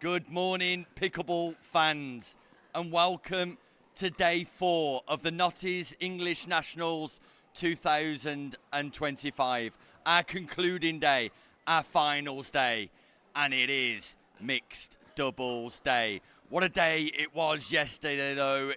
Good morning, pickleball fans, and welcome to day 4 of the Notties English Nationals 2025. Our concluding day, our finals day, and it is mixed doubles day. What a day it was yesterday, though,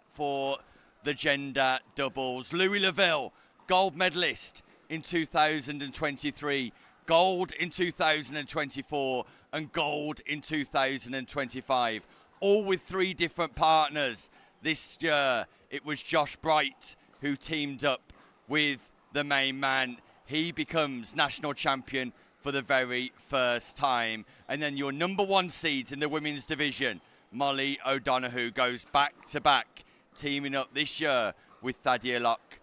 for the gender doubles. Louis Lavville, gold medalist in 2023, gold in 2024, and gold in 2025, all with 3 different partners. This year, it was Josh Bright who teamed up with the main man. He becomes national champion for the very first time. And then your number 1 seeds in the women's division, Molly O'Donoghue, goes back-to-back, teaming up this year with Thadia Locke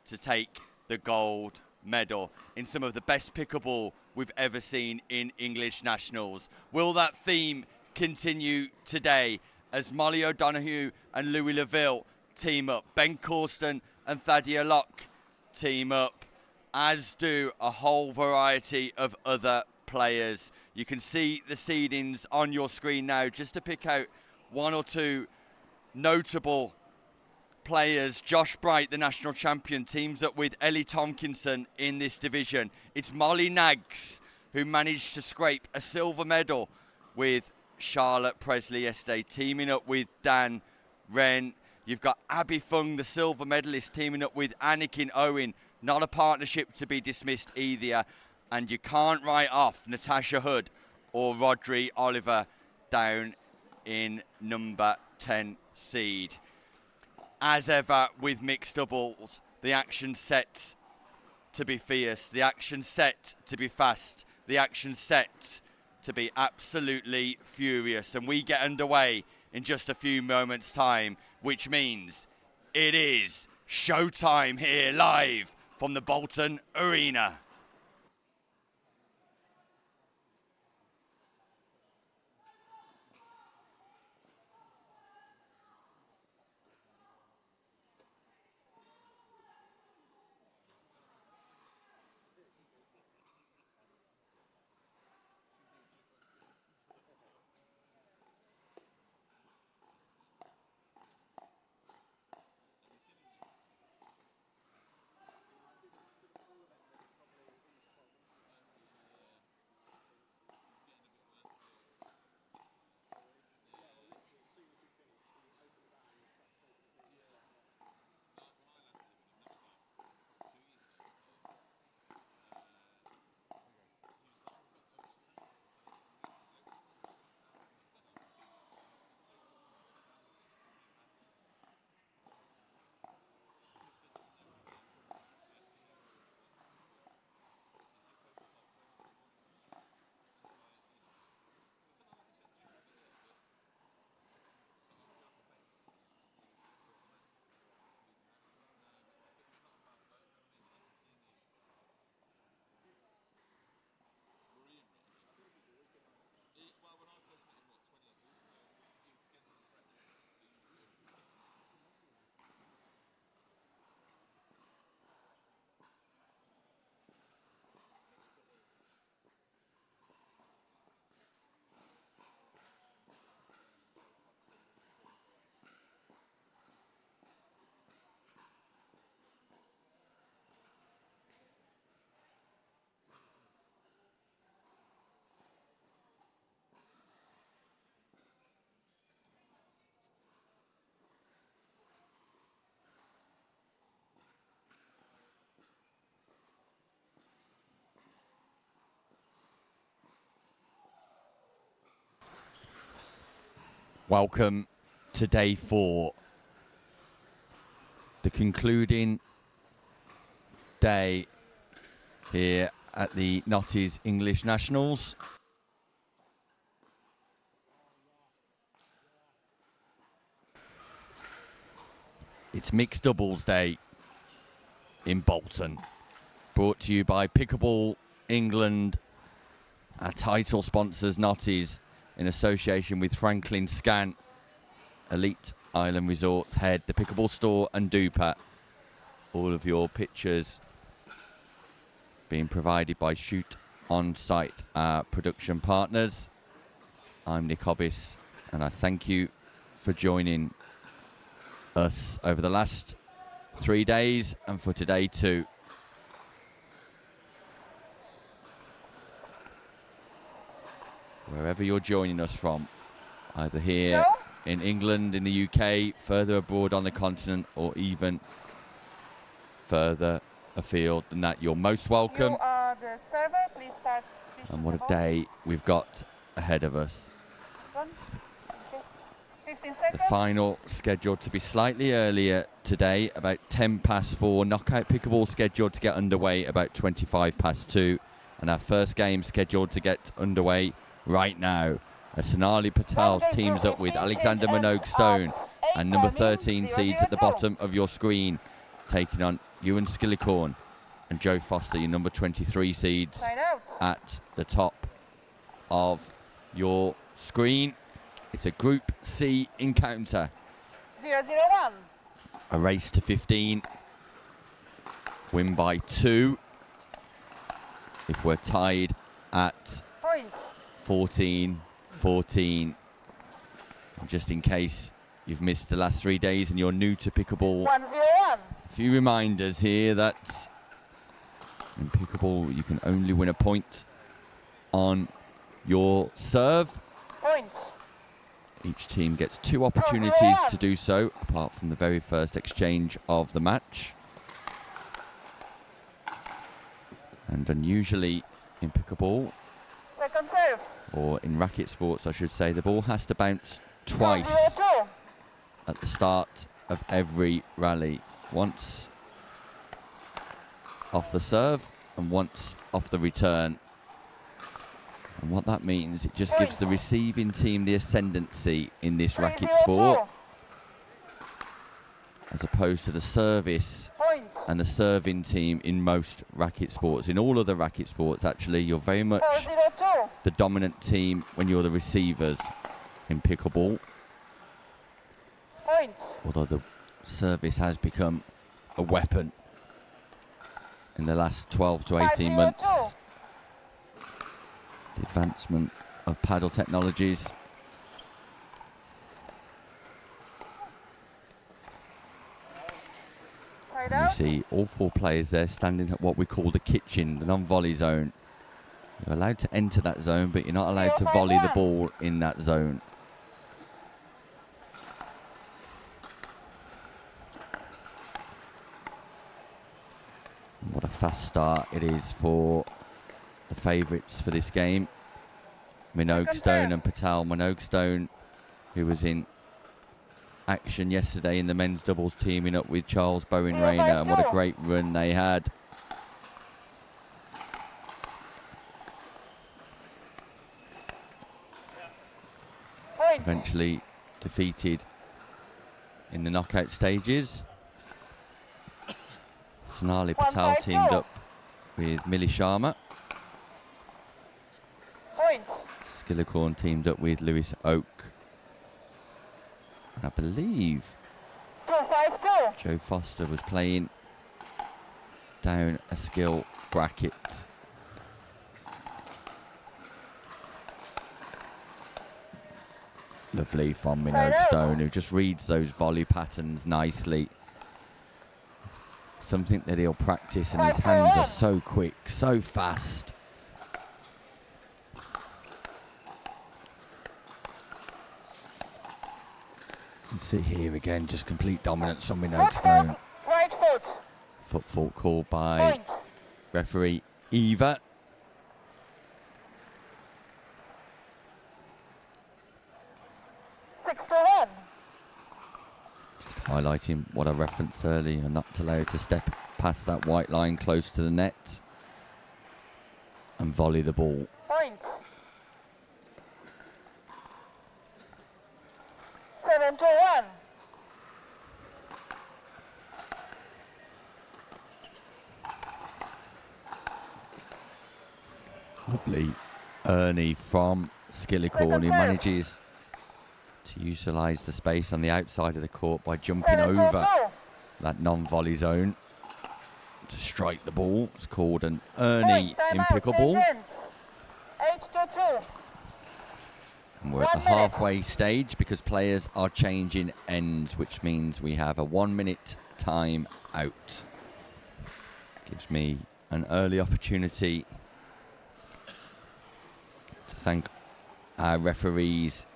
to take the gold medal in some of the best pickleball we've ever seen in English Nationals. Will that theme continue today as Molly O'Donoghue and Louis Lavville team up? Ben Corston and Thadia Locke team up, as do a whole variety of other players. You can see the seedings on your screen now, just to pick out 1 or 2 notable players. Josh Bright, the national champion, teams up with Ellie Tomkinson in this division. It's Molly Nags who managed to scrape a silver medal with Charlotte Presley yesterday, teaming up with Dan Wren. You've got Abby Fung, the silver medalist, teaming up with Anakin Owen. Not a partnership to be dismissed either. And you can't write off Natasha Hood or Rodri Oliver down in number 10 seed. As ever with mixed doubles, the action set to be fierce, the action set to be fast, the action set to be absolutely furious. And we get underway in just a few moments' time, which means it is showtime here live from the Bolton Arena. Welcome to day 4, the concluding day here at the Notties English Nationals. It's mixed doubles day in Bolton, brought to you by Pickleball England, our title sponsors Notties, in association with Franklin Scan, Elite Island Resorts Head, the Pickleball Store and Duper. All of your pictures being provided by Shoot On Site, our production partners. I'm Nick Hobbis, and I thank you for joining us over the last 3 days and for today too. Wherever you're joining us from, either here in England, in the UK, further abroad on the continent, or even further afield than that, you're most welcome. You are the server. Please start. And what a day we've got ahead of us. 15 seconds. The final scheduled to be slightly earlier today, about 10 past 4. Knockout pickleball scheduled to get underway about 25 past 2. And our first game scheduled to get underway right now. As Sonali Patel teams up with Alexander Minogue Stone and number 13 seeds at the bottom of your screen, taking on Ewan Skillicorn and Joe Foster, your number 23 seeds at the top of your screen. It's a Group C encounter. 0-0-1. A race to 15. Win by 2. If we're tied at 14-14. Just in case you've missed the last 3 days and you're new to pickleball. 1-0-1. A few reminders here that in pickleball you can only win a point on your serve. Point. Each team gets 2 opportunities to do so, apart from the very first exchange of the match. And unusually in pickleball, Second serve. or in racket sports I should say, the ball has to bounce twice at the start of every rally. Once off the serve and once off the return. And what that means, it just gives the receiving team the ascendancy in this racket sport, as opposed to the service and the serving team in most racket sports. In all other racket sports, actually, you're very much the dominant team when you're the receivers in pickleball. Although the service has become a weapon in the last 12 to 18 months. The advancement of paddle technologies. And you see all 4 players there standing at what we call the kitchen, the non-volley zone. You're allowed to enter that zone, but you're not allowed to volley the ball in that zone. What a fast start it is for the favourites for this game. Minogue Stone and Patel. Minogue Stone, who was in action yesterday in the men's doubles, teaming up with Charles Bowen Rayner, and what a great run they had. Eventually defeated in the knockout stages. Sonali Patel teamed up with Millie Sharma. Skillicorn teamed up with Lewis Oak. And I believe Joe Foster was playing down a skill bracket. Lovely from Minogue Stone, who just reads those volley patterns nicely. Something that he'll practice, and his hands are so quick, so fast. You can see here again, just complete dominance from Minogue Stone. Right foot. Foot fault called by referee Eva. Highlighting what I referenced earlier, not allowed to step past that white line close to the net and volley the ball. Point. 7-1. Lovely Ernie from Skillicorn, who manages to utilise the space on the outside of the court by jumping over that non-volley zone to strike the ball. It's called an Ernie in pickleball. 8-2. And we're at the 1 minute. halfway stage because players are changing ends, which means we have a 1 minute time out. Gives me an early opportunity to thank our referees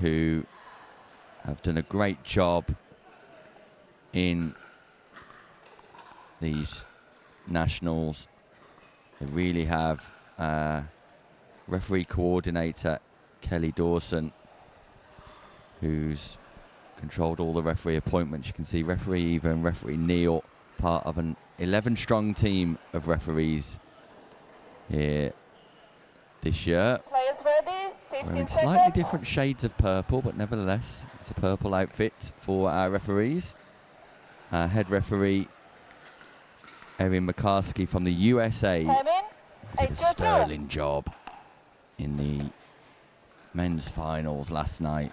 who have done a great job in these nationals. They really have. Referee coordinator Kelly Dawson, who's controlled all the referee appointments. You can see referee Eva and referee Neil, part of an 11-strong team of referees here this year. Players ready? 15 Wearing seconds. slightly different shades of purple, but nevertheless, it's a purple outfit for our referees. Our head referee, Erin McCaskey from the USA, Time in. did a 8-2-2. sterling job in the men's finals last night.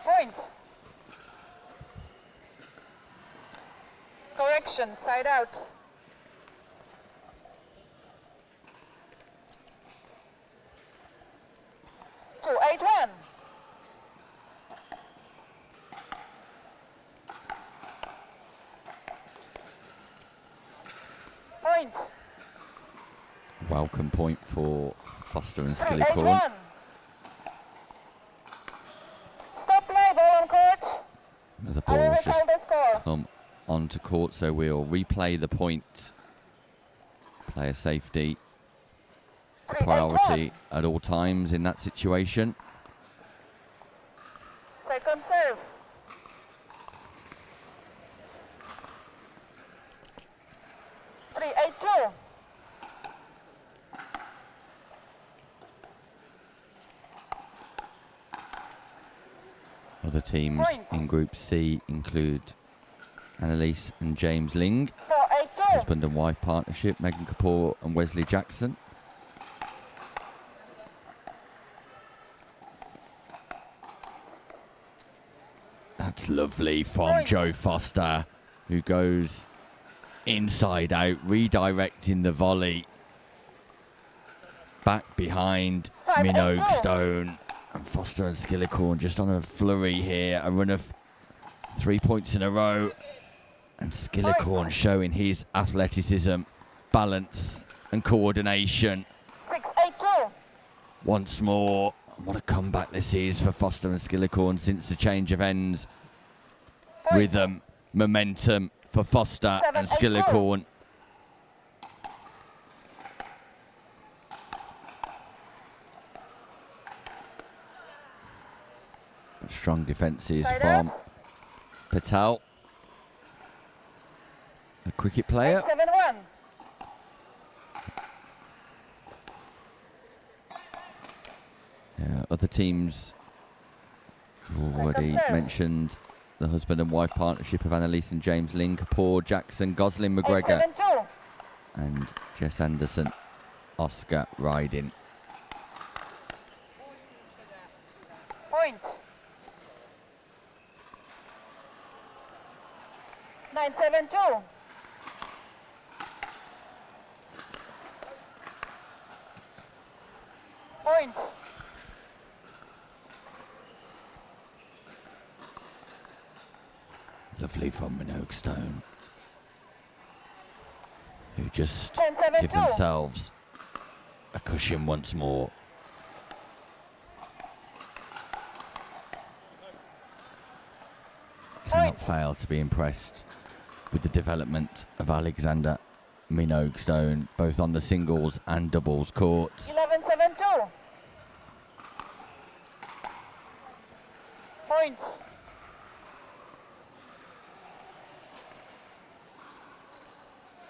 Point. Correction, side out. 2-8-1. Point. Welcome point for Foster and Skillicorn. 3-8-1. Stop play, ball on court. The I will ball's recall just the score. come onto court, so we'll replay the point. Player safety, a 3-8-1. priority at all times in that situation. Second serve. 3-8-2. Other teams Point. in Group C include Annalise and James Ling, 4-8-2. husband and wife partnership, Megan Kapoor and Wesley Jackson. That's lovely from Point. Joe Foster, who goes inside out, redirecting the volley. Back behind 5-8-2. Mino Stone, and Foster and Skillicorn just on a flurry here. A run of 3 points in a row. And Skillicorn showing his athleticism, balance and coordination. 6-8-2. Once more, what a comeback this is for Foster and Skillicorn since the change of ends. Point. Rhythm, momentum for Foster and 7-8-2. Skillicorn. Strong defences Side from out. Patel, a cricket player. 7-1. Other teams we've already serve. mentioned the husband and wife partnership of Annalise and James Ling, Kapoor, Jackson, Gosling, McGregor, 8-7-2. and Jess Anderson, Oscar Riding. Point. 9-7-2. Point. Lovely from Minogue Stone, who just 10-7-2. give themselves a cushion once more. Cannot fail to be impressed with the development of Alexander Minogue Stone, both on the singles and doubles courts. 11-7-2. Point.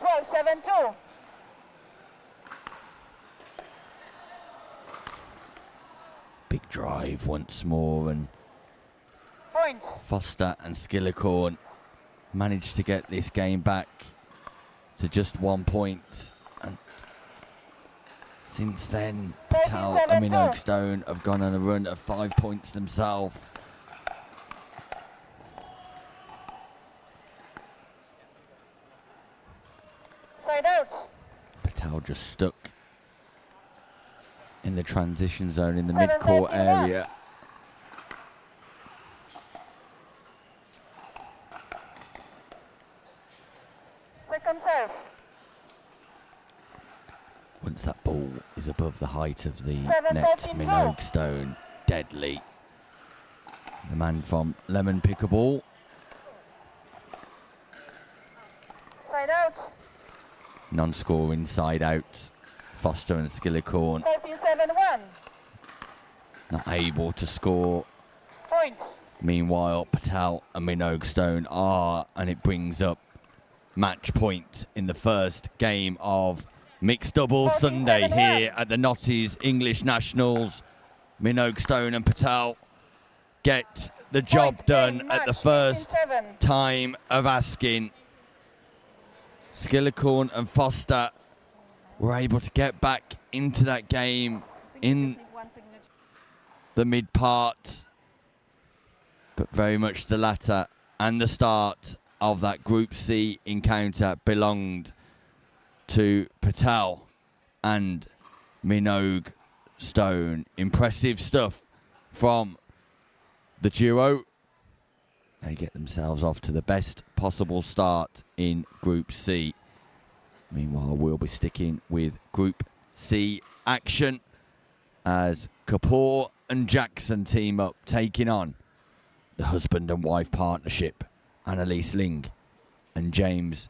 Well, 7-2. Big drive once more, and Point. Foster and Skillicorn managed to get this game back to just 1 point. And since then, Patel and 37-2. Minogue Stone have gone on a run of 5 points themselves. Side out. Patel just stuck in the transition zone in the 7-31. mid-court area. Second serve. Once that ball is above the height of the 7-32. net, Minogue Stone, deadly. The man from Lemon pick a ball. Side out. Non-scoring side out. Foster and Skillicorn 37-1. not able to score. Point. Meanwhile, Patel and Minogue Stone are, and it brings up match point in the first game of Mixed Doubles Sunday here at the Notties English Nationals. Minogue Stone and Patel get the job done at the first time of asking. Skillicorn and Foster were able to get back into that game in the mid part, but very much the latter and the start of that Group C encounter belonged to Patel and Minogue Stone. Impressive stuff from the duo. They get themselves off to the best possible start in Group C. Meanwhile, we'll be sticking with Group C action as Kapoor and Jackson team up, taking on the husband and wife partnership, Annalise Ling and James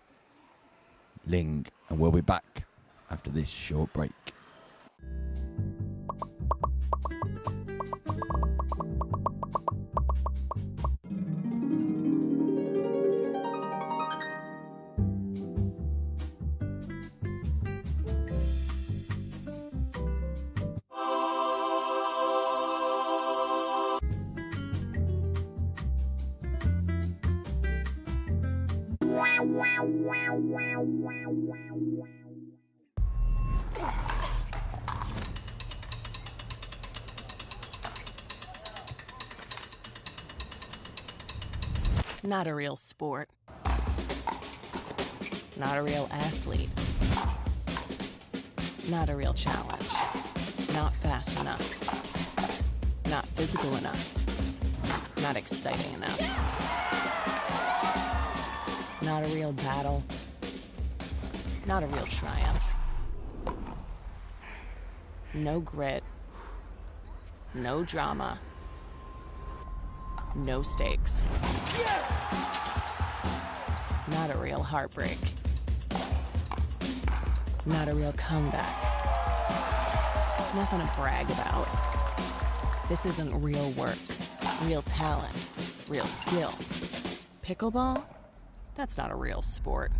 Ling. And we'll be back after this short break. Not a real sport. Not a real athlete. Not a real challenge. Not fast enough. Not physical enough. Not exciting enough. Not a real battle. Not a real triumph. No grit. No drama. No stakes. Not a real heartbreak. Not a real comeback. Nothing to brag about. This isn't real work, real talent, real skill. Pickleball? That's not a real sport.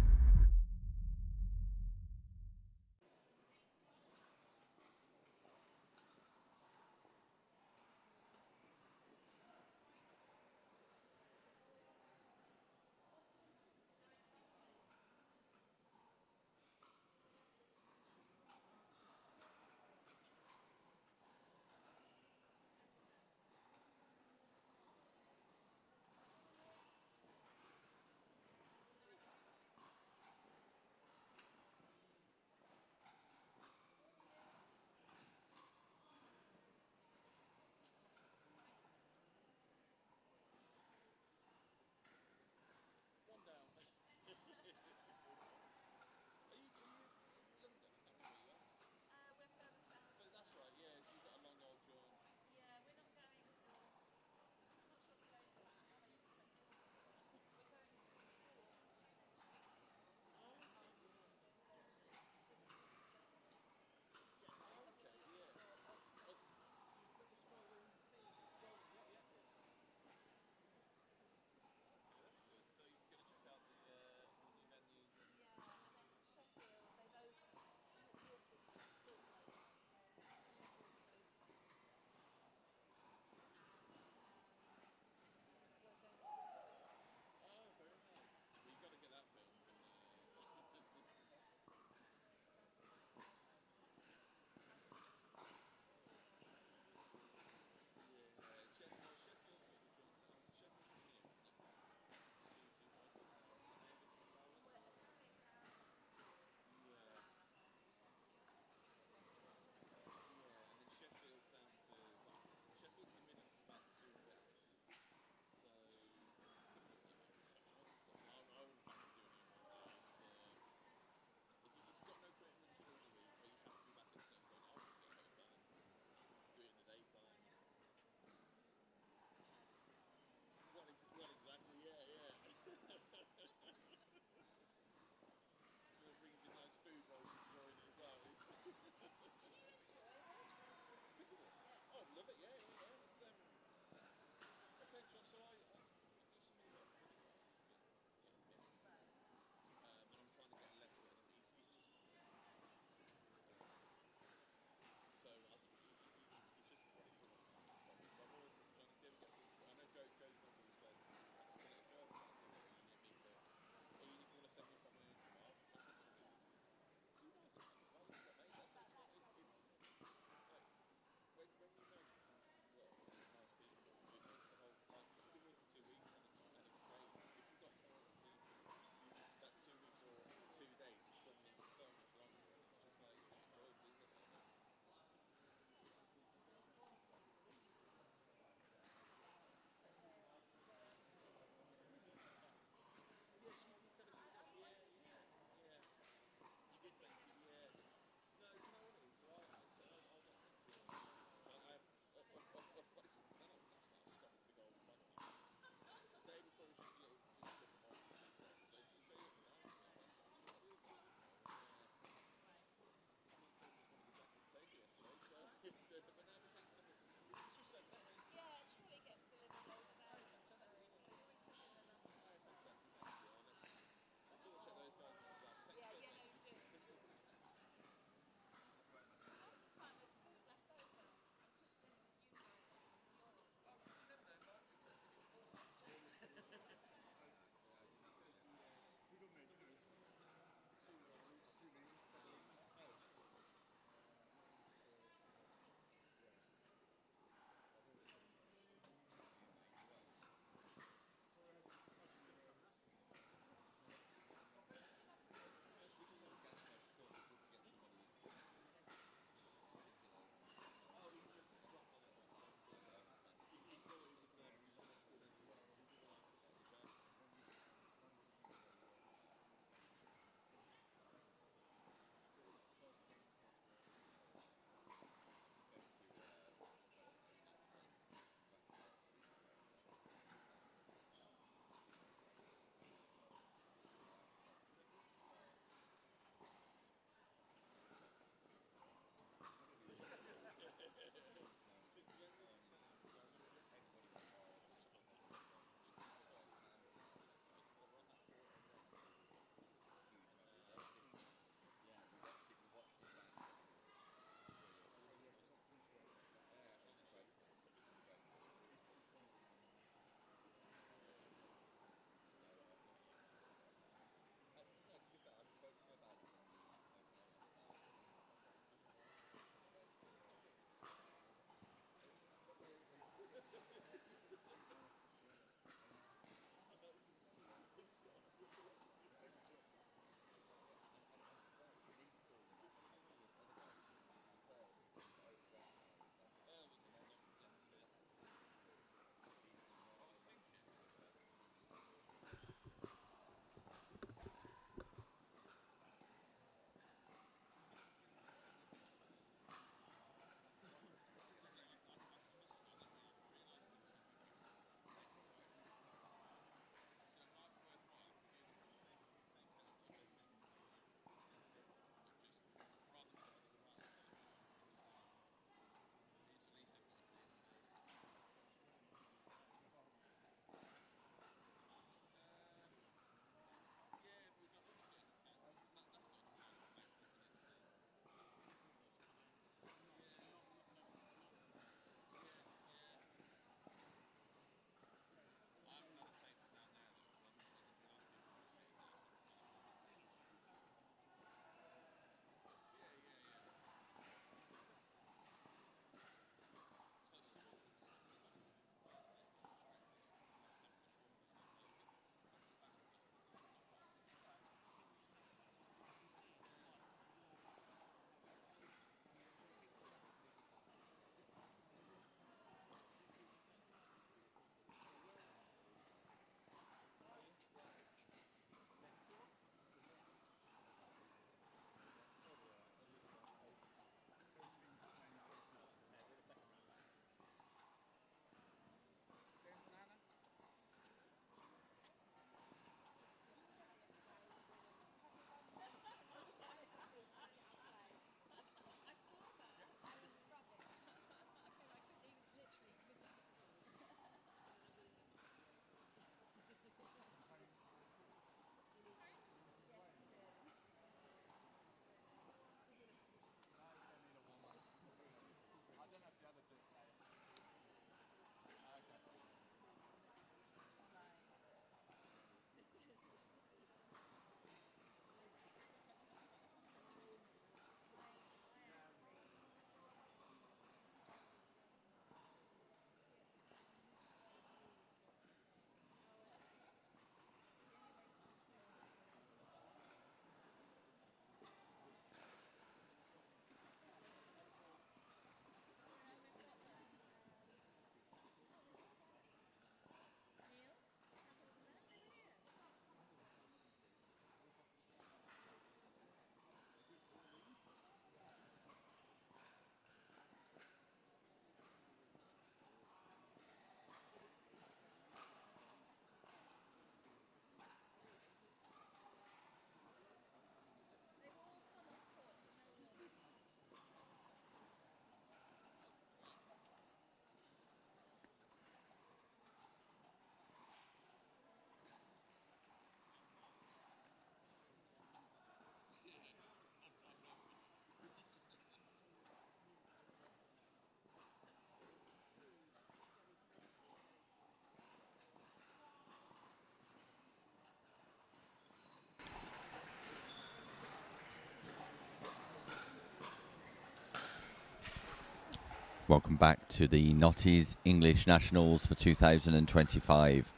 Welcome back to the Notties English Nationals for 2025.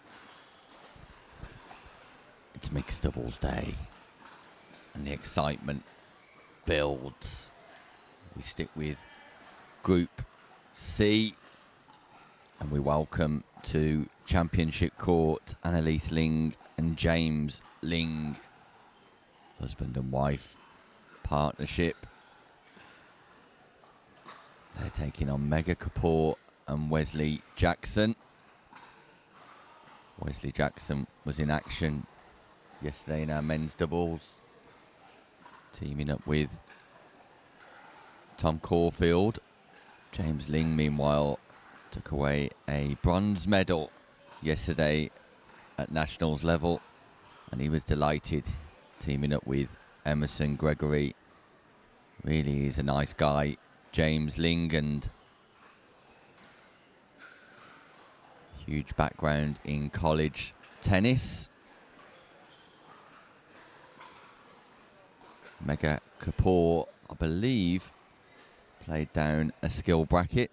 It's mixed doubles day and the excitement builds. We stick with Group C and we welcome to Championship Court Annalise Ling and James Ling, husband and wife partnership. They're taking on Mega Kapoor and Wesley Jackson. Wesley Jackson was in action yesterday in our men's doubles, teaming up with Tom Caulfield. James Ling, meanwhile, took away a bronze medal yesterday at nationals level, and he was delighted teaming up with Emerson Gregory. Really is a nice guy, James Ling, and huge background in college tennis. Mega Kapoor, I believe, played down a skill bracket.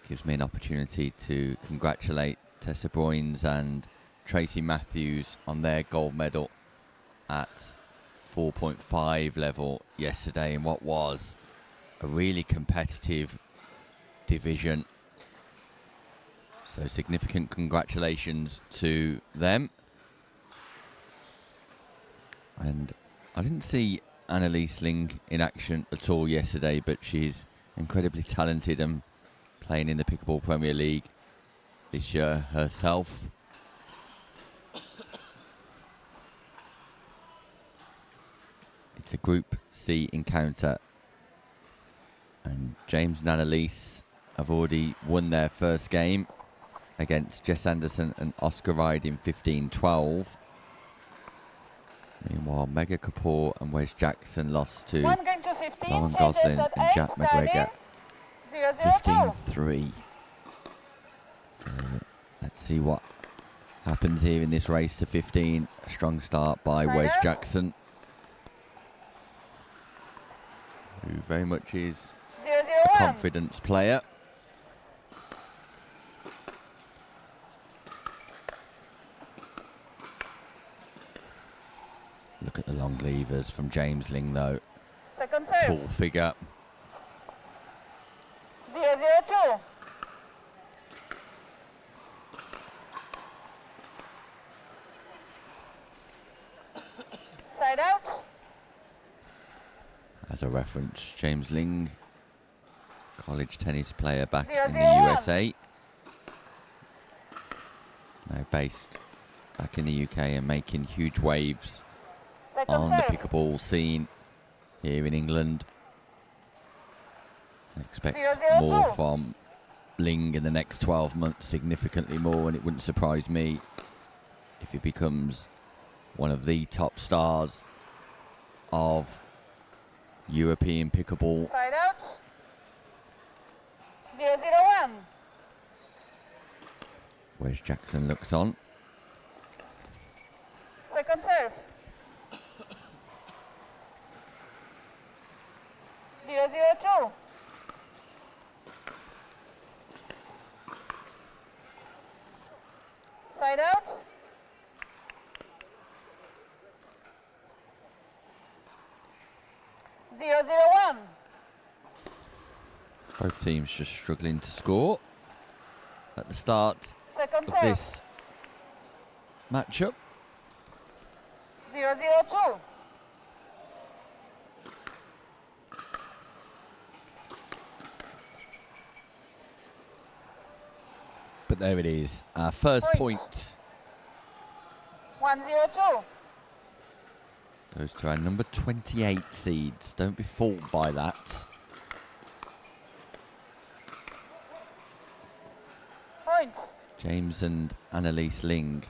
Gives me an opportunity to congratulate Tessa Broynes and Tracy Matthews on their gold medal at 4.5 level yesterday in what was a really competitive division. So significant congratulations to them. And I didn't see Annalise Ling in action at all yesterday, but she's incredibly talented and playing in the Pickleball Premier League this year herself. It's a Group C encounter, and James and Annalise have already won their first game against Jess Anderson and Oscar Ride in 15-12. Meanwhile, Mega Kapoor and Wes Jackson lost to Lauren Gosling and Jack McGregor 15-3. So let's see what happens here in this race to 15. A strong start by Wes Jackson, who very much is a confidence player. Look at the long levers from James Ling, though. Second serve. Tall figure. 0-0-2. Side out. As a reference, James Ling, college tennis player back in the 0-0-1. USA. Now based back in the UK and making huge waves Second on the serve. pickleball scene here in England. I expect 0-0-2. more from Ling in the next 12 months, significantly more, and it wouldn't surprise me if he becomes one of the top stars of European pickleball. Side out. 0-0-1. Wes Jackson looks on. Second serve. 0-0-2. Side out. 0-0-1. Both teams just struggling to score at the start Second of serve. this matchup. 0-0-2. But there it is, our first point 1-0-2. goes to our number 28 seeds. Don't be fooled by that. Point. James and Annalise Ling.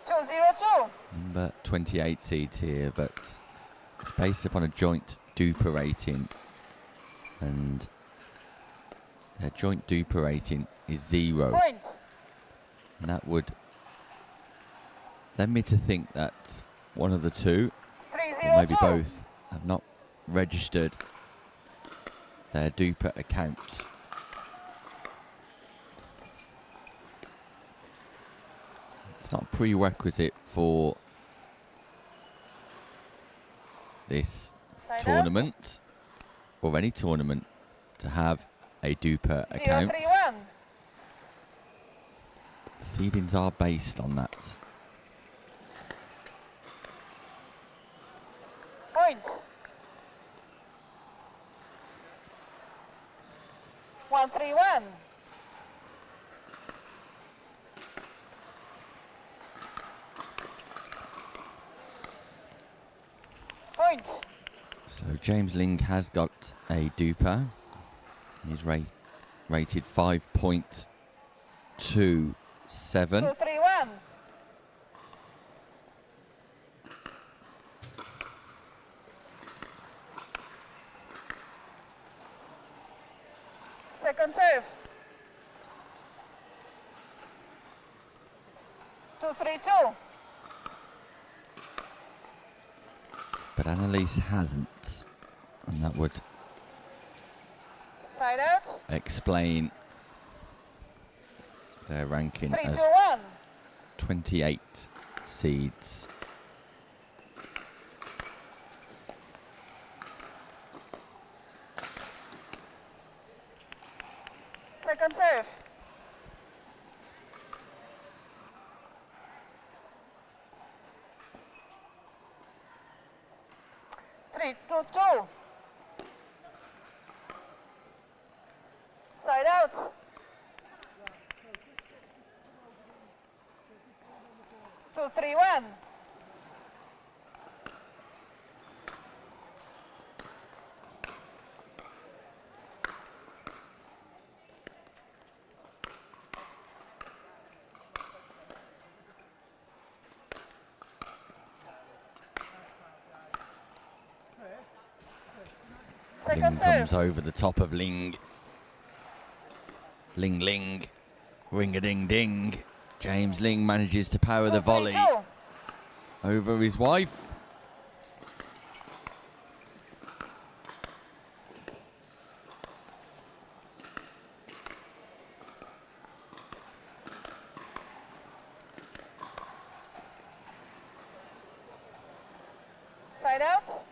2-0-2. Number 28 seeds here, but it's based upon a joint duper rating, and their joint duper rating is 0. Point. And that would led me to think that one of the two, 3-0. or maybe both, have not registered their duper accounts. It's not a prerequisite for this tournament or any tournament to have a duper account. The seedings are based on that. Point. 1-3-1. Point. So James Ling has got a duper. He's rated 5.27. 2-3-1. Second serve. 2-3-2. But Annalise hasn't, and that would Side out. explain their ranking 3-2-1. as 28 seeds. Second serve. 3-2-2. Side out. 2-3-1. Ling Second comes serve. over the top of Ling. Ling, Ling. Ring-a-ding-ding. James Ling manages to power the volley 2-3-2. over his wife. Side out.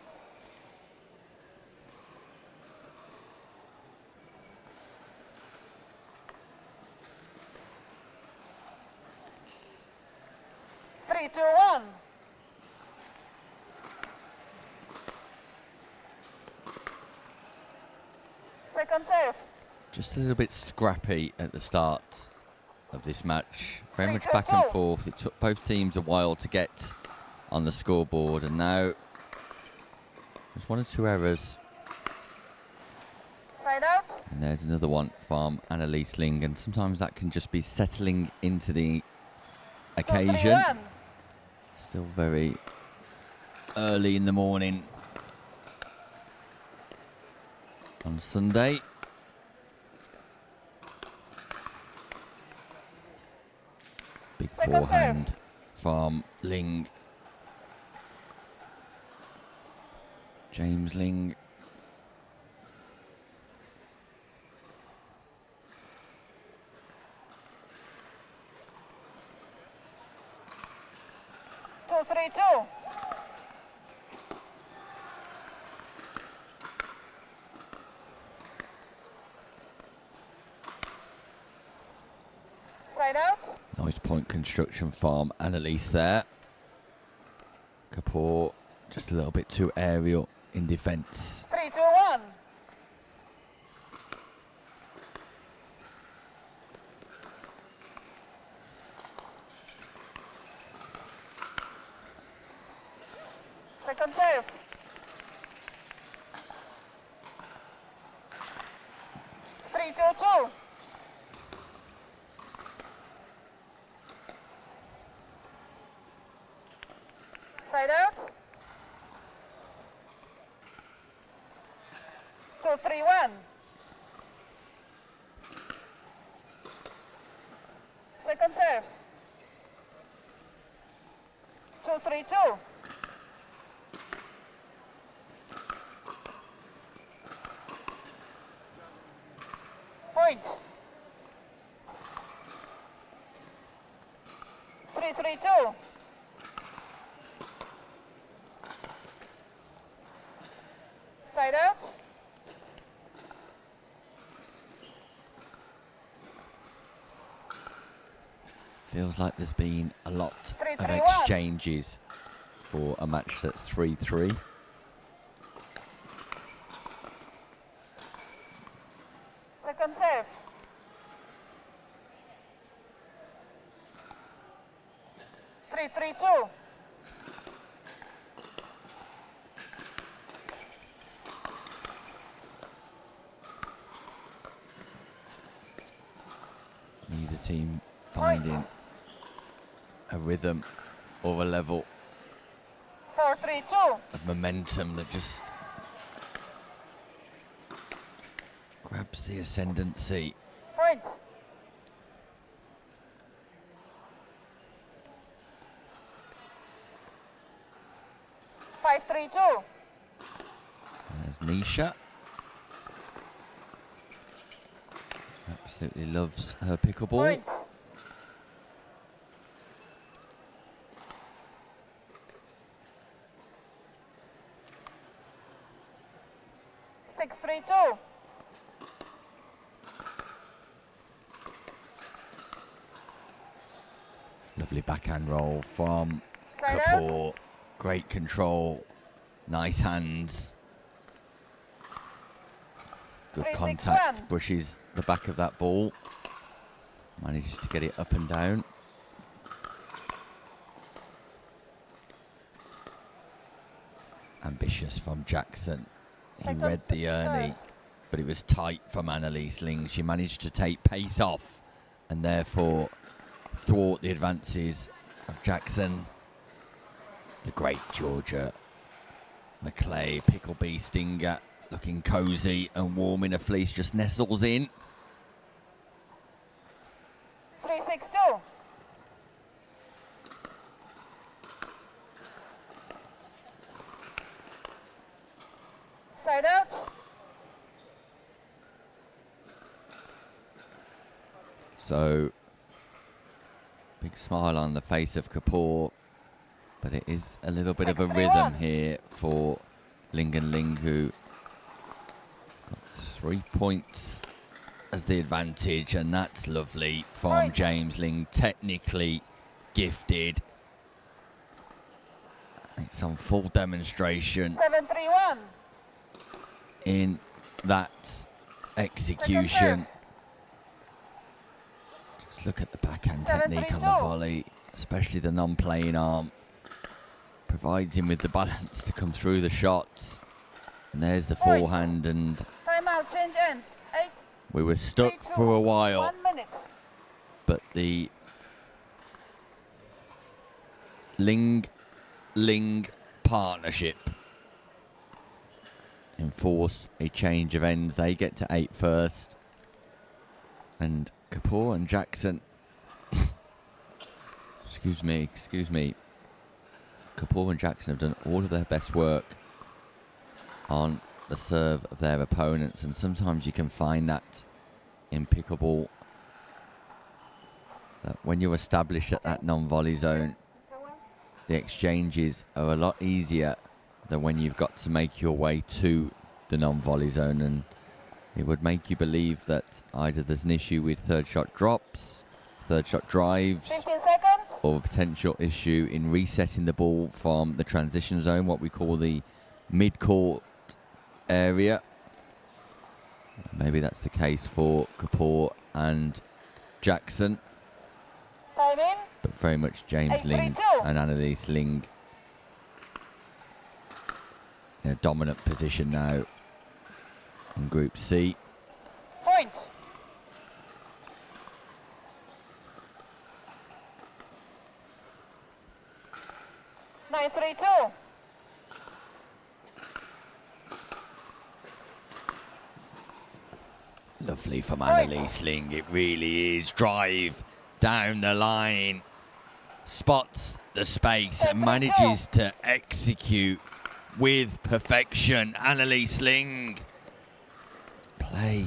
3-2-1. Second serve. Just a little bit scrappy at the start of this match. Very much back and forth. It took both teams a while to get on the scoreboard, and now there's one or two errors. Side out. And there's another one from Annalise Ling, and sometimes that can just be settling into the occasion. 2-3-1. Still very early in the morning on Sunday. Big Second forehand from Ling. James Ling. Two, 3-2. Side out. Nice point construction from Annalise there. Kapoor just a little bit too aerial in defence. 3-2-1. Second serve. 3-2-2. Side out. 2-3-1. Second serve. 2-3-2. Point. 3-3-2. Side out. Feels like there's been a lot of 3-3-1. exchanges for a match that's 3-3. Second serve. Three, 3-2. Neither team finding a rhythm or a level 4-3-2. of momentum that just grabs the ascendancy. Point. Five, 3-2. There's Nisha. Absolutely loves her pickleball. Point. Six, 3-2. Lovely backhand roll from Side Kapoor. Great control. Nice hands. Good 3-6-1. contact. Brushes the back of that ball. Manages to get it up and down. Ambitious from Jackson. He Second read the serve. Ernie, but it was tight from Annalise Ling. She managed to take pace off and therefore thwart the advances of Jackson. The great Georgia McCrae, Picklebee Stinger, looking cosy and warm in a fleece, just nestles in. 3-6-2. Side out. So, big smile on the face of Kapoor, but it is a little bit of a 6-3-1. rhythm here for Ling and Ling, who got 3 points as the advantage, and that's lovely from Right. James Ling, technically gifted. It's on full demonstration 7-3-1. in that execution. serve. Just look at the backhand 7-3-2. technique on the volley, especially the non-playing arm. Provides him with the balance to come through the shots. And there's the Point. forehand, and Timeout, change ends. 8, we were stuck 3-2. for a while, 1 minute. but the Ling partnership enforce a change of ends. They get to 8 first, and Kapoor and Jackson excuse me Kapoor and Jackson have done all of their best work on the serve of their opponents, and sometimes you can find that in pickleball, that when you're established at that non-volley zone, the exchanges are a lot easier than when you've got to make your way to the non-volley zone, and it would make you believe that either there's an issue with third shot drops, third shot drives, 15 seconds. or a potential issue in resetting the ball from the transition zone, what we call the mid-court area. Maybe that's the case for Kapoor and Jackson, Time in. but very much James Ling 8-3-2. and Annalise Ling in a dominant position now in Group C. Point. Nine, 3-2. Lovely from Annalise Ling, it really is. Drive down the line, spots the space and manages to execute with perfection. Annalise Ling, play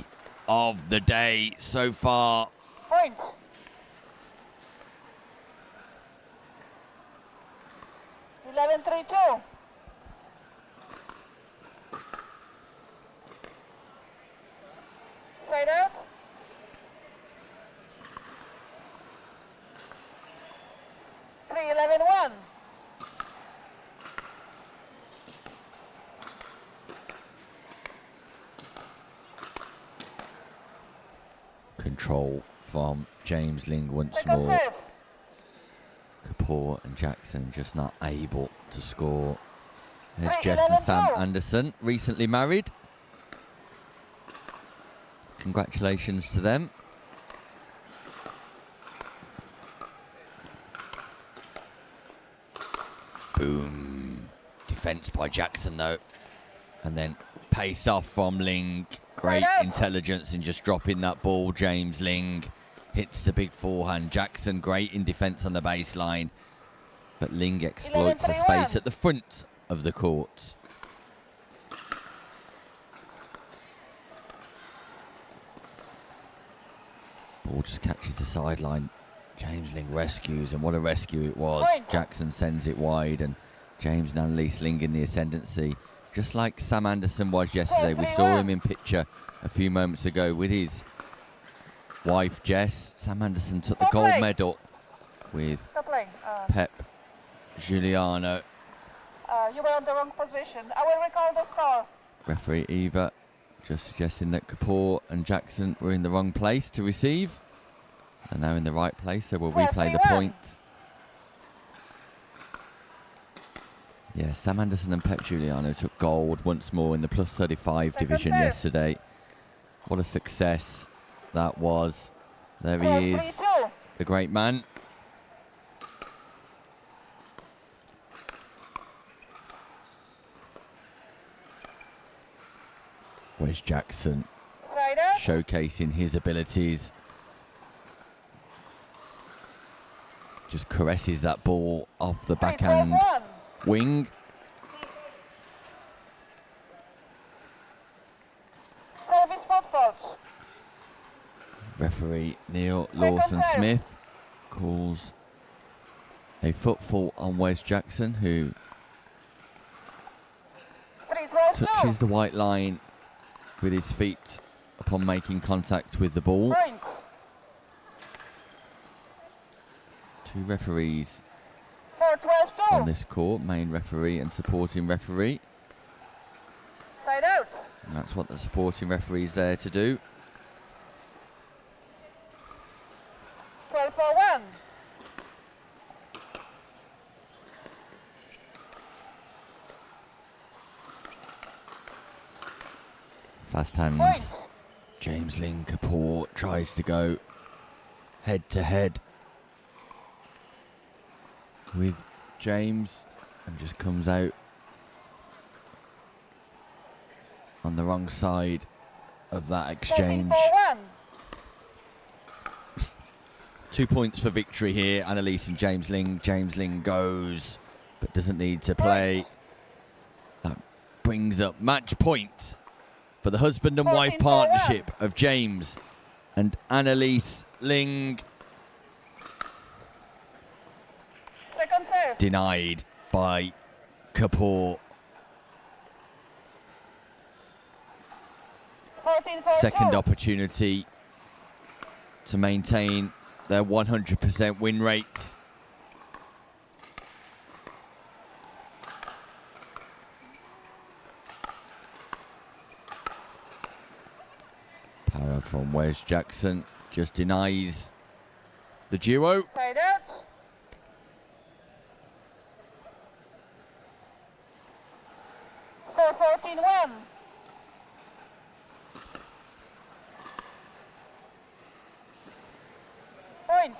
of the day so far. Point. Eleven, 3-2. Side out. Three, 11-1. Control from James Ling once Second more. serve. Kapoor and Jackson just not able to score. There's Three, Jess and Sam 11-2. Anderson, recently married. Congratulations to them. Boom. Defence by Jackson though. And then pace off from Ling. Great Side out. intelligence in just dropping that ball. James Ling hits the big forehand. Jackson great in defence on the baseline. But Ling exploits the 11-3-1. space at the front of the court. Ball just catches the sideline. James Ling rescues, and what a rescue it was. Point. Jackson sends it wide, and James and Annalise Ling in the ascendancy. Just like Sam Anderson was yesterday. We saw him in picture a few moments ago with his wife, Jess. Sam Anderson took the Stop gold playing. medal with Stop playing. Pep Giuliano. You were on the wrong position. I will recall the score. Referee Eva just suggesting that Kapoor and Jackson were in the wrong place to receive. They're now in the right place, so we'll replay the 12-3-1. point. Yeah, Sam Anderson and Pep Giuliano took gold once more in the plus 35 Second division serve. yesterday. What a success that was. There he is, 12-3-2. the great man. Where's Jackson Side out. showcasing his abilities? Just caresses that ball off the 3-12-1. backhand wing. Service fault. Referee Neil Second Lawson serve. Smith calls a foot fault on Wes Jackson, who 3-12-2. touches the white line with his feet upon making contact with the ball. Point. Two referees 4-12-2. on this court, main referee and supporting referee. Side out. And that's what the supporting referee is there to do. 12-4-1. Fast hands. Point. James Ling Kapoor tries to go head to head with James and just comes out on the wrong side of that exchange. 13-4-1. 2 points for victory here. Annalise and James Ling. James Ling goes, but doesn't need to play. That brings up match point for the husband and wife 14-4-1. partnership of James and Annalise Ling. Second serve. Denied by Kapoor. 14-4-2. Second opportunity to maintain their 100% win rate. Power from Wes Jackson just denies the duo. Side out. 4-14-1. Point.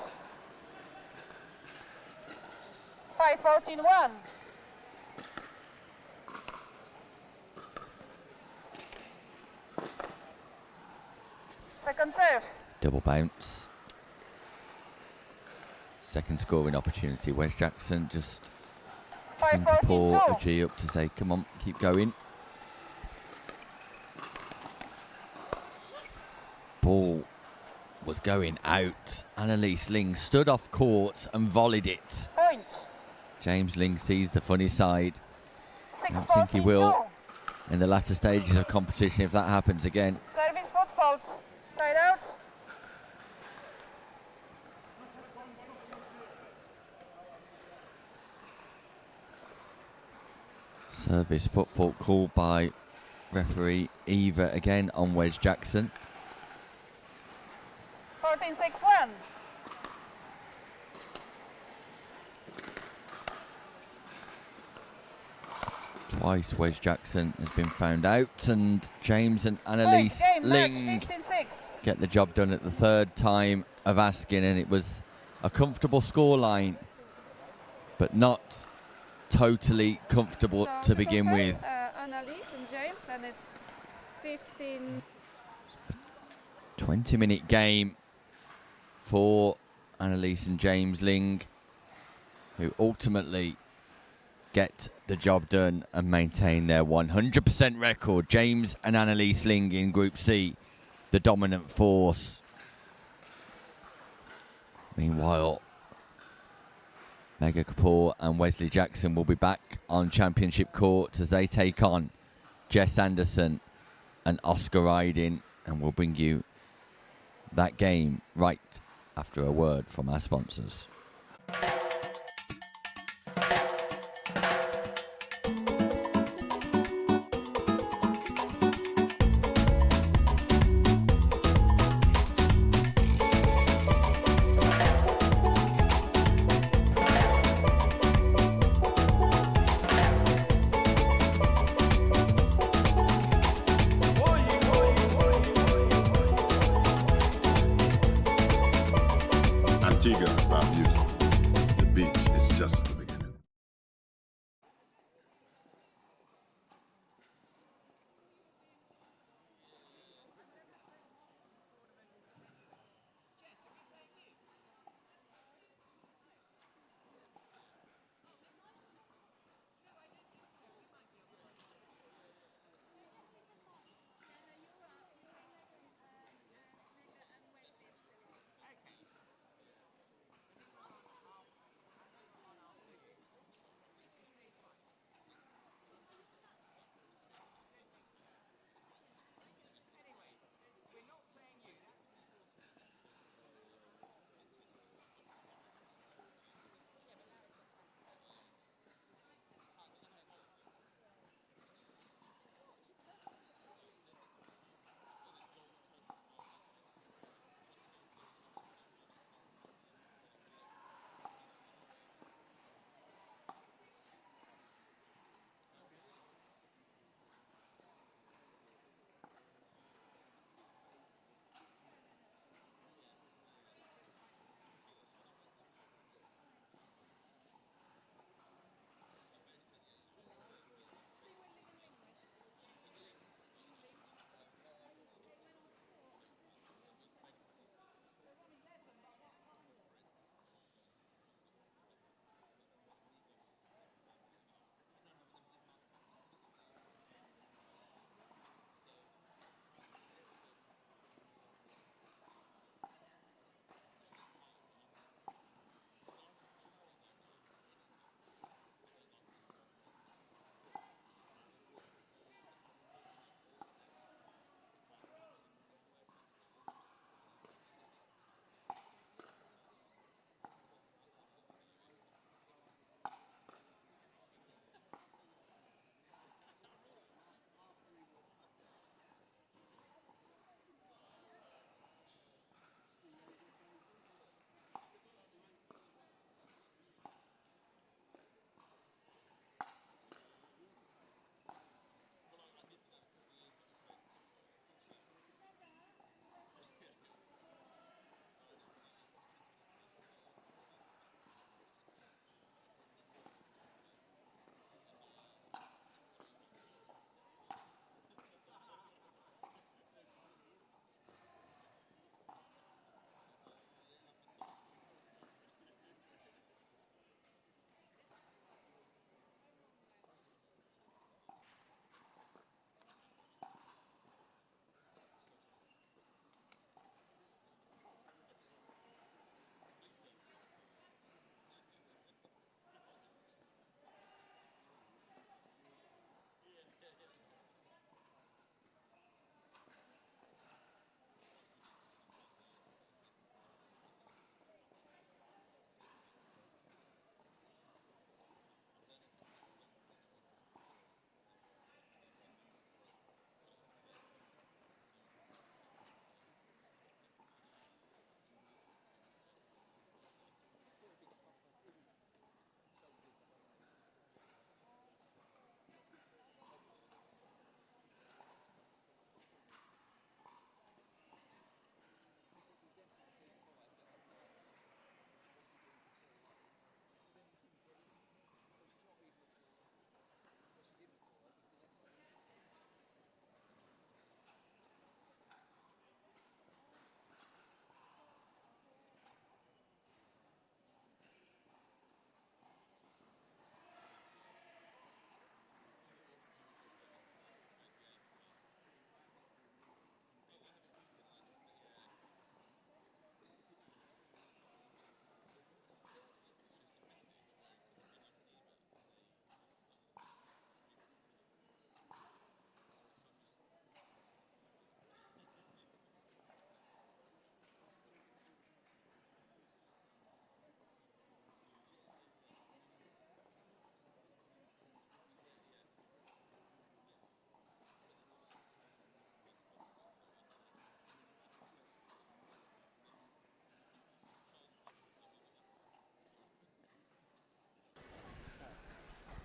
5-14-1. Second serve. Double bounce. Second scoring opportunity. Wes Jackson just giving Kapoor a 5-14-2. G up to say, come on, keep going. ball was going out. Annalise Ling stood off court and volleyed it. Point. James Ling sees the funny side. I don't 6-14 think he will two. in the latter stages of competition if that happens again. Service foot fault. Side out. Service foot fault called by referee Eva again on Wes Jackson. 14-6-1. Twice Wes Jackson has been found out, and James and Annalise Ling 15-6. get the job done at the third time of asking, and it was a comfortable scoreline, but not totally comfortable to begin with. Annalise and James, and it's 15. 20-minute game for Annalise and James Ling, who ultimately get the job done and maintain their 100% record. James and Annalise Ling in Group C, the dominant force. Meanwhile, Mega Kapoor and Wesley Jackson will be back on championship court as they take on Jess Anderson and Oscar Riding, and we'll bring you that game right after a word from our sponsors. Antigua, Barbuda.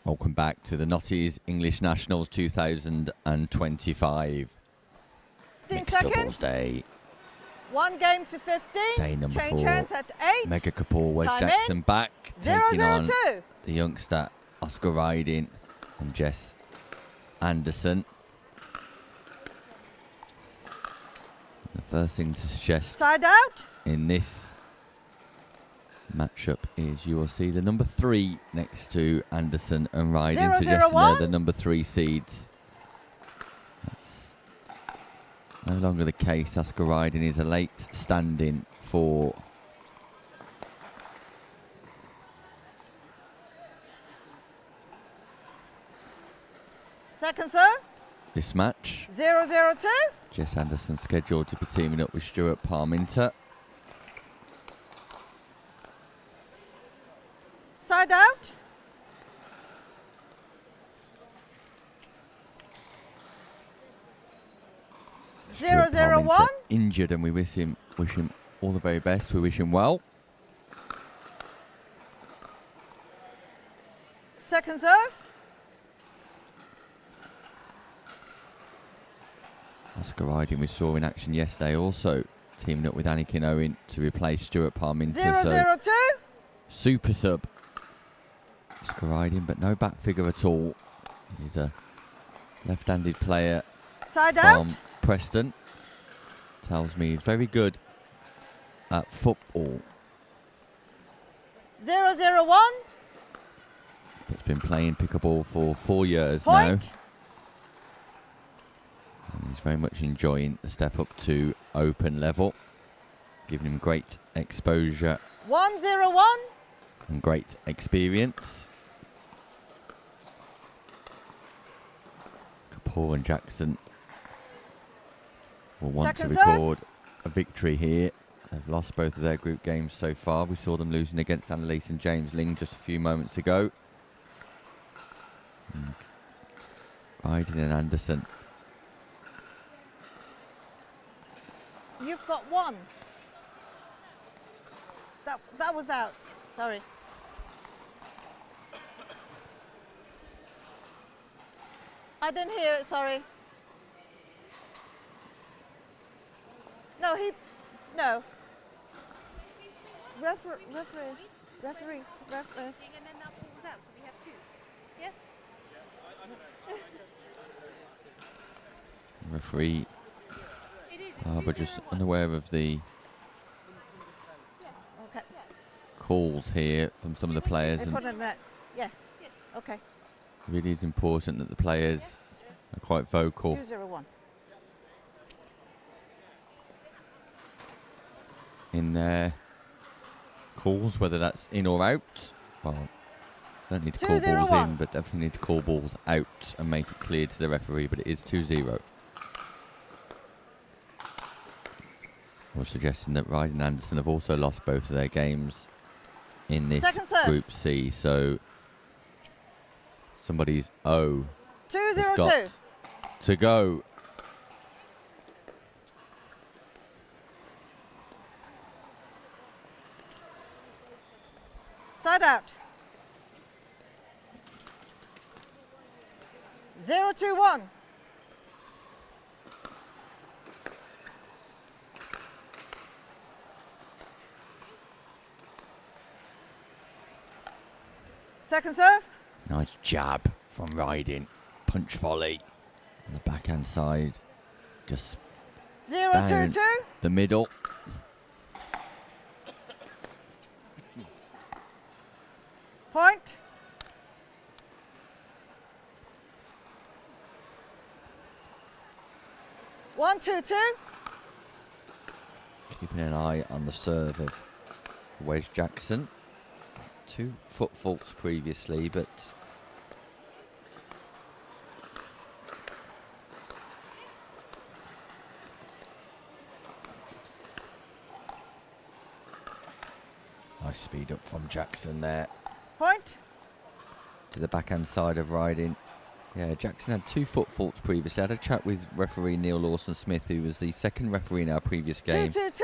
Welcome back to the Notties English Nationals 2025. 15 Mixed seconds. doubles day. 1 game to 15. Day number Change 4. hands at 8. Mega Kapoor, Wes Time Jackson in. back. Taking on 0-0-2. the youngster Oscar Riding and Jess Anderson. The first thing to suggest Side out. in this matchup is you will see the number 3 next to Anderson and Riding, 0-0-1. suggesting they're the number 3 seeds. That's no longer the case. Oscar Riding is a late stand-in for Second serve. this match. 0-0-2. Jess Anderson scheduled to be teaming up with Stuart Parminter. Side out. Stuart 0-0-1. Parminter injured, and we wish him all the very best. We wish him well. Second serve. Oscar Riding we saw in action yesterday, also teaming up with Anakin Owen to replace Stuart Parminter. 0-0-2. Super sub. Oscar Riding, but no back figure at all. He's a left-handed player Side out. from Preston. Tells me he's very good at football. 0-0-1. He's been playing pickleball for 4 years Point. now. And he's very much enjoying the step up to open level, giving him great exposure 1-0-1. and great experience. Kapoor and Jackson will want Second to serve. record a victory here. They've lost both of their group games so far. We saw them losing against Annalise and James Ling just a few moments ago. And Riding and Anderson. You've got 1. That was out. Sorry. I didn't hear it, sorry. No. And then that pulls out, so we have 2. Yes? Referee It is. but just unaware of the Okay. calls here from some of the players, They and put in that. Yes. Okay. it really is important that the players are quite vocal 2-0-1. in their calls, whether that's in or out. Well, don't need to call balls 2-0-1. in, but definitely need to call balls out and make it clear to the referee, but it is 2-0. We're suggesting that Riding and Anderson have also lost both of their games in this Second serve. Group C, so somebody's O has 2-0-2. got to go. Side out. 0-2-1. Second serve. Nice jab from Riding. Punch volley on the backhand side. Just 0-2-2. the middle. Point. One, 2-2. Keeping an eye on the serve of Wes Jackson. 2 foot faults previously, but nice speed up from Jackson there Point. to the backhand side of Riding. Yeah, Jackson had 2 foot faults previously. I had a chat with referee Neil Lawson-Smith, who was the second referee in our previous game. 2-2-2.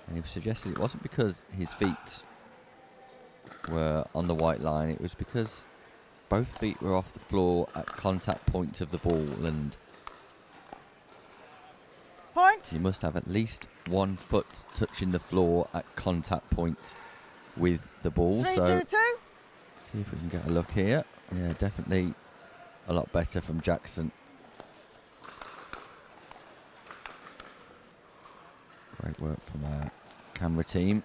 And he suggested it wasn't because his feet were on the white line, it was because both feet were off the floor at contact points of the ball, and Point. you must have at least 1 foot touching the floor at contact point with the ball. 3, So 2, 2. see if we can get a look here. Yeah, definitely a lot better from Jackson. Great work from our camera team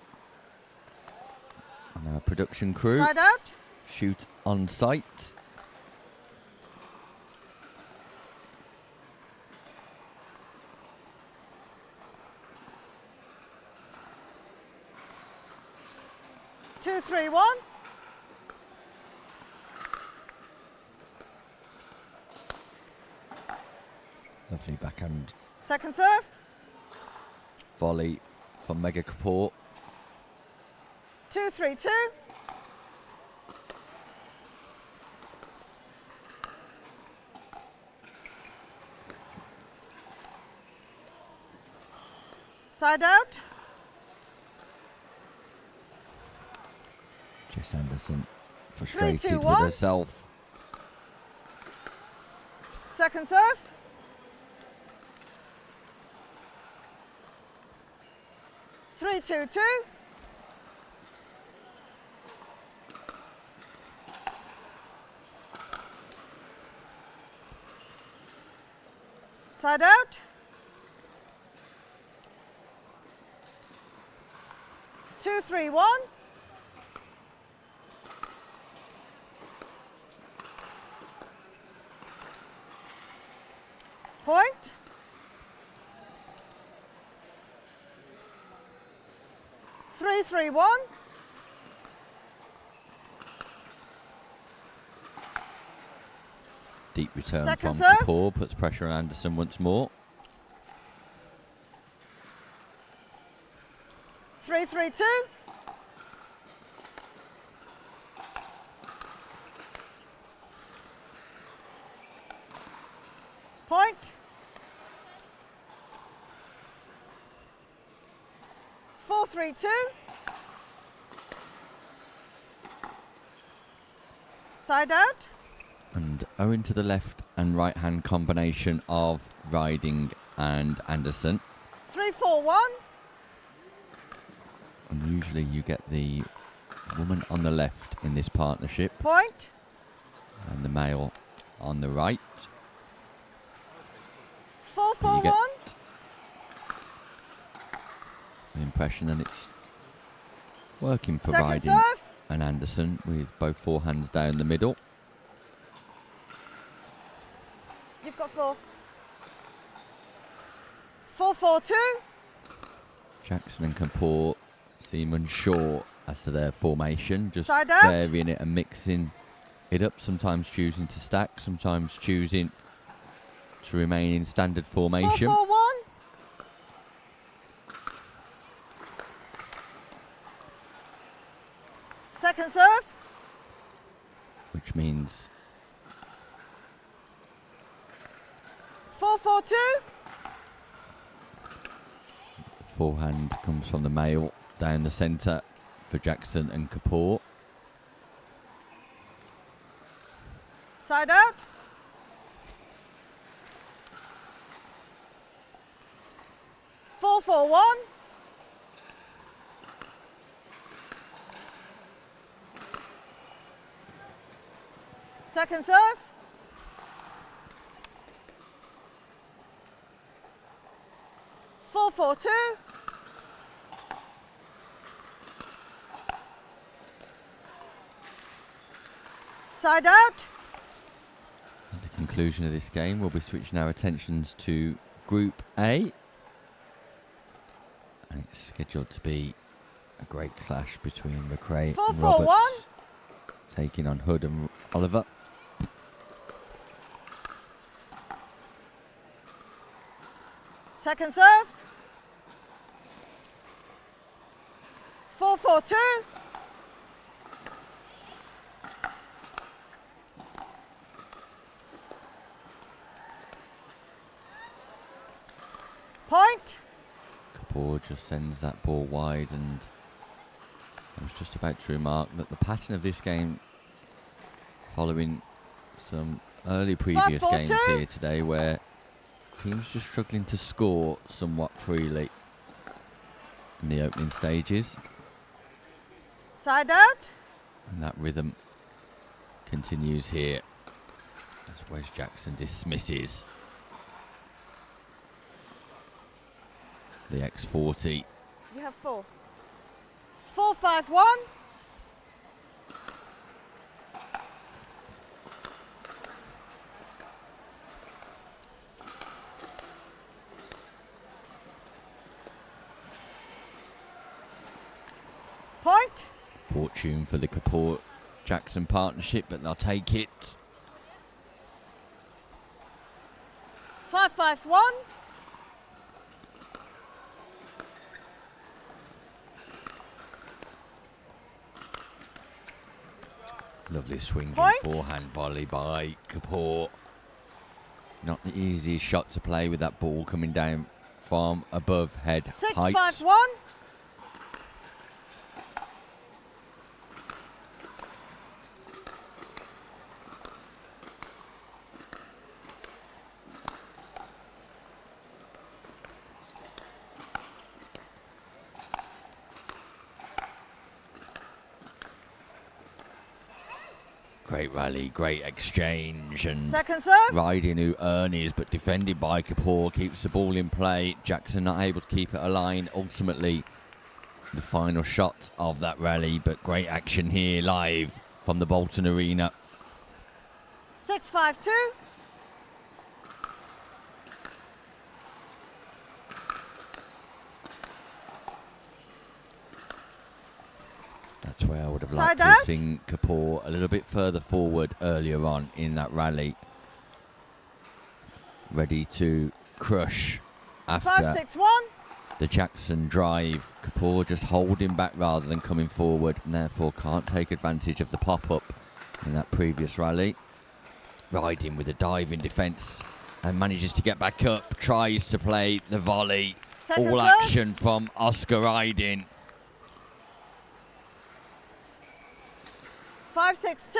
and our production crew. Side out. Shoot on sight. Two, 3, 1. Lovely backhand Second serve. volley from Mega Kapoor. 2, 3, 2. Side out. Jess Anderson frustrated 2, with 1. herself. Second serve. Three, 2, 2. Side out. Two, 3, 1. Point. Three, 3, 1. Deep return Second from serve. Kapoor, puts pressure on Anderson once more. 3, 3, 2. Point. Four, 3, 2. Side out. And Owen to the left and right hand combination of Riding and Anderson. 3, 4, 1. And usually you get the woman on the left in this partnership Point. and the male on the right. 4, And 4, you get 1. the impression that it's working for Second Riding serve. and Anderson with both forehands down the middle. You've got 4. 4, 4, 2. Jackson and Kapoor seem unsure as to their formation, just Side out. varying it and mixing it up, sometimes choosing to stack, sometimes choosing to remain in standard 4, formation. 4, 1. Second serve. Which means 4, 4, 2. the forehand comes from the male down the centre for Jackson and Kapoor. Side out. Four, 4, 1. Second serve. 4, 4, 2. Side out. At the conclusion of this game, we'll be switching our attentions to Group A. And it's scheduled to be a great clash between McCrae 4, and 4, Roberts, 1. taking on Hood and Oliver. Second serve. 4, 4, 2. Point. Kapoor just sends that ball wide, and I was just about to remark that the pattern of this game following some early previous 5-4-2. games here today where teams just struggling to score somewhat freely in the opening stages. Side out. And that rhythm continues here as Wes Jackson dismisses the X40. You have 4. 4-5-1. Point. Fortune for the Kapoor Jackson partnership, but they'll take it. 5-5-1. Lovely swinging Point. forehand volley by Kapoor. Not the easiest shot to play with that ball coming down from above head height. 6-5-1. Great rally, great exchange, and Second serve. riding who Ernie's, but defended by Kapoor, keeps the ball in play. Jackson not able to keep it aligned. Ultimately, the final shot of that rally, but great action here live from the Bolton Arena. 6-5-2. That's where I would have liked Side to out. have seen Kapoor a little bit further forward earlier on in that rally. Ready to crush after 5-6-1. the Jackson drive. Kapoor just holding back rather than coming forward, and therefore can't take advantage of the pop-up in that previous rally. Riding with a dive in defence and manages to get back up, tries to play the volley. Second All serve. action from Oscar Riding. 5-6-2.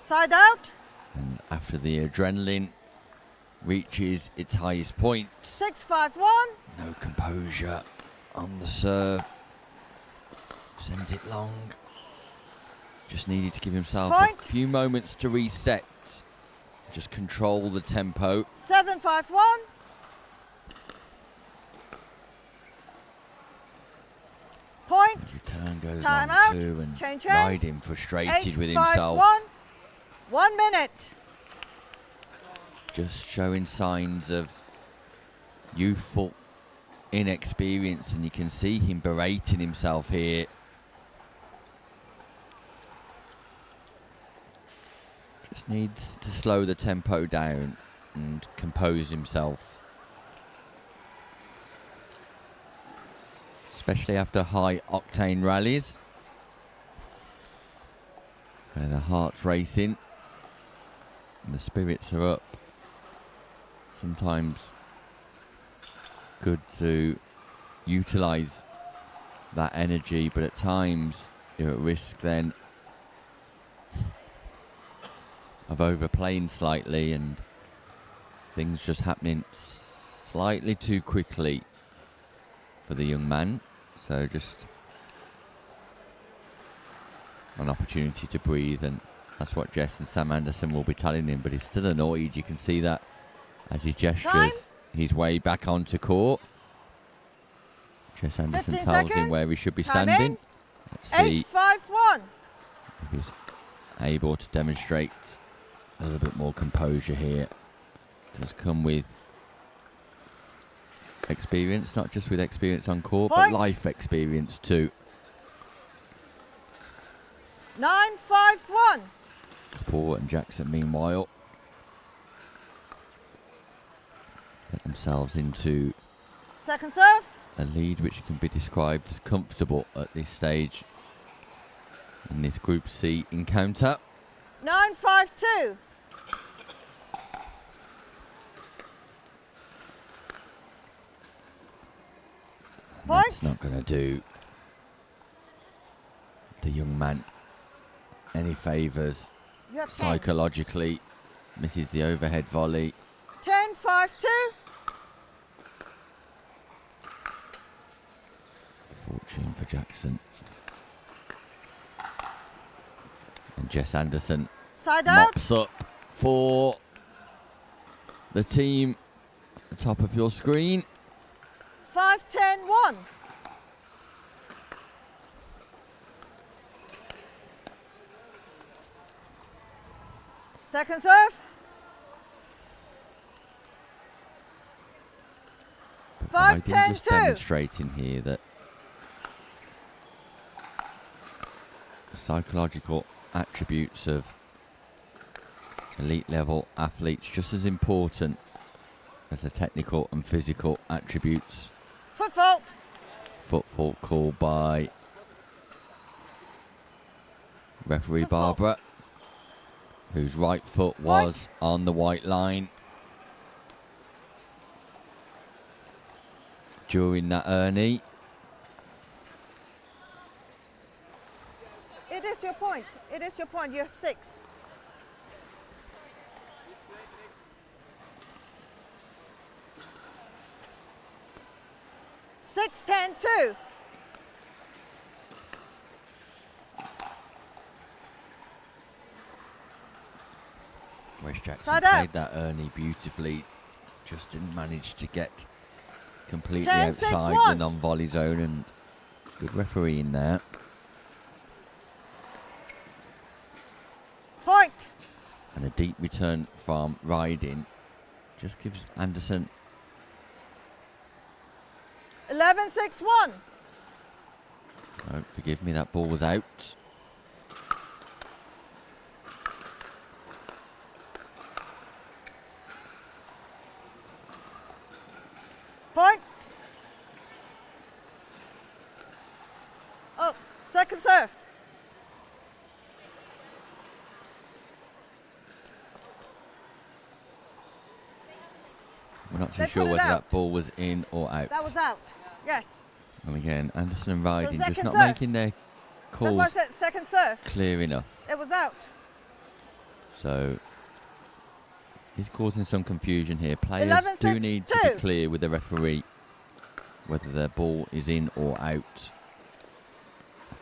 Side out. And after the adrenaline reaches its highest point, 6-5-1. no composure on the serve. Sends it long. Just needed to give himself Point. a few moments to reset. Just control the tempo. 7-5-1. Point. Return goes Time long out. too, and Change hands. Riding frustrated with himself. 8-5-1. 1 minute. Just showing signs of youthful inexperience, and you can see him berating himself here. Just needs to slow the tempo down and compose himself. Especially after high octane rallies, where the heart's racing and the spirits are up. Sometimes good to utilise that energy, but at times you're at risk then of overplaying slightly and things just happening slightly too quickly for the young man. So just an opportunity to breathe, and that's what Jess and Sam Anderson will be telling him, but he's still annoyed. You can see that as he gestures Time. his way back onto court. Jess Anderson 15 tells him seconds. where he should be Time standing. in. Let's see 8-5-1. if he's able to demonstrate a little bit more composure here. Does come with experience, not just with experience on court, Point. but life experience too. 9-5-1. Kapoor and Jackson, meanwhile, get themselves into Second serve. a lead which can be described as comfortable at this stage in this Group C encounter. 9-5-2. And that's not going to do the young man any favours. You have 10. Psychologically, misses the overhead volley. 10, 5, 2. Fortune for Jackson. And Jess Anderson Side out. mops up for the team at the top of your screen. 5, 10, 1. Second serve. 5, 10, just 2. demonstrating here that the psychological attributes of elite level athletes just as important as the technical and physical attributes. Foot fault. Foot fault called by referee Foot fault. Barbara, whose right foot was on the white line during that Ernie. It is your point. It is your point. You have 6. Six, 10, 2. West Jackson Side played out. that Ernie beautifully, just didn't manage to get completely 10, 6, outside the 1. non-volley zone, and good refereeing there. Point. And a deep return from Riding just gives Anderson 11, 6, 1. oh, forgive me, that ball was out. Point. Oh, second serve. We're not too They sure put it whether out. that ball was in or out. That was out. Yes. And again, Anderson and Riding just second not serve. making their That's why I calls said second serve. clear enough. It was out. So he's causing some confusion here. Players 11, do 6, need to 2. be clear with the referee whether their ball is in or out.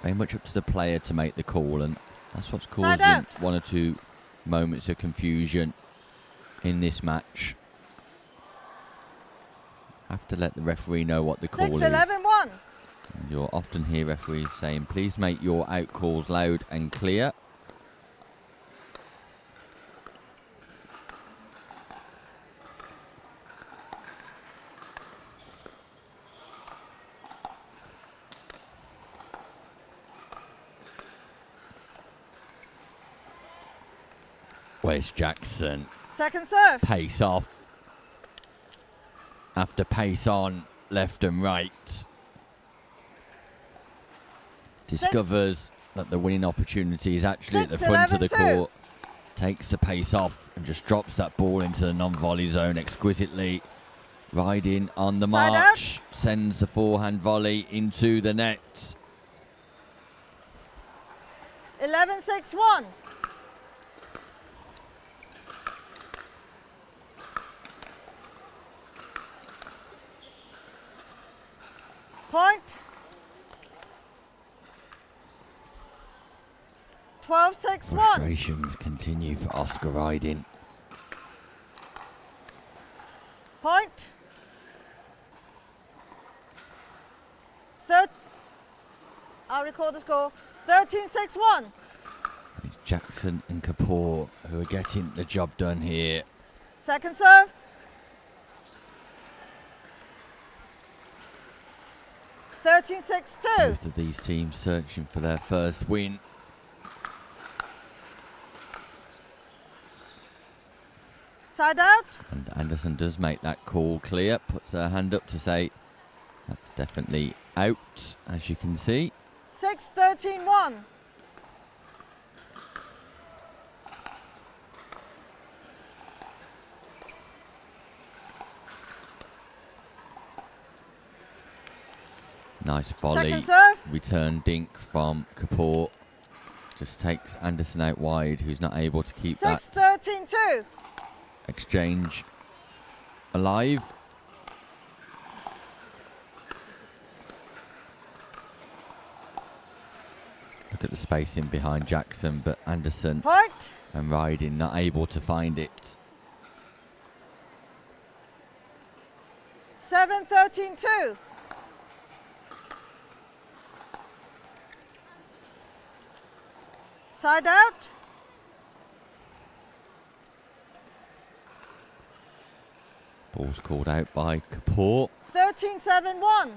Very much up to the player to make the call, and that's what's causing out. one or two moments of confusion in this match. Have to let the referee know what the 6, call 11, is. 1. And you'll often hear referees saying, please make your out calls loud and clear. Where's Jackson? Second serve. Pace off. After pace on, left and right. Discovers that the winning opportunity is actually at the 6, front of the 11, 2. court. Takes the pace off and just drops that ball into the non-volley zone exquisitely. Riding on the Side march. Sends the forehand volley into the net. 11, 6, 1. Point. 12, 6, 1. Frustrations continue for Oscar Riding. Point. Third. I'll record the score. 13, 6, 1. It's Jackson and Kapoor who are getting the job done here. Second serve. Thirteen, 6, 2. Both of these teams searching for their first win. Side out. And Anderson does make that call clear, puts her hand up to say that's definitely out, as you can see. 6, 13, 1. Nice volley. Second serve. Return dink from Kapoor. Just takes Anderson out wide, who's not able to keep 6, that 13, 2. exchange alive. Look at the spacing behind Jackson, but Anderson Point. and Riding not able to find it. 7, 13, 2. Side out. Ball's called out by Kapoor, 13, 7, 1.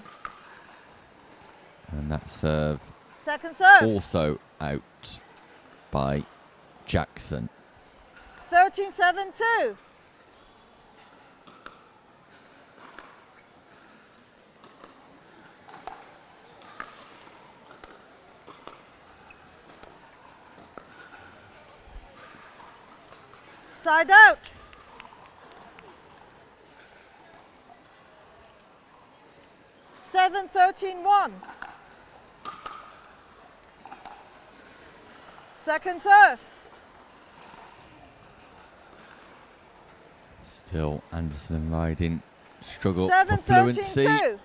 and that serve Second serve. also out by Jackson. 13, 7, 2. Side out. Seven, 13, 1. Second serve. Still Anderson and Riding struggle 7, for 13, fluency. 2.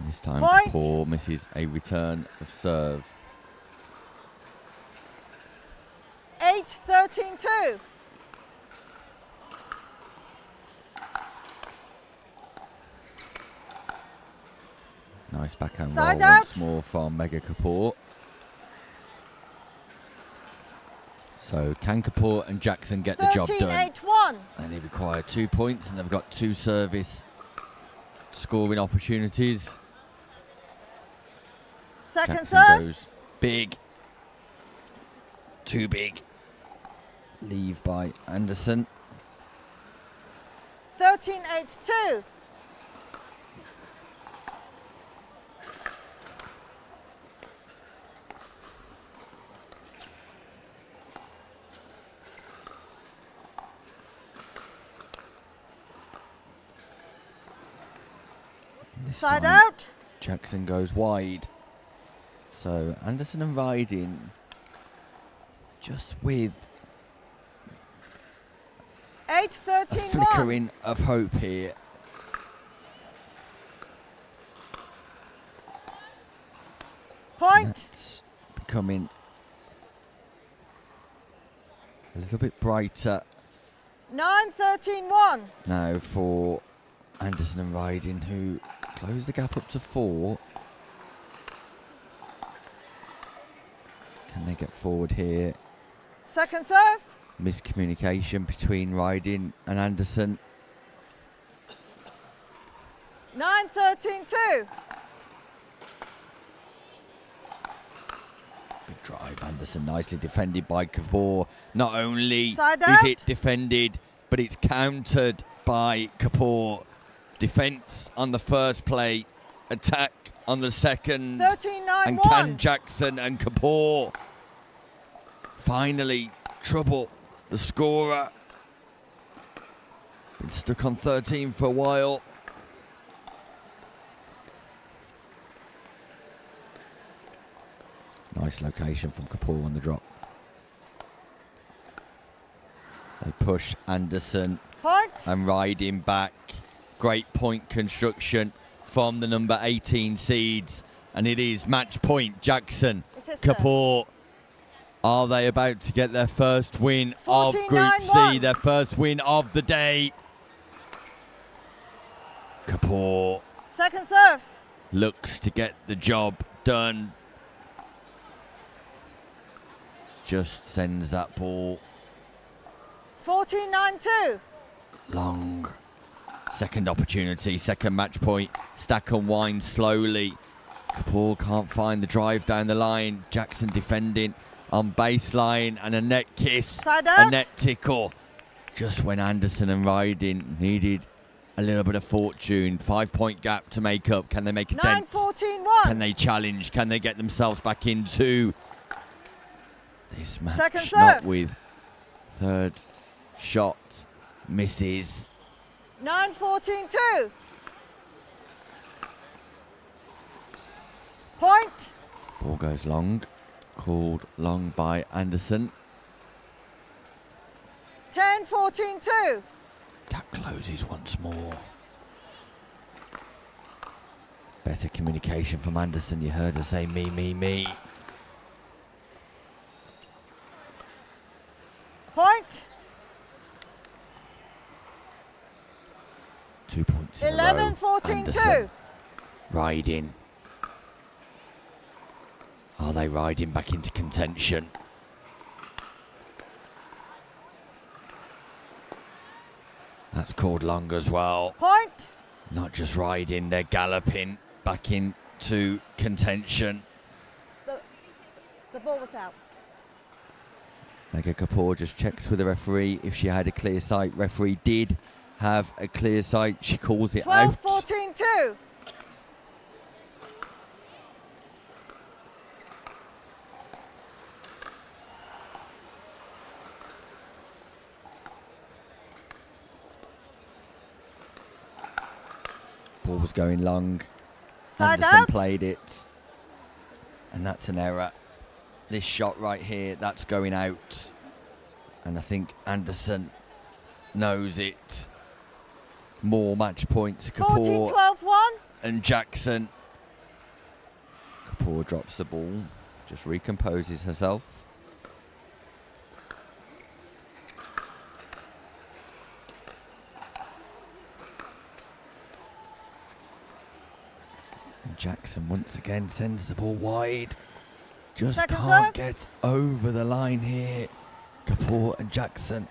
And this time Point. Kapoor misses a return of serve. 8, 13, 2. Nice backhand Side roll out. once more from Mega Kapoor. So can Kapoor and Jackson get the job 13, done? 8, 1. And they require 2 points, and they've got 2 service scoring opportunities. Second Jackson serve. goes big. Too big. Leave by Anderson. 13, 8, 2. This Side time out. Jackson goes wide. So Anderson and Riding just with 8, a 13, 1. flickering of hope here. Point. That's becoming a little bit brighter 9, 13, 1. now for Anderson and Riding, who close the gap up to 4. Can they get forward here? Second serve. Miscommunication between Riding and Anderson. 9, 13, 2. Good drive, Anderson, nicely defended by Kapoor. Not only Side is out. it defended, but it's countered by Kapoor. Defence on the first play, attack on the second. 13, 9, And 1. can Jackson and Kapoor finally trouble the scorer? Been stuck on 13 for a while. Nice location from Kapoor on the drop. They push Anderson Point. and Riding back. Great point construction from the number 18 seeds. And it is match point, Jackson, It's his serve. Kapoor. Are they about to get their first win of Group C, 14-9-1. their first win of the day? Kapoor Second serve. looks to get the job done. Just sends that ball 14, 9, 2. long. Second opportunity, second match point. Stack and wind slowly. Kapoor can't find the drive down the line. Jackson defending on baseline, and a net kiss, Side a out. net tickle. Just when Anderson and Riding needed a little bit of fortune. 5 point gap to make up. Can they make a 9, dent? 14, 1. Can they challenge? Can they get themselves back into this match? Second Not serve. with third shot misses. 9, 14, 2. Point. Ball goes long. Called long by Anderson. 10-14-2. Gap closes once more. Better communication from Anderson. You heard her say me, me, me. Point. 2 points in a row. 11-14-2. Anderson riding. Are they riding back into contention? That's called long as well. Point. Not just riding, they're galloping back into contention. The ball was out. Megha Kapoor just checks with the referee if she had a clear sight. Referee did have a clear sight. She calls it out. 12-14-2. Ball was going long. Side Anderson out. played it. And that's an error. This shot right here, that's going out. And I think Anderson knows it. More match points. Kapoor 14-12-1. and Jackson. Kapoor drops the ball. Just recomposes herself. And Jackson once again sends the ball wide. Just Second can't serve. get over the line here. Kapoor and Jackson.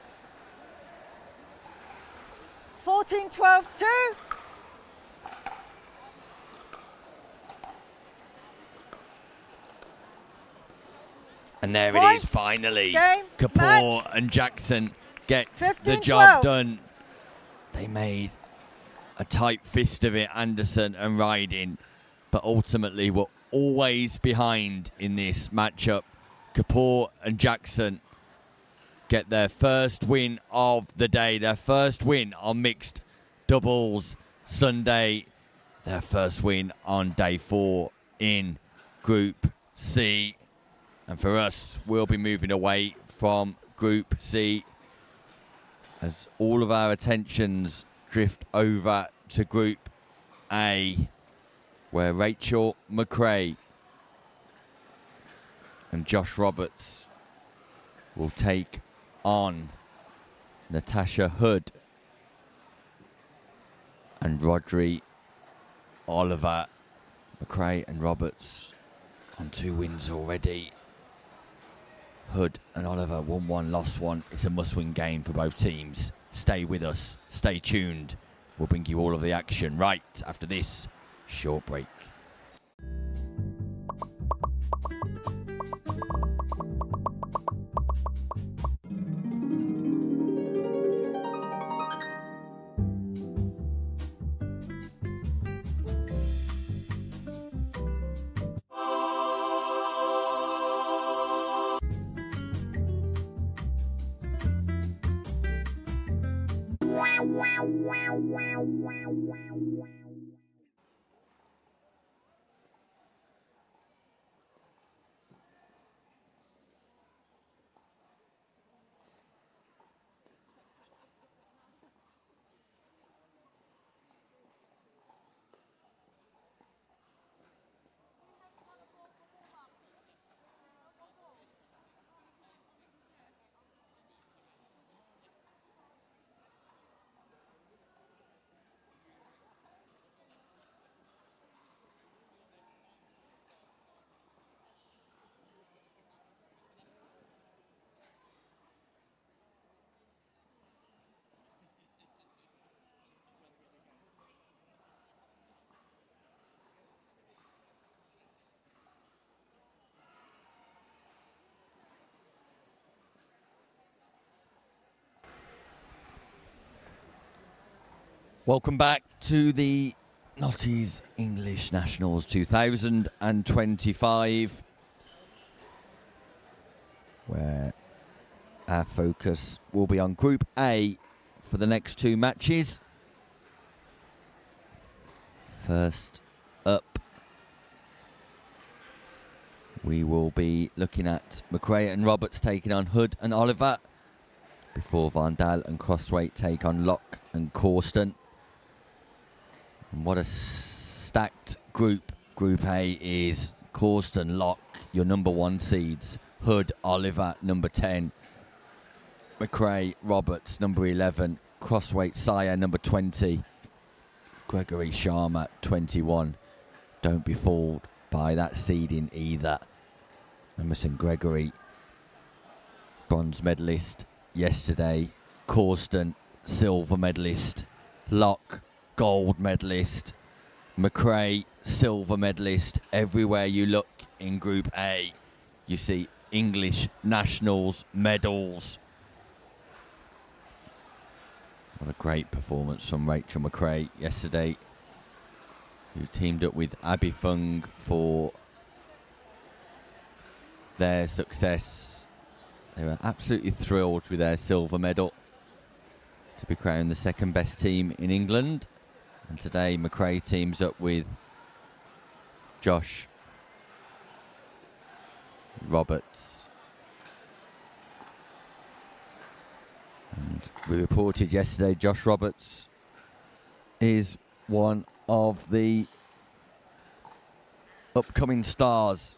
14-12-2. And there it Point. is finally. Game. Kapoor Match. and Jackson get the 15-12. job done. They made a tight fist of it, Anderson and Riding, but ultimately were always behind in this matchup. Kapoor and Jackson get their first win of the day, their first win on mixed doubles Sunday, their first win on day 4 in Group C. And for us, we'll be moving away from Group C as all of our attentions drift over to Group A, where Rachel McCrae and Josh Roberts will take on Natasha Hood and Rodri Oliver. McCrae and Roberts on 2 wins already. Hood and Oliver won 1, lost 1. It's a must-win game for both teams. Stay with us. Stay tuned. We'll bring you all of the action right after this short break. Welcome back to the Notties English Nationals 2025, where our focus will be on Group A for the next 2 matches. First up, we will be looking at McCrae and Roberts taking on Hood and Oliver before Van Dal and Crossweight take on Locke and Corston. And what a stacked group Group A is. Corston, Locke, your number 1 seeds. Hood, Oliver, number 10. McCrae, Roberts, number 11. Crossweight, Sire, number 20. Gregory Sharma, 21. Don't be fooled by that seeding either. Emerson Gregory, bronze medalist yesterday. Corston, silver medalist. Locke, gold medalist. McCrae, silver medalist. Everywhere you look in Group A, you see English nationals medals. What a great performance from Rachel McCrae yesterday, who teamed up with Abby Fung for their success. They were absolutely thrilled with their silver medal to be crowned the 2nd best team in England. And today McCrae teams up with Josh Roberts. And we reported yesterday Josh Roberts is one of the upcoming stars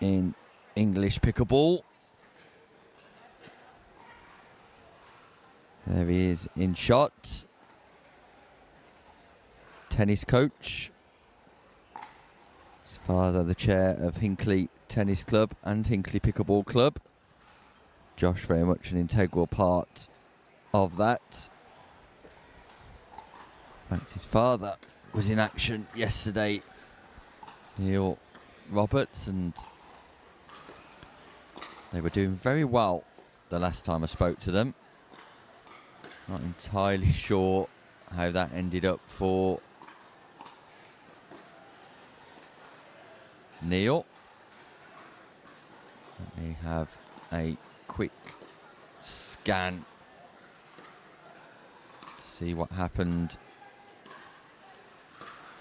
in English pickleball. There he is in shot. Tennis coach. His father, the chair of Hinckley Tennis Club and Hinckley Pickleball Club. Josh, very much an integral part of that. In fact, his father was in action yesterday, Neil Roberts, and they were doing very well the last time I spoke to them. Not entirely sure how that ended up for Neil. Let me have a quick scan to see what happened.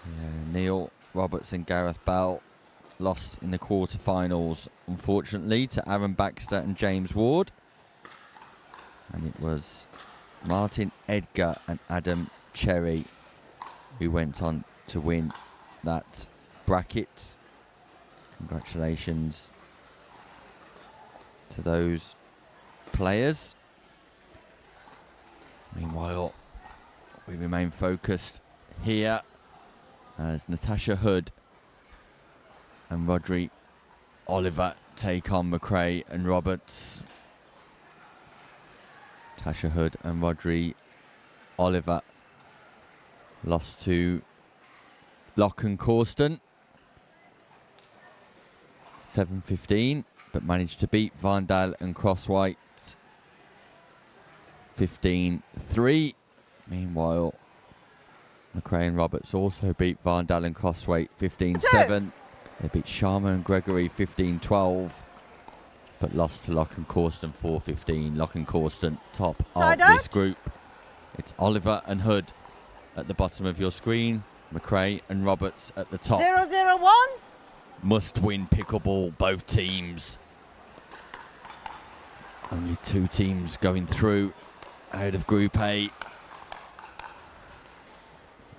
Yeah, Neil Roberts and Gareth Bell lost in the quarterfinals, unfortunately, to Aaron Baxter and James Ward. And it was Martin Edgar and Adam Cherry who went on to win that bracket. Congratulations to those players. Meanwhile, we remain focused here as Natasha Hood and Rodri Oliver take on McCrae and Roberts. Natasha Hood and Rodri Oliver lost to Locke and Corston 7-15, but managed to beat Van Dal and Crosswhite 15-3. Meanwhile, McCrae and Roberts also beat Van Dal and Crosswhite 15-7. They beat Sharma and Gregory 15-12, but lost to Locke and Corston 4-15. Locke and Corston top of this group. It's Oliver and Hood at the bottom of your screen. McCrae and Roberts at the top. 0-0-1. Must win pickleball, both teams. Only 2 teams going through out of Group A.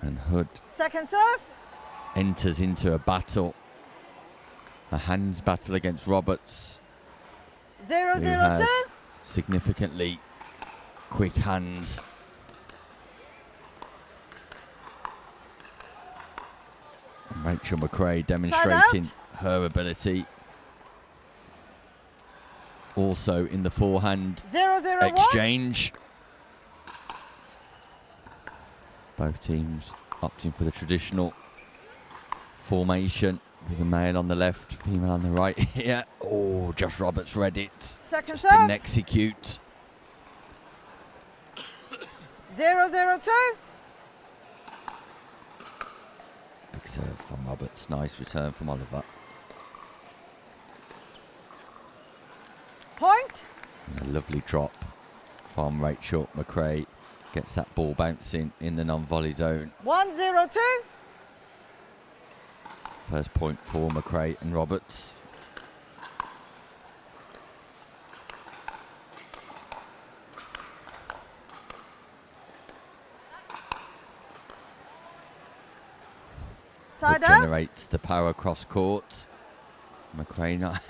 And Hood Second serve. enters into a battle. A hands battle against Roberts, who 0-0-2. has significantly quick hands. And Rachel McCrae demonstrating her ability. Also in the forehand 0-0-1. exchange. Both teams opting for the traditional formation with a male on the left, female on the right here. Oh, Josh Roberts read it. Second Just serve. didn't execute. 0-0-2. Big serve from Roberts. Nice return from Oliver. Point. And a lovely drop from Rachel McCrae. Gets that ball bouncing in the non-volley zone. 1-0-2. First point for McCrae and Roberts. Side Hood out. generates the power cross court. McCrae not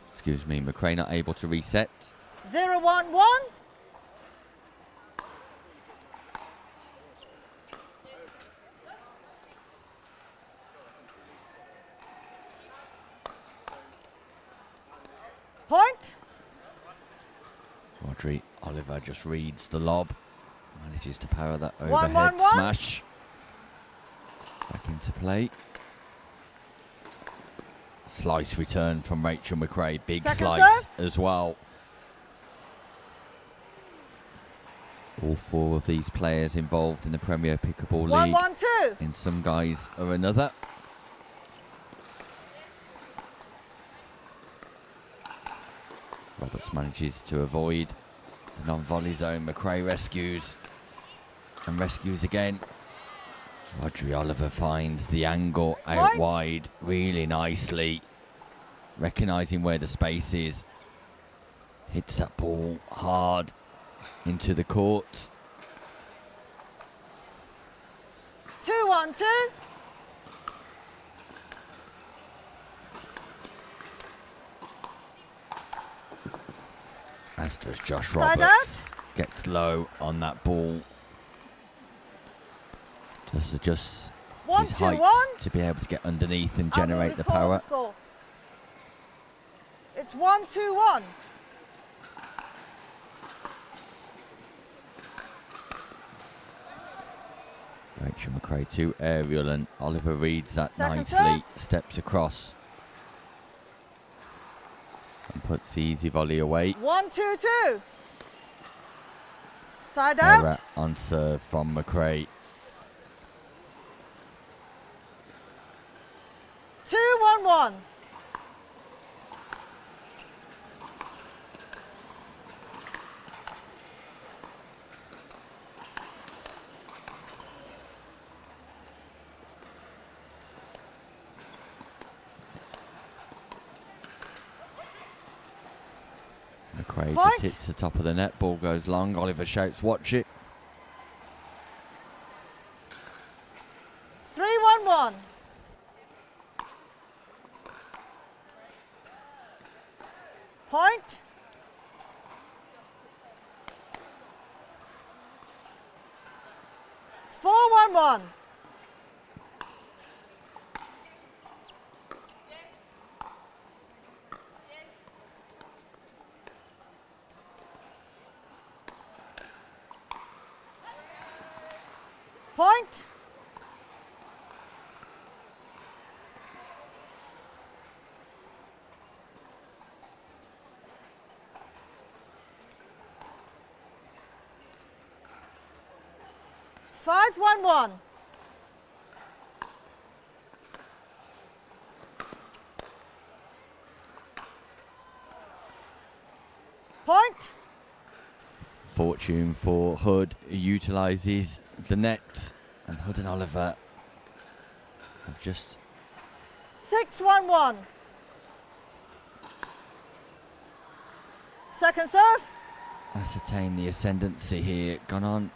excuse me, McCrae not able to reset. 0-1-1. Point. Rodri Oliver just reads the lob. Manages to power that 1-1-1. overhead smash. Back into play. Slice return from Rachel McCrae. Big Second slice serve. as well. All four of these players involved in the Premier Pickleball League 1-1-2. in some guise or another. Roberts manages to avoid the non-volley zone. McCrae rescues and rescues again. Rodri Oliver finds the angle out Point. wide really nicely, recognising where the space is. Hits that ball hard into the court. 2-1-2. As does Josh Side Roberts. Gets low on that ball. Just adjusts his height 1-2-1. to be able to get underneath and I will generate the record power. score. It's 1-2-1. Rachel McCrae to aerial, and Oliver reads that Second nicely, steps across and puts the easy volley away. 1-2-2. Side out. Error on serve from McCrae. 2-1-1. McCrae Point. just hits the top of the net, ball goes long. Oliver shouts, watch it. 3-1-1. Point. Four, 1-1. Point. Five, 1-1. Point. Fortune for Hood, who utilises the net, and Hood and Oliver have just 6-1-1. Second serve. ascertained the ascendancy here, gone on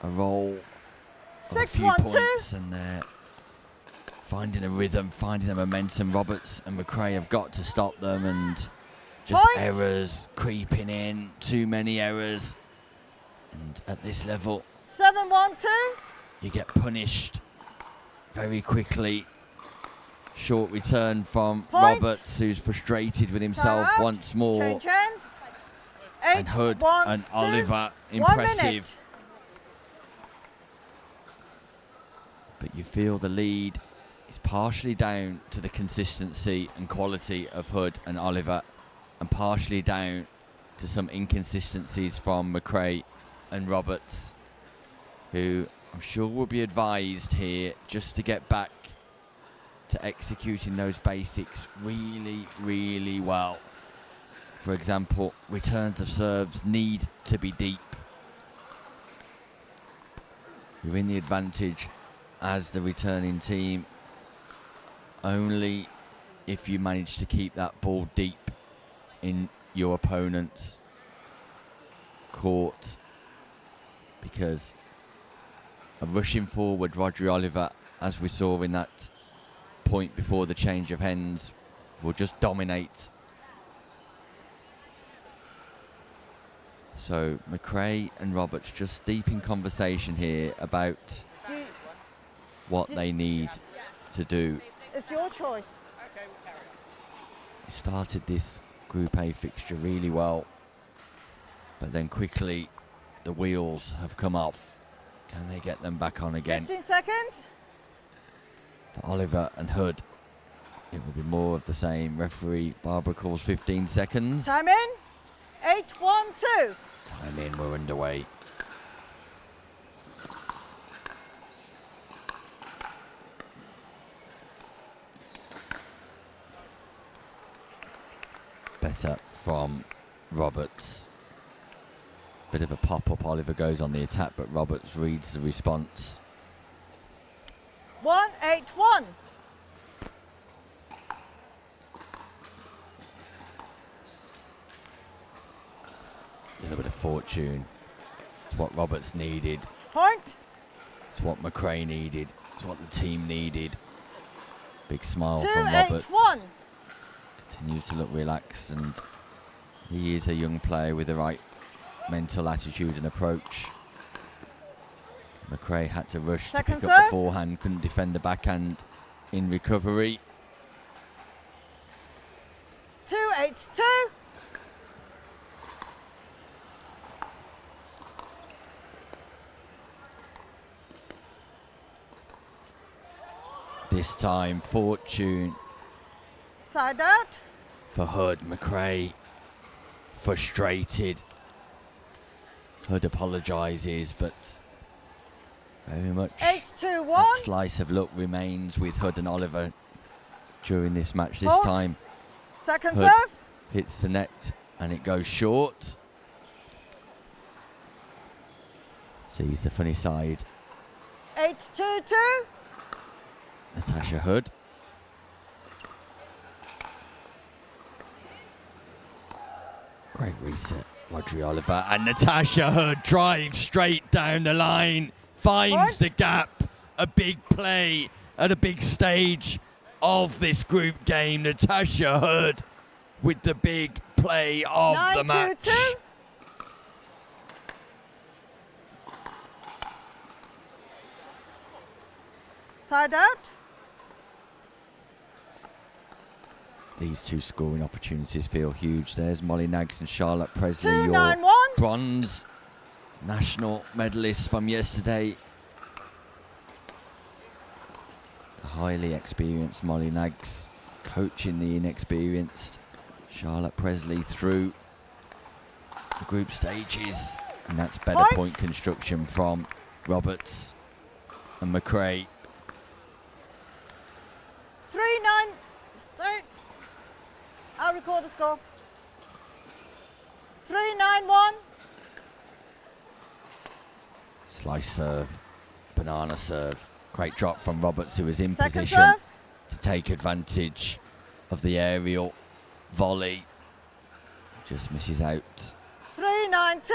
a roll of a 6, few 1, 2. points, and they're finding a rhythm, finding a momentum. Roberts and McCrae have got to stop them, and just Point. errors creeping in, too many errors, and at this level 7-1-2. you get punished very quickly. Short return from Point. Roberts, who's frustrated with himself Time out. once more. Change hands. 8, And Hood 1, and 2. Oliver, 1 minute. impressive. But you feel the lead is partially down to the consistency and quality of Hood and Oliver, and partially down to some inconsistencies from McCrae and Roberts, who I'm sure will be advised here just to get back to executing those basics really, really well. For example, returns of serves need to be deep. You're in the advantage as the returning team only if you manage to keep that ball deep in your opponent's court, because are rushing forward. Rodri Oliver, as we saw in that point before the change of hens, will just dominate. So McCrae and Roberts just deep in conversation here about what they need to do. It's your choice. He started this Group A fixture really well, but then quickly the wheels have come off. Can they get them back on again? 15 seconds. For Oliver and Hood, it will be more of the same. Referee Barbara calls 15 seconds. Time in. 8-1-2. Time in, we're underway. Better from Roberts. Bit of a pop-up. Oliver goes on the attack, but Roberts reads the response. 1-8-1. A little bit of fortune. It's what Roberts needed. Point. It's what McCrae needed. It's what the team needed. Big smile 2, from 8, Roberts. 1. Continues to look relaxed, and he is a young player with the right mental attitude and approach. McCrae had to rush Second to pick up serve. the forehand, couldn't defend the backhand in recovery. 2-8-2. This time, fortune Side out. for Hood. McCrae frustrated. Hood apologises, but very much 8-2-1. that slice of luck remains with Hood and Oliver during this match. This Hold. time Second Hood serve. hits the net and it goes short. Sees the funny side. 8-2-2. Natasha Hood. Great reset. Rodri Oliver and Natasha Hood drives straight down the line. Finds Point. the gap. A big play at a big stage of this group game. Natasha Hood with the big play of the match. 9-2-2. Side out. These two scoring opportunities feel huge. There's Molly Nags and Charlotte Presley, your 2-9-1. bronze national medalists from yesterday. The highly experienced Molly Nags coaching the inexperienced Charlotte Presley through the group stages. And that's better point construction from Roberts and McCrae. 3-9. Sorry. I'll record the score. 3-9-1. Slice serve, banana serve. Great drop from Roberts, who was in Second position serve. to take advantage of the aerial volley. Just misses out. 3-9-2.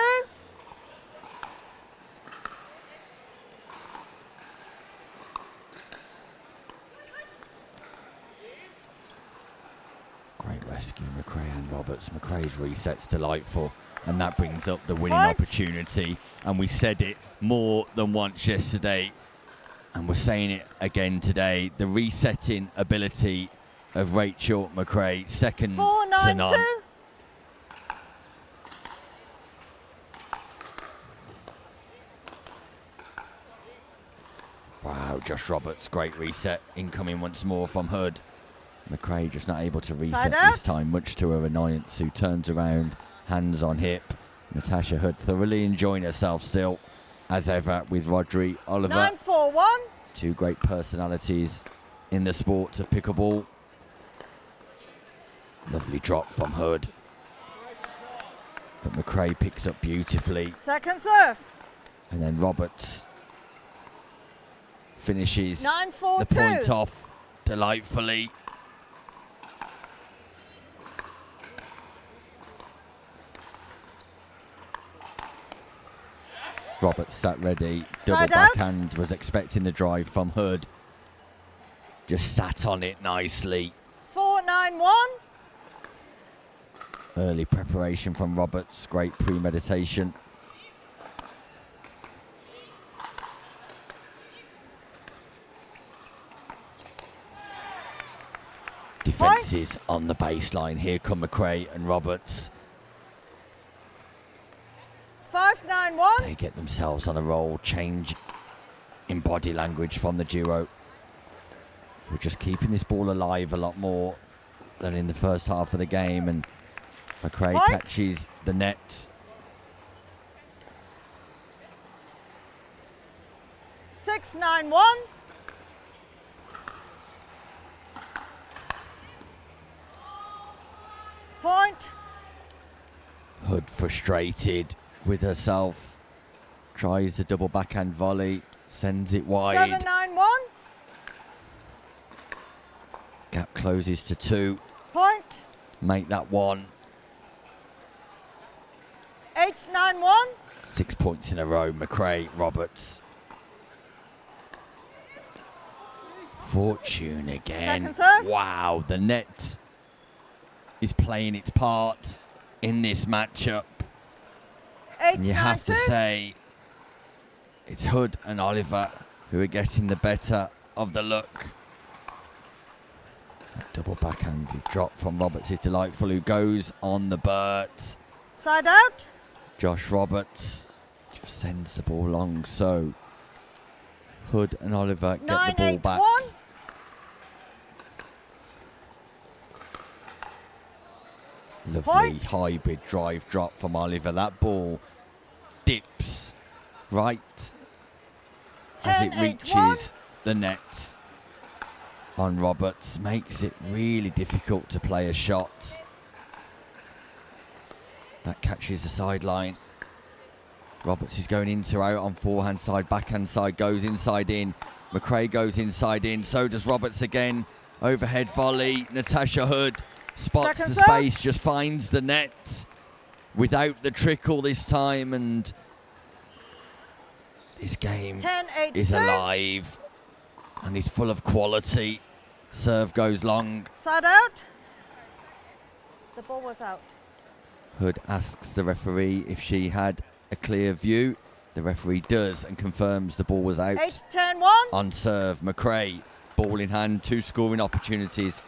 Great rescue, McCrae and Roberts. McCrae's reset's delightful, and that brings up the winning Point. opportunity. And we said it more than once yesterday, and we're saying it again today. The resetting ability of Rachel McCrae, second to 4-9-2. none. Wow, Josh Roberts, great reset. Incoming once more from Hood. McCrae just not able to reset out. this time, much to her annoyance, who turns around, hands on hip. Natasha Hood thoroughly enjoying herself still, as ever, with Rodri Oliver. 9-4-1. Two great personalities in the sport of pickleball. Lovely drop from Hood. But McCrae picks up beautifully. Second serve. And then Roberts finishes 9-4-2. the point off delightfully. Roberts sat ready. Double Side out. backhand, was expecting the drive from Hood. Just sat on it nicely. 4-9-1. Early preparation from Roberts, great premeditation. Defences on the baseline. Here come McCrae and Roberts. 5-9-1. They get themselves on a roll. Change in body language from the duo. We're just keeping this ball alive a lot more than in the first half of the game, and McCrae catches the net. 6-9-1. Point. Hood frustrated with herself. Tries the double backhand volley. Sends it wide. 7-9-1. Gap closes to 2. Point. Make that 1. 8-9-1. 6 points in a row. McCrae, Roberts. Fortune again. Second serve. Wow, the net is playing its part in this matchup. And you have to 8-9-2. say it's Hood and Oliver who are getting the better of the look. That double backhanded drop from Roberts is delightful, who goes on the Burt. Side out. Josh Roberts just sends the ball long, so Hood and Oliver get the ball back. 9-8-1. Lovely Point. hybrid drive drop from Oliver. That ball dips right as it 10-8-1. reaches the net on Roberts. Makes it really difficult to play a shot. That catches the sideline. Roberts is going in to out on forehand side, backhand side, goes inside in. McCrae goes inside in, so does Roberts again. Overhead volley, Natasha Hood spots Second the serve. space, just finds the net without the trickle this time, and this game 10-8-2. is alive and is full of quality. Serve goes long. Side out. The ball was out. Hood asks the referee if she had a clear view. The referee does and confirms the ball was out. 8-10-1. On serve, McCrae, ball in hand, 2 scoring opportunities.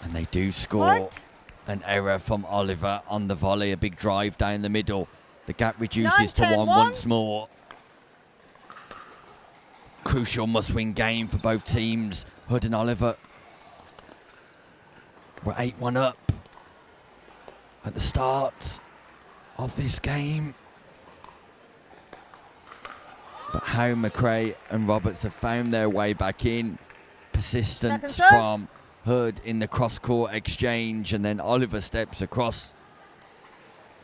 And they do score. Point. An error from Oliver on the volley, a big drive down the middle. The gap reduces to 1 9-10-1. once more. Crucial must-win game for both teams. Hood and Oliver were 8-1 up at the start of this game. But how McCrae and Roberts have found their way back in. Persistence Second serve. from Hood in the cross-court exchange, and then Oliver steps across,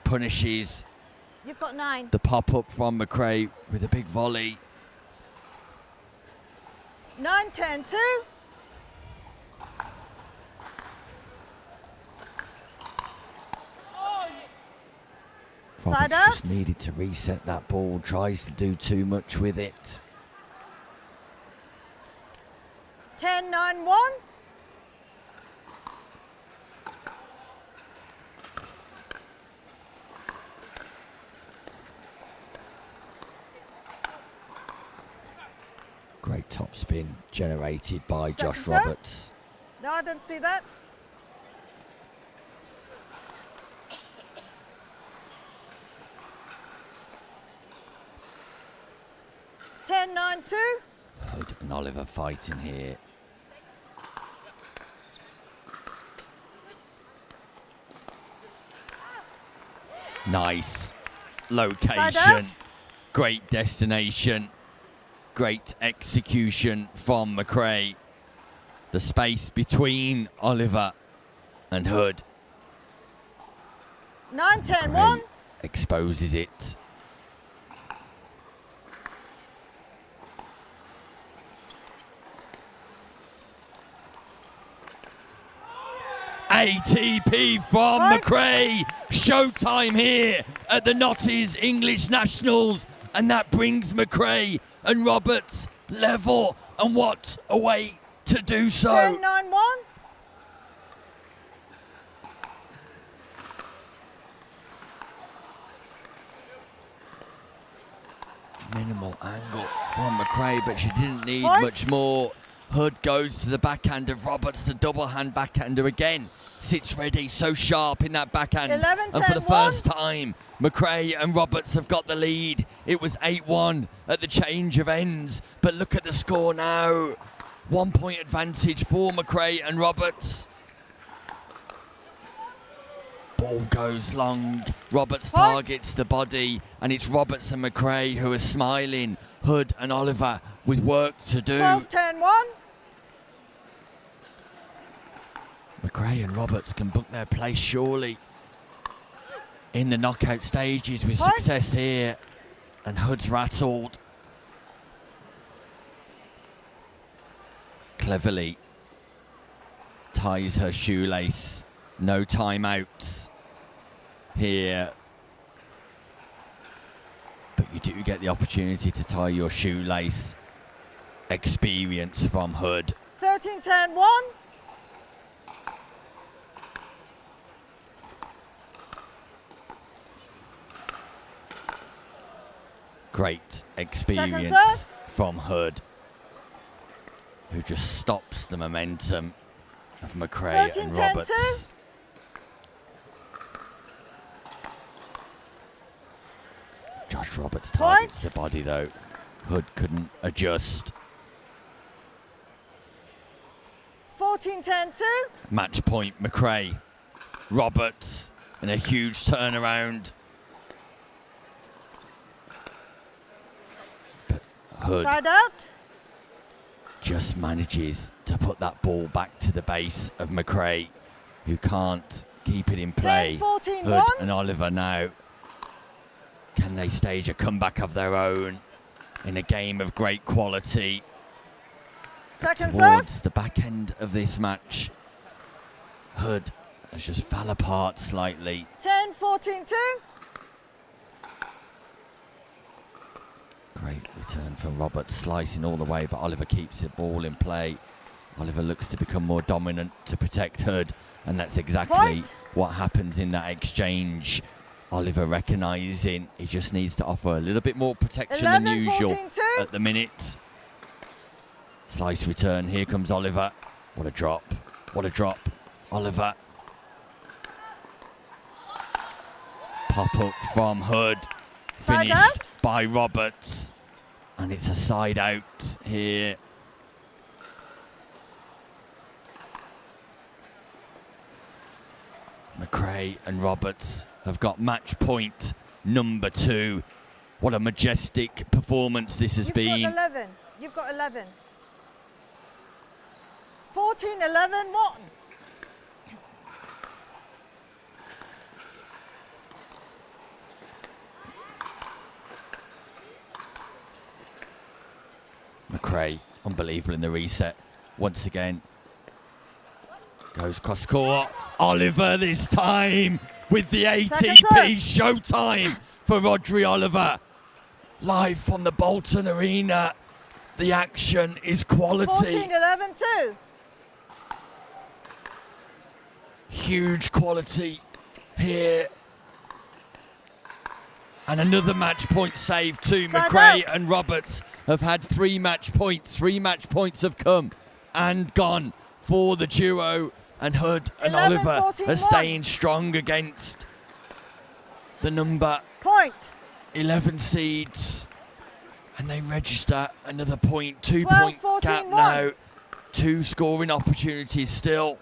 punishes You've got 9. the pop-up from McCrae with a big volley. 9-10-2. Roberts Side out. just needed to reset that ball, tries to do too much with it. 10-9-1. Great top spin generated by Josh Second serve. Roberts. No, I didn't see that. Hood and Oliver fighting here. Nice location, great destination, great execution from McCrae. The space between Oliver and Hood. 9-10-1. McCrae exposes it. ATP from Right. McCrae. Showtime here at the Notties English Nationals and that brings McCrae and Roberts level, and what a way to do so. 10-9-1. Minimal angle from McCrae, but she didn't need Point. much more. Hood goes to the backhand of Roberts, the double hand backhander again. Sits ready, so sharp in that backhand. 11, and for the 10, first time, McCrae and Roberts have got the lead. It was 8-1 at the change of ends, but look at the score now. 1 point advantage for McCrae and Roberts. Ball goes long. Roberts Point. targets the body, and it's Roberts and McCrae who are smiling. Hood and Oliver with work to do. 12-10-1. McCrae and Roberts can book their place surely in the knockout stages with Point. success here, and Hood's rattled. Cleverly ties her shoelace. No timeouts here, but you do get the opportunity to tie your shoelace. Experience from Hood. 13-10-1. Great experience serve. from Hood, who just stops the momentum of McCrae and 13-10-2. Roberts. Josh Roberts targets the body though. Hood couldn't adjust. 14-10-2. Match point, McCrae. Roberts in a huge turnaround. But Hood Side out. just manages to put that ball back to the base of McCrae, who can't keep it in play. 10-14-1. Hood and Oliver now. Can they stage a comeback of their own in a game of great quality? Second Towards serve. the back end of this match, Hood has just fell apart slightly. 10-14-2. Great return from Roberts, slicing all the way, but Oliver keeps the ball in play. Oliver looks to become more dominant to protect Hood, and that's exactly Point. what happens in that exchange. Oliver recognising he just needs to offer a little bit more protection than 11, usual 14-2. at the minute. Slice return, here comes Oliver. What a drop, what a drop. Oliver. Pop up from Hood, Side finished out. by Roberts. And it's a side out here. McCrae and Roberts have got match point number 2. What a majestic performance this has You've been. got 11. You've got 11. 14-11-1. McCrae, unbelievable in the reset. Once again, goes cross court. Oliver this time with the ATP showtime for Rodri Oliver. Live from the Bolton Arena. The action is quality. 14-11-2. Huge quality here. And another match point save too. Side McCrae out. and Roberts have had 3 match points. 3 match points have come and gone for the duo. And Hood and 11, Oliver 14, are 1. staying strong against the number Point. 11 seeds. And they register another point. 2 12, point 14, gap 1. now. 2 scoring opportunities still.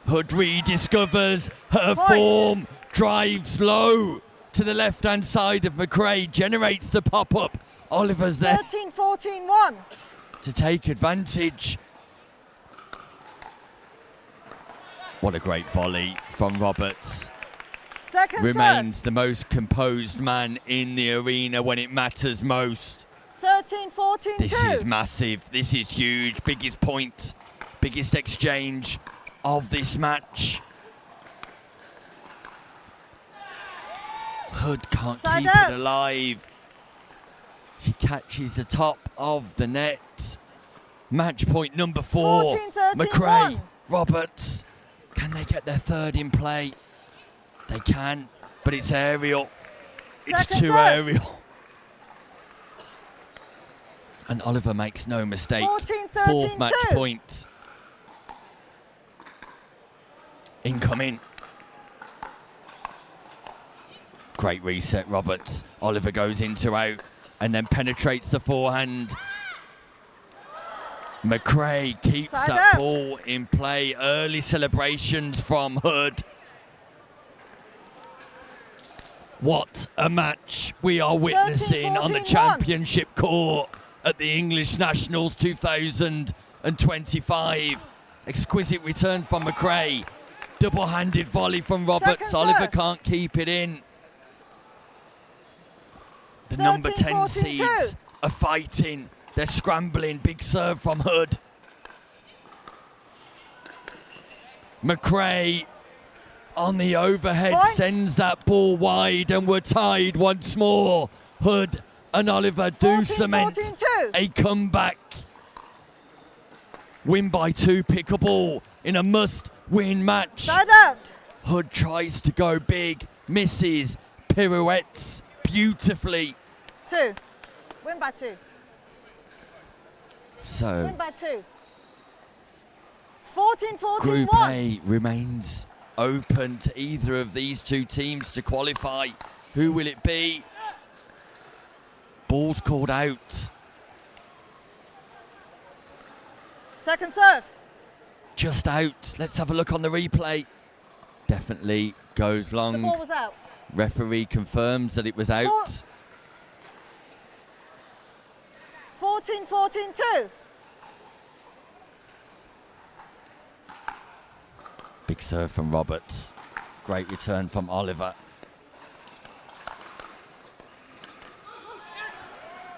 Hood rediscovers her Point. form, drives low to the left-hand side of McCrae, generates the pop-up. Oliver's there 13-14-1. to take advantage. What a great volley from Roberts. Second Remains the most composed man in the arena when it matters most. serve. 13-14-2. This is massive, this is huge, biggest point, biggest exchange of this match. Hood can't Side keep out. it alive. She catches the top of the net. Match point number 4. 14-13, McCrae, one. Roberts. Can they get their third in play? They can, but it's aerial. It's Second too serve. aerial. And Oliver makes no mistake. 14-13, Fourth match 2. point. Incoming. Great reset, Roberts. Oliver goes into out and then penetrates the forehand. McCrae keeps Side that out. ball in play. Early celebrations from Hood. What a match we are witnessing on the 13-14-1. championship court at the English Nationals 2025. Exquisite return from McCrae. Double-handed volley from Roberts. Second Oliver serve. can't keep it in. The number 10 13-14-2. seeds are fighting. They're scrambling. Big serve from Hood. McCrae on the overhead Point. sends that ball wide, and we're tied once more. Hood and Oliver do 14-14-2. cement a comeback. Win by 2, pick a ball in a must-win match. Side out. Hood tries to go big, misses, pirouettes beautifully. 2. Win by 2. So Win by 2. 14-14-1. Group A remains open to either of these two teams to qualify. Who will it be? Ball's called out. Second serve. Just out. Let's have a look on the replay. Definitely goes The long. ball was out. Referee confirms that it was out. 14-14-2. Big serve from Roberts. Great return from Oliver.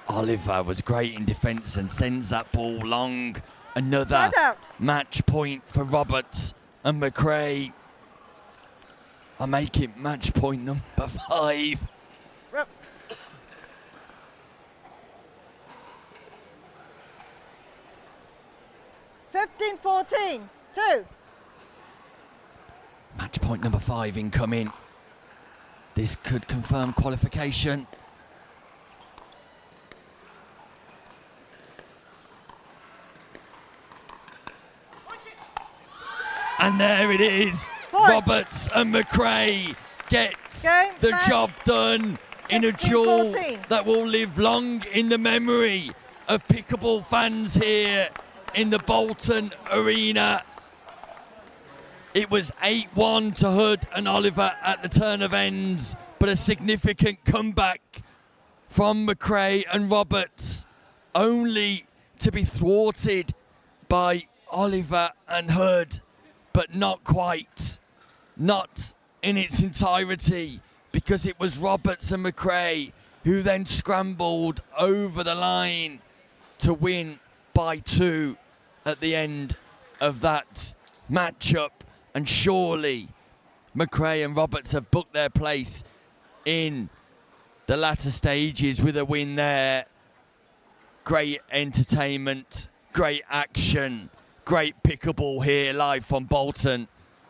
Oliver was great in defence and sends that ball long. Another Side out. match point for Roberts, and McCrae are making match point number 5. Ro- Fifteen, 14, 2. Match point number 5 incoming. This could confirm qualification. And there it is. Point. Roberts and McCrae get Game, the match. job done in a 16-14. duel that will live long in the memory of pickleball fans here in the Bolton Arena. It was 8-1 to Hood and Oliver at the turn of ends, but a significant comeback from McCrae and Roberts, only to be thwarted by Oliver and Hood, but not quite, not in its entirety, because it was Roberts and McCrae who then scrambled over the line to win by 2 at the end of that matchup. And surely McCrae and Roberts have booked their place in the latter stages with a win there. Great entertainment, great action, great pickleball here live from Bolton,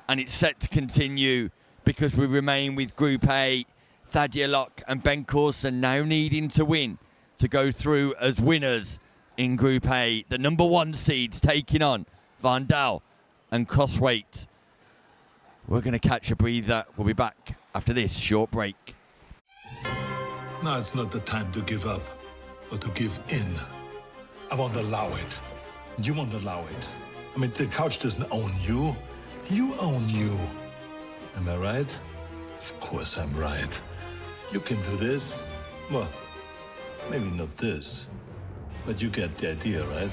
and it's set to continue because we remain with Group A. Thaddeus Locke and Ben Corston now needing to win to go through as winners in Group A. The number 1 seeds taking on Van Dal and Crossweight. We're going to catch a breather. We'll be back after this short break. Now it's not the time to give up, but to give in. I won't allow it. You won't allow it. I mean, the couch doesn't own you. You own you. Am I right? Of course I'm right. You can do this. Well, maybe not this, but you get the idea, right?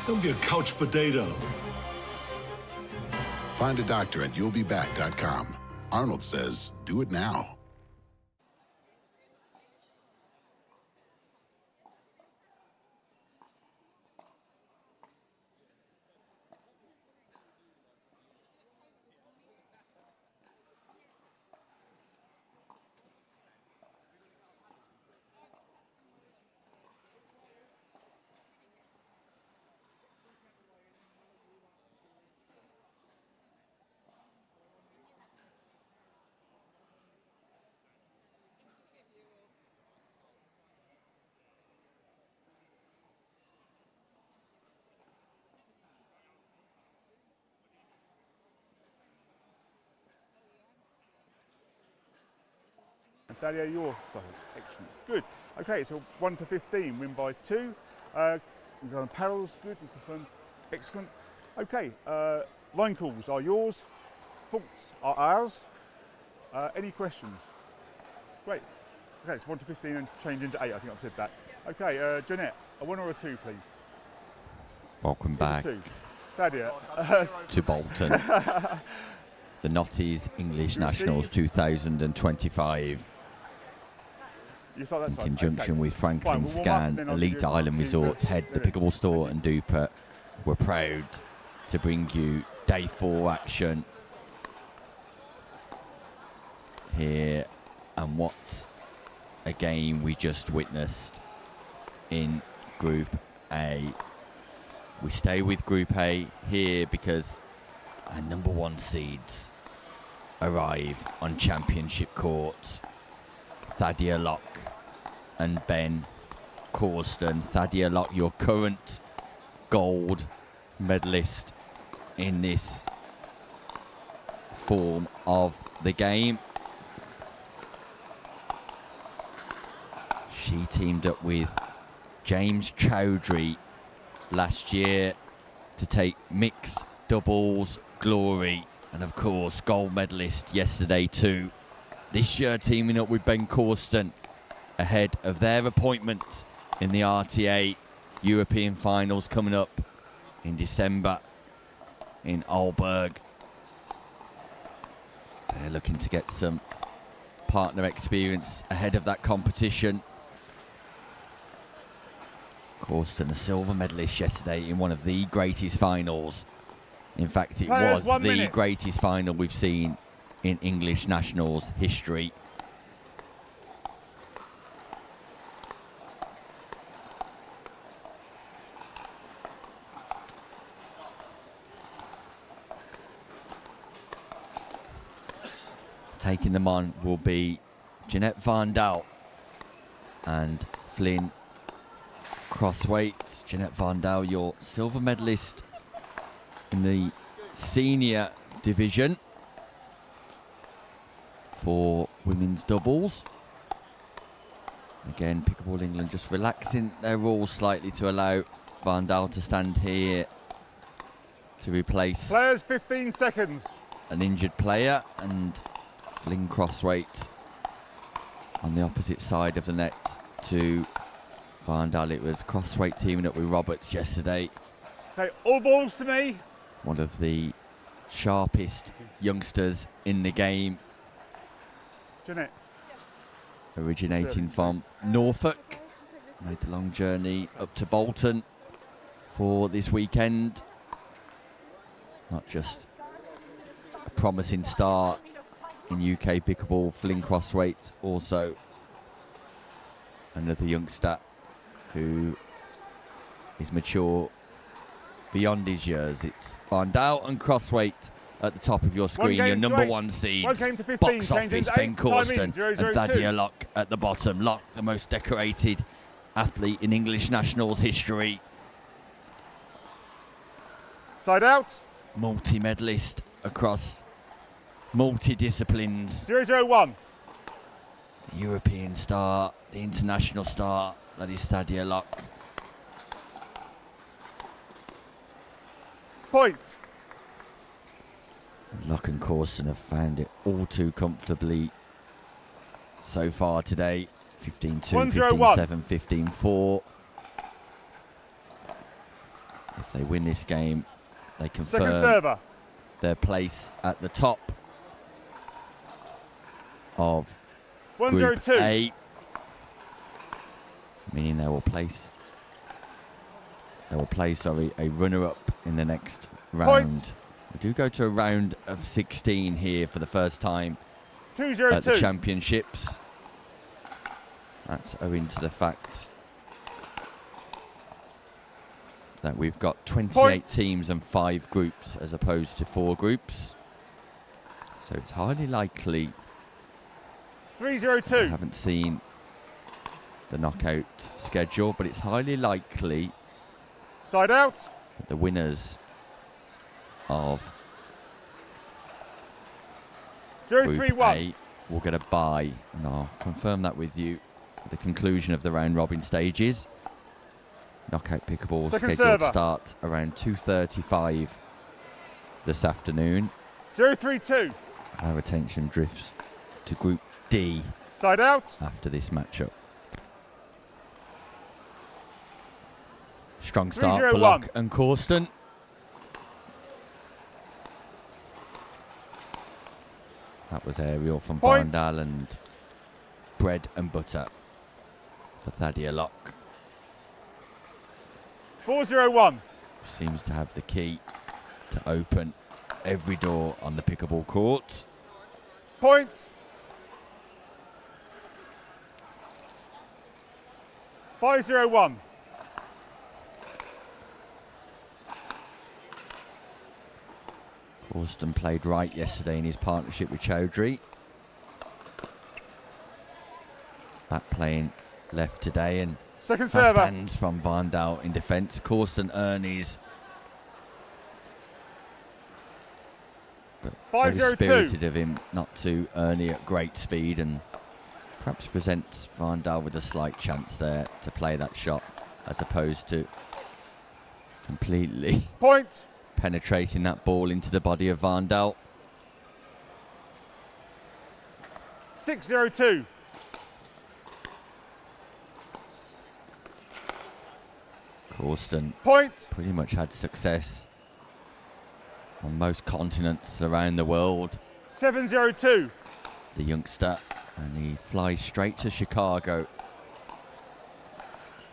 Don't be a couch potato. Find a doctor at you'llbeback.com. Arnold says, do it now. And Thalia, your side. Excellent. Good. Okay, so 1 to 15, win by 2. You've done parallels, good, you confirmed. Excellent. Okay, line calls are yours, faults are ours. Any questions? Great. Okay, it's 1 to 15 and change into 8, I think I've said that. Okay, Jeanette, a 1 or a 2, please? Welcome back 2. Thalia. to Bolton. The Notties English Nationals 2025 You start that in side. conjunction Okay. with Franklin Fine, we'll warm up and Scan, then I'll Elite give you a Island mark. Resorts, Head, the Pickleball Store and Duper. We're proud to bring you Day 4 action here, and what a game we just witnessed in Group A. We stay with Group A here because our number 1 seeds arrive on championship court. Thalia Locke and Ben Corston. Thalia Locke, your current gold medalist in this form of the game. She teamed up with James Chowry last year to take mixed doubles glory, and of course gold medalist yesterday too. This year teaming up with Ben Corston ahead of their appointment in the RTA European Finals coming up in December in Aalborg. They're looking to get some partner experience ahead of that competition. Corston, a silver medalist yesterday in one of the greatest finals. In fact, it was the greatest final we've seen in English Nationals history. Taking them on will be Jeanette Van Dal and Flynn Crossweight. Jeanette Van Dal, your silver medalist in the senior division for women's doubles. Again, Pickleball England just relaxing their rules slightly to allow Van Dal to stand here to replace Players, 15 seconds. an injured player, and Flynn Crossweight on the opposite side of the net to Van Dal. It was Crossweight teaming up with Roberts yesterday. Okay, all balls to me. One of the sharpest youngsters in the game, Jeanette. originating from Norfolk. Made the long journey up to Bolton for this weekend. Not just a promising start in UK pickleball, Flynn Crossweight, also another youngster who is mature beyond his years. It's Van Dal and Crossweight at the top of your screen, your number 1 seeds. 1 game to 15, Box office, Ben Corston and Thalia Locke at the bottom. Locke, the most decorated athlete in English Nationals history. Side out. Multi-medalist across multi-disciplines. 0-0-1. European star, the international star, that is Thalia Locke. Point. Locke and Corston have found it all too comfortably so far today. 15-2, 15-7, 15-4. If they win this game, they confirm their place at the top of Group A, meaning they will place a runner-up in the next round. We do go to a round of 16 here for the first time at the championships. That's owing to the fact that we've got 28 teams and 5 groups as opposed to 4 groups. So it's highly likely. 3-0-2. I haven't seen the knockout schedule, but it's highly likely side out that the winners of Group A will get a bye, and I'll confirm that with you at the conclusion of the round robin stages. Knockout pickleball Second scheduled to server. start around 2:35 this afternoon. 0-3-2. Our attention drifts to Group D Side out. after this matchup. Strong start for 3-0-1. Locke and Corston. That was aerial from Point. Varndal and bread and butter for Thadia Locke. 4-0-1. Seems to have the key to open every door on the pickleball court. Point. $5-0-1. Corston played right yesterday in his partnership with Chowry. That playing left today, and Second fast server. hands from Varndal in defence. Corston Ernie's very 5-0-2. spirited of him not to Ernie at great speed, and perhaps presents Varndal with a slight chance there to play that shot as opposed to completely Point. penetrating that ball into the body of Varndal. 6-0-2. Corston Point. pretty much had success on most continents around the world, 7-0-2. the youngster, and he flies straight to Chicago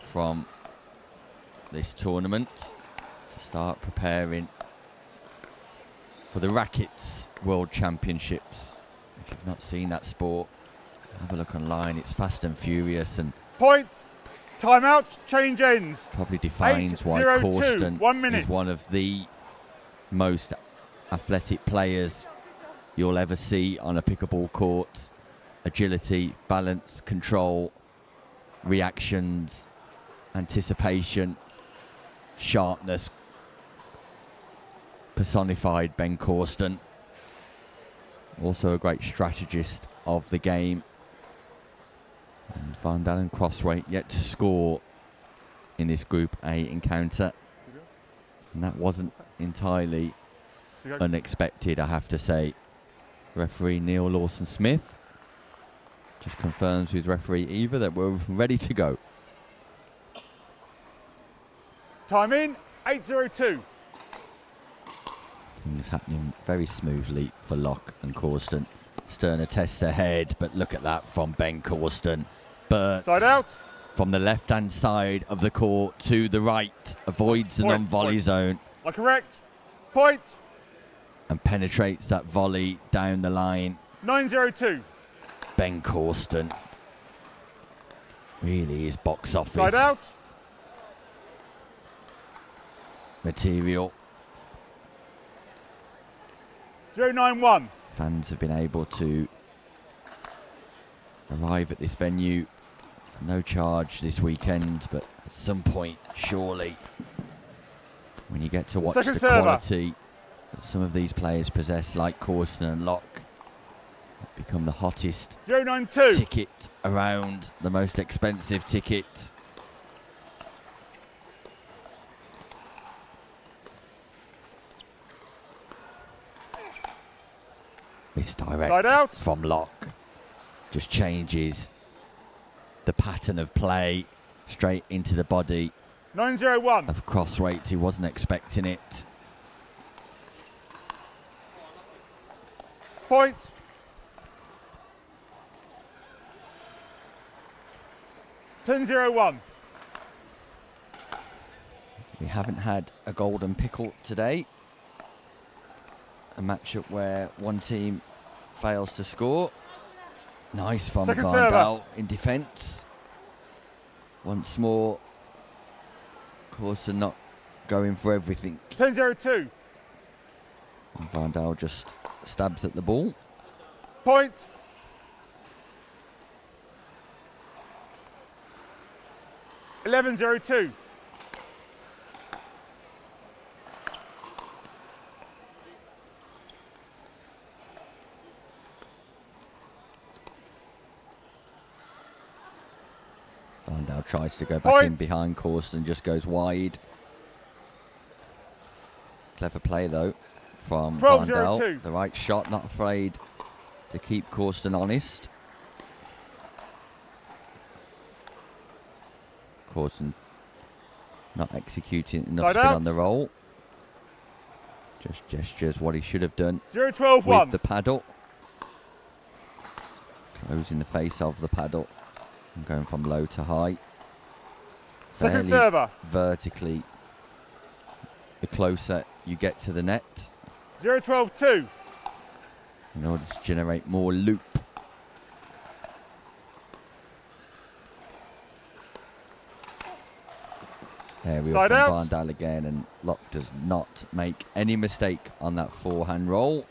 from this tournament to start preparing for the Rackets World Championships. If you've not seen that sport, have a look online. It's fast and furious, and Point. Timeout. Change ends. probably defines why 8-0-2, Corston 1 minute. is one of the most athletic players you'll ever see on a pickleball court. Agility, balance, control, reactions, anticipation, sharpness. Personified Ben Corston. Also a great strategist of the game. And Varndal and Crossway yet to score in this Group A encounter. And that wasn't entirely unexpected, I have to say. Referee Neil Lawson-Smith just confirms with referee Eva that we're ready to go. Time in. 8-0-2. Things happening very smoothly for Locke and Corston. Sterner tests ahead, but look at that from Ben Corston. Burts Side out. from the left-hand side of the court to the right, avoids the Point, non-volley point. zone Are correct. Point. and penetrates that volley down the line. 9-0-2. Ben Corston really is box office Side out. material. 0-9-1. Fans have been able to arrive at this venue for no charge this weekend, but at some point, surely, when you get to watch Second the server. quality that some of these players possess, like Corston and Locke, become the hottest 0-9-2. ticket around, the most expensive ticket. Misdirect Side out. from Locke. Just changes the pattern of play straight into the body 9-0-1. of Crossweights. He wasn't expecting it. Point. $10-0-1. We haven't had a golden pickle today. A matchup where one team fails to score. Nice from Second Varndal in defence. Once more, Corston not going for everything. 10-0-2. And Varndal just stabs at the ball. Point. $11-0-2. Vandal tries to go back in Point. behind Corston, just goes wide. Clever play though from 12-0-2. Vandal. The right shot, not afraid to keep Corston honest. Corston not executing enough Side spin out. on the roll. Just gestures what he should have done 0-12-1. with the paddle. Closing the face of the paddle and going from low to high. Second Fairly server. vertically, the closer you get to the net 0-12-2. in order to generate more loop. Aerial Side from out. Vandal again, and Locke does not make any mistake on that forehand roll.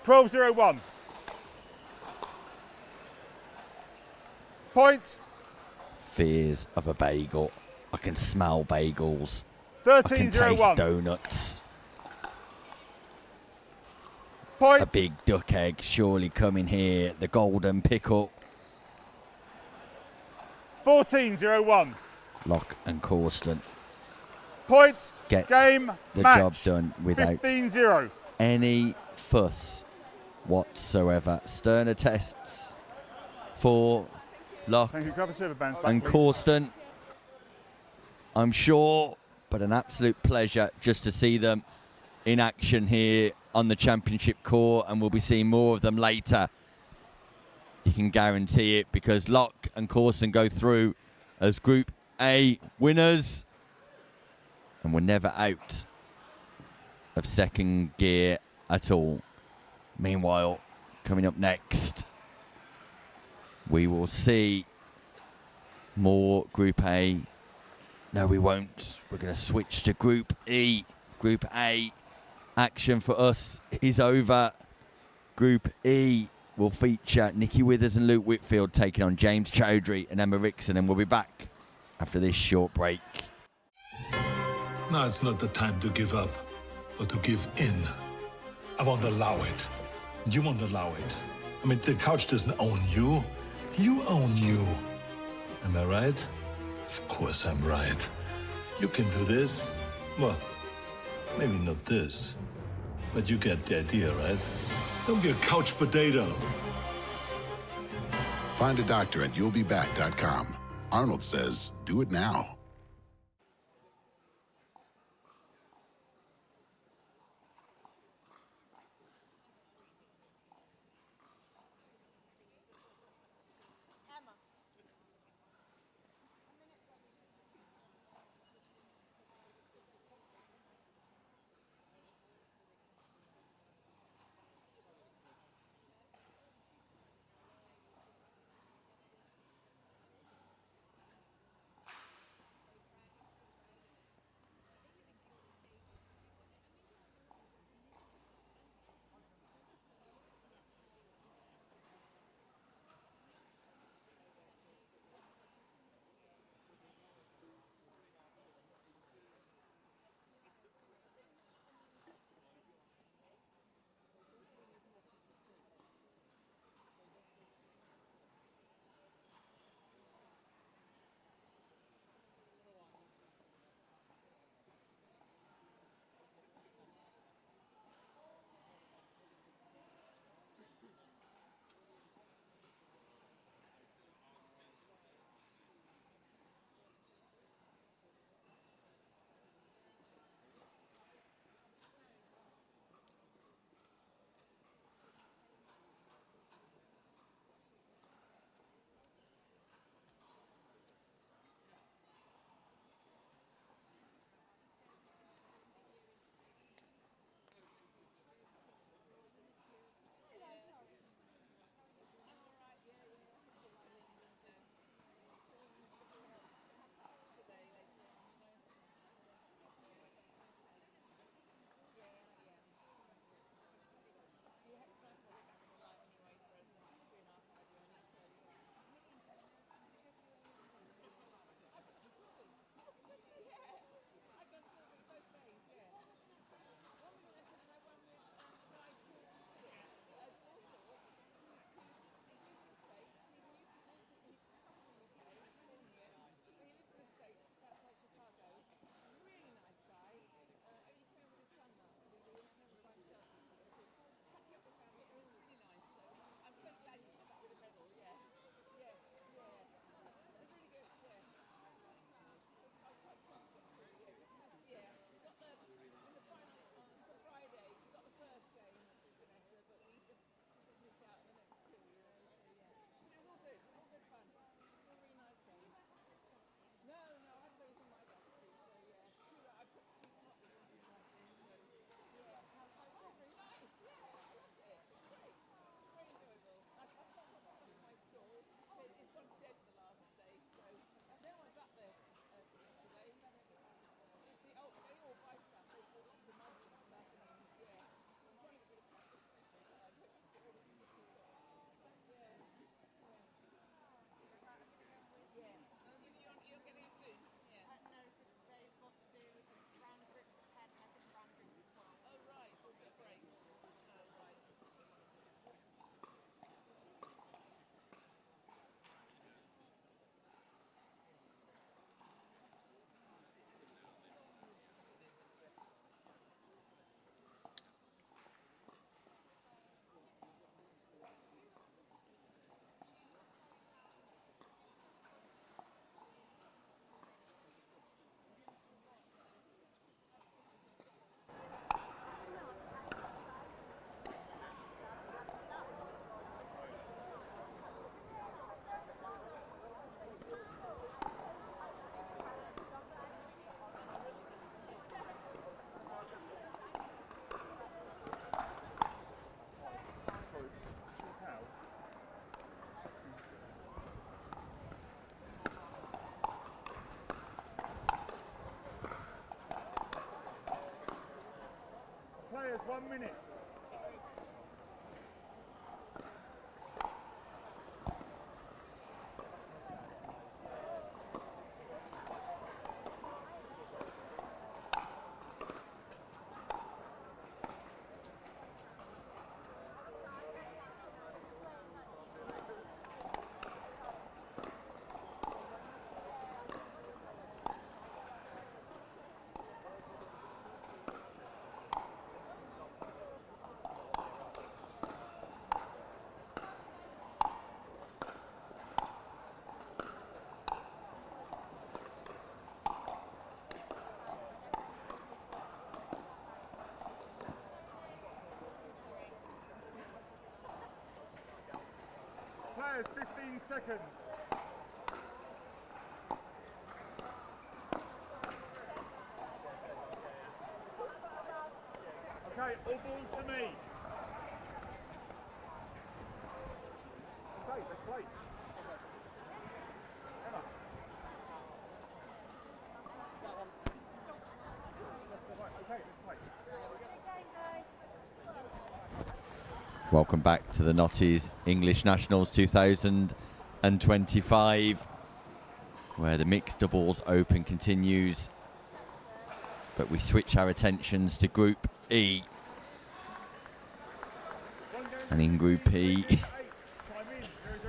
12-0-1. Point. Fears of a bagel. I can smell bagels. I can taste 13-0-1. donuts. Point. A big duck egg surely coming here. The golden pickle. 14-0-1. Locke and Corston Point. get Game. the match. job done without 15-0. any fuss whatsoever. Stern attests for Locke Thank you. Cover server bands back, and please. Corston, I'm sure, but an absolute pleasure just to see them in action here on the championship court, and we'll be seeing more of them later. You can guarantee it, because Locke and Corston go through as Group A winners, and we're never out of second gear at all. Meanwhile, coming up next, we will see more Group A. No, we won't. We're going to switch to Group E. Group A action for us is over. Group E will feature Nicky Withers and Luke Whitfield taking on James Chowdhury and Emma Rixon, and we'll be back after this short break. Now it's not the time to give up, but to give in. I won't allow it. You won't allow it. I mean, the couch doesn't own you. You own you. Am I right? Of course I'm right. You can do this. Well, maybe not this, but you get the idea, right? Don't be a couch potato. Find a doctor at you'llbeback.com. Arnold says, do it now. 1 minute. Players, 15 seconds. Okay, all balls to me. Okay, let's play. Emma. Okay, let's play. Welcome back to the Notties English Nationals 2025, where the mixed doubles open continues. But we switch our attentions to Group E. And in Group E,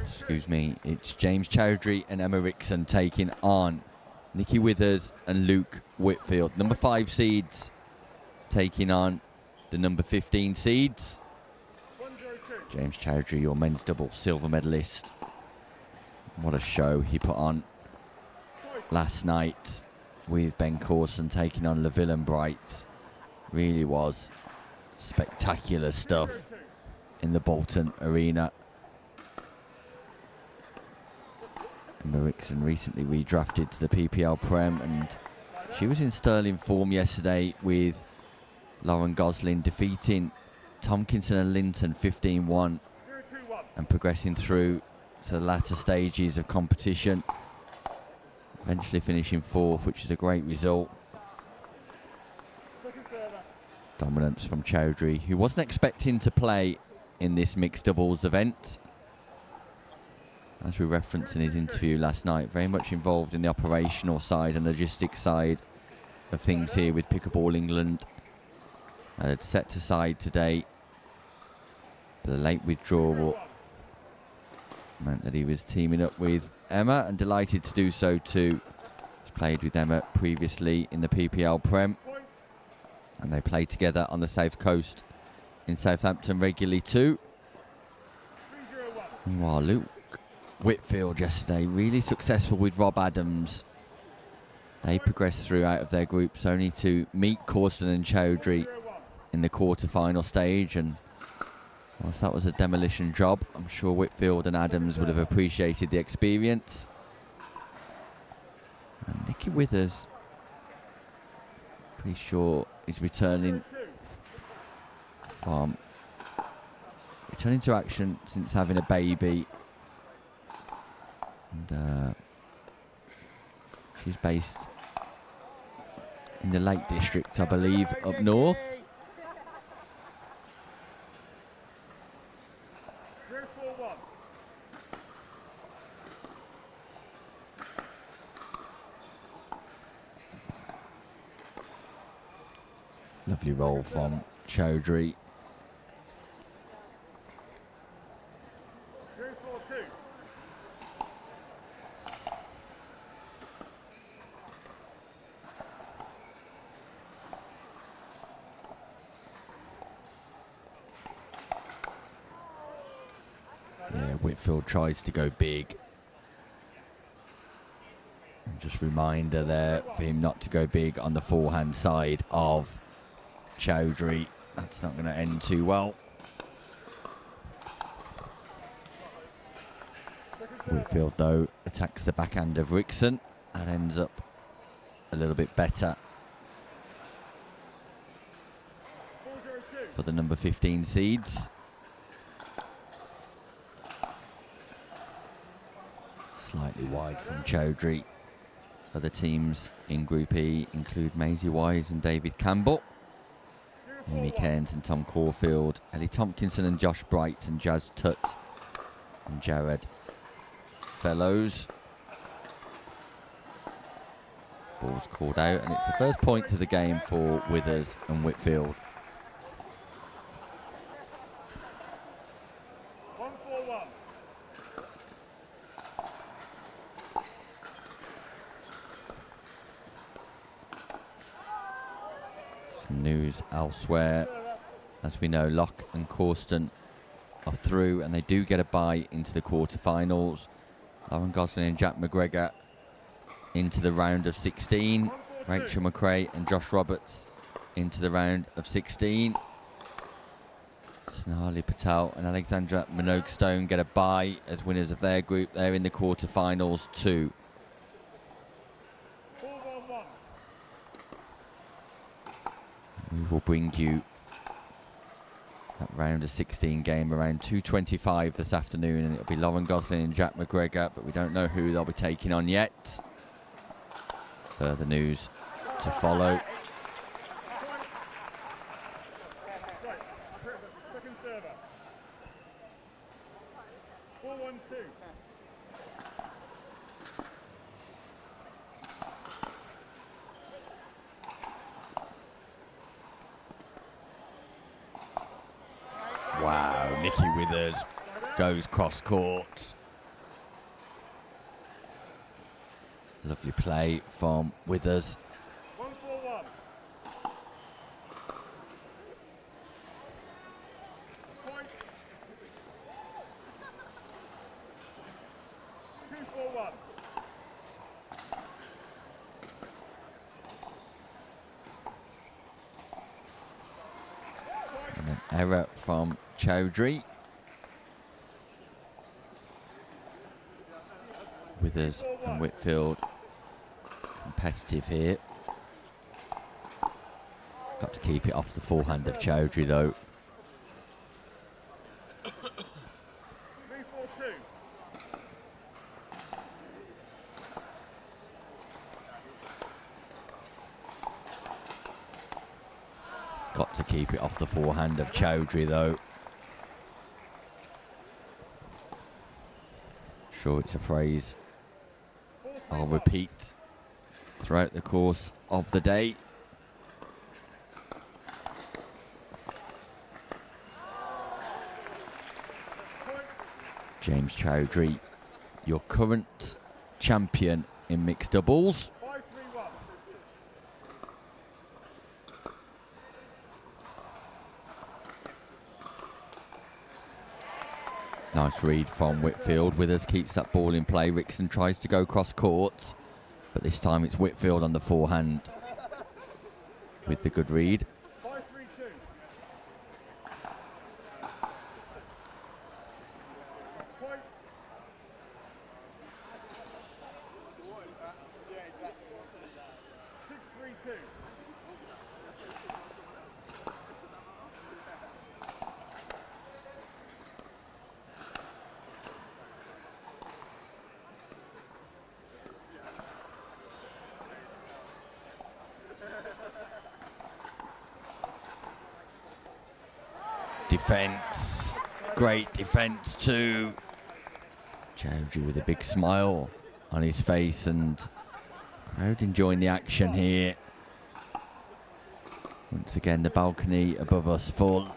excuse me, it's James Chowry and Emma Rixon taking on Nikki Withers and Luke Whitfield. Number 5 seeds taking on the number 15 seeds. James Chowry, your men's double silver medalist. What a show he put on last night with Ben Corston taking on Lavville and Bright. Really was spectacular stuff in the Bolton Arena. Emma Rixon recently redrafted to the PPL Prem, and she was in sterling form yesterday with Lauren Gosling defeating Tomkinson and Linton 15-1 and progressing through to the latter stages of competition, eventually finishing 4th, which is a great result. Dominance from Chowry, who wasn't expecting to play in this mixed doubles event. As we referenced in his interview last night, very much involved in the operational side and logistics side of things here with Pickleball England. Had set aside today, but the late withdrawal meant that he was teaming up with Emma, and delighted to do so too. He's played with Emma previously in the PPL Prem, and they played together on the South Coast in Southampton regularly too. Meanwhile, Luke Whitfield yesterday really successful with Rob Adams. They progressed through out of their groups only to meet Corston and Chowry in the quarter-final stage, and whilst that was a demolition job, I'm sure Whitfield and Adams would have appreciated the experience. And Nikki Withers, pretty sure is returning to action since having a baby, and she's based in the Lake District, I believe, up north. Lovely roll from Chowry. Yeah, Whitfield tries to go big. And just reminder there for him not to go big on the forehand side of Chowry. That's not going to end too well. Whitfield, though, attacks the backhand of Rixon and ends up a little bit better for the number 15 seeds. Slightly wide from Chowry. Other teams in Group E include Maisie Wise and David Campbell. Amy Cairns and Tom Caulfield, Ellie Tomkinson and Josh Bright and Jazz Tutt and Jared Fellows. Ball's called out, and it's the first point of the game for Withers and Whitfield. 1-4-1. Some news elsewhere. As we know, Locke and Corston are through, and they do get a bye into the quarterfinals. Lauren Gosling and Jack McGregor into the round of 16. Rachel McCrae and Josh Roberts into the round of 16. Snarly Patel and Alexandra Minogue-Stone get a bye as winners of their group. They're in the quarterfinals too. 4-1-1. We will bring you that round of 16 game around 2:25 this afternoon, and it'll be Lauren Gosling and Jack McGregor, but we don't know who they'll be taking on yet. Further news to follow. Second server. 4-1-2. Wow, Nikki Withers goes cross court. Lovely play from Withers. 1-4-1. Point. 2-4-1. And an error from Chowdhury. Withers and Whitfield competitive here. Got to keep it off the forehand of Chowdhury though. 3-4-2. Got to keep it off the forehand of Chowdhury though. Sure, it's a phrase I'll repeat throughout the course of the day. James Chowdhury, your current champion in mixed doubles. 5-3-1. Nice read from Whitfield. Withers keeps that ball in play. Rixon tries to go cross court, but this time it's Whitfield on the forehand with the good read. 5-3-2. Point. 6-3-2. Defence, great defence too. Chowdhury with a big smile on his face, and crowd enjoying the action here. Once again, the balcony above us full.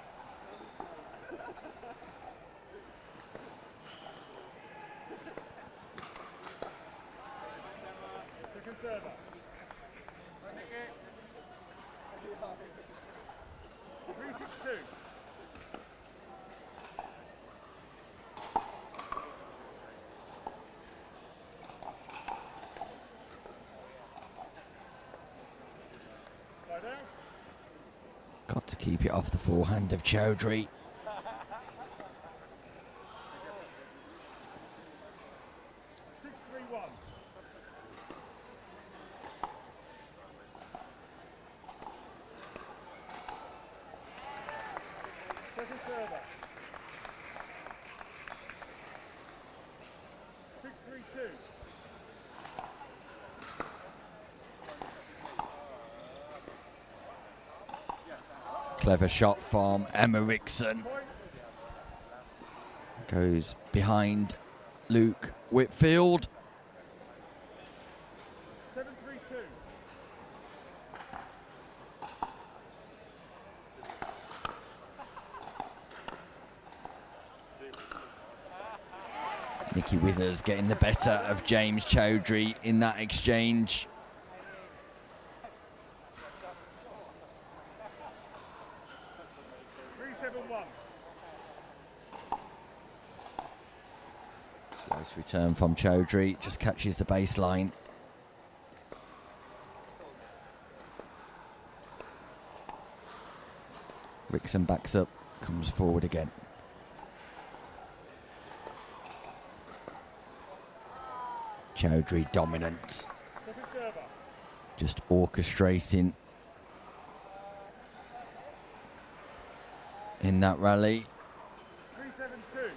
Second server. 3-6-2. Side out. Got to keep it off the forehand of Chowdhury. 6-3-1. Second server. 6-3-2. Clever shot from Emma Rixon. Goes behind Luke Whitfield. 7-3-2. Nikki Withers getting the better of James Chowdhury in that exchange. Close return from Chowdhury, just catches the baseline. Rixon backs up, comes forward again. Chowdhury dominant. Just orchestrating in that rally. 3-7-2.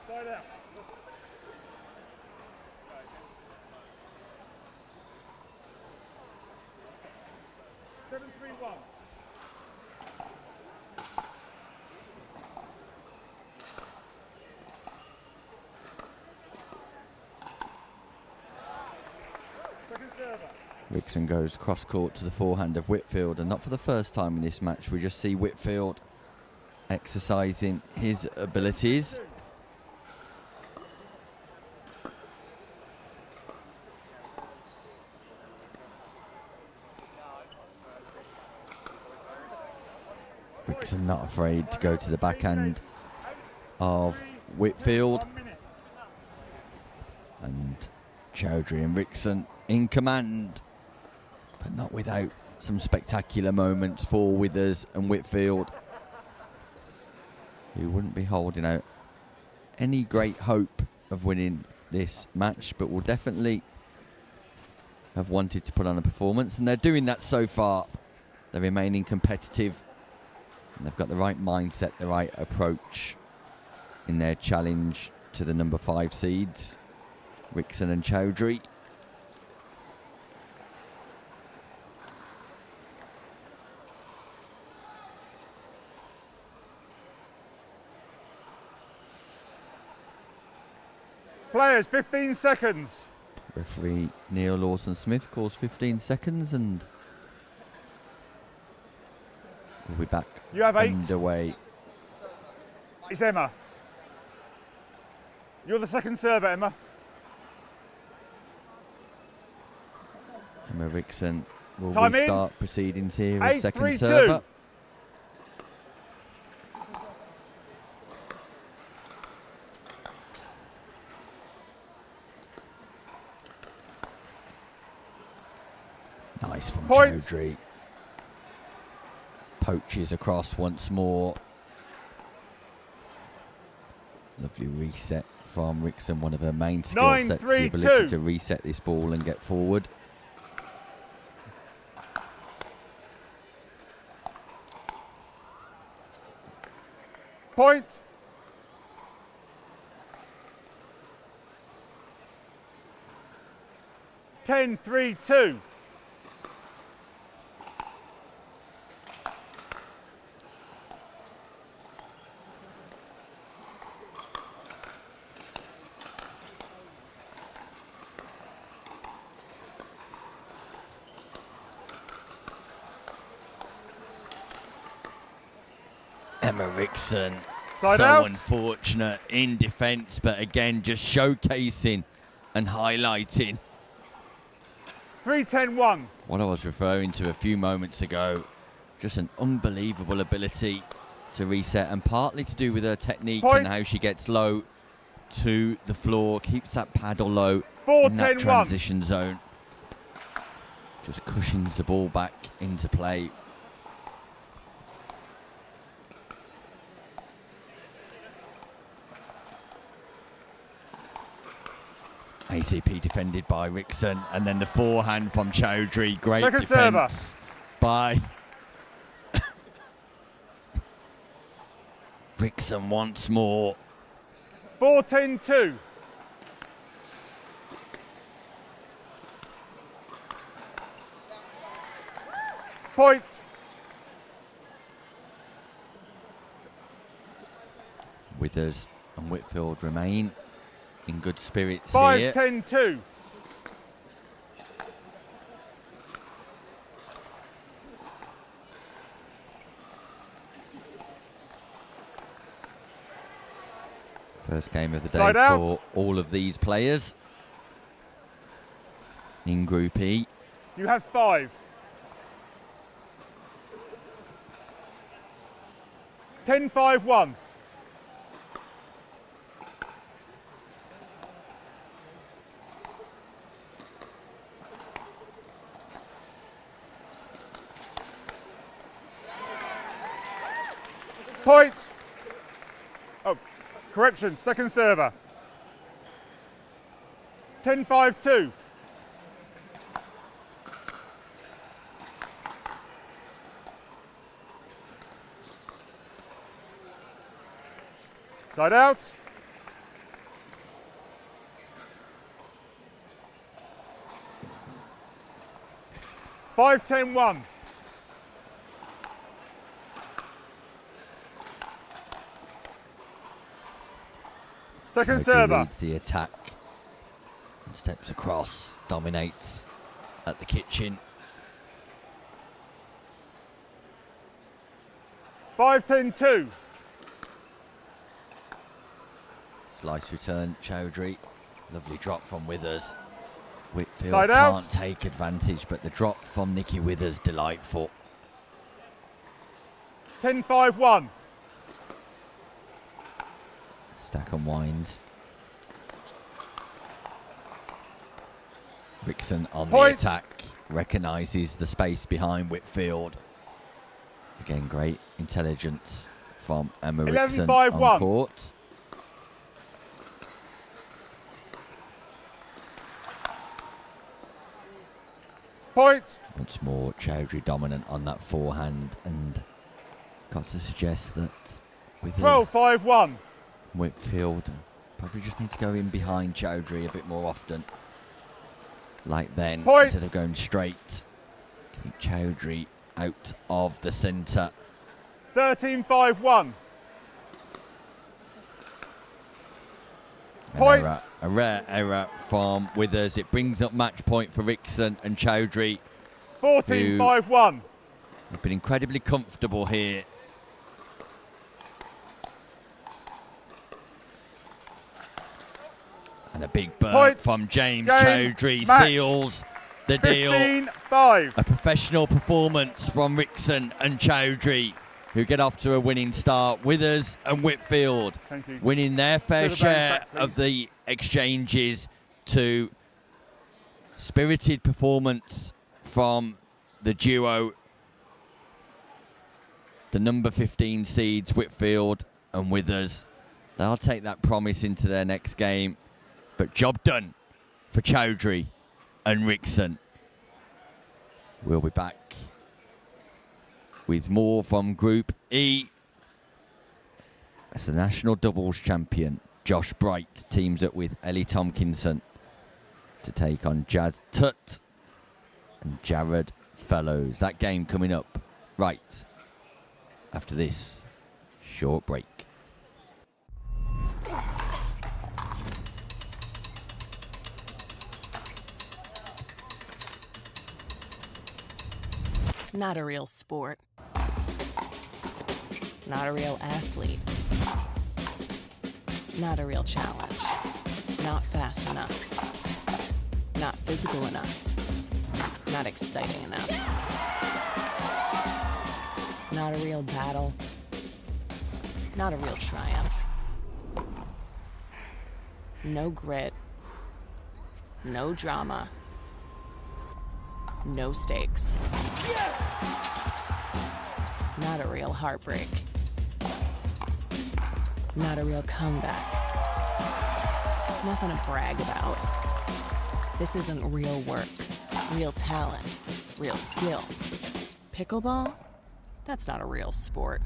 Side out. 7-3-1. Rixon goes cross court to the forehand of Whitfield, and not for the first time in this match. We just see Whitfield exercising his abilities. Rixon not afraid to go to the backhand of Whitfield. And Chowdhury and Rixon in command, but not without some spectacular moments for Withers and Whitfield, who wouldn't be holding out any great hope of winning this match, but will definitely have wanted to put on a performance, and they're doing that so far. They're remaining competitive, and they've got the right mindset, the right approach in their challenge to the number 5 seeds, Rixon and Chowdhury. Players, 15 seconds. Referee Neil Lawson-Smith calls 15 seconds, and we'll be back You have 8. underway. It's Emma. You're the second server, Emma. Emma Rixon will Time in. restart proceedings here as 8, second 3, 2. server. Nice from Points. Chowdhury. Poaches across once more. Lovely reset from Rixon. One of her main skill 9, sets, 3, the ability 2. to reset this ball and get forward. Point. Ten, 3, 2. Emma Rixon, Side so out. unfortunate in defence, but again just showcasing and highlighting 3, 10, 1. what I was referring to a few moments ago. Just an unbelievable ability to reset, and partly to do with her technique Point. and how she gets low to the floor, keeps that paddle low 4, in that 10, 1. transition zone. Just cushions the ball back into play. ACP defended by Rixon, and then the forehand from Chowdhury. Great Second defence by Rixon once more. 4, 10, 2. Point. Withers and Whitfield remain in good spirits 5, here. 10, 2. First game of the day Side out. for all of these players in Group E. You have 5. 10, 5, 1. Point. Oh, correction, second server. 10, 5, 2. Side out. Five, 10, 1. Second Chowry server. leads the attack and steps across, dominates at the kitchen. 5, 10, 2. Slice return, Chowdhury. Lovely drop from Withers. Whitfield Side can't out. take advantage, but the drop from Nicky Withers, delightful. 10, 5, 1. Stack and Rixon on Point. the attack, recognises the space behind Whitfield. Again, great intelligence from Emma 11, Rixon 5, on 1. court. Point. Once more, Chowdhury dominant on that forehand, and got to suggest that with 12, his 5, 1. Whitfield probably just need to go in behind Chowdhury a bit more often. Like then, Point. instead of going straight. Keep Chowdhury out of the centre. 13, 5, 1. An Point. error, a rare error from Withers. It brings up match point for Rixon and Chowdhury. 14, Who- 5, 1. They've been incredibly comfortable here. And a big burn Point. from James Game. Chowdhury Match. seals the deal. 15, 5. A professional performance from Rixon and Chowdhury, who get off to a winning start. Withers and Whitfield Thank you. winning their fair Silver share bands back, of the exchanges to spirited performance from the duo. The number 15 seeds, Whitfield and Withers. They'll take that promise into their next game. But job done for Chowdhury and Rixon. We'll be back with more from Group E. As the national doubles champion, Josh Bright teams up with Ellie Tomkinson to take on Jazz Tutt and Jared Fellows. That game coming up right after this short break. Not a real sport. Not a real athlete. Not a real challenge. Not fast enough. Not physical enough. Not exciting enough. Not a real battle. Not a real triumph. No grit. No drama. No stakes. Not a real heartbreak. Not a real comeback. Nothing to brag about. This isn't real work, real talent, real skill. Pickleball? That's not a real sport.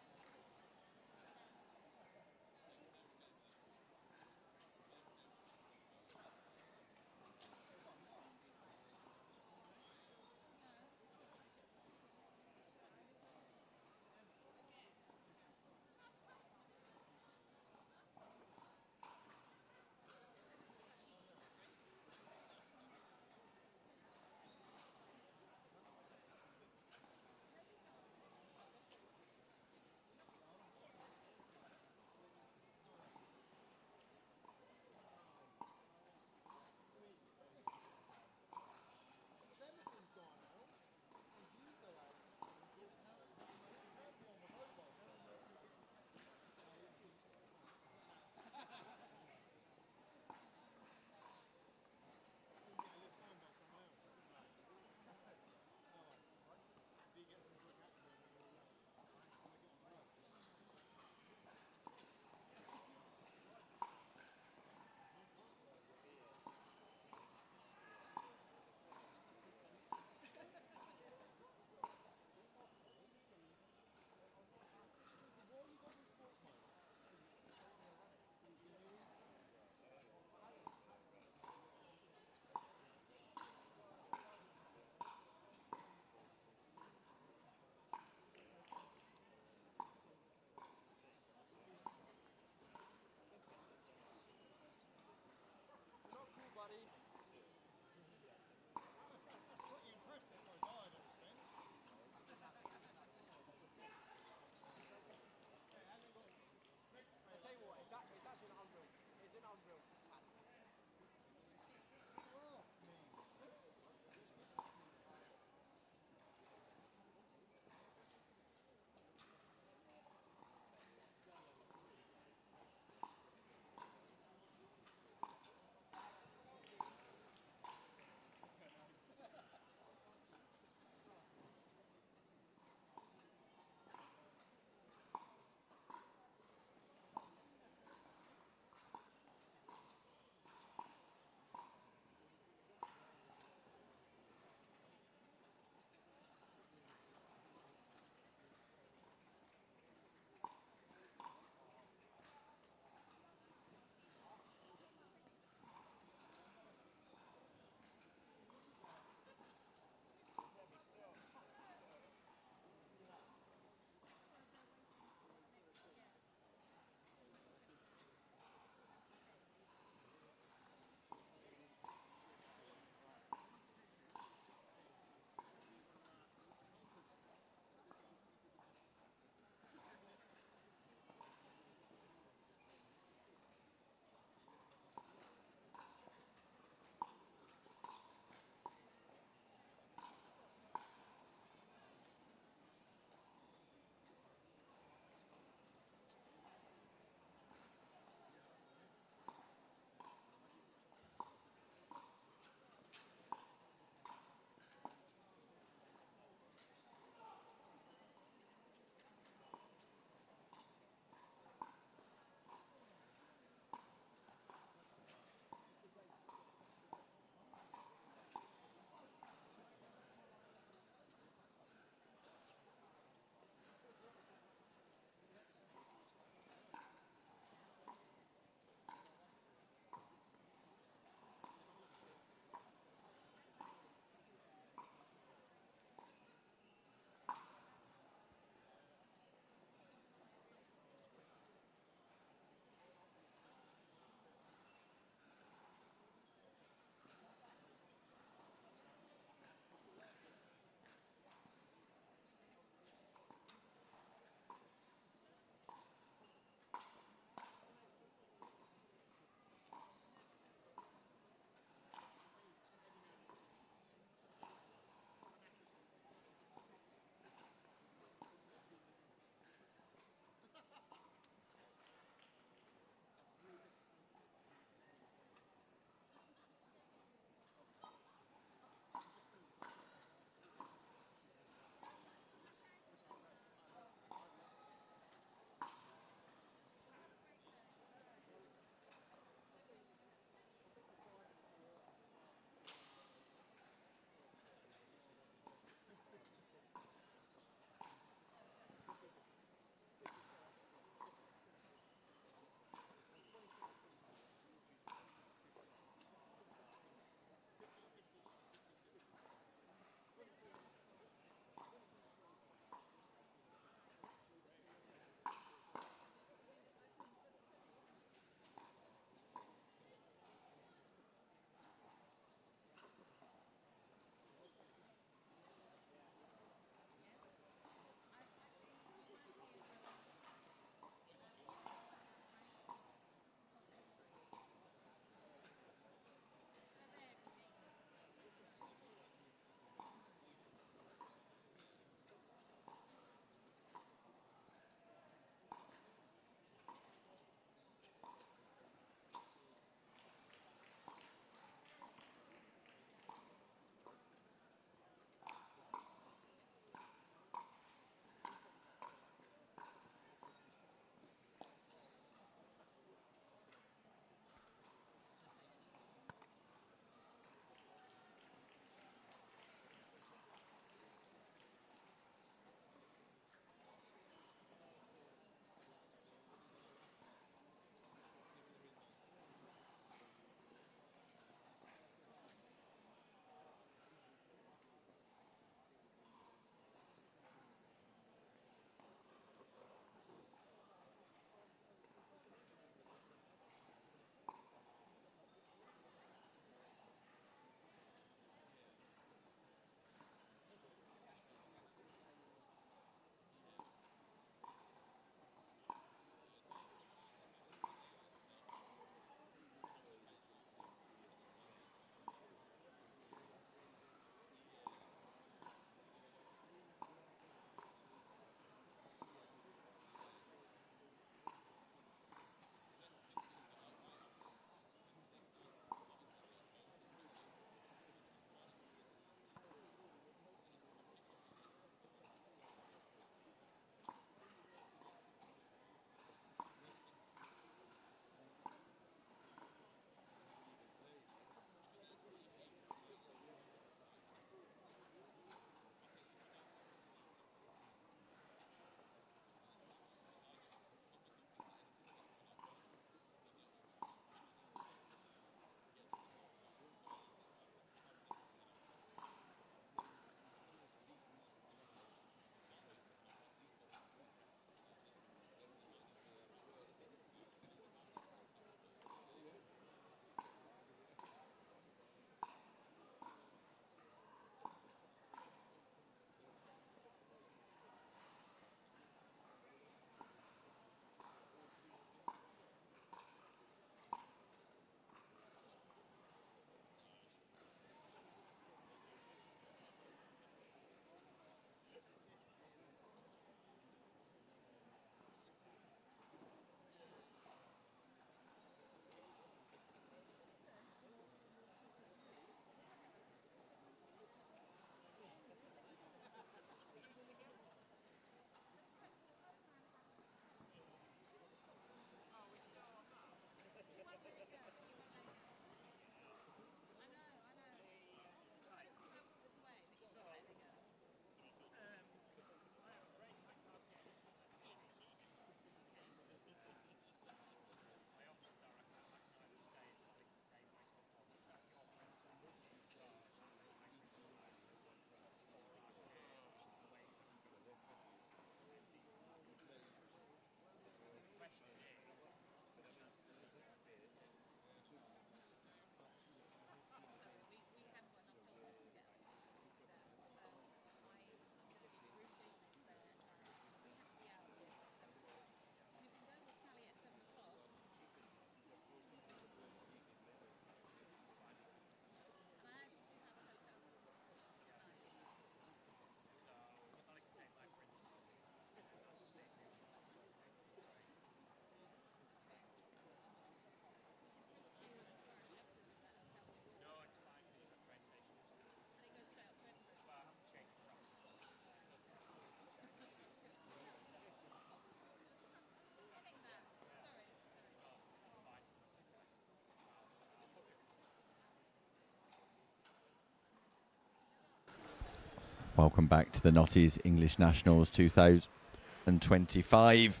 Welcome back to the Notties English Nationals 2025,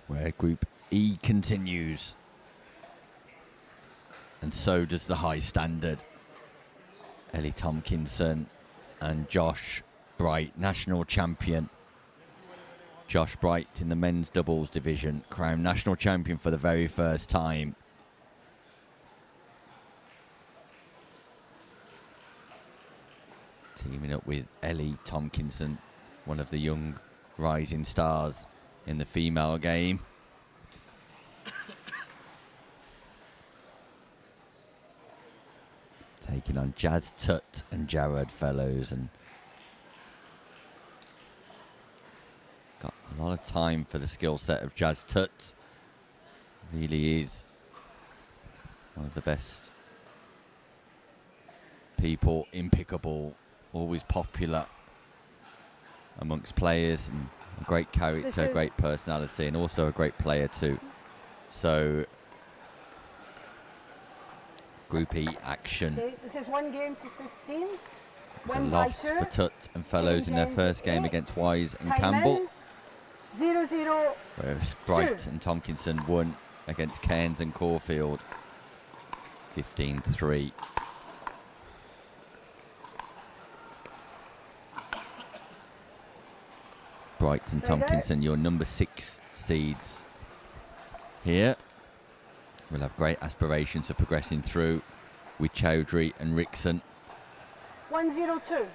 where Group E continues. And so does the high standard. Ellie Tomkinson and Josh Bright, national champion. Josh Bright in the men's doubles division, crowned national champion for the very first time. Teaming up with Ellie Tomkinson, one of the young rising stars in the female game. Taking on Jazz Tutt and Jared Fellows, and got a lot of time for the skill set of Jazz Tutt. Really is one of the best people in pickleball, always popular amongst players, and a great character, great personality, and also a great player too. So Group E action. Okay, this is 1 game to 15. It's a loss for Tutt and Fellows in their first game against Wise and Campbell. 0-0. Whereas Bright and Tomkinson won against Cairns and Caulfield 15-3. Bright and Tomkinson, your number 6 seeds here, will have great aspirations of progressing through with Chowry and Rixon. 1-0-2.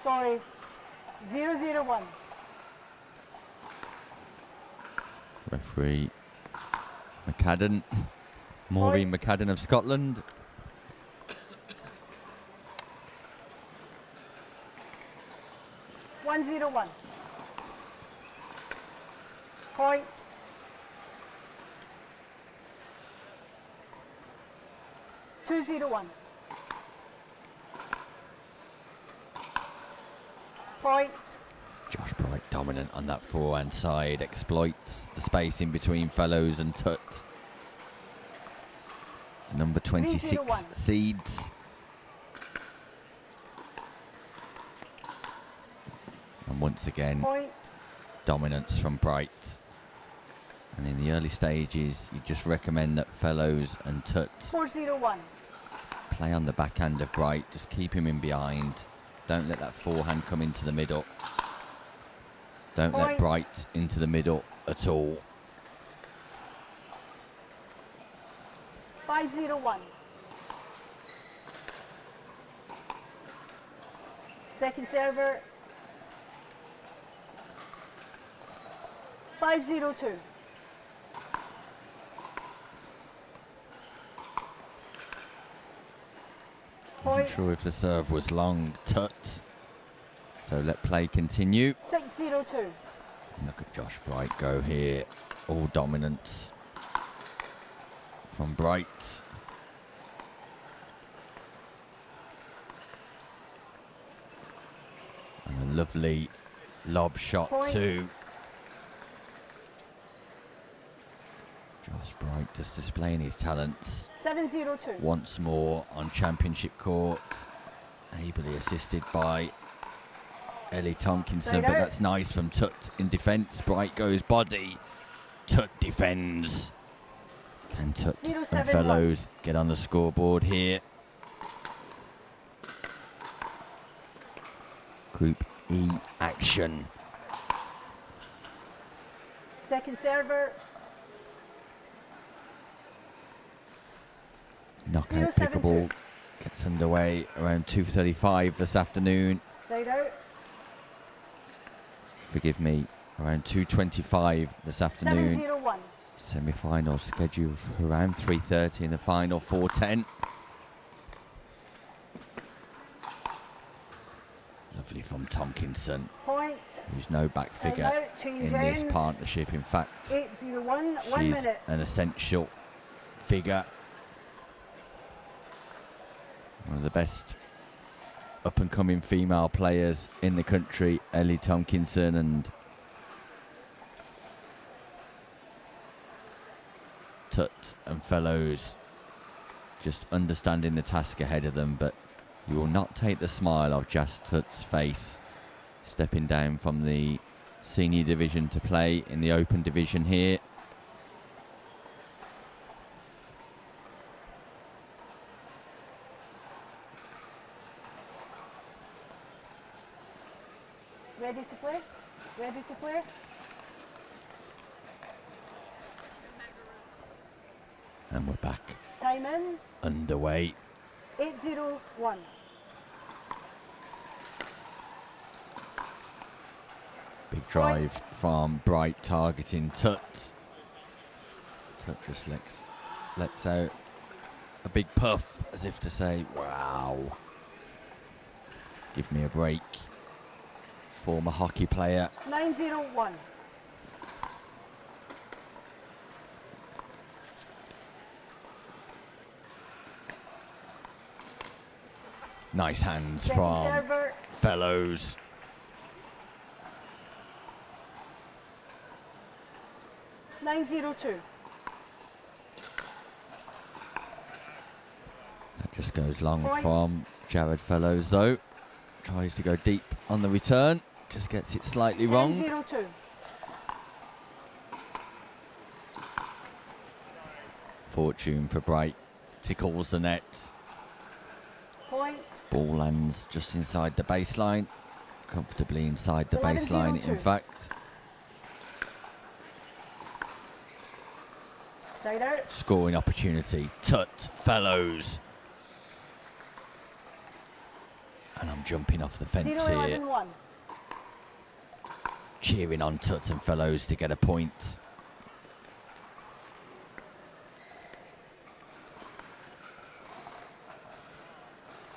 Sorry. 0-0-1. Referee McCadden, Maureen McCadden of Scotland. (1-0-1). Point. (2-0-1). Point. Josh Bright dominant on that forehand side, exploits the space in between Fellows and Tutt. Number 26 3-0-1. seeds. And once again, Point. dominance from Bright. And in the early stages, you just recommend that Fellows and Tutt 4-0-1. play on the backhand of Bright, just keep him in behind. Don't let that forehand come into the middle. Don't let Point. Bright into the middle at all. 5-0-1. Second server. 5-0-2. Wasn't sure if the serve was long, Tutt. So let play continue. 6-0-2. Look at Josh Bright go here. All dominance from Bright. And a lovely lob shot Point. too. Josh Bright just displaying his talents 7-0-2. once more on championship court. Ably assisted by Ellie Tomkinson, but that's nice from Tutt in defence. Bright goes body. Tutt defends. Can Tutt 0-7-1. and Fellows get on the scoreboard here? Group E action. Second server. Knockout 0-7-2. pickleball gets underway around 2:35 this afternoon. Side out. Forgive me, around 2:25 this afternoon. 7-0-1. Semi-final scheduled for around 3:30 in the final 4:10. Lovely from Tomkinson, Point. who's no back figure out, change in this ends. partnership. In fact, 8-0-1. 1 she's minute. an essential figure. One of the best up-and-coming female players in the country, Ellie Tomkinson, and Tutt and Fellows just understanding the task ahead of them, but You will not take the smile off Jas Tut's face, stepping down from the senior division to play in the open division here. Ready to play? Ready to play? And we're back. Time in. Underway. 8-0-1. Big drive from Bright targeting Tut. Tut just lets out a big puff as if to say, wow. Give me a break. Former hockey player. 9-0-1. Nice hands Second from server. Fellows. (9-0-2). That just goes long Point. from Jared Fellows though. Tries to go deep on the return. Just gets it slightly wrong. 10-0-2. Fortune for Bright. Tickles the net. Point. Ball lands just inside the baseline. Comfortably inside the 11-0-2. baseline, in fact. Side out. Scoring opportunity. Tut Fellows. And I'm jumping off the fence here. 0-11-1. Cheering on Tut and Fellows to get a point.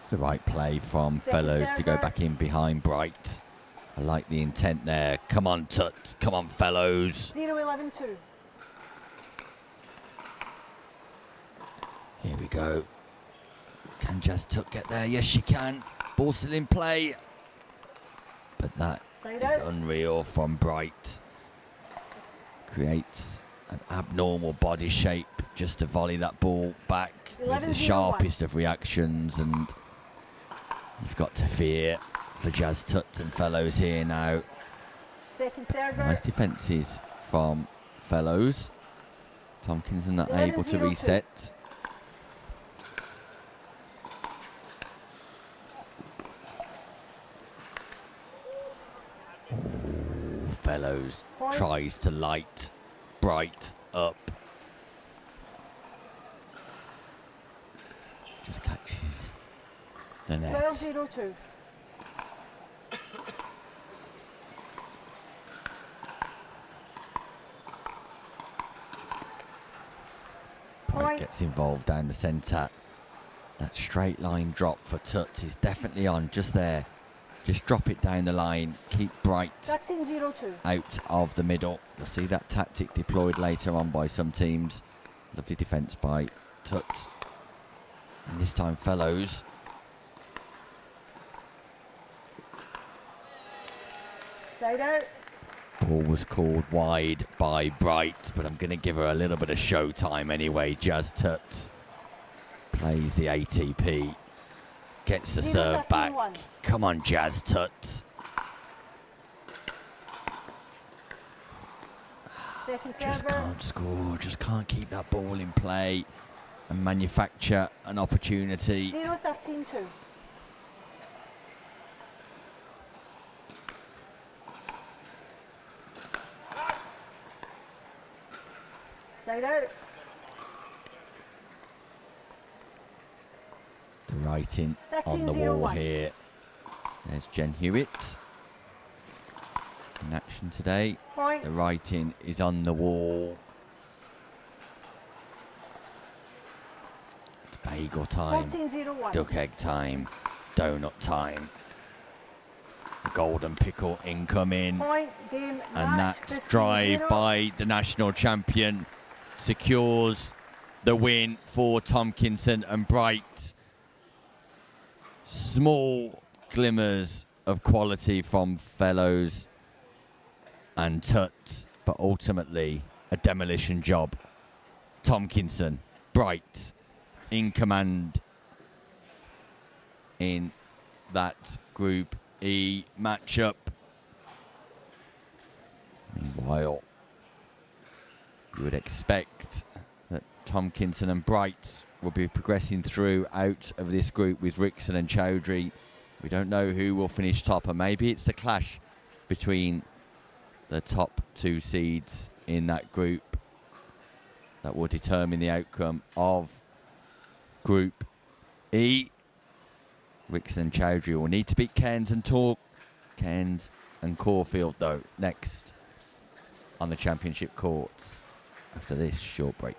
It's the right play from Second Fellows to go server. back in behind Bright. I like the intent there. Come on, Tut. Come on, Fellows. 0-11-2. Here we go. Can Jas Tut get there? Yes, she can. Ball still in play. But that Side is out. unreal from Bright. Creates an abnormal body shape just to volley that ball back with the 11-0-1. sharpest of reactions, and you've got to fear for Jas Tut and Fellows here now. Second server. Nice defences from Fellows. Tomkinson not able to 11-0-2. reset. Fellows Point. tries to light Bright up. Just catches the net. 12-0-2. Bright Point. gets involved down the centre. That straight line drop for Tut is definitely on, just there. Just drop it down the line. Keep Bright 13-0-2. out of the middle. You'll see that tactic deployed later on by some teams. Lovely defence by Tut. And this time Fellows. Side out. Ball was called wide by Bright, but I'm going to give her a little bit of show time anyway. Jas Tut plays the ATP. Gets the serve back. 0-13-1. Come on, Jas Tut. Second Just server. can't score, just can't keep that ball in play and manufacture an opportunity. 0-13-2. Side out. The writing on the wall 13-0-1. here. There's Jen Hewitt in action today. Point. The writing is on the wall. It's bagel time, 14-0-1. duck egg time, donut time. The golden pickle incoming. Point. Game. And match. that drive 15-0. by the national champion secures the win for Tomkinson and Bright. Small glimmers of quality from Fellows and Tut, but ultimately a demolition job. Tomkinson, Bright in command in that Group E matchup. Meanwhile, you would expect that Tomkinson and Bright will be progressing through out of this group with Rixon and Chowry. We don't know who will finish top, and maybe it's the clash between the top 2 seeds in that group that will determine the outcome of Group E. Rixon and Chowry will need to beat Cairns and Caulfield, though, next on the championship courts after this short break.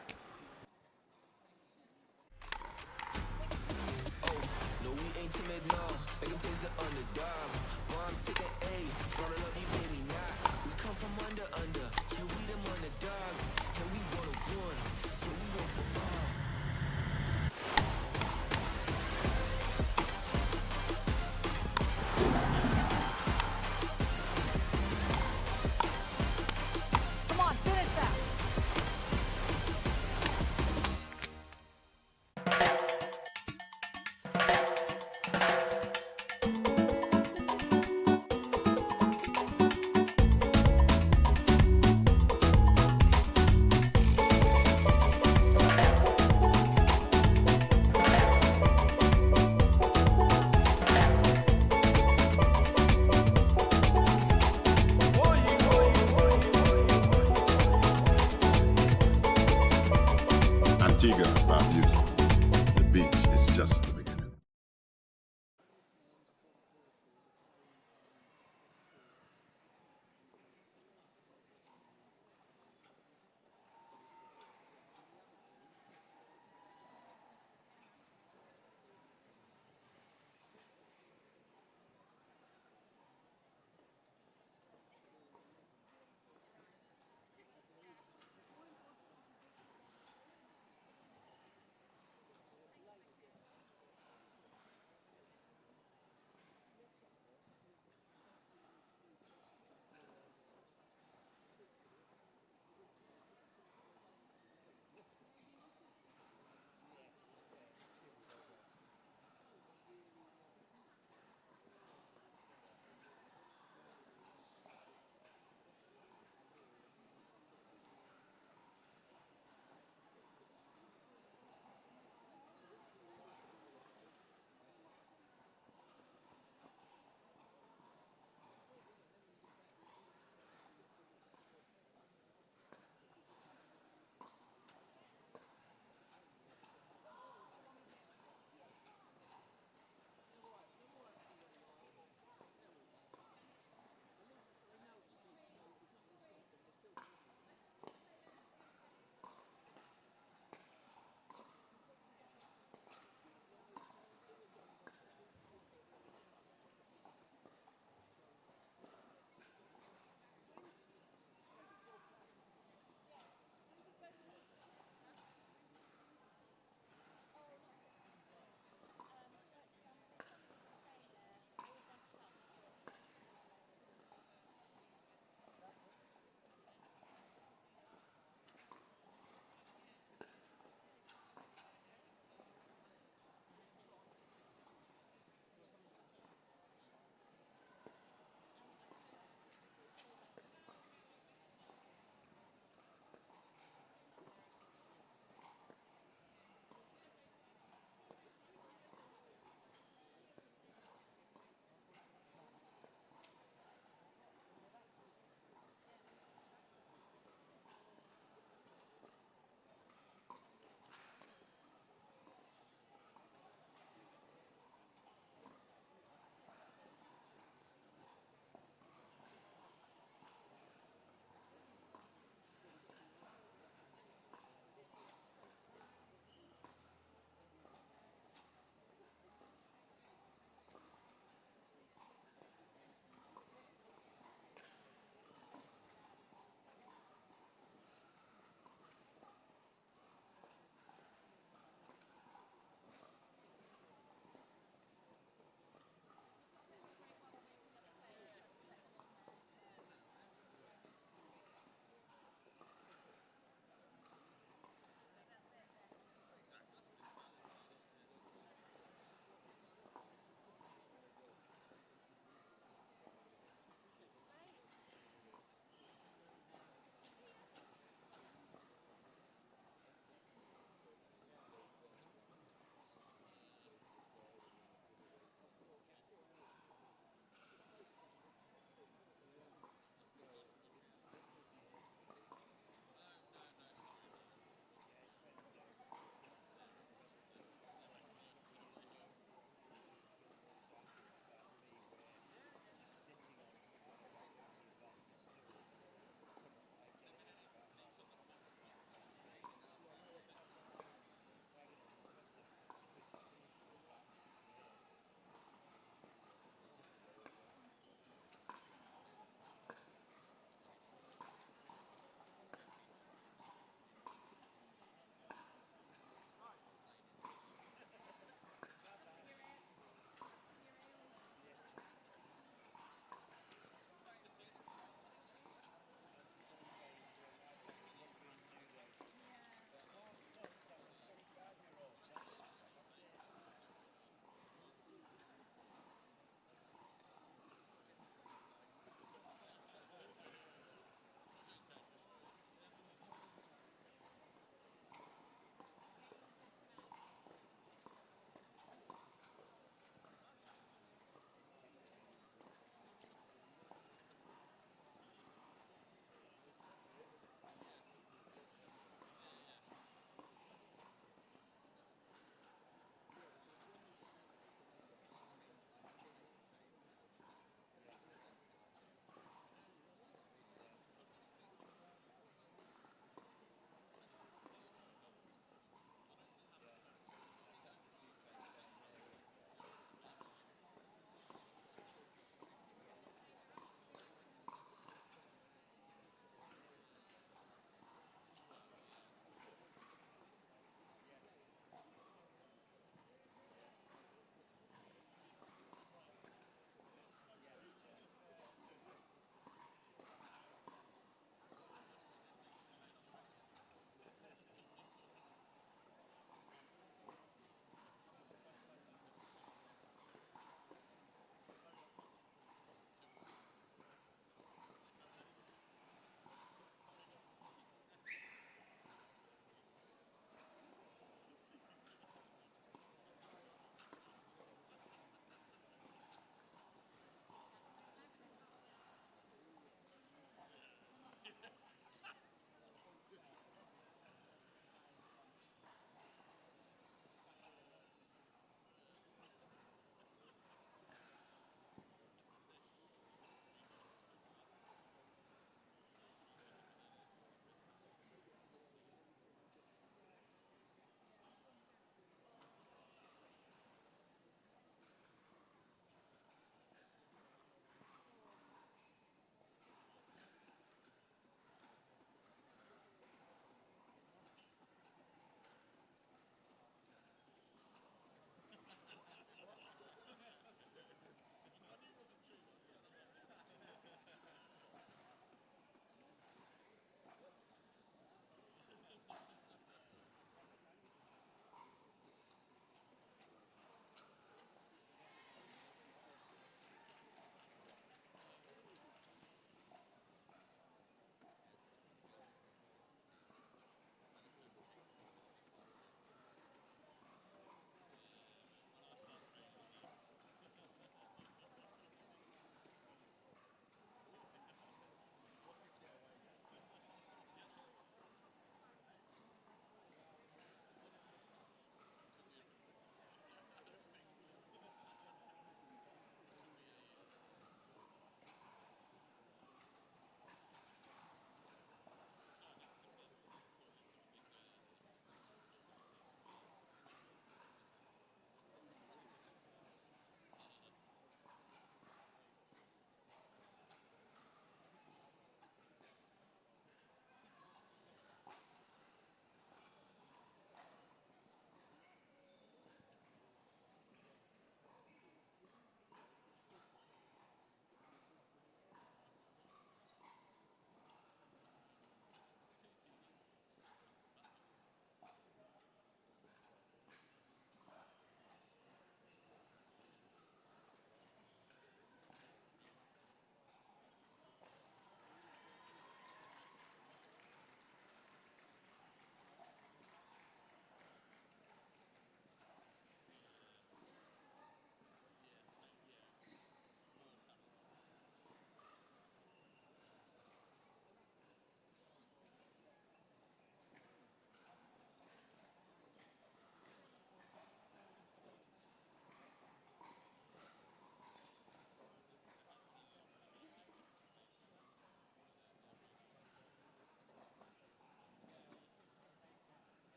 Come on, finish that.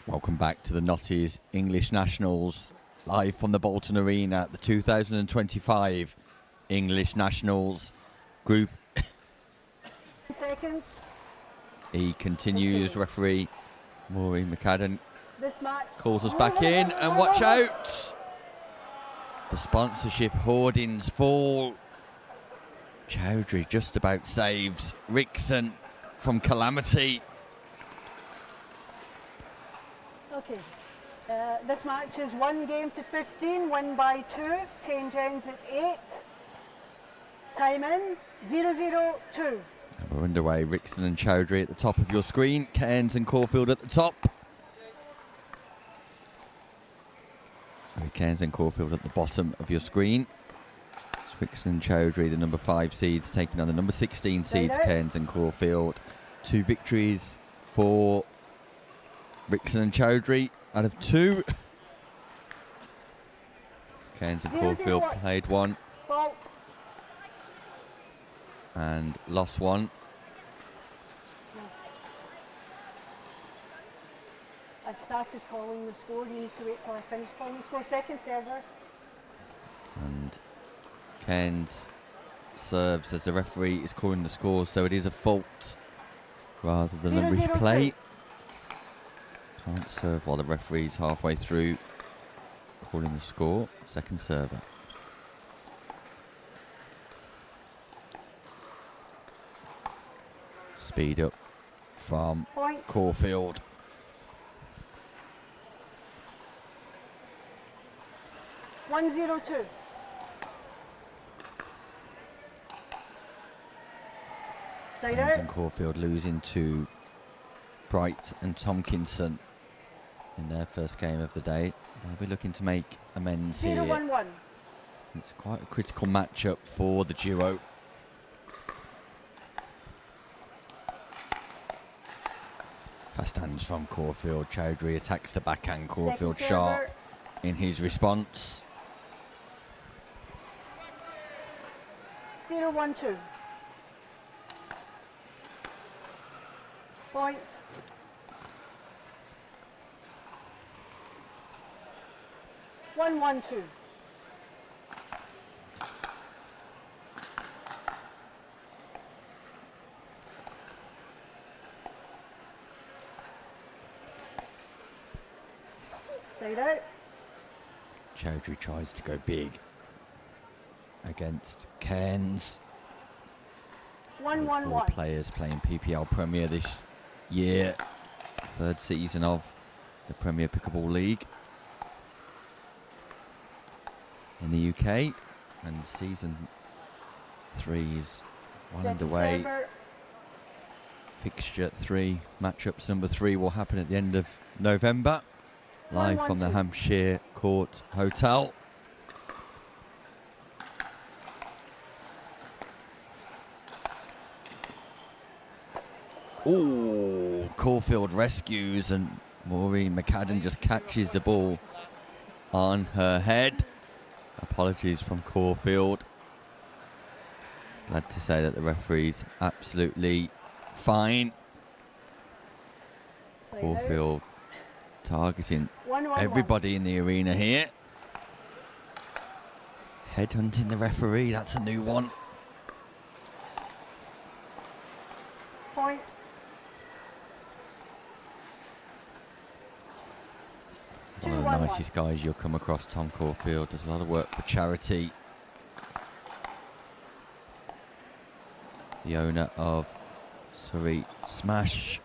Welcome back to the Notties English Nationals, live from the Bolton Arena, the 2025 English Nationals Group Seconds. E continues. Okay. Referee Maureen McCadden This match. calls us back in, and watch out! The sponsorship hoardings fall. Chowdhury just about saves Rixon from calamity. Okay. This match is 1 game to 15, win by 2. Change ends at 8. Time in 0-0-2. And we're underway. Rixon and Chowdhury at the top of your screen. Cairns and Caulfield at the top. Sorry, Cairns and Caulfield at the bottom of your screen. It's Rixon and Chowdhury, the number 5 seeds, taking on the number 16 seeds, Cairns and Caulfield. 2 victories for Rixon and Chowdhury out of 2. Cairns and Caulfield played 1 Fault. and lost 1. I'd started calling the score. You need to wait till I finish calling the score. Second server. And Cairns serves as the referee is calling the score, so it is a fault rather than a 0-0-2. replay. Can't serve while the referee's halfway through calling the score. Second server. Speed up from Point. Caulfield. One 0-2. Side Cairns out. and Caulfield losing to Bright and Tomkinson in their first game of the day. They'll be looking to make amends here. 0-1-1. It's quite a critical matchup for the duo. Fast hands from Caulfield. Chowdhury attacks the backhand. Caulfield Second sharp server. in his response. 0-1-2. Point. One 1-2. Side out. Chowdhury tries to go big against Cairns. 1-1-1. 4 players playing PPL Premier this year. 3rd season of the Premier Pickleball League in the UK. And season 3 is well Second underway. server. Fixture 3, matchups number 3 will happen at the end of November. Live from the 1-1-2. Hampshire Court Hotel. Oh, Caulfield rescues and Maureen McCadden just catches the ball on her head. Apologies from Caulfield. Glad to say that the referee's absolutely fine. Side out. Caulfield targeting 1-1-1. everybody in the arena here. Headhunting the referee, that's a new one. Point. One of the nicest guys you'll come across, Tom Caulfield. Does a lot of work for charity. The owner of Surrey Smash.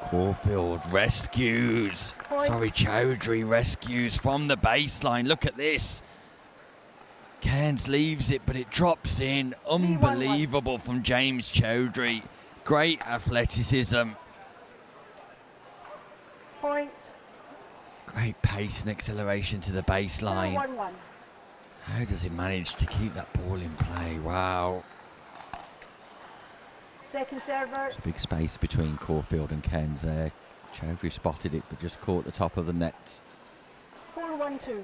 Caulfield rescues. Point. Sorry, Chowdhury rescues from the baseline. Look at this. Cairns leaves it, but it drops in. Unbelievable from James Chowdhury. Great athleticism. Point. Great pace and acceleration to the baseline. 1-1-1. How does he manage to keep that ball in play? Wow. Second server. There's a big space between Caulfield and Cairns there. Chowdhury spotted it, but just caught the top of the net. 4-1-2.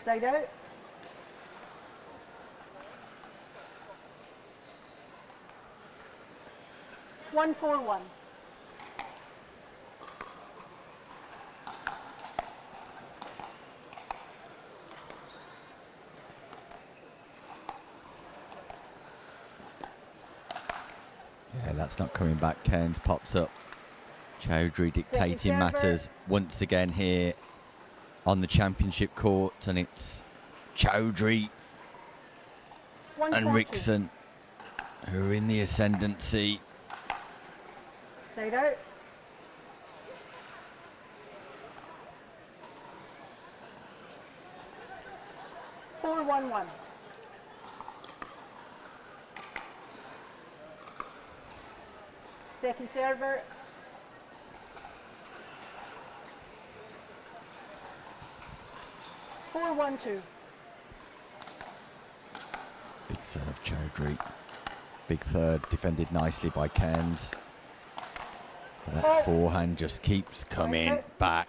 Side out. 1-4-1. Yeah, that's not coming back. Cairns pops up. Chowdhury dictating matters once again here on the championship court, and it's Chowdhury and Rixon who are in the ascendancy. Side out. Four, 1-1. Second server. Four, 1-2. Big serve, Chowdhury. Big third, defended nicely by Cairns. But that forehand just keeps coming back.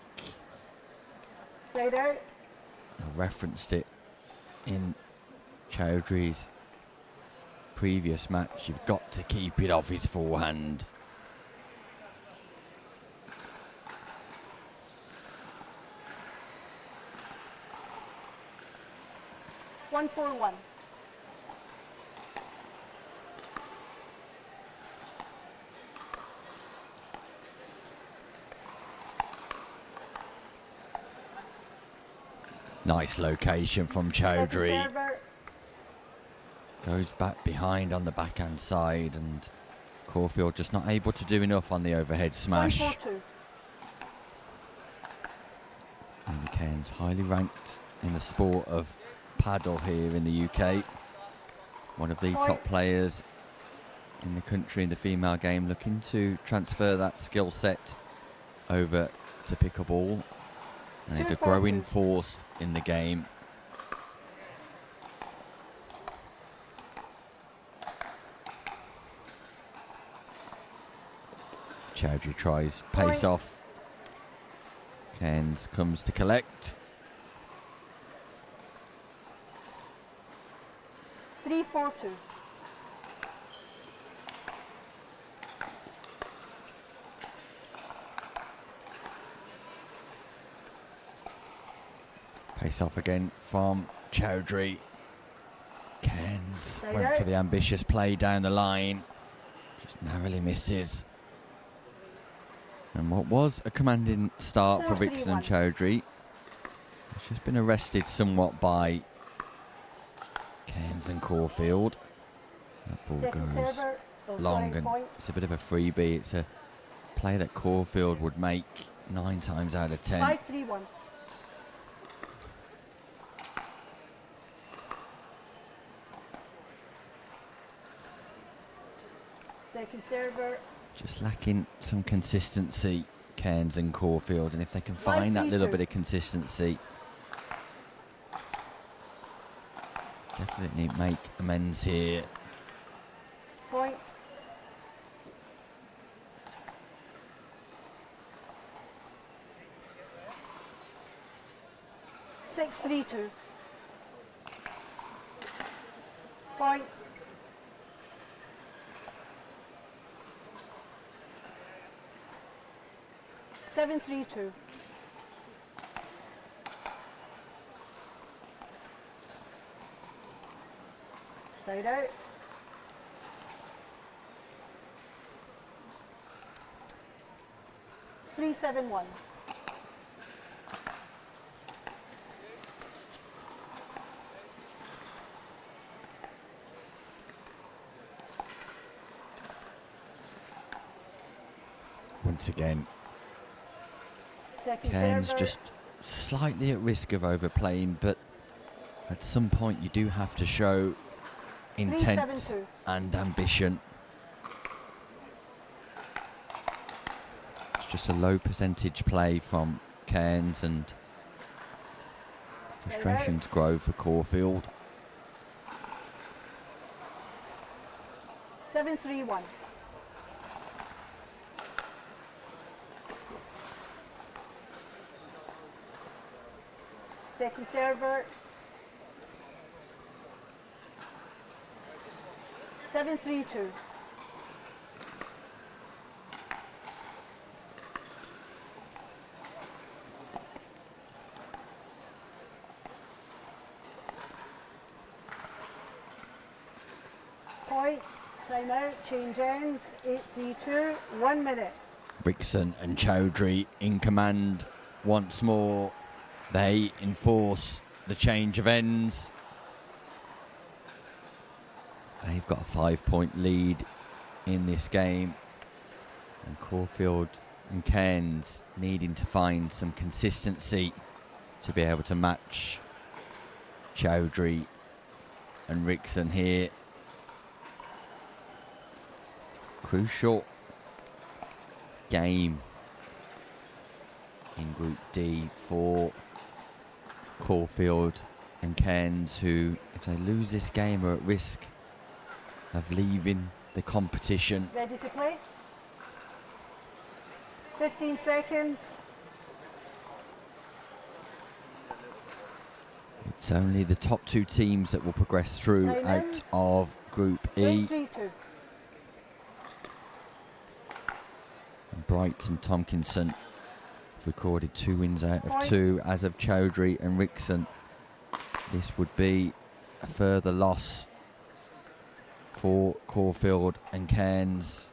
Side out. I referenced it in Chowdhury's previous match. You've got to keep it off his forehand. One, 4-1. Nice location from Chowdhury. Second server. Goes back behind on the backhand side, and Caulfield just not able to do enough on the overhead smash. 1-4-2. And Cairns highly ranked in the sport of paddle here in the UK. One of the top players in the country in the female game, looking to transfer that skill set over to pickleball. And he's a growing force in the game. Chowdhury tries pace off. Cairns comes to collect. 3-4-2. Pace off again from Chowdhury. Cairns went for the ambitious play down the line. Just narrowly misses. And what was a commanding start for Rixon and Chowdhury, it's just been arrested somewhat by Cairns and Caulfield. That ball goes long, and it's a bit of a freebie. It's a play that Caulfield would make 9 times out of 10. 5-3-1. Second server. Just lacking some consistency, Cairns and Caulfield, and if they can find that little bit of consistency, definitely make amends here. Point. Six, 3-2. Point. 7-3-2. Side out. Three, 7-1. Once again, Second Cairns server. just slightly at risk of overplaying, but at some point you do have to show intent 3-7-2. and ambition. It's just a low percentage play from Cairns, and frustrations grow for Caulfield. 7-3-1. Second server. 7-3-2. Point, time out, change ends, 8-3-2, 1 minute. Rixon and Chowdhury in command once more. They enforce the change of ends. They've got a 5-point lead in this game. And Caulfield and Cairns needing to find some consistency to be able to match Chowdhury and Rixon here. Crucial game in Group D for Caulfield and Cairns, who, if they lose this game, are at risk of leaving the competition. Ready to play? 15 seconds. It's only the top 2 teams that will progress through Time out in. of Group E. 3-2. Bright and Tomkinson have recorded 2 wins out of Point. 2, as of Chowdhury and Rixon. This would be a further loss for Caulfield and Cairns.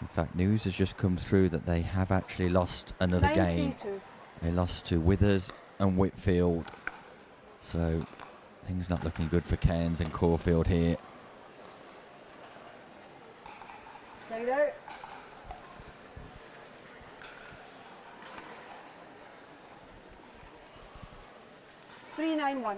In fact, news has just come through that they have actually lost another game. 9-3-2. They lost to Withers and Whitfield. So things not looking good for Cairns and Caulfield here. Side out. Three, 9-1.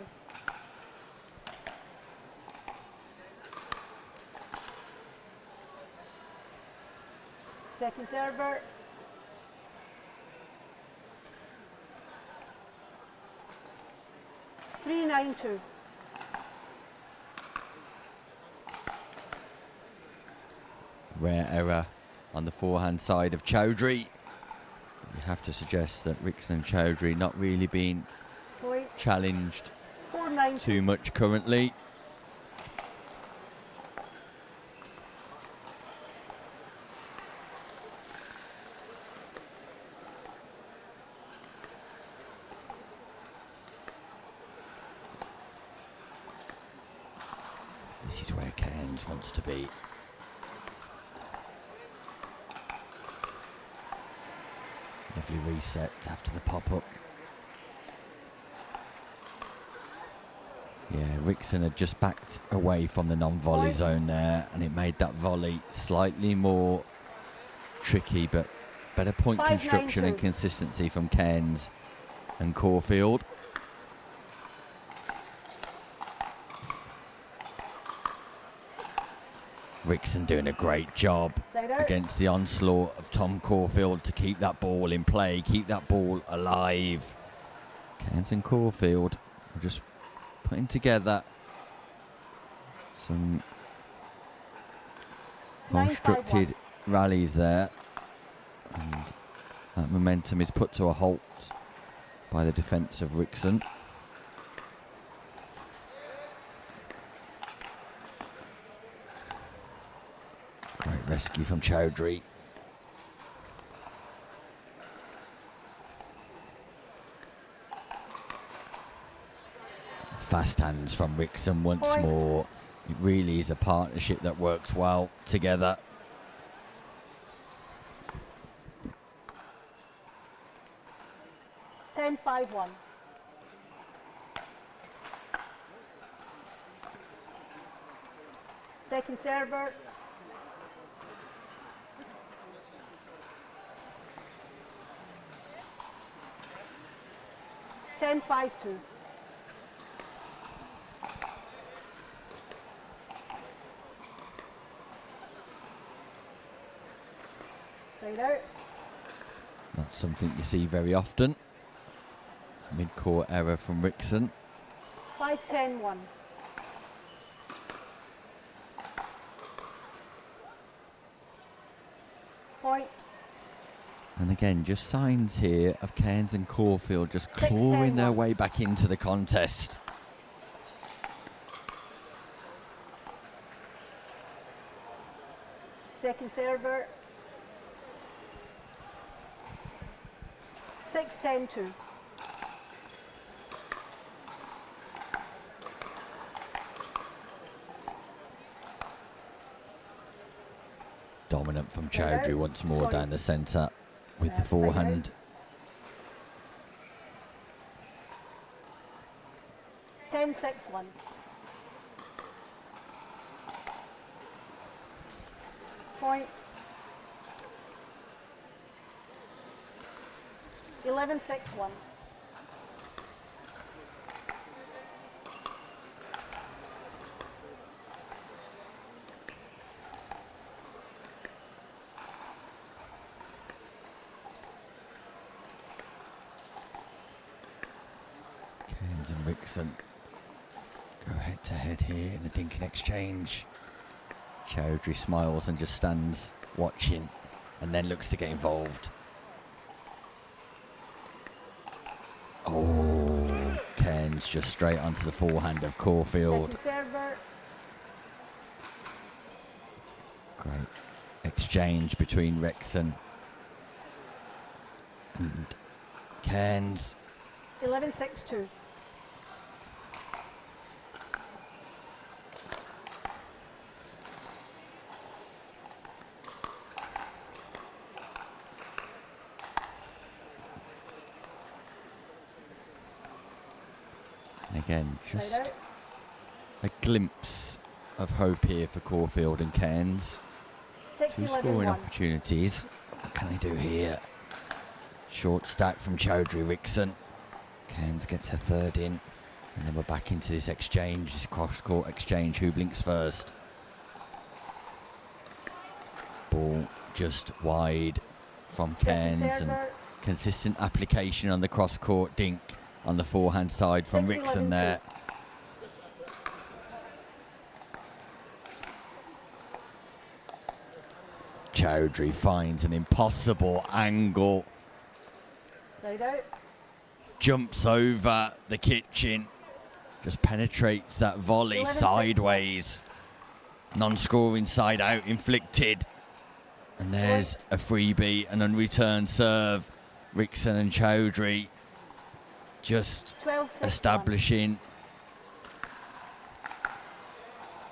Second server. Three, 9-2. Rare error on the forehand side of Chowdhury. You have to suggest that Rixon and Chowdhury not really being Point. challenged 4-9-2. too much currently. This is where Cairns wants to be. Lovely reset after the pop-up. Yeah, Rixon had just backed away from the non-volley Point. zone there, and it made that volley slightly more tricky, but better point 5-9-2. construction and consistency from Cairns and Caulfield. Rixon doing a great job Side out. against the onslaught of Tom Caulfield to keep that ball in play, keep that ball alive. Cairns and Caulfield are just putting together some 9-5-1. constructed rallies there, and that momentum is put to a halt by the defence of Rixon. Great rescue from Chowdhury. Fast hands from Rixon once Point. more. It really is a partnership that works well together. 10-5-1. Second server. Ten, 5-2. Side out. Not something you see very often. Mid-court error from Rixon. 5-10-1. Point. And again, just signs here of Cairns and Caulfield just 6-10-1. clawing their way back into the contest. Second server. 6-10-2. Chowry once more down the centre with the forehand. 10-6-1. Point. 11-6-1. Cairns and Rixon go head to head here in the dinking exchange. Chowry smiles and just stands watching and then looks to get involved. Oh, Cairns just straight onto the forehand of Caulfield. Great exchange between Rixon and Cairns. 11-6-2. And again, just a glimpse of hope here for Caulfield and Cairns. 2 scoring opportunities. What can they do here? Short stack from Chowry Rixon. Cairns gets her third in. And then we're back into this exchange, this cross-court exchange. Who blinks first? Ball just wide from Cairns. And consistent application on the cross-court dink on the forehand side from Rixon there. Chowry finds an impossible angle. Jumps over the kitchen. Just penetrates that volley sideways. Non-scoring side out inflicted. And there's a freebie, an unreturned serve. Rixon and Chowry just establishing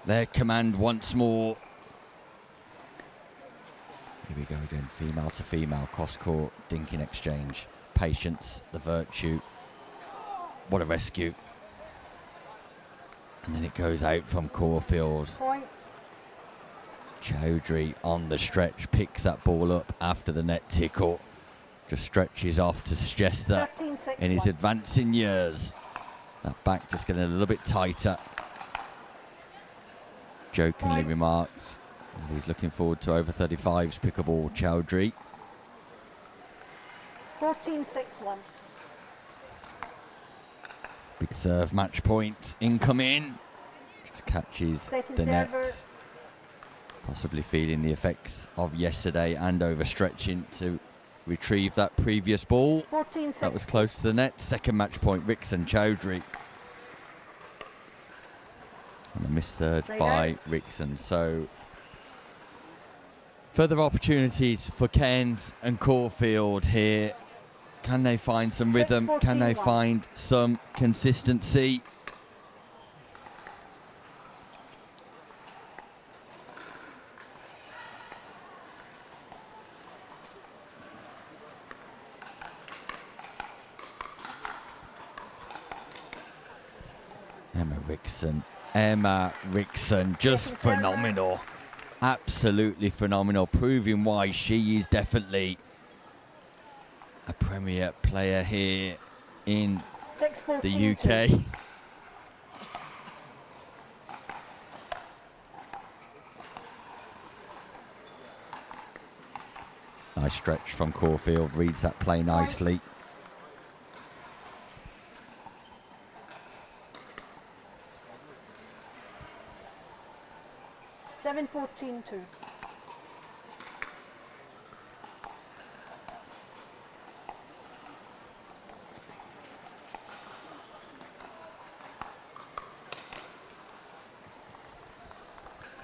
their command once more. Here we go again, female to female, cross-court, dinking exchange. Patience, the virtue. What a rescue. And then it goes out from Caulfield. Point. Chowry on the stretch, picks that ball up after the net tickle. Just stretches off to suggest that in his advancing years, that back just getting a little bit tighter. Jokingly remarks, he's looking forward to over 35s pickleball, Chowry. 14-6-1. Big serve, match point, incoming. Just catches the net. Possibly feeling the effects of yesterday and overstretching to retrieve that previous ball. 14-6. That was close to the net. Second match point, Rixon Chowry. And a missed third by Rixon. So further opportunities for Cairns and Caulfield here. Can they find some rhythm? Can they find some consistency? Emma Rixon, just phenomenal. Absolutely phenomenal, proving why she is definitely a premier player here in the UK. Nice stretch from Caulfield, reads that play nicely. Seven 14-2.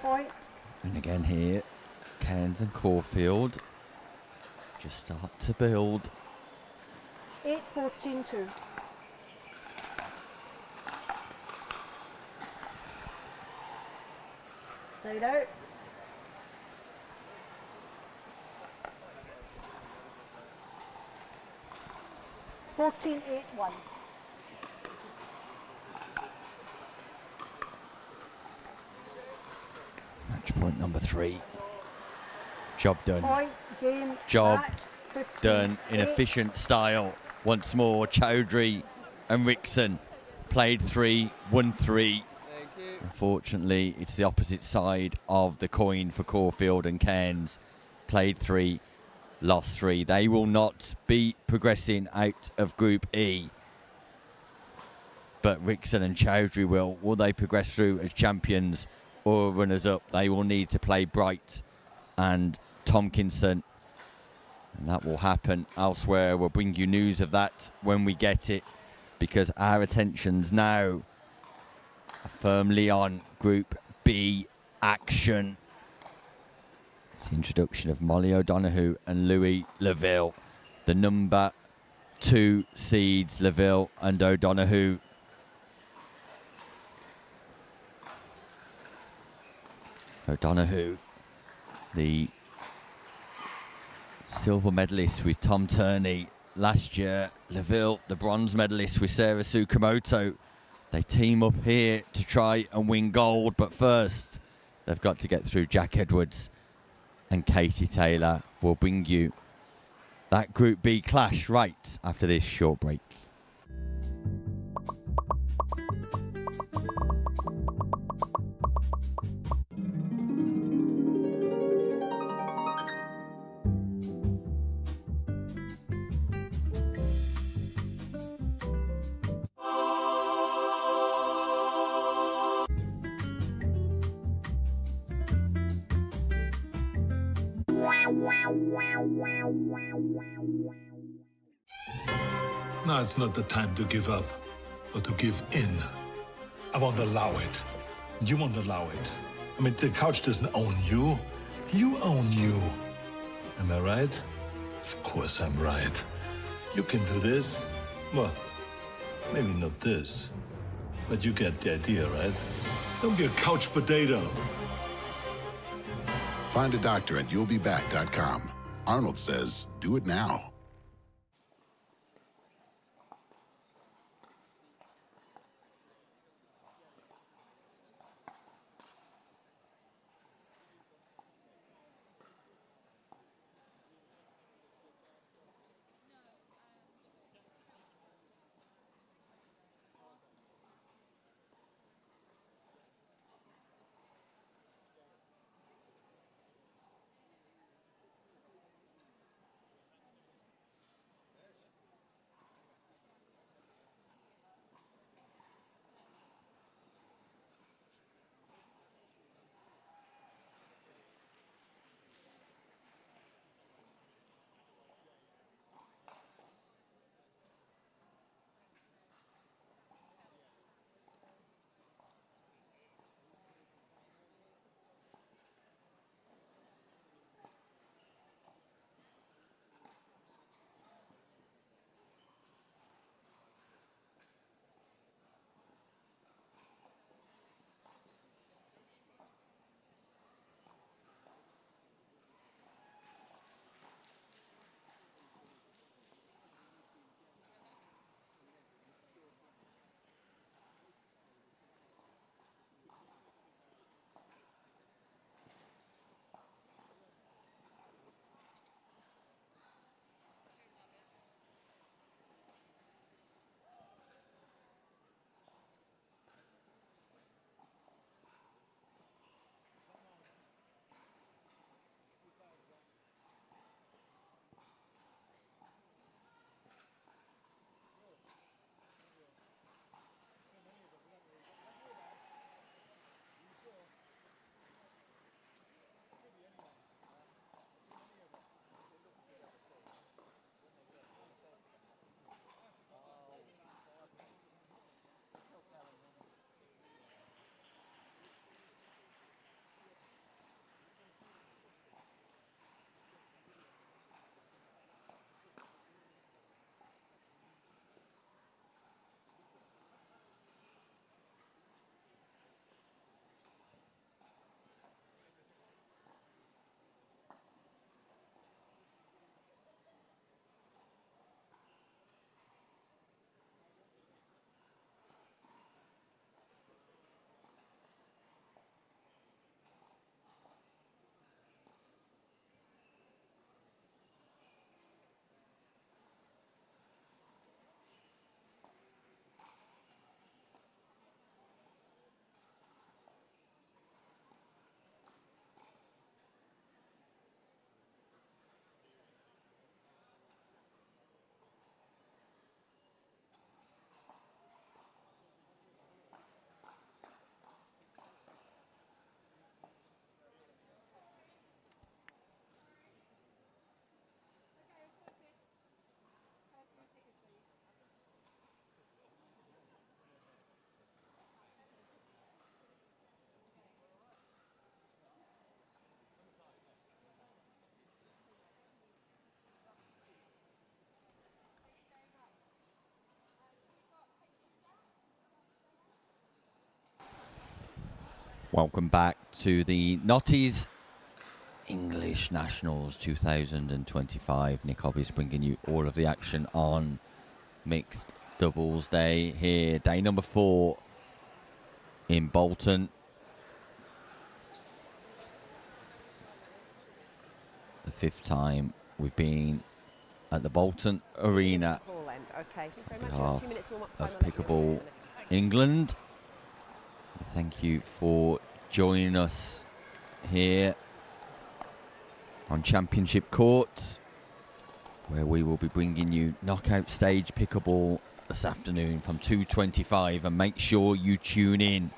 Point. And again here, Cairns and Caulfield just start to build. 8-14-2. Side out. 14-8-1. Match point number 3. Job done. Point, game, Job match, 15, done in 8. efficient style. Once more, Chowry and Rixon played 3, won 3. Unfortunately, it's the opposite side of the coin for Caulfield and Cairns. Played 3, lost 3. They will not be progressing out of Group E. But Rixon and Chowry will. Will they progress through as champions or runners-up? They will need to play Bright and Tomkinson. And that will happen elsewhere. We'll bring you news of that when we get it, because our attentions now are firmly on Group B action. It's the introduction of Molly O'Donoghue and Louis Lavville, the number 2 seeds, Lavville and O'Donoghue. O'Donoghue, the silver medalist with Tom Turney last year. Lavville, the bronze medalist with Sarah Tsukamoto. They team up here to try and win gold, but first they've got to get through Jack Edwards and Katie Taylor. We'll bring you that Group B clash right after this short break. Now it's not the time to give up, but to give in. I won't allow it. You won't allow it. I mean, the couch doesn't own you. You own you. Am I right? Of course I'm right. You can do this. Well, maybe not this, but you get the idea, right? Don't be a couch potato. Find a doctor at you'llbeback.com. Arnold says, do it now. Welcome back to the Notties English Nationals 2025. Nick Hobby's bringing you all of the action on mixed doubles day here. Day number 4 in Bolton. The 5th time we've been at the Bolton Arena Okay. on behalf of Pickleball England. Thank you for joining us here on Championship Court, where we will be bringing you knockout stage pickleball this afternoon from 2:25, and make sure you tune in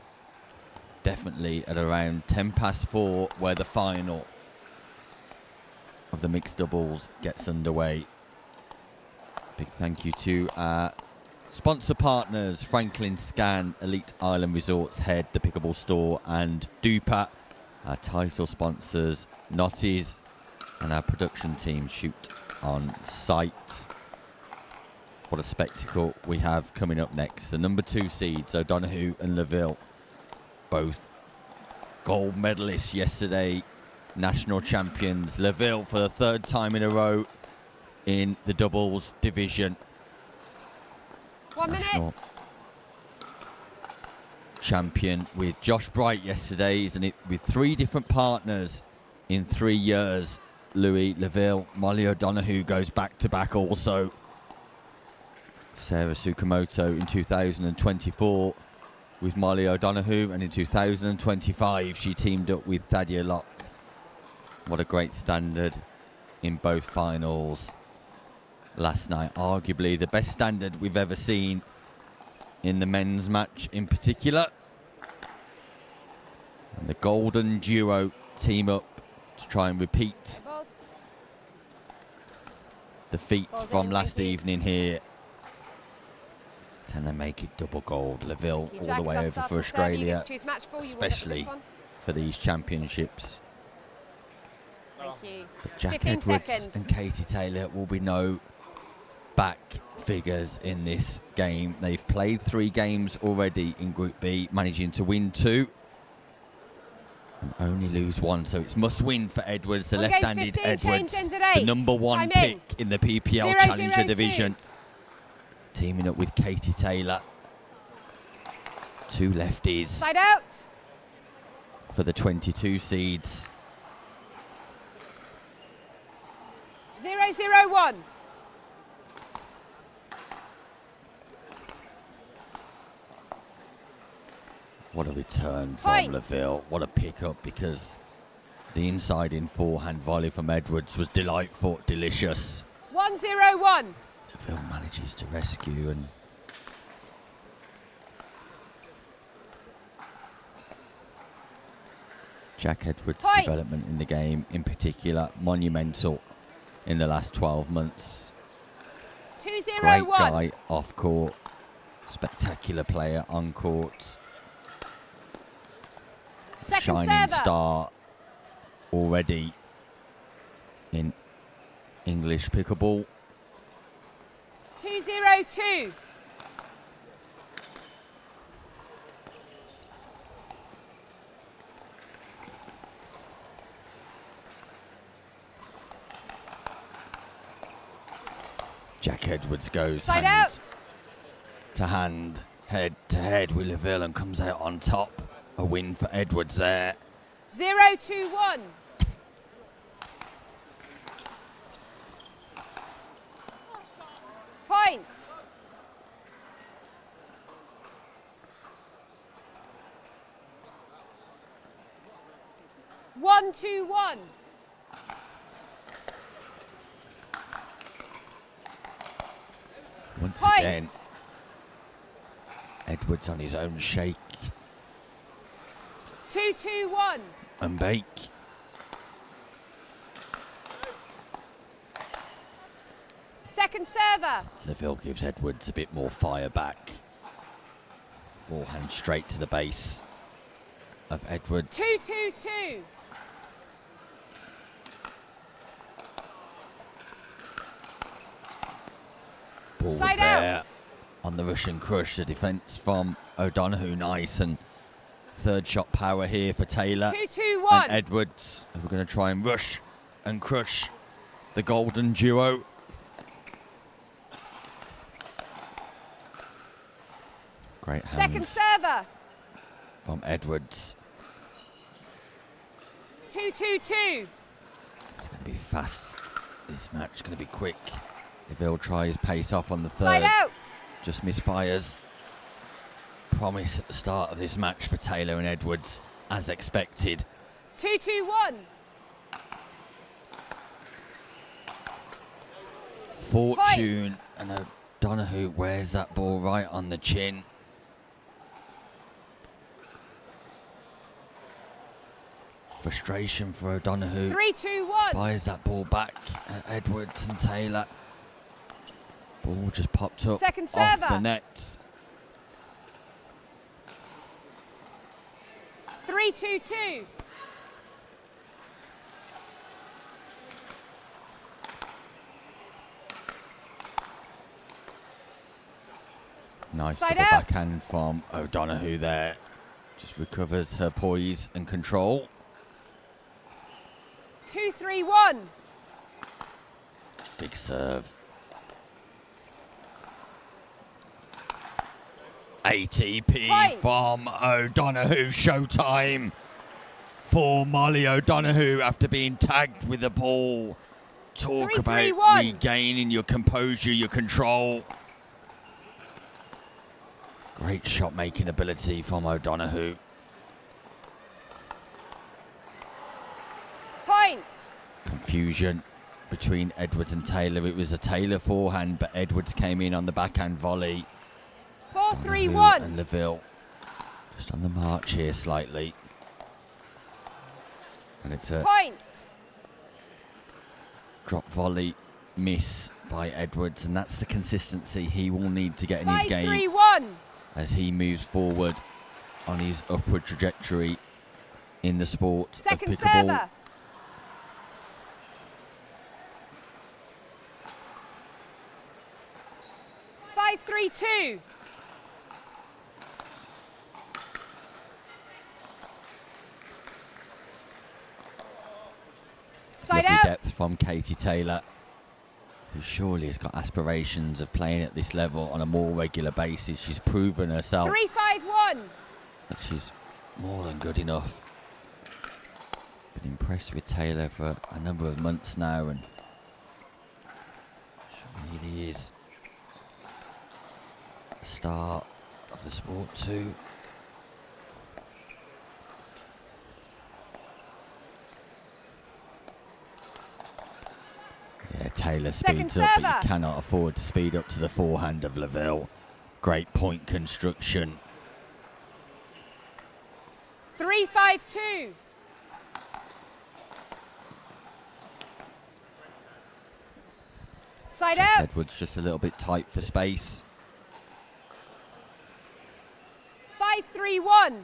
definitely at around 4:10, where the final of the mixed doubles gets underway. Big thank you to our sponsor partners, Franklin Scan, Elite Island Resorts Head, the Pickleball Store, and Dupa. Our title sponsors, Notties, and our production team, Shoot on Site. What a spectacle we have coming up next. The number 2 seeds, O'Donoghue and Lavville, both gold medalists yesterday, national champions. Lavville for the 3rd time in a row in the doubles division. 1 minute. Champion with Josh Bright yesterday, isn't it? With 3 different partners in 3 years. Louis Lavville, Molly O'Donoghue goes back to back also. Sarah Tsukamoto in 2024 with Molly O'Donoghue, and in 2025 she teamed up with Thadia Locke. What a great standard in both finals last night. Arguably the best standard we've ever seen in the men's match in particular. And the golden duo team up to try and repeat the feat from last evening here. Can they make it double gold? Lavville all the way over for Australia, especially for these championships. Thank you. But Jack 15 Edwards seconds. and Katie Taylor will be no back figures in this game. They've played 3 games already in Group B, managing to win 2 and only lose 1, so it's must win for Edwards, the left-handed 15, Edwards, change ends at 8. the number 1 Time in. pick in the PPL 0, Challenger 0, 2. division, teaming up with Katie Taylor. 2 lefties Side out. for the 22 seeds. 0, 0, 1. What a return from Point. Lavville. What a pick-up, because the inside in forehand volley from Edwards was delightful, delicious. 1, 0, 1. Lavville manages to rescue, and Jack Edwards' Point. development in the game in particular, monumental in the last 12 months. 2, 0, Great 1. guy off court, spectacular player on court. Second Shining server. star already in English pickleball. 2, 0, 2. Jack Edwards goes Side hand out. to hand, head to head with Lavville, and comes out on top. A win for Edwards there. 0, 2, 1. Point. 1, 2, 1. Once Point. again, Edwards on his own shake 2, 2, 1. and bake. Second server. Lavville gives Edwards a bit more fire back. Forehand straight to the base of Edwards. 2, 2, 2. Balls Side there out. on the Russian crush. The defence from O'Donoghue nice, and third shot power here for Taylor 2-2-1. and Edwards. We're going to try and rush and crush the golden duo. Great hands Second server. from Edwards. 2-2-2. It's going to be fast. This match is going to be quick. Lavville tries pace off on the Side third. out. Just misfires. Promise at the start of this match for Taylor and Edwards, as expected. 2-2-1. Fortune and O'Donoghue wears that ball right on the chin. Frustration for O'Donoghue. 3-2-1. Fires that ball back at Edwards and Taylor. Ball just popped up Second off server. the net. 3-2-2. Nice Side double out. backhand from O'Donoghue there. Just recovers her poise and control. 2-3-1. Big serve. ATP Point. from O'Donoghue. Showtime for Molly O'Donoghue after being tagged with the ball. Talk 3-3-1. about regaining your composure, your control. Great shot making ability from O'Donoghue. Point. Confusion between Edwards and Taylor. It was a Taylor forehand, but Edwards came in on the backhand volley. O'Donoghue 4-3-1. and Lavville just on the march here slightly. And it's a Point. drop volley miss by Edwards, and that's the consistency he will need to get in his game 5-3-1. as he moves forward on his upward trajectory in the sport Second of pickleball. server. 5-3-2. Side Lovely out. depth from Katie Taylor, who surely has got aspirations of playing at this level on a more regular basis. She's proven herself 3-5-1. that she's more than good enough. Been impressed with Taylor for a number of months now, and she really is the star of the sport too. Yeah, Taylor Second speeds up, but server. you cannot afford to speed up to the forehand of Lavville. Great point construction. 3-5-2. Side out. Edwards just a little bit tight for space. 5-3-1.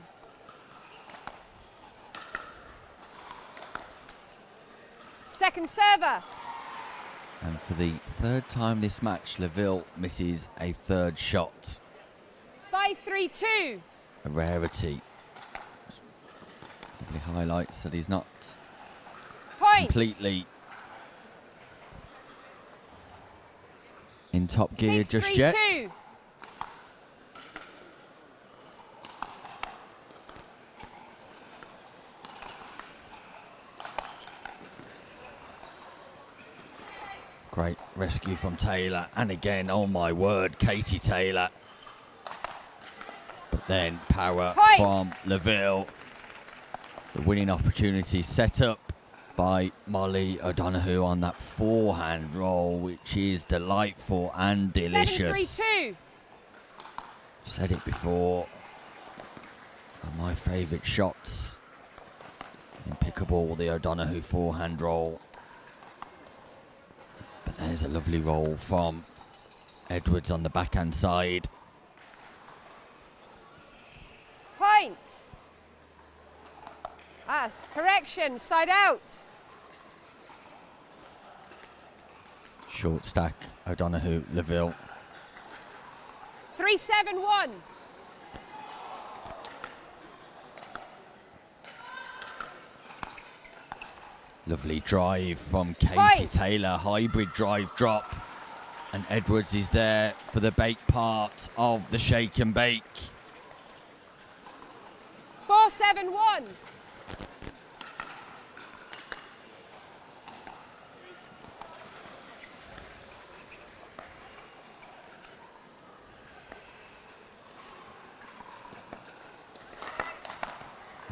Second server. And for the third time this match, Lavville misses a third shot. 5-3-2. A rarity. Lovely highlights that he's not Point. completely in top gear just yet. 6-3-2. Great rescue from Taylor, and again, oh my word, Katie Taylor. But then power Point. from Lavville. The winning opportunity set up by Molly O'Donoghue on that forehand roll, which is delightful and delicious. 7-3-2. Said it before, one of my favourite shots in pickleball, the O'Donoghue forehand roll. But there's a lovely roll from Edwards on the backhand side. Point. Correction. Side out. Short stack, O'Donoghue, Lavville. 3-7-1. Lovely drive from Katie Point. Taylor, hybrid drive drop. And Edwards is there for the bake part of the shake and bake. 4-7-1.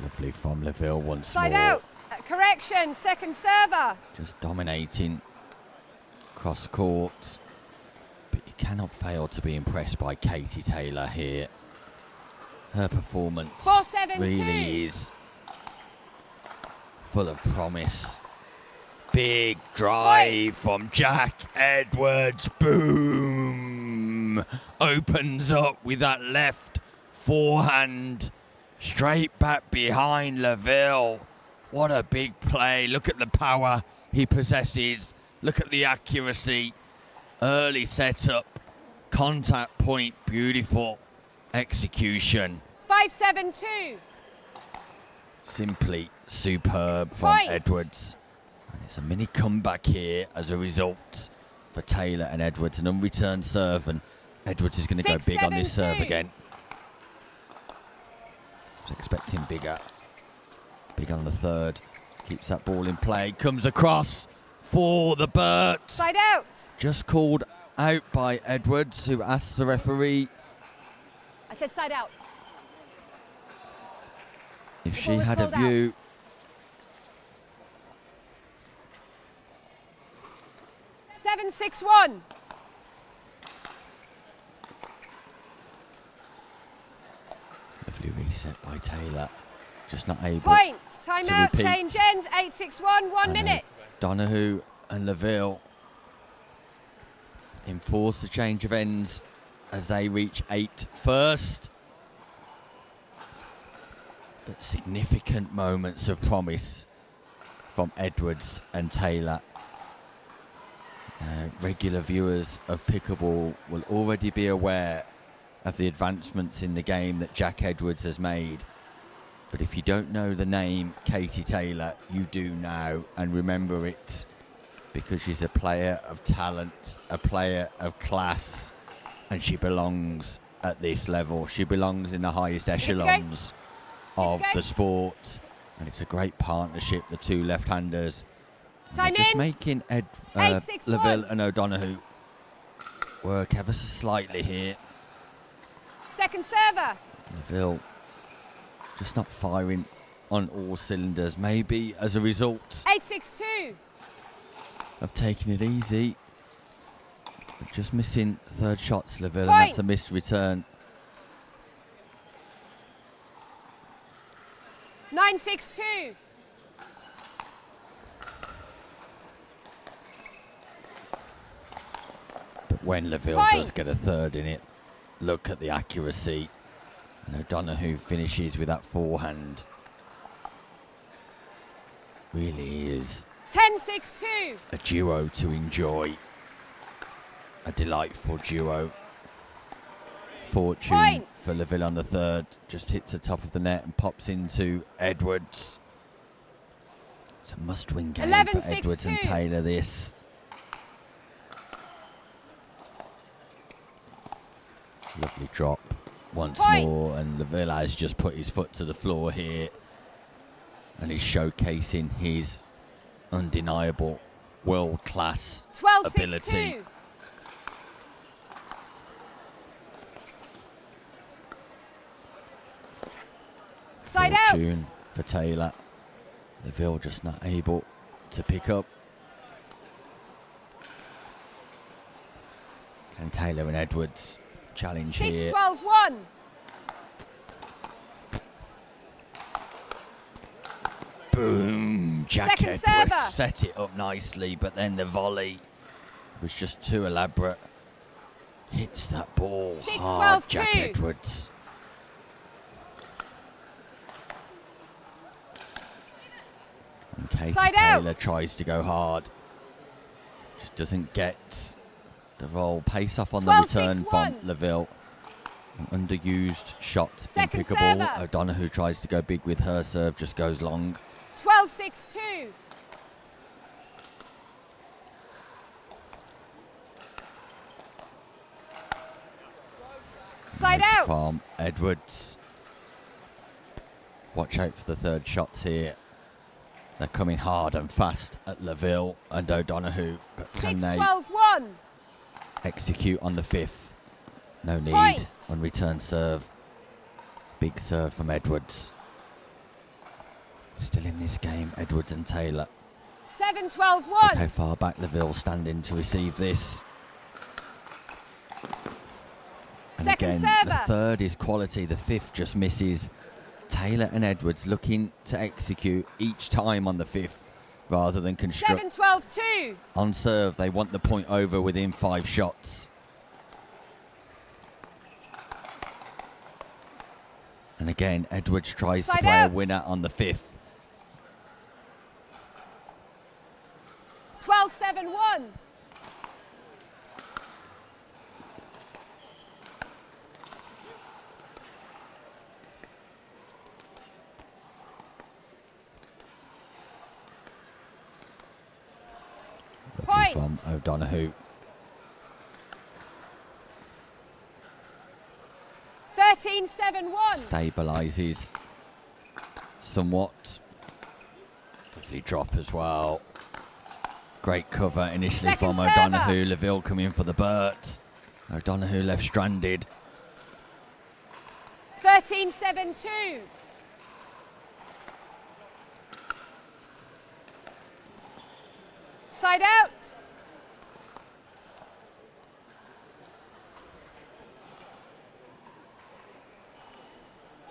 Lovely from Lavville once Side more. out. Correction, second server. Just dominating cross court. But you cannot fail to be impressed by Katie Taylor here. Her performance 4-7-2. really is full of promise. Big drive from Jack Edwards. Boom! Opens up with that left forehand. Straight back behind Lavville. What a big play. Look at the power he possesses. Look at the accuracy. Early setup. Contact point. Beautiful execution. 5-7-2. Simply superb from Point. Edwards. And it's a mini comeback here as a result for Taylor and Edwards. An unreturned serve, and Edwards is going to go big on this serve 6-7-2. again. Was expecting bigger. Big on the third. Keeps that ball in play. Comes across for the Birds. Side out. Just called out by Edwards, who asks the referee I said side out. if The she ball was had a called out. view. 7-6-1. Lovely reset by Taylor. Just not able Point. to Timeout. repeat. Change ends. 8-6-1. 1 minute. Donahue and Lavville enforce the change of ends as they reach 8 first. But significant moments of promise from Edwards and Taylor. Regular viewers of pickleball will already be aware of the advancements in the game that Jack Edwards has made. But if you don't know the name Katie Taylor, you do now, and remember it, because she's a player of talent, a player of class, and she belongs at this level. She belongs in the highest echelons of the sport, and it's a great partnership, the two left-handers. Time Just in. making 8-6-1. Lavville and O'Donoghue work ever so slightly here. Second server. Lavville just not firing on all cylinders, maybe as a result 8-6-2. of taking it easy. But just missing third shots, Lavville, and Point. that's a missed return. 9-6-2. But when Lavville Point. does get a third in it, look at the accuracy. And O'Donoghue finishes with that forehand. Really is 10-6-2. a duo to enjoy. A delightful duo. Fortune Point. for Lavville on the third. Just hits the top of the net and pops into Edwards. It's a must-win game for 11-6-2. Edwards and Taylor, this. Lovely drop once Point. more, and Lavville has just put his foot to the floor here, and he's showcasing his undeniable world-class 12-6-2. ability. Side out. Fortune for Taylor. Lavville just not able to pick up. Can Taylor and Edwards challenge here? 6-12-1. Boom! Jack Second Edwards server. set it up nicely, but then the volley was just too elaborate. Hits that ball 6-12-2. hard, Jack Edwards. And Katie Side out. Taylor tries to go hard. Just doesn't get the roll. Pace off on the 12-6-1. return from Lavville. An underused shot Second in pickleball. server. O'Donoghue tries to go big with her serve, just goes long. 12-6-2. Side Nice out. from Edwards. Watch out for the third shots here. They're coming hard and fast at Lavville and O'Donoghue. But can they 6-12-1. execute on the fifth? No need Point. on return serve. Big serve from Edwards. Still in this game, Edwards and Taylor. 7-12-1. Look how far back Lavville standing to receive this. And Second again, the server. third is quality, the fifth just misses. Taylor and Edwards looking to execute each time on the fifth rather than construct. 7-12-2. On serve, they want the point over within 5 shots. And again, Edwards tries to Side play out. a winner on the fifth. 12-7-1. Point. From O'Donoghue. 13-7-1. Stabilises somewhat. Lovely drop as well. Great cover initially Second from server. O'Donoghue. Lavville coming for the Burt. O'Donoghue left stranded. 13-7-2. Side out.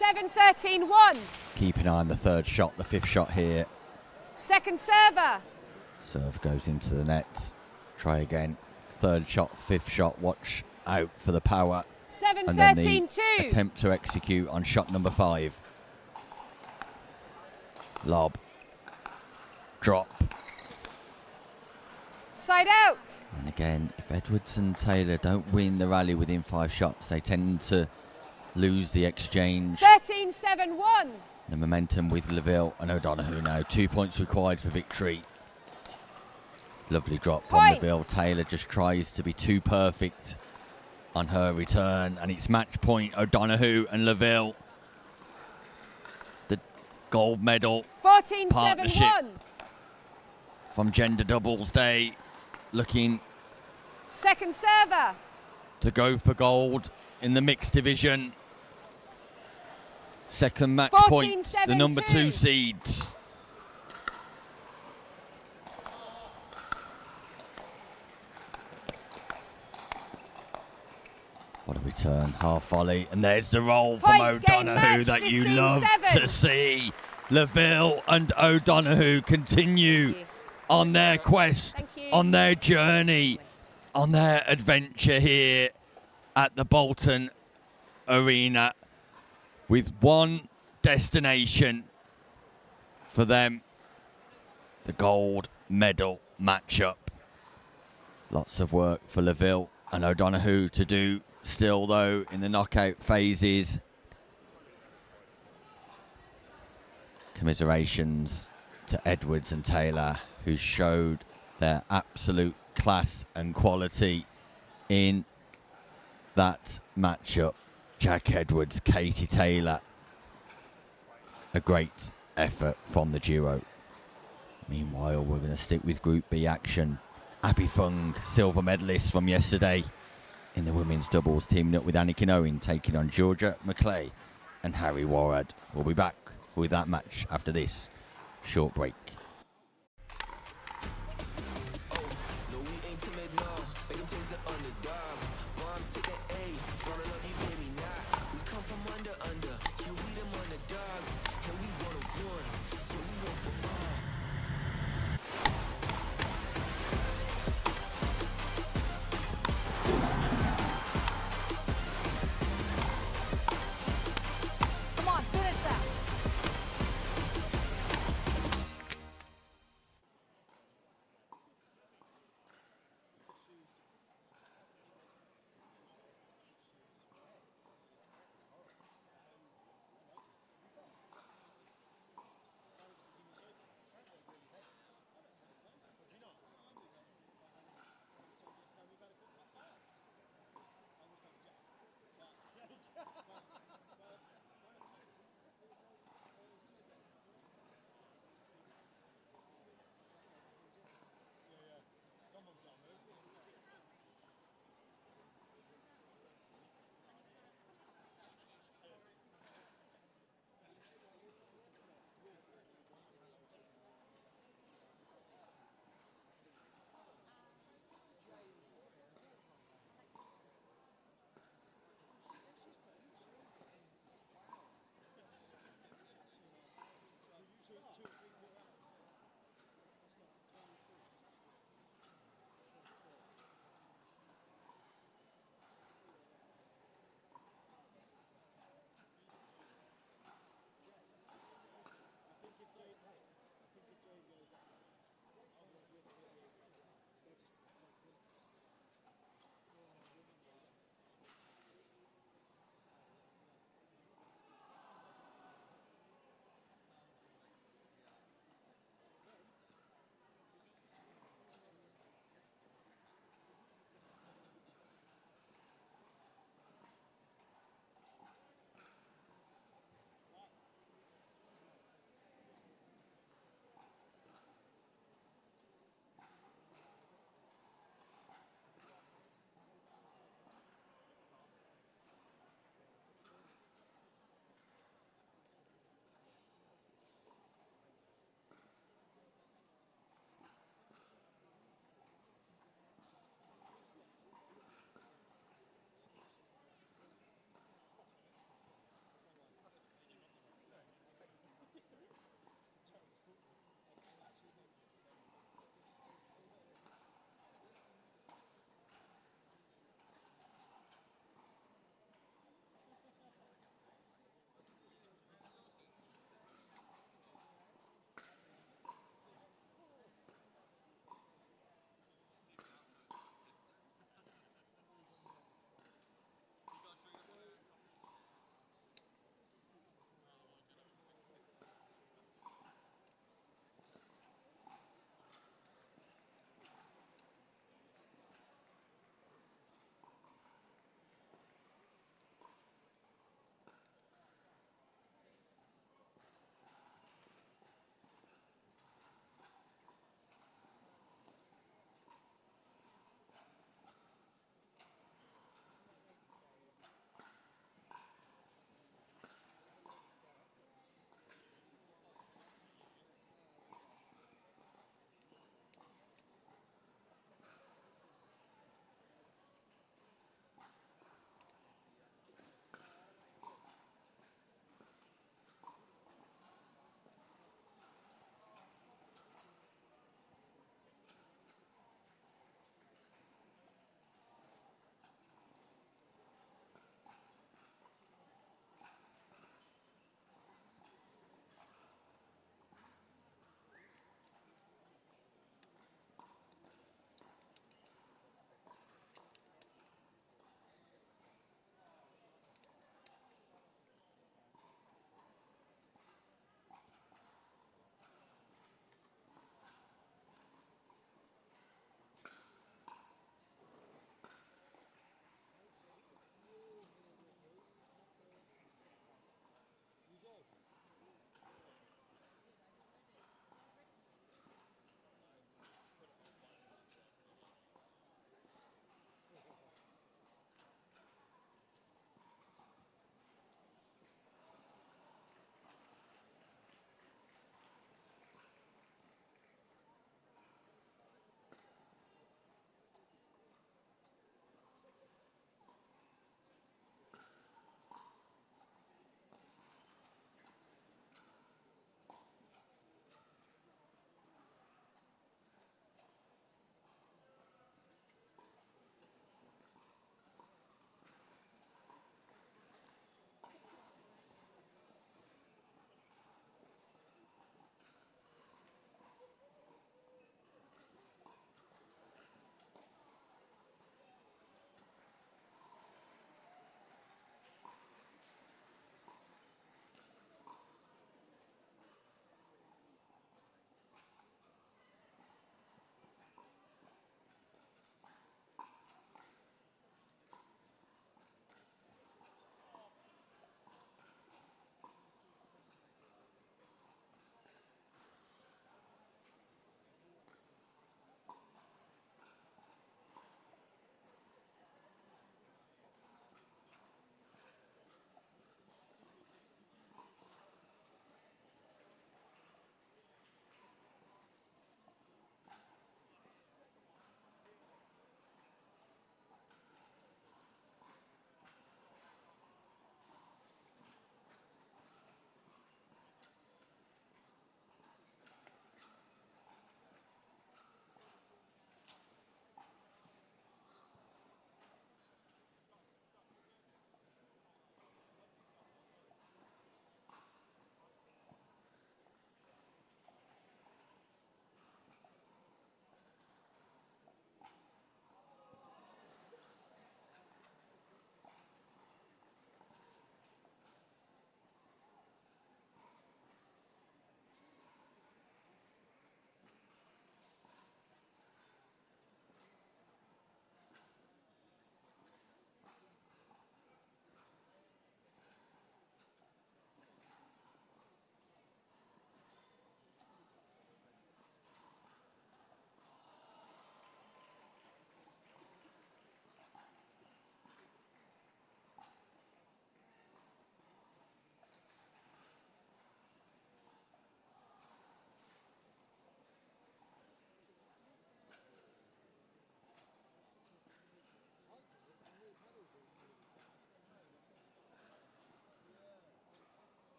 7-13-1. Keep an eye on the third shot, the fifth shot here. Second server. Serve goes into the net. Try again. Third shot, fifth shot. Watch out for the power. And then the 7-13-2. attempt to execute on shot number 5. Lob. Drop. Side out. And again, if Edwards and Taylor don't win the rally within 5 shots, they tend to lose the exchange. 13-7-1. The momentum with Lavville and O'Donoghue now. 2 points required for victory. Lovely drop from Point. Lavville. Taylor just tries to be too perfect on her return, and it's match point O'Donoghue and Lavville. The gold medal 14-7-1. Partnership. from Gender Doubles Day, looking Second server. to go for gold in the mixed division. Second match 14-7-2. points, the number 2 seeds. What a return, half volley, and there's the roll from Points game O'Donoghue match, that you love 15-7. to see. Lavville and O'Donoghue continue on their quest, Thank you. on their journey, on their adventure here at the Bolton Arena, with one destination for them: the gold medal matchup. Lots of work for Lavville and O'Donoghue to do still, though, in the knockout phases. Commiserations to Edwards and Taylor, who showed their absolute class and quality in that matchup. Jack Edwards, Katie Taylor. A great effort from the duo. Meanwhile, we're going to stick with Group B action. Abby Fung, silver medalist from yesterday in the women's doubles, teaming up with Anakin Owen, taking on Georgia McCrae and Harry Warad. We'll be back with that match after this short break. Come on, finish that.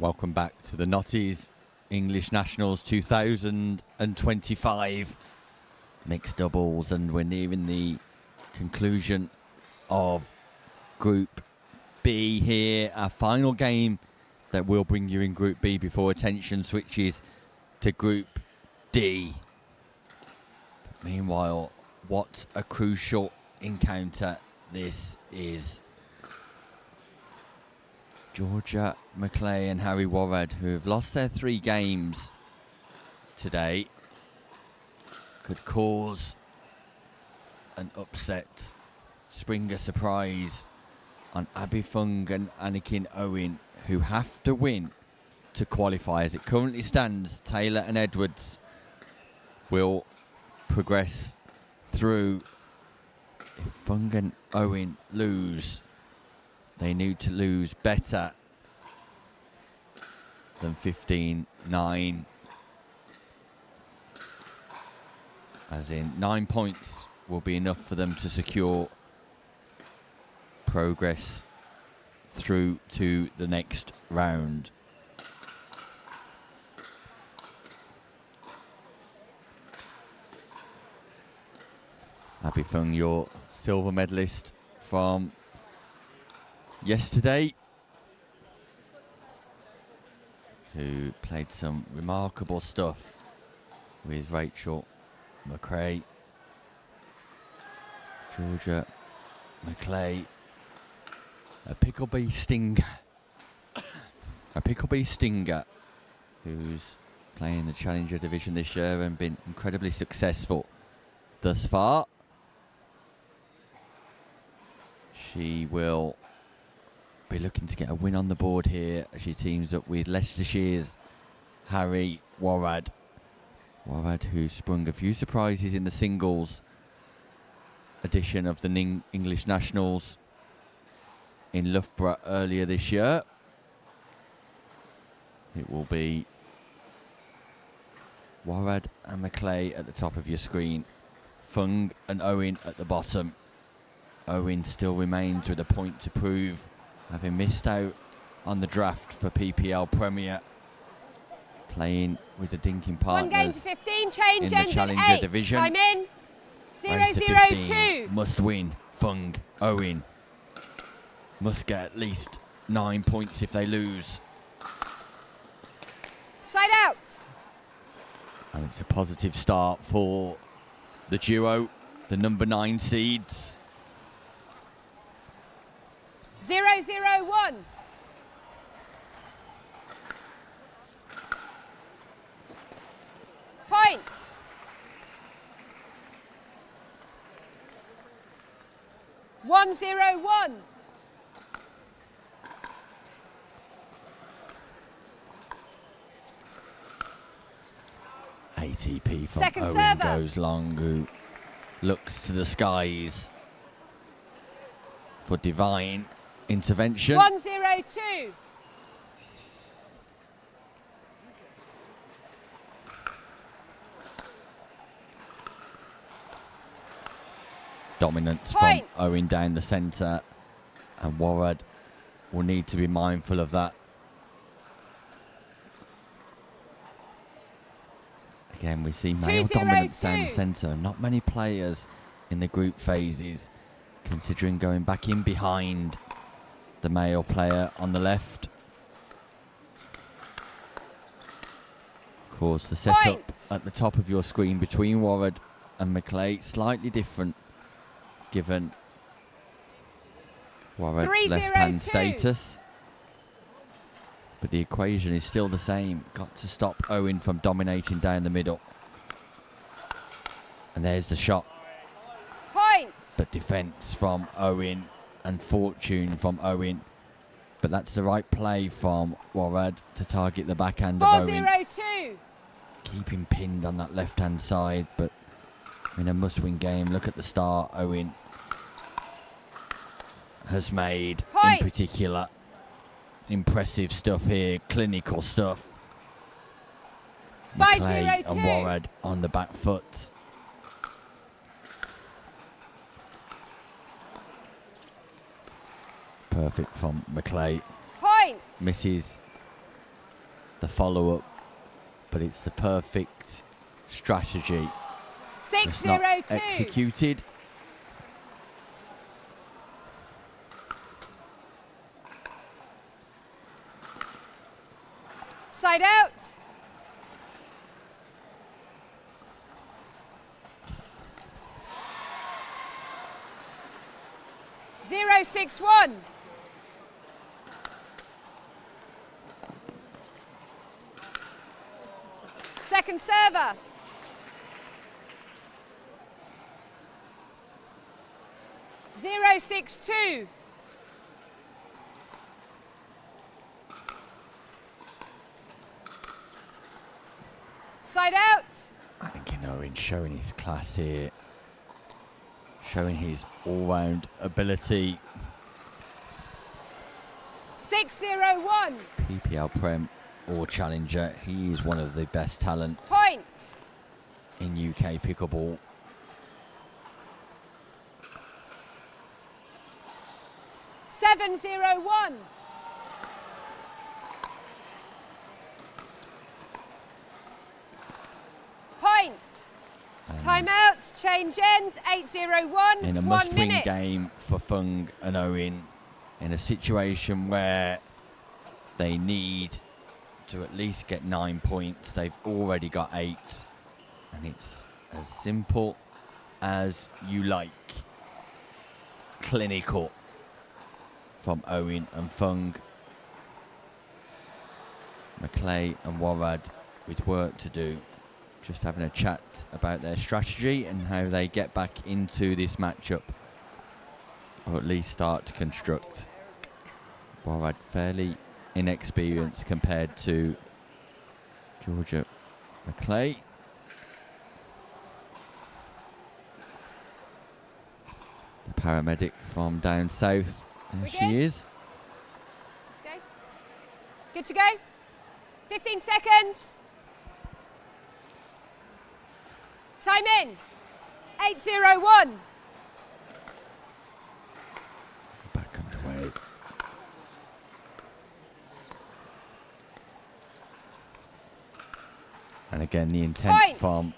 Welcome back to the Notties English Nationals 2025 mixed doubles, and we're nearing the conclusion of Group B here. Our final game that will bring you in Group B before attention switches to Group D. But meanwhile, what a crucial encounter this is. Georgia McCrae and Harry Warrad, who have lost their 3 games today, could cause an upset, spring a surprise on Abby Fung and Anakin Owen, who have to win to qualify. As it currently stands, Taylor and Edwards will progress through. If Fung and Owen lose, they need to lose better than 15-9. As in 9 points will be enough for them to secure progress through to the next round. Abby Fung, your silver medalist from yesterday, who played some remarkable stuff with Rachel McCrae. Georgia McCrae, a Picklebee stinger, who's playing the Challenger division this year and been incredibly successful thus far. She will be looking to get a win on the board here as she teams up with Leicestershire's Harry Warrad. Warrad, who sprung a few surprises in the singles edition of the Ning English Nationals in Loughborough earlier this year. It will be Warrad and McCrae at the top of your screen, Fung and Owen at the bottom. Owen still remains with a point to prove, having missed out on the draft for PPL Premier, playing with the Dinking partners. 1 game to 15, change in the Challenger division. Time in. Race to 0-0-2. must win. Fung, Owen must get at least 9 points if they lose. Side out. And it's a positive start for the duo, the number 9 seeds. 0-0-1. Point. One, 0-1. ATP from Second Owen server. goes long, who looks to the skies for divine intervention. 1-0-2. Dominance Point. from Owen down the centre, and Warrad will need to be mindful of that. Again, we see male 2-0-2. dominance down the centre. Not many players in the group phases considering going back in behind the male player on the left. Of course, the setup Point. at the top of your screen between Warrad and McCrae slightly different, given Warrad's 3-0-2. left-hand status. But the equation is still the same. Got to stop Owen from dominating down the middle. And there's the shot. Point. But defence from Owen and fortune from Owen. But that's the right play from Warrad to target the backhand of Owen. 4-0-2. Keep him pinned on that left-hand side, but in a must-win game, look at the start Owen has made. Point. In particular, impressive stuff here, clinical stuff. 5-0-2. McCrae and Warrad on the back foot. Perfect from McCrae. Point. Misses the follow-up, but it's the perfect strategy. 6-0-2. Executed. Side out. Zero, 6-1. Second server. Zero, 6-2. Side out. I think, you know, in showing his class here, showing his all-round ability. 6-0-1. PPL Prem or Challenger, he is one of the best talents Point. in UK pickleball. Seven, 0-1. Point. Timeout, change ends, 8-0-1, In a 1 must-win minute. game for Fung and Owen, in a situation where they need to at least get 9 points. They've already got 8, and it's as simple as you like. Clinical from Owen and Fung. McCrae and Warrad with work to do. Just having a chat about their strategy and how they get back into this matchup, or at least start to construct. Warrad fairly inexperienced compared to Georgia McCrae. The paramedic from down south, there she is. Let's go. Good to go. 15 seconds. Time in. 8-0-1. Back underway. And again, the intent Point. from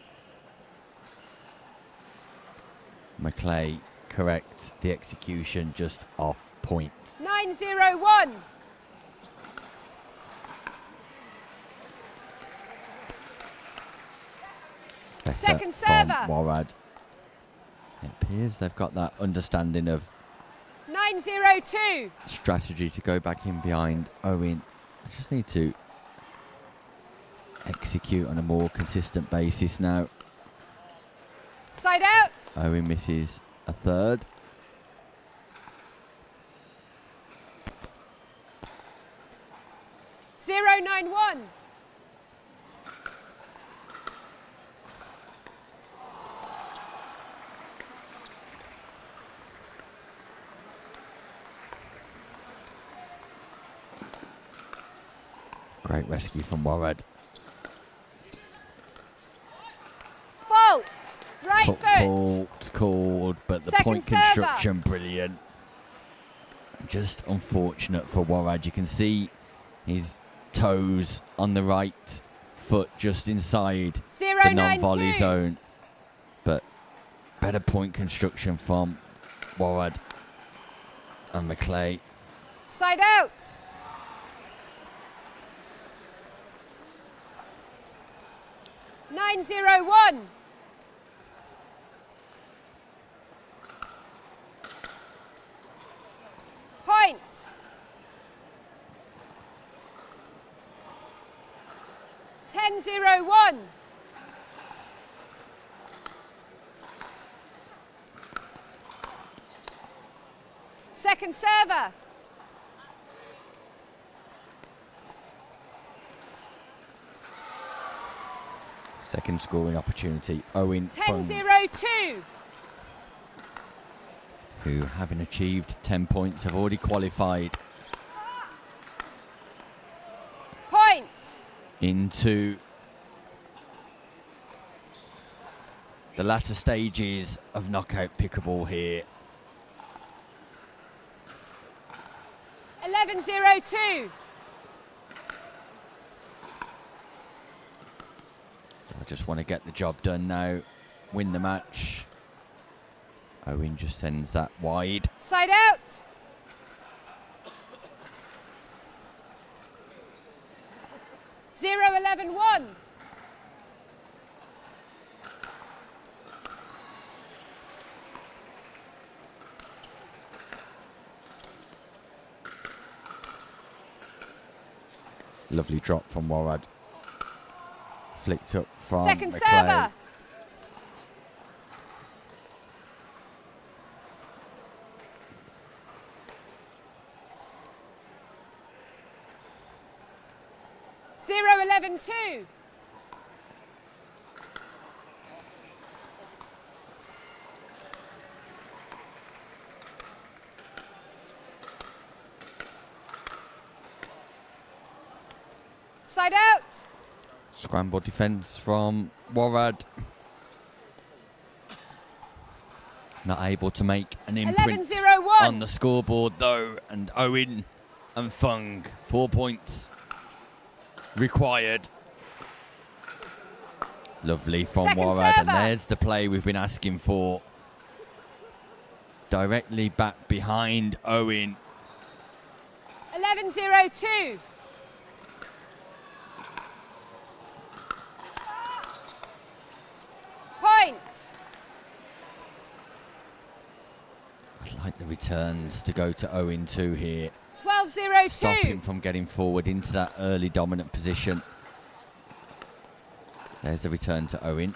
McCrae correct. The execution just off point. 9-0-1. Better Second from server. Warrad. It appears they've got that understanding of 9-0-2. strategy to go back in behind Owen. I just need to execute on a more consistent basis now. Side out. Owen misses a third. Zero, 9-1. Great rescue from Warrad. Fault. Right foot. Fault called, but the Second point server. construction brilliant. Just unfortunate for Warrad. You can see his toes on the right foot just inside Zero, the 9-2. non-volley zone. But better point construction from Warrad and McCrae. Side out. Nine, 0-1. Point. Ten, 0-1. Second server. Second scoring opportunity. Owen Fung, 10-0-2. who, having achieved 10 points, have already qualified Point. into the latter stages of knockout pickleball here. 11-0-2. just want to get the job done now, win the match. Owen just sends that wide. Side out. Zero 11-1. Lovely drop from Warad. Flicked up from Second McCrae. server. Zero 11-2. Side out. Scramble defence from Warad. Not able to make an imprint 11-0-1. on the scoreboard though, and Owen and Fung, 4 points required. Lovely from Second Warad, and server. there's the play we've been asking for. Directly back behind Owen. 11-0-2. Point. I'd like the returns to go to Owen too here. 12-0-2. Stop him from getting forward into that early dominant position. There's a return to Owen.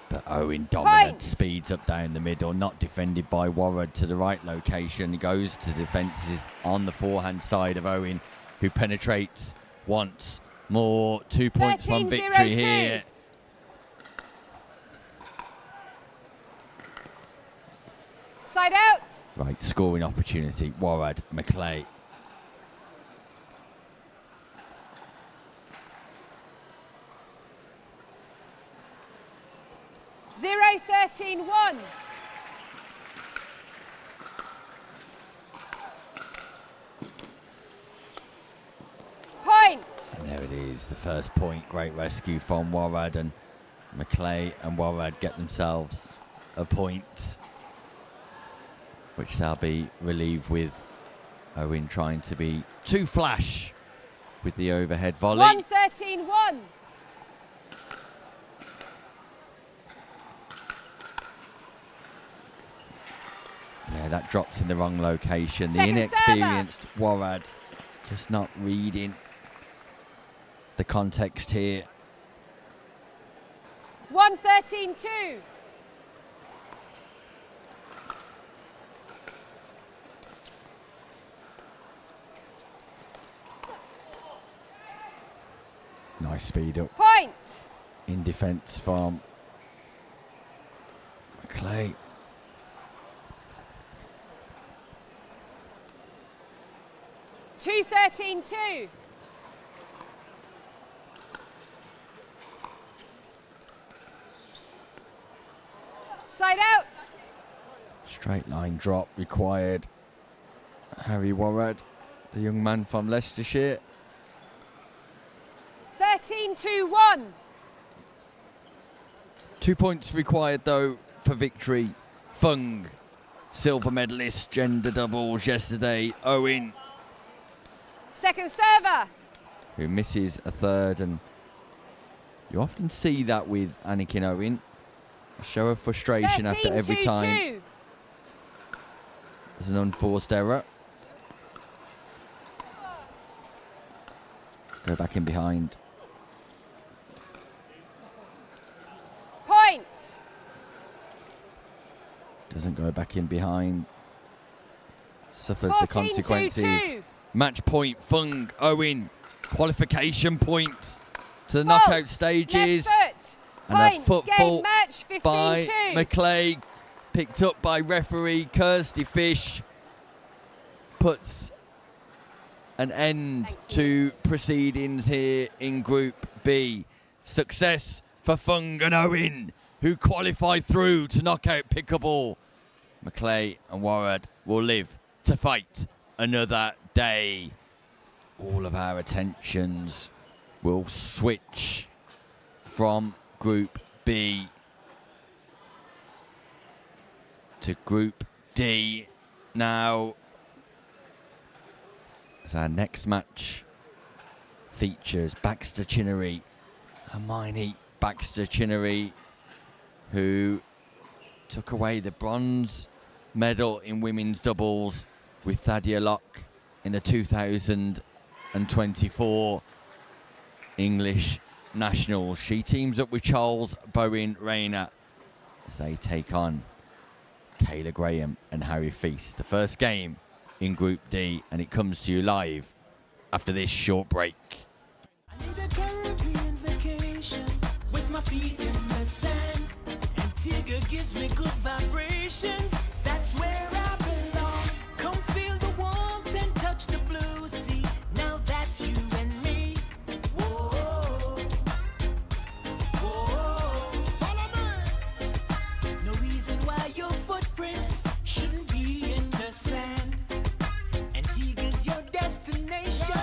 But Owen dominant, Point. speeds up down the middle, not defended by Warad to the right location. He goes to defences on the forehand side of Owen, who penetrates once more. 2 points from victory 13-0-2. here. Side out. Right, scoring opportunity. Warad, McCrae. Zero 13-1. Point. And there it is, the first point. Great rescue from Warad, and McCrae and Warad get themselves a point, which they'll be relieved with. Owen trying to be too flash with the overhead volley. 1-13-1. Yeah, that drops in the wrong location. Second The inexperienced Warad just not reading the context here. 1-13-2. Nice speed up Point. in defence from McCrae. Two 13-2. Side out. Straight line drop required. Harry Warad, the young man from Leicestershire. 13-2-1. 2 points required though for victory. Fung, silver medalist, gender doubles yesterday. Owen, Second server. who misses a third, and you often see that with Anakin Owen. A show of frustration after every time 13-2-2. there's an unforced error. Go back in behind. Point. Doesn't go back in behind. Suffers the 14-2-2. consequences. Match point, Fung, Owen. Qualification points to the Fault. knockout stages. Left foot. And a Point. foot Game fault match. 15-2. by McCrae, picked up by referee Kirsty Fish, puts an end to proceedings here in Group B. Success for Fung and Owen, who qualified through to knockout pickleball. McCrae and Warad will live to fight another day. All of our attentions will switch from Group B to Group D now, as our next match features Baxter Chinnery, Hermione Baxter Chinnery, who took away the bronze medal in women's doubles with Thadia Locke in the 2024 English Nationals. She teams up with Charles Bowen Rayner as they take on Kayla Graham and Harry Feast. The first game in Group D, and it comes to you live after this short break. I need a Caribbean vacation with my feet in the sand. Antigua gives me good vibrations. That's where I belong. Come feel the warmth and touch the blue sea. Now that's you and me. Whoa, whoa. Follow me. No reason why your footprints shouldn't be in the sand. Antigua's your destination.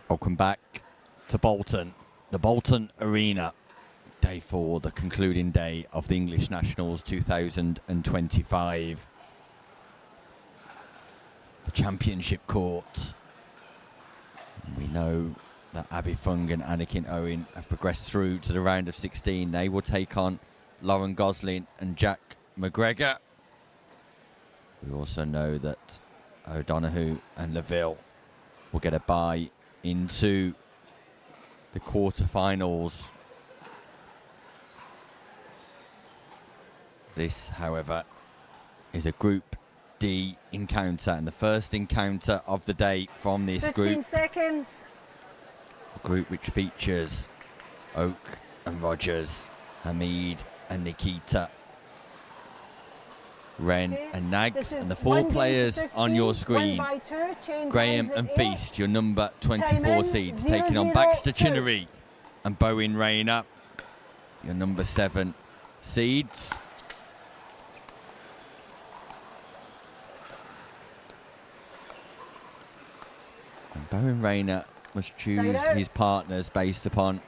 Welcome back to Bolton, the Bolton Arena. Day 4, the concluding day of the English Nationals 2025. The championship court. We know that Abby Fung and Anakin Owen have progressed through to the round of 16. They will take on Lauren Gosling and Jack McGregor. We also know that O'Donoghue and Lavville will get a bye into the quarterfinals. This, however, is a Group D encounter, and the first encounter of the day from this 15 group. seconds. A group which features Oak and Rogers, Hamid and Nikita, Ren Okay. and Nags, This is and the one four game to players 15, on your won screen. by 2, change Graham hands at and 8. Feast, your number 24 Time in, seeds, 0, taking on 0, Baxter 2. Chinnery and Bowen Rayner, your number 7 seeds. And Bowen Rayner must choose his partners based upon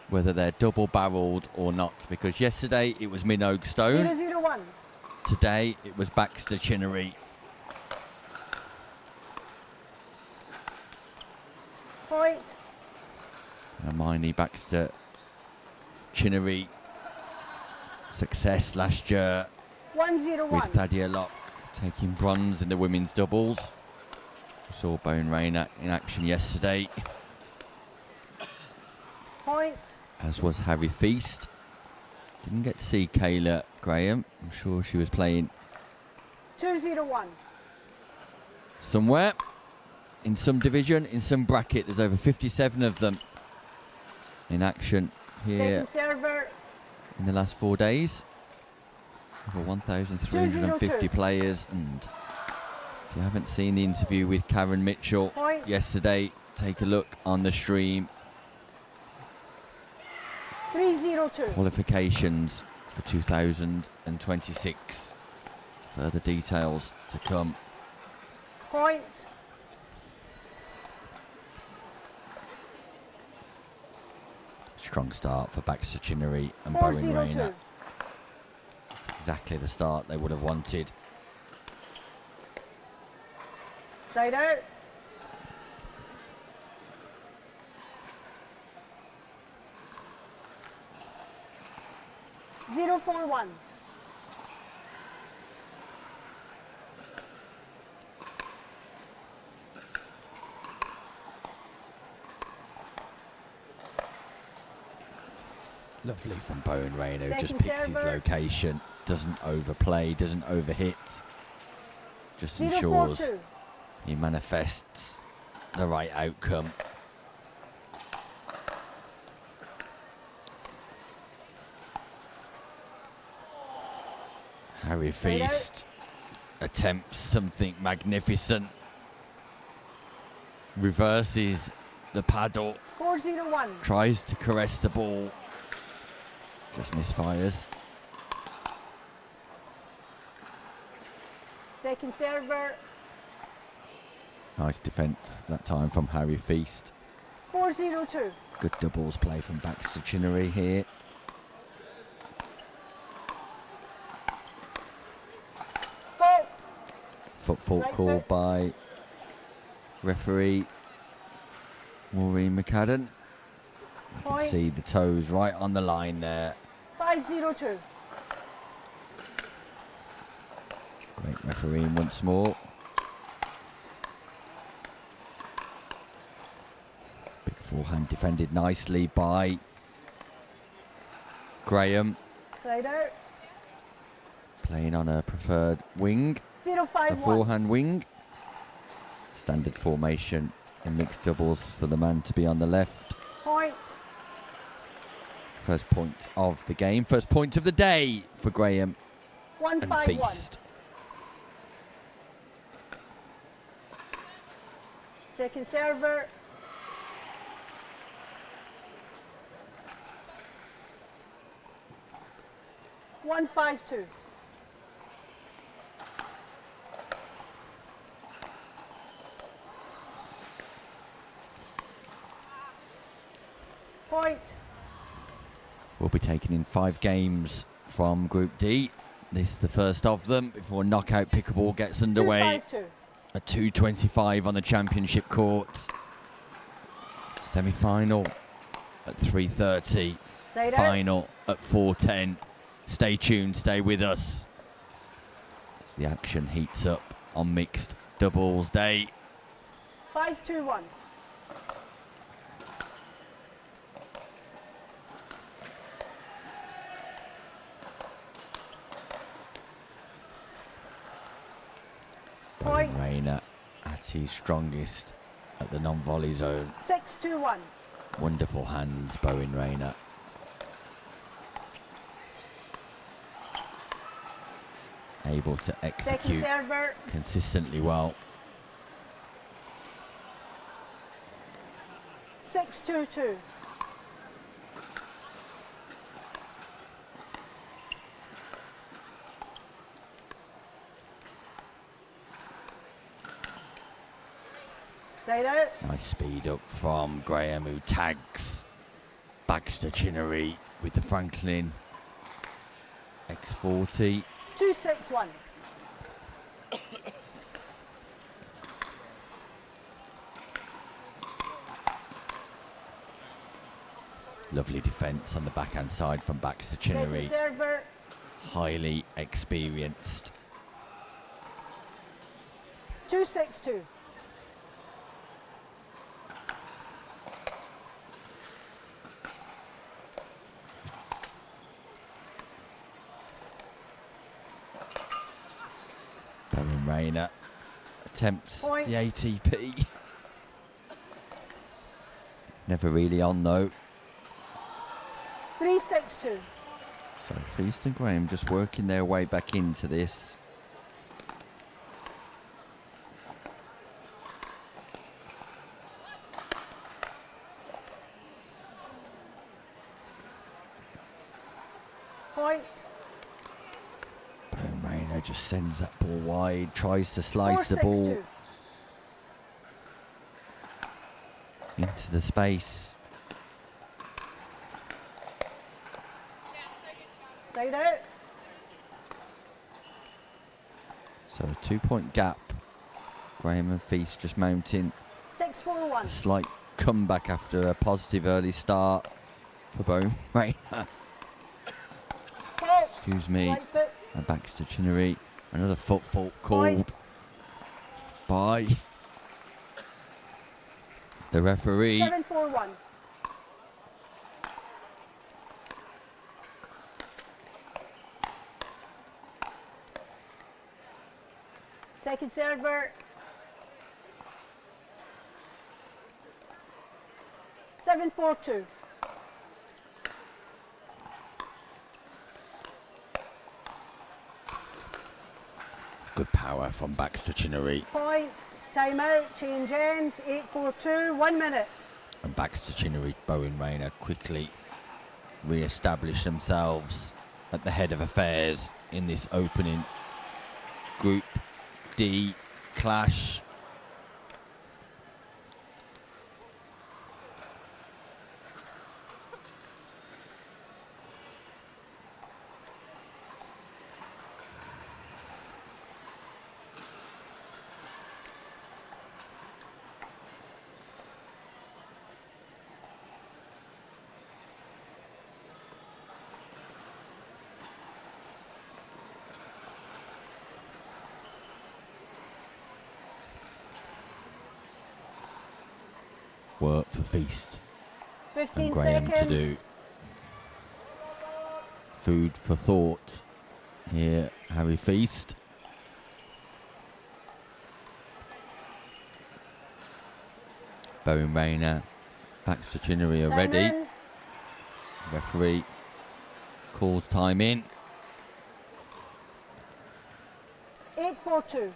whether they're double-barreled or not, because yesterday it was Mino Stone, 0-0-1. today it was Baxter Chinnery. Point. Hermione Baxter Chinnery, success last year 1-0-1. with Thadia Locke taking bronze in the women's doubles. We saw Bowen Rayner in action yesterday, Point. as was Harry Feast. Didn't get to see Kayla Graham. I'm sure she was playing 2-0-1. somewhere in some division, in some bracket. There's over 57 of them in action here Second server. in the last 4 days. Over 1,350 2-0-2. players. And if you haven't seen the interview with Karen Mitchell Point. yesterday, take a look on the stream. 3-0-2. Qualifications for 2026. Further details to come. Point. Strong start for Baxter Chinnery and Bowen 4-0-2. Rayner. Exactly the start they would have wanted. Side out. Zero, 4-1. Lovely from Bowen Rayner, who just Second picks his server. location, doesn't overplay, doesn't overhit, just 0, ensures 4-2. he manifests the right outcome. Harry Side out. Feast attempts something magnificent, reverses the paddle, 4-0-1. tries to caress the ball, just misfires. Second server. Nice defence that time from Harry Feast. 4-0-2. Good doubles play from Baxter Chinnery here. Fault. Footfault Right called foot. by referee Maureen McCadden. You can Point. see the toes right on the line there. 5-0-2. Great refereeing once more. Big forehand defended nicely by Graham, Side out. playing on a preferred wing, a 0-5-1. forehand wing. Standard formation in mixed doubles for the man to be on the left. Point. First point of the game, first point of the day for Graham and 1-5-1. Feast. Second server. One, 5-2. Point. We'll be taking in 5 games from Group D. This is the first of them before knockout pickleball gets underway. 2-5-2. At 2:25 on the championship court. Semi-final at 3:30. Side out. Final at 4:10. Stay tuned, stay with us. As the action heats up on mixed doubles day. 5-2-1. Point. Rayner at his strongest at the non-volley zone. 6-2-1. Wonderful hands, Bowen Rayner. Able to Second execute server. consistently well. 6-2-2. Side out. Nice speed up from Graham, who tags Baxter Chinnery with the Franklin X40. 2-6-1. Lovely defence on the backhand side from Baxter Second Chinnery. server. Highly experienced. 2-6-2. Bowen Rayner attempts Point. the ATP. Never really on though. 3-6-2. So Feast and Graham just working their way back into this. Point. Bowen Rayner just sends that ball wide, tries to slice the ball 4-6-2. into the space. Side out. So a 2-point gap. Graham and Feast just mounting 6-4-1. a slight comeback after a positive early start for Bowen Rayner. Fault. Excuse me. Right foot. And Baxter Chinnery. Another foot fault Point. called by the referee. 7-4-1. Second server. 7-4-2. Good power from Baxter Chinnery. Point. Timeout. Change ends. 8-4-2. 1 minute. And Baxter Chinnery, Bowen Rayner quickly re-establish themselves at the head of affairs in this opening Group D clash. Work for Feast 15 and Graham seconds. to do. Food for thought here, Harry Feast. Bowen Rayner, Baxter Chinnery are Time ready. in. Referee calls time in. 8-4-2.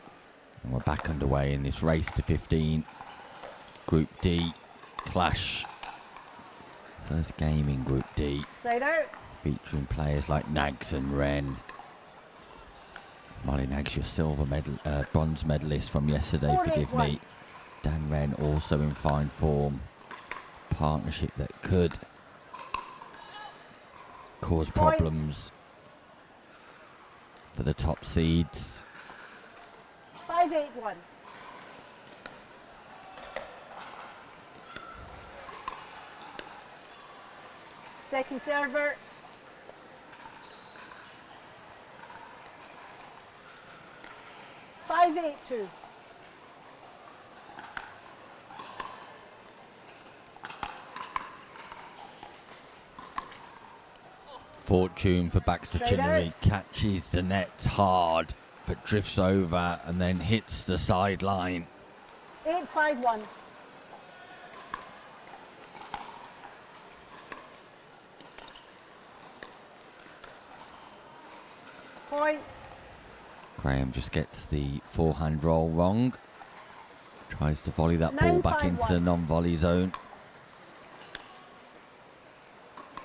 And we're back underway in this race to 15. Group D clash. First game in Group D, Side out. featuring players like Nags and Ren. Molly Nags, your bronze medalist from yesterday, forgive 4-8-1. me. Dan Wren also in fine form. Partnership that could cause problems for the top seeds. 5-8-1. Second server. 5-8-2. Fortune for Baxter Straight Chinnery, out. catches the net hard, but drifts over and then hits the sideline. 8-5-1. Point. Graham just gets the forehand roll wrong. Tries to volley that ball back into the 9-5-1. non-volley zone.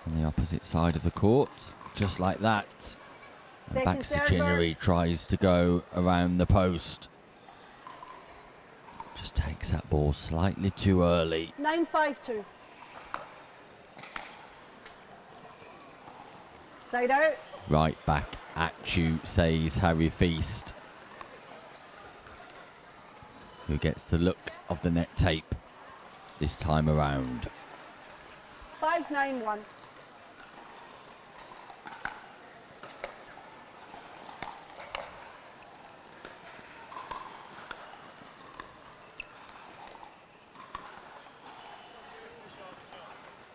On the opposite side of the court, just like that. And Second Baxter server. Chinnery tries to go around the post. Just takes that ball slightly too early. 9-5-2. Side out. Right back at you, says Harry Feast, who gets the look of the net tape this time around. 5-9-1.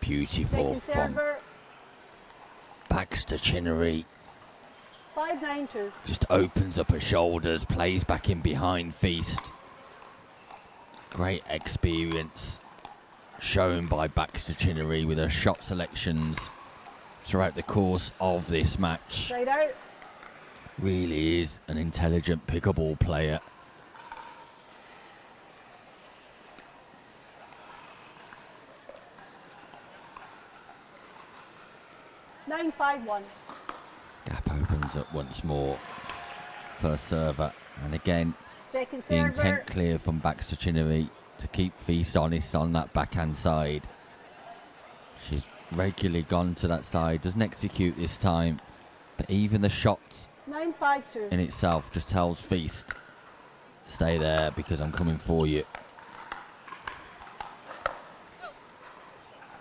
Beautiful Second from server. Baxter Chinnery. 5-9-2. Just opens up her shoulders, plays back in behind Feast. Great experience shown by Baxter Chinnery with her shot selections throughout the course of this match. Side out. Really is an intelligent pickleball player. Nine, 5-1. Gap opens up once more. First server, and again Second the server. intent clear from Baxter Chinnery to keep Feast honest on that backhand side. She's regularly gone to that side, doesn't execute this time, but even the shots 9-5-2. in itself just tells Feast, stay there because I'm coming for you.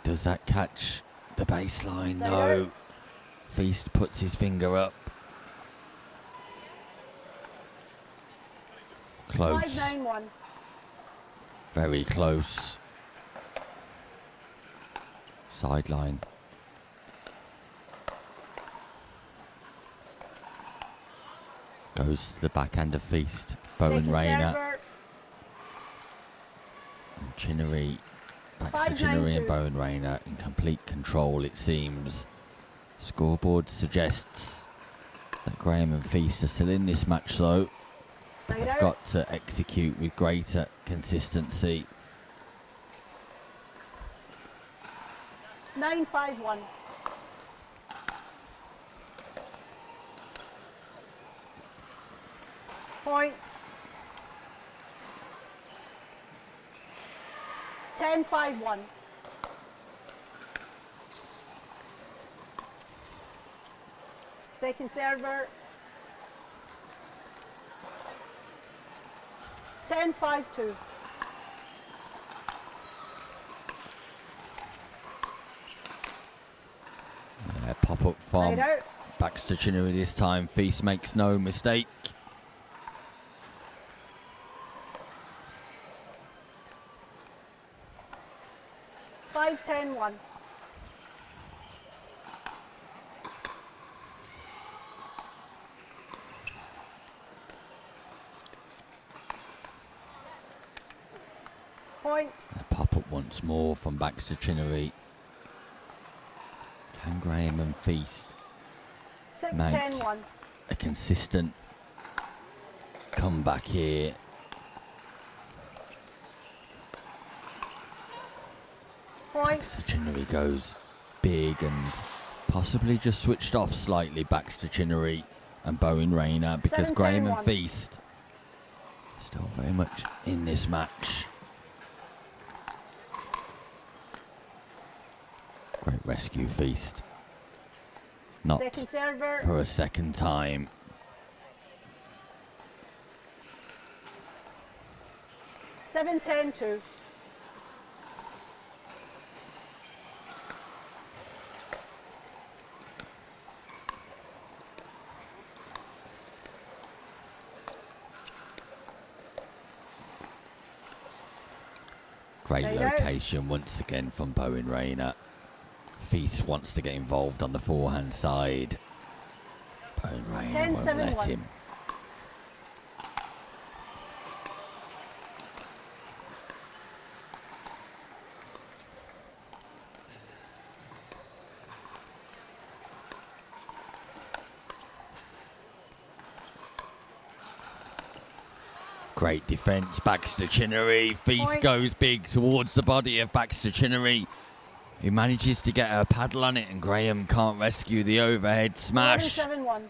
Does that catch the baseline? Side No. out. Feast puts his finger up. Close. 5-9-1. Very close. Sideline. Goes to the backhand of Feast. Bowen Second Rayner server. and Chinnery. Baxter 5-9-2. Chinnery and Bowen Rayner in complete control, it seems. Scoreboard suggests that Graham and Feast are still in this match though. Side They've out. got to execute with greater consistency. 9-5-1. Point. 10-5-1. Second server. 10-5-2. Pop up from Side out. Baxter Chinnery this time. Feast makes no mistake. Five, 10-1. Point. Pop up once more from Baxter Chinnery. Can Graham and Feast 6-10-1. a consistent comeback here? Point. Baxter Chinnery goes big and possibly just switched off slightly, Baxter Chinnery and Bowen Rayner, because 7-10-1. Graham and Feast still very much in this match. Great rescue, Feast. Not Second server. for a second time. Seven, 10, 2. Great There you go. location once again from Bolton Arena. Feast wants to get involved on the forehand side. Bolton Arena 10, won't 7, let 1. him. Great defence, Baxter Chinnery. Feast Point. goes big towards the body of Baxter Chinnery. He manages to get a paddle on it, and Graham can't rescue the overhead smash. 7, 1.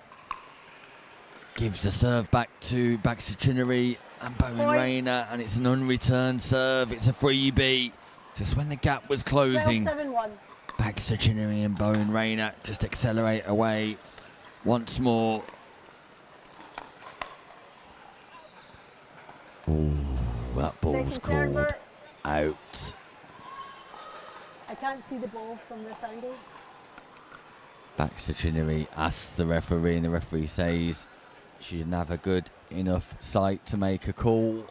Gives the serve back to Baxter Chinnery and Bolton Point. Arena, and it's an unreturned serve. It's a freebie. Just when the gap was 12, closing, 7, 1. Baxter Chinnery and Bolton Arena just accelerate away once more. Ooh, that ball's Second called server. out. I can't see the ball from this angle. Baxter Chinnery asks the referee, and the referee says she didn't have a good enough sight to make a call.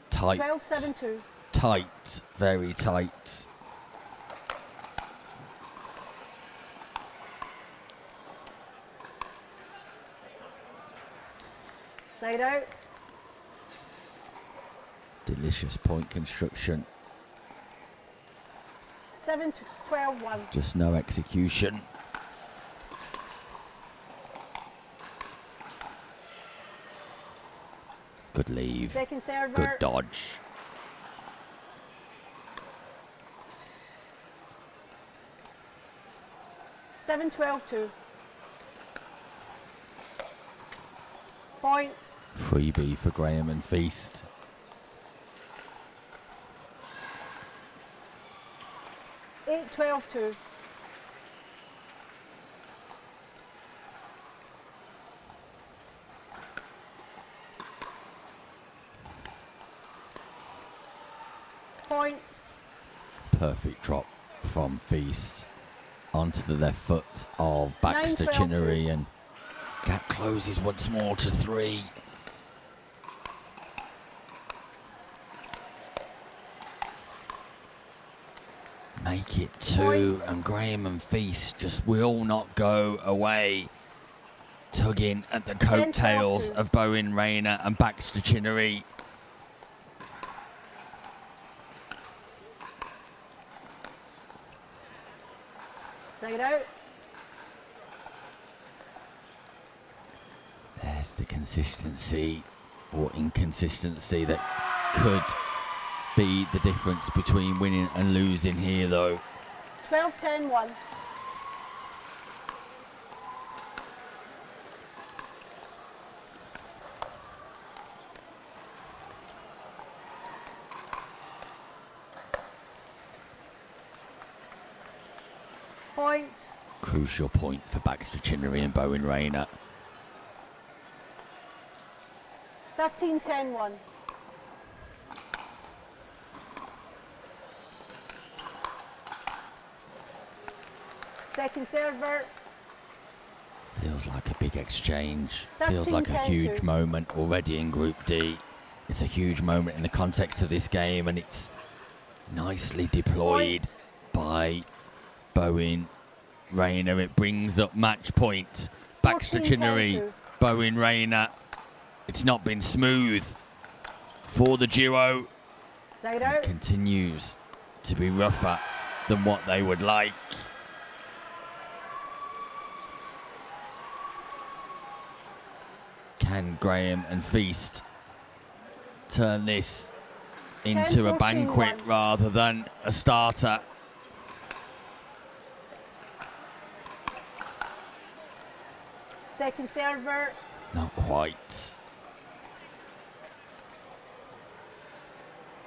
Tight. 12, 7, 2. Tight. Very tight. Side out. Delicious point construction. 7, 12, 1. Just no execution. Good leave. Second server. Good dodge. Seven, 12, 2. Point. Freebie for Graham and Feast. Eight, 12, 2. Point. Perfect drop from Feast onto the left foot of Baxter 9-12 Chinnery, and gap closes once more to 3. Make it 2, Point. and Graham and Feast just will not go away, tugging at the 10-12 coattails of Bolton Arena and Baxter Chinnery. Side out. There's the consistency or inconsistency that could be the difference between winning and losing here, though. 12, 10, 1. Point. Crucial point for Baxter Chinnery and Bolton Arena. 13, 10, 1. Second server. Feels like a big exchange. Feels 13, like a 10, huge 2. moment already in Group D. It's a huge moment in the context of this game, and it's nicely deployed by Bolton Arena. It brings up match point. Baxter 14, 10, Chinnery, 2. Bolton Arena. It's not been smooth for the duo. Side It out. continues to be rougher than what they would like. Can Graham and Feast turn this into a 10-14 banquet 1. rather than a starter? Second server. Not quite.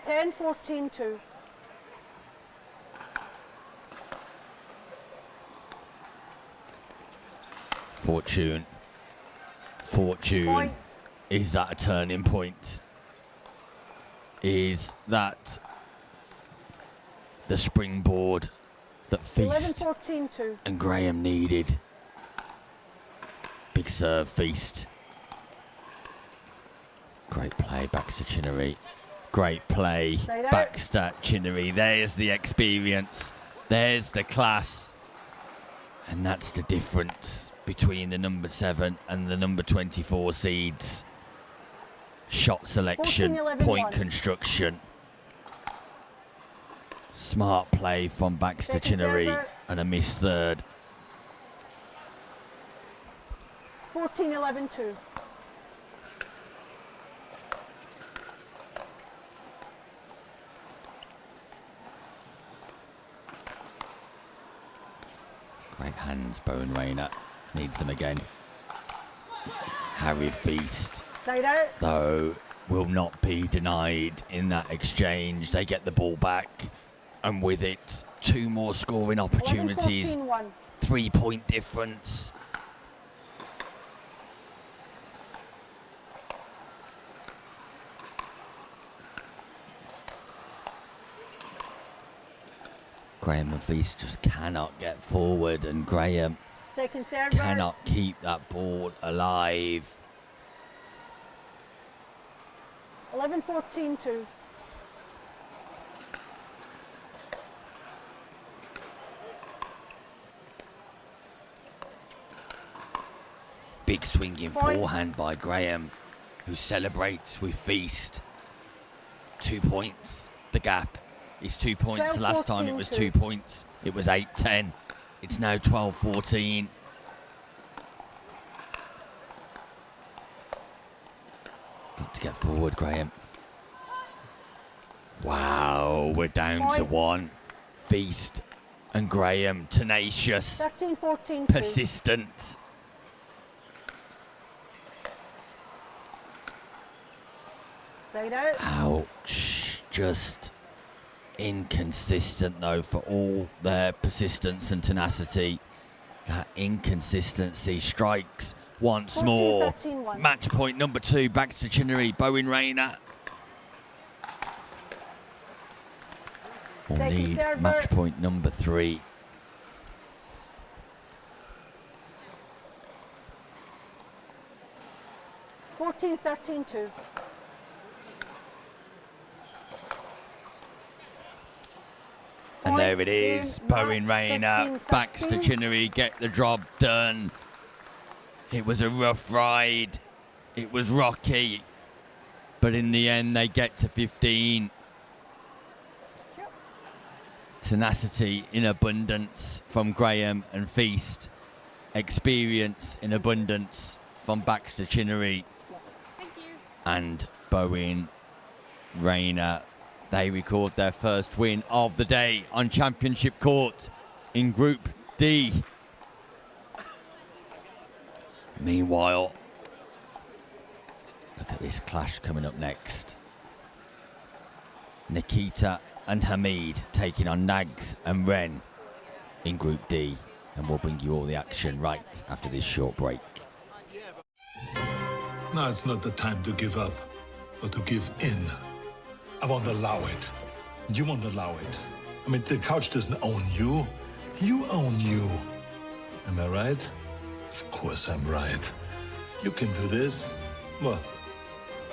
10, 14, 2. Fortune. Point. Is that a turning point? Is that the springboard that Feast 11-14-2. and Graham needed? Big serve, Feast. Great play, Baxter Chinnery. Great play, Side out. Baxter Chinnery. There's the experience. There's the class. And that's the difference between the number 7 and the number 24 seeds. Shot selection, 14-11-1. point construction. Smart play from Baxter Second Chinnery server. and a missed third. 14-11-2. Great hands, Bowen Rayner. Needs them again. Harry Feast, Side out. though, will not be denied in that exchange. They get the ball back, and with it, 2 more scoring opportunities. 11-14-1. 3-point difference. Graham and Feast just cannot get forward, and Graham Second server. cannot keep that ball alive. 11-14-2. Big swinging Point. forehand by Graham, who celebrates with Feast. 2 points. The gap is 2 points. 12, Last time it 14, was 2. 2 points. It was 8-10. It's now 12-14. Got to get forward, Graham. Wow, we're down to Point. 1. Feast and Graham, tenacious, 13-14-2. persistent. Side out. Ouch. Just inconsistent, though, for all their persistence and tenacity. That inconsistency strikes once 14, more. 13-1. Match point number 2, Baxter Chinnery, Bowen Rayner. Will Second need server. match point number 3. Fourteen, 13-2. And there it Point, is, game, Bowen match, Rayner, 15, Baxter 13. Chinnery get the job done. It was a rough ride, it was rocky, but in the end they get to 15. Yep. Tenacity in abundance from Graham and Feast. Experience in abundance from Baxter Chinnery Thank you. and Bowen Rayner. They record their first win of the day on Championship Court in Group D. Meanwhile, look at this clash coming up next. Nikita and Hamid taking on Nags and Ren in Group D. And we'll bring you all the action right after this short break. Now it's not the time to give up, but to give in. I won't allow it. You won't allow it. I mean, the couch doesn't own you. You own you. Am I right? Of course I'm right. You can do this. Well,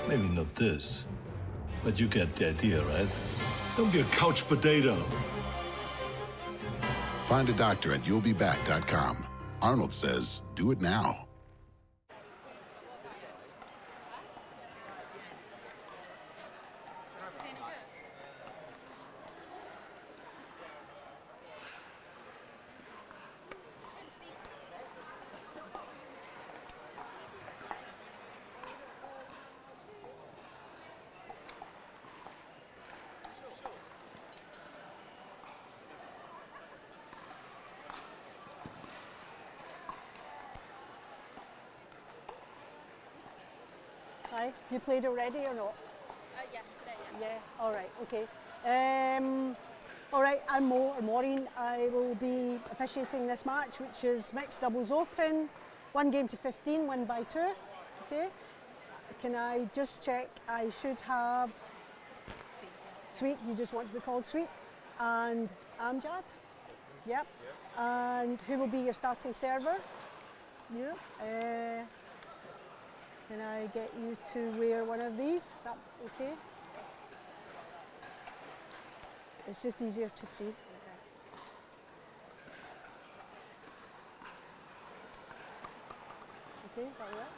maybe not this, but you get the idea, right? Don't be a couch potato. Find a doctor at you'llbeback.com. Arnold says, do it now. Hi. You played already or not? Yeah, today, yeah. Yeah. All right. Okay. All right. I'm Maureen. I will be officiating this match, which is mixed doubles open. 1 game to 15, win by 2. Okay. Can I just check? I should have Sweet. You just want to be called Sweet, and Amjad. Yep. And who will be your starting server? You. Can I get you to wear one of these? Is that okay? It's just easier to see. Okay, is that all right?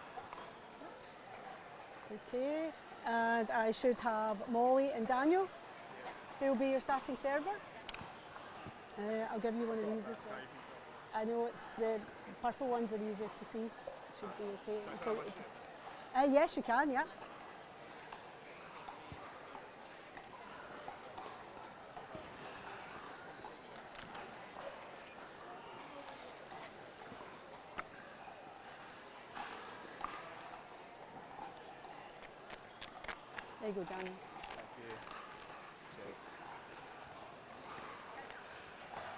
Okay, and I should have Molly and Daniel. Who will be your starting server? I'll give you one of these as well. I know it's the purple ones are easier to see. Should be okay. Yes, you can. Yeah. There you go, Daniel.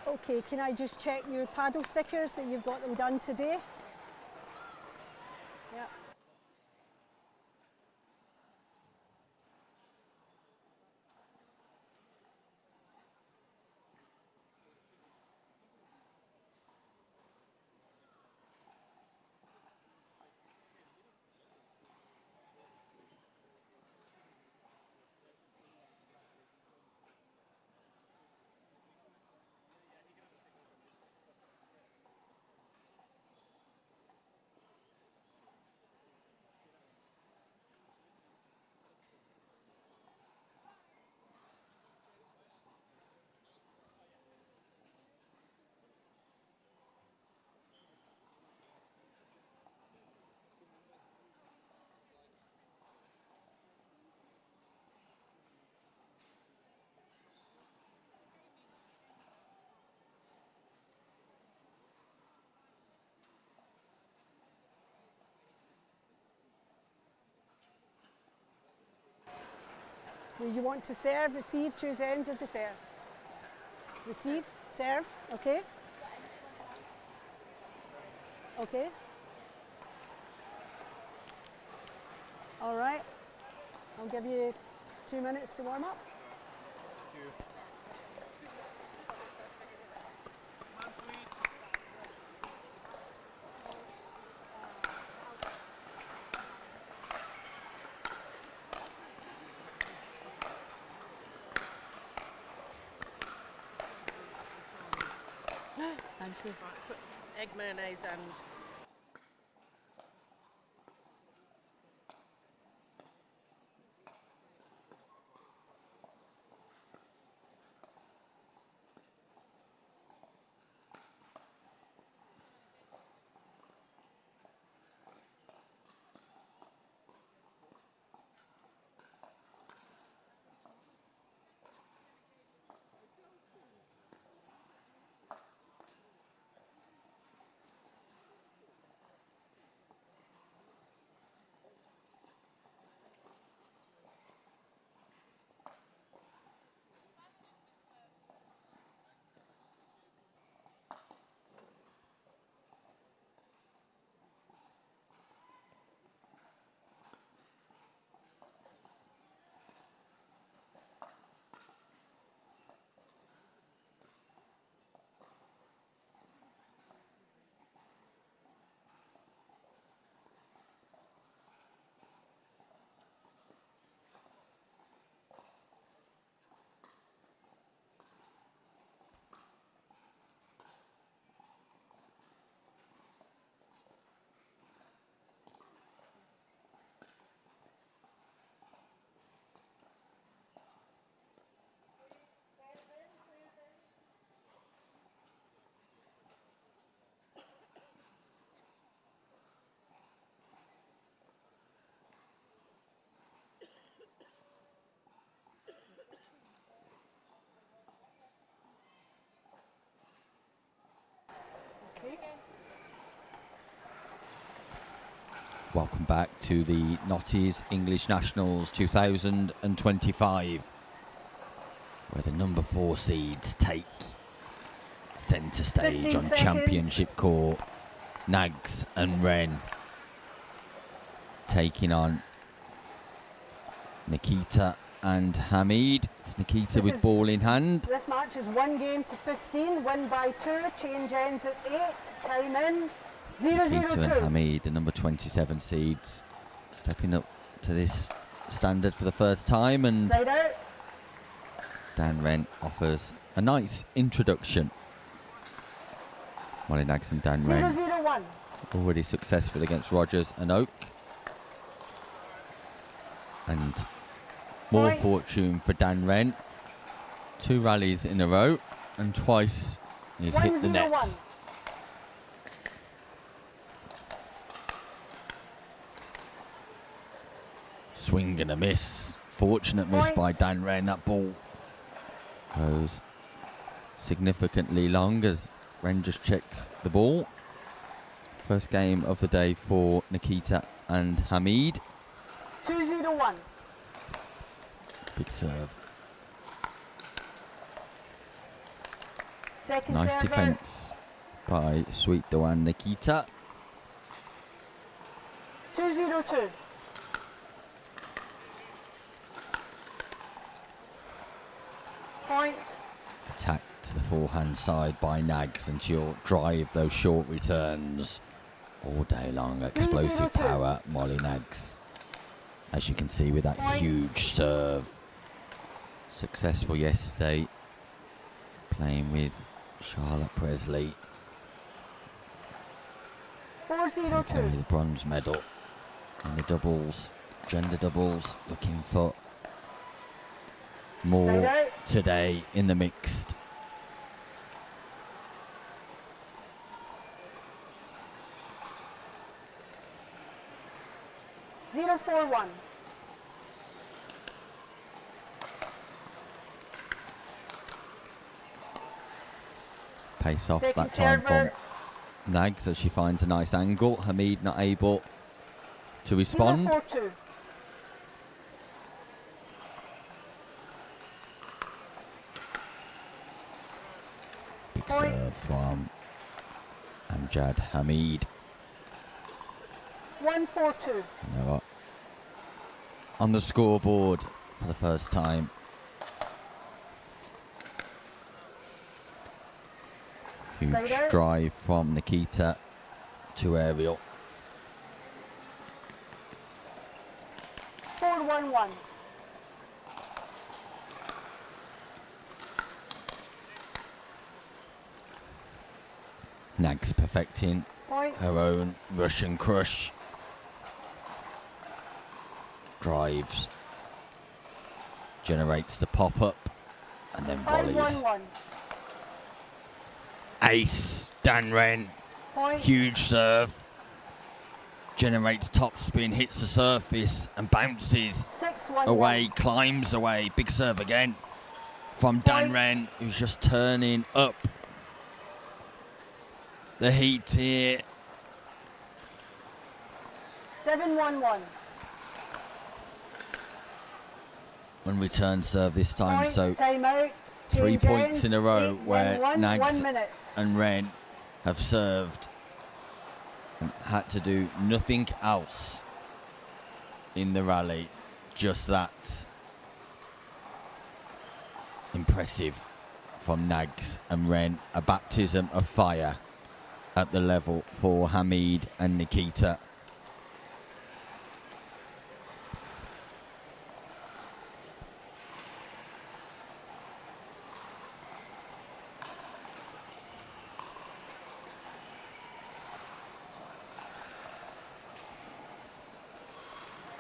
Okay, can I just check your paddle stickers that you've got them done today? Yeah. Will you want to serve, receive, choose ends, or defer? Receive, serve, okay. Okay. All right. I'll give you 2 minutes to warm up. Thank you. Put egg mayonnaise and Welcome back to the Notties English Nationals 2025, where the number 4 seeds take centre stage on seconds. championship court. Nags and Ren taking on Nikita and Hamid. It's Nikita with ball in hand. This match is 1 game to 15, win by 2, change ends at 8, time in, 0-0-2. Nikita and Hamid, the number 27 seeds, stepping up to this standard for the first time, and Side out. Dan Ren offers a nice introduction. Molly Nags and Dan Ren 0-0-1. already successful against Rogers and Oak. And more Point. fortune for Dan Ren. 2 rallies in a row, and twice he's hit the net. 1-0-1. Swing and a miss. Fortunate miss Point. by Dan Ren. That ball goes significantly long as Ren just checks the ball. First game of the day for Nikita and Hamid. 2-0-1. Big serve. Second Nice server. defence by Sweet Dewan Nikita. 2-0-2. Point. Attack to the forehand side by Nags, and she'll drive those short returns all day long. Explosive 3-0-2. power, Molly Nags. As you can see with that Point. huge serve. Successful yesterday, playing with Charlotte Presley. 4-0-2. Taking away the bronze medal in the doubles, gender doubles, looking for more Side out. today in the mixed. Zero 4-1. Pace off Second that time server. from Nags as she finds a nice angle. Hamid not able to respond. 0-4-2. Big Point. serve from Amjad Hamid. 1-4-2. And they're up on the scoreboard for the first time. Huge Side out. drive from Nikita to aerial. 4-1-1. Nags perfecting Point. her own Russian crush. Drives, generates the pop-up, and then volleys. 5-1-1. Ace, Dan Ren, Point. huge serve. Generates top spin, hits the surface, and bounces 6-1-1. away, climbs away. Big serve again from Dan Point. Ren, who's just turning up the heat here. 7-1-1. On return serve this time, Point. so Time out. 3 Change points ends. in a row 8-1-1. where Nags 1 minute. and Ren have served and had to do nothing else in the rally. Just that. Impressive from Nags and Ren. A baptism of fire at the level for Hamid and Nikita.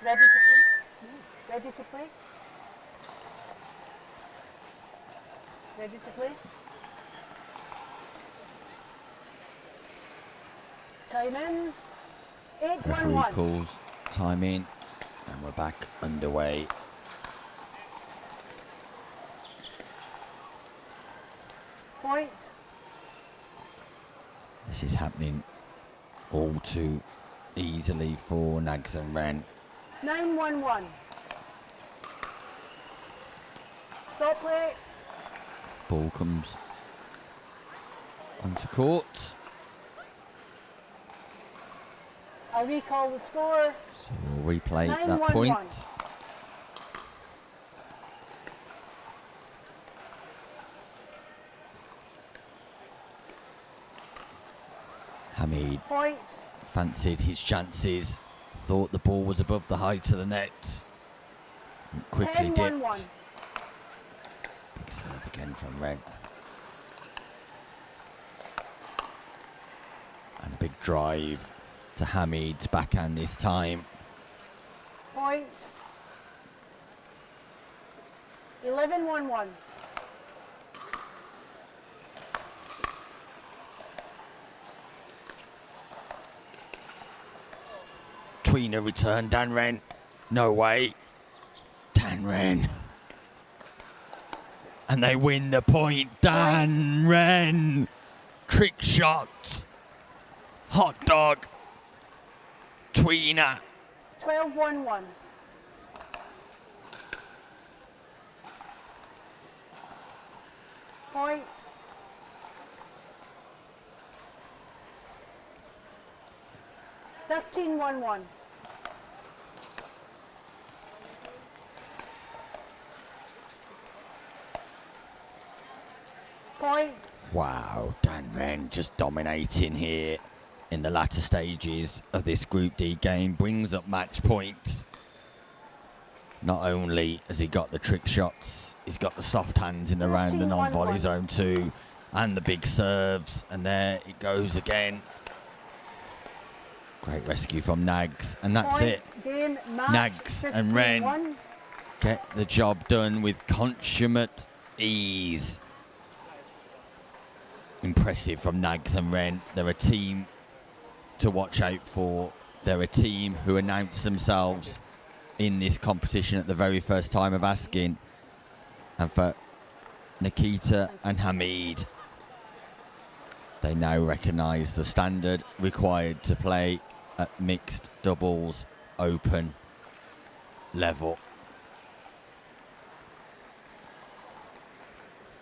Ready to play? Ready to play? Ready to play? Time in. Referee 8-1-1. calls time in, and we're back underway. Point. This is happening all too easily for Nags and Ren. 9-1-1. Stop play. Ball comes onto court. I'll recall the score. So we'll replay that 9-1-1. point. Hamid Point. fancied his chances, thought the ball was above the height of the net, and quickly 10-1-1. dipped. Big serve again from Ren. And a big drive to Hamid's backhand this time. Point. 11-1-1. Tweener return, Dan Ren. No way. Dan Ren. And they win the point. Dan Ren. Trick shot. Hot dog. Tweener. 12-1-1. Point. 13-1-1. Point. Wow, Dan Ren just dominating here in the latter stages of this Group D game. Brings up match points. Not only has he got the trick shots, he's got the soft hands in the round and on volley zone too, and the big serves. And there it goes again. Great rescue from Nags, and that's Point. it. Game, match, Nags and Ren 15-1. get the job done with consummate ease. Impressive from Nags and Ren. They're a team to watch out for. They're a team who announced themselves in this competition at the very first time of asking. And for Nikita and Hamid, they now recognise the standard required to play at mixed doubles open level.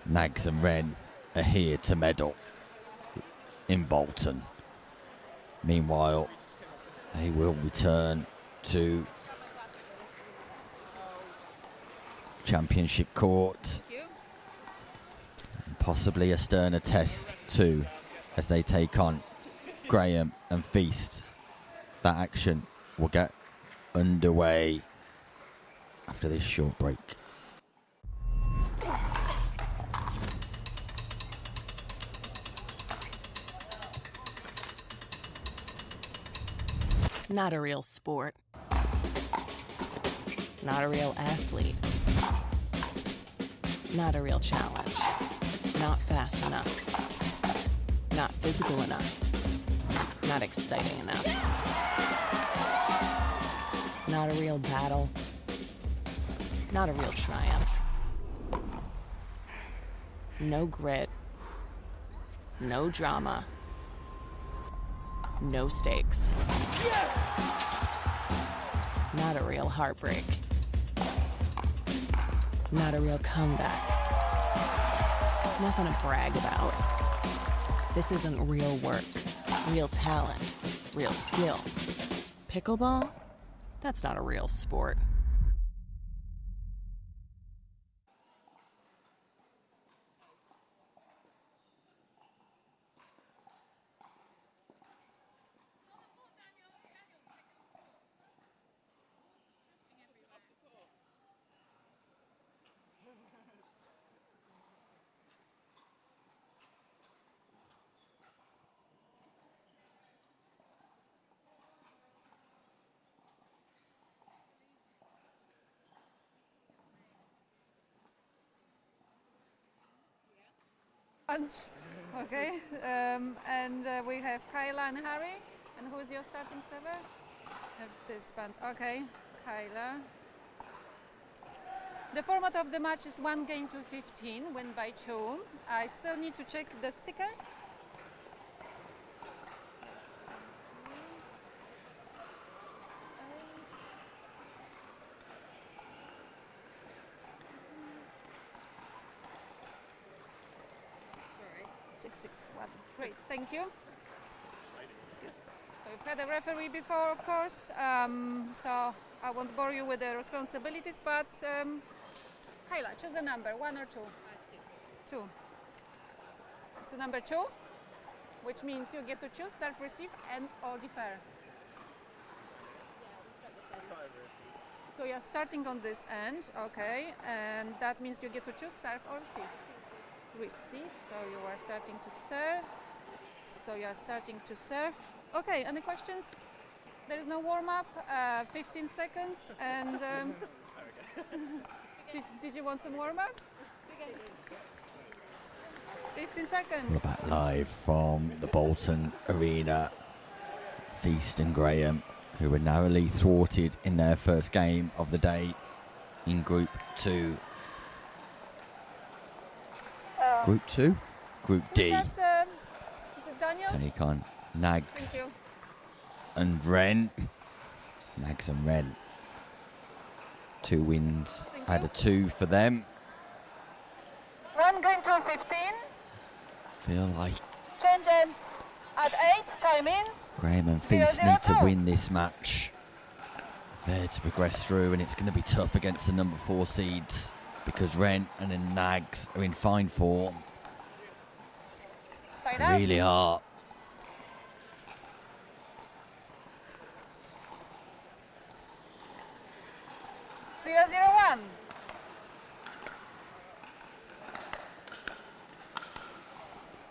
Nags and Ren are here to medal in Bolton. Meanwhile, they will return to Championship Court, and possibly a sterner test too, as they take on Graham and Feast. That action will get underway after this short break. Not a real sport. Not a real athlete. Not a real challenge. Not fast enough. Not physical enough. Not exciting enough. Not a real battle. Not a real triumph. No grit. No drama. No stakes. Not a real heartbreak. Not a real comeback. Nothing to brag about. This isn't real work, real talent, real skill. Pickleball? That's not a real sport. Okay, and we have Kyla and Harry. And who is your starting server? Have this band. Okay, Kyla. The format of the match is 1 game to 15, win by 2. I still need to check the stickers. Sorry, 661. Great, thank you. Excuse. So We've had a referee before, of course, so I won't bore you with the responsibilities, but Kayla, choose a number, 1 or 2? 2. It's a number 2, which means you get to choose serve, receive, and or defer. So you're starting on this end, okay, and that means you get to choose serve or receive. Receive, so you are starting to serve. So you are starting to serve. Okay, any questions? There is no warm-up, 15 seconds, and did you want some warm-up? 15 seconds. We're back live from the Bolton Arena. Feast and Graham, who were narrowly thwarted in their first game of the day in Group 2. Group 2? Group D. Is it Daniel? Take on Nags Thank you. and Ren. Nags and Ren. 2 wins out of 2 for them. 1 going to 15. Feel like Change ends at 8. Time in. Graham and Feast 0-0-2. need to win this match. There to progress through, and it's going to be tough against the number 4 seeds because Ren and then Nags are in fine form. Side They out. really are. Zero, 0-1.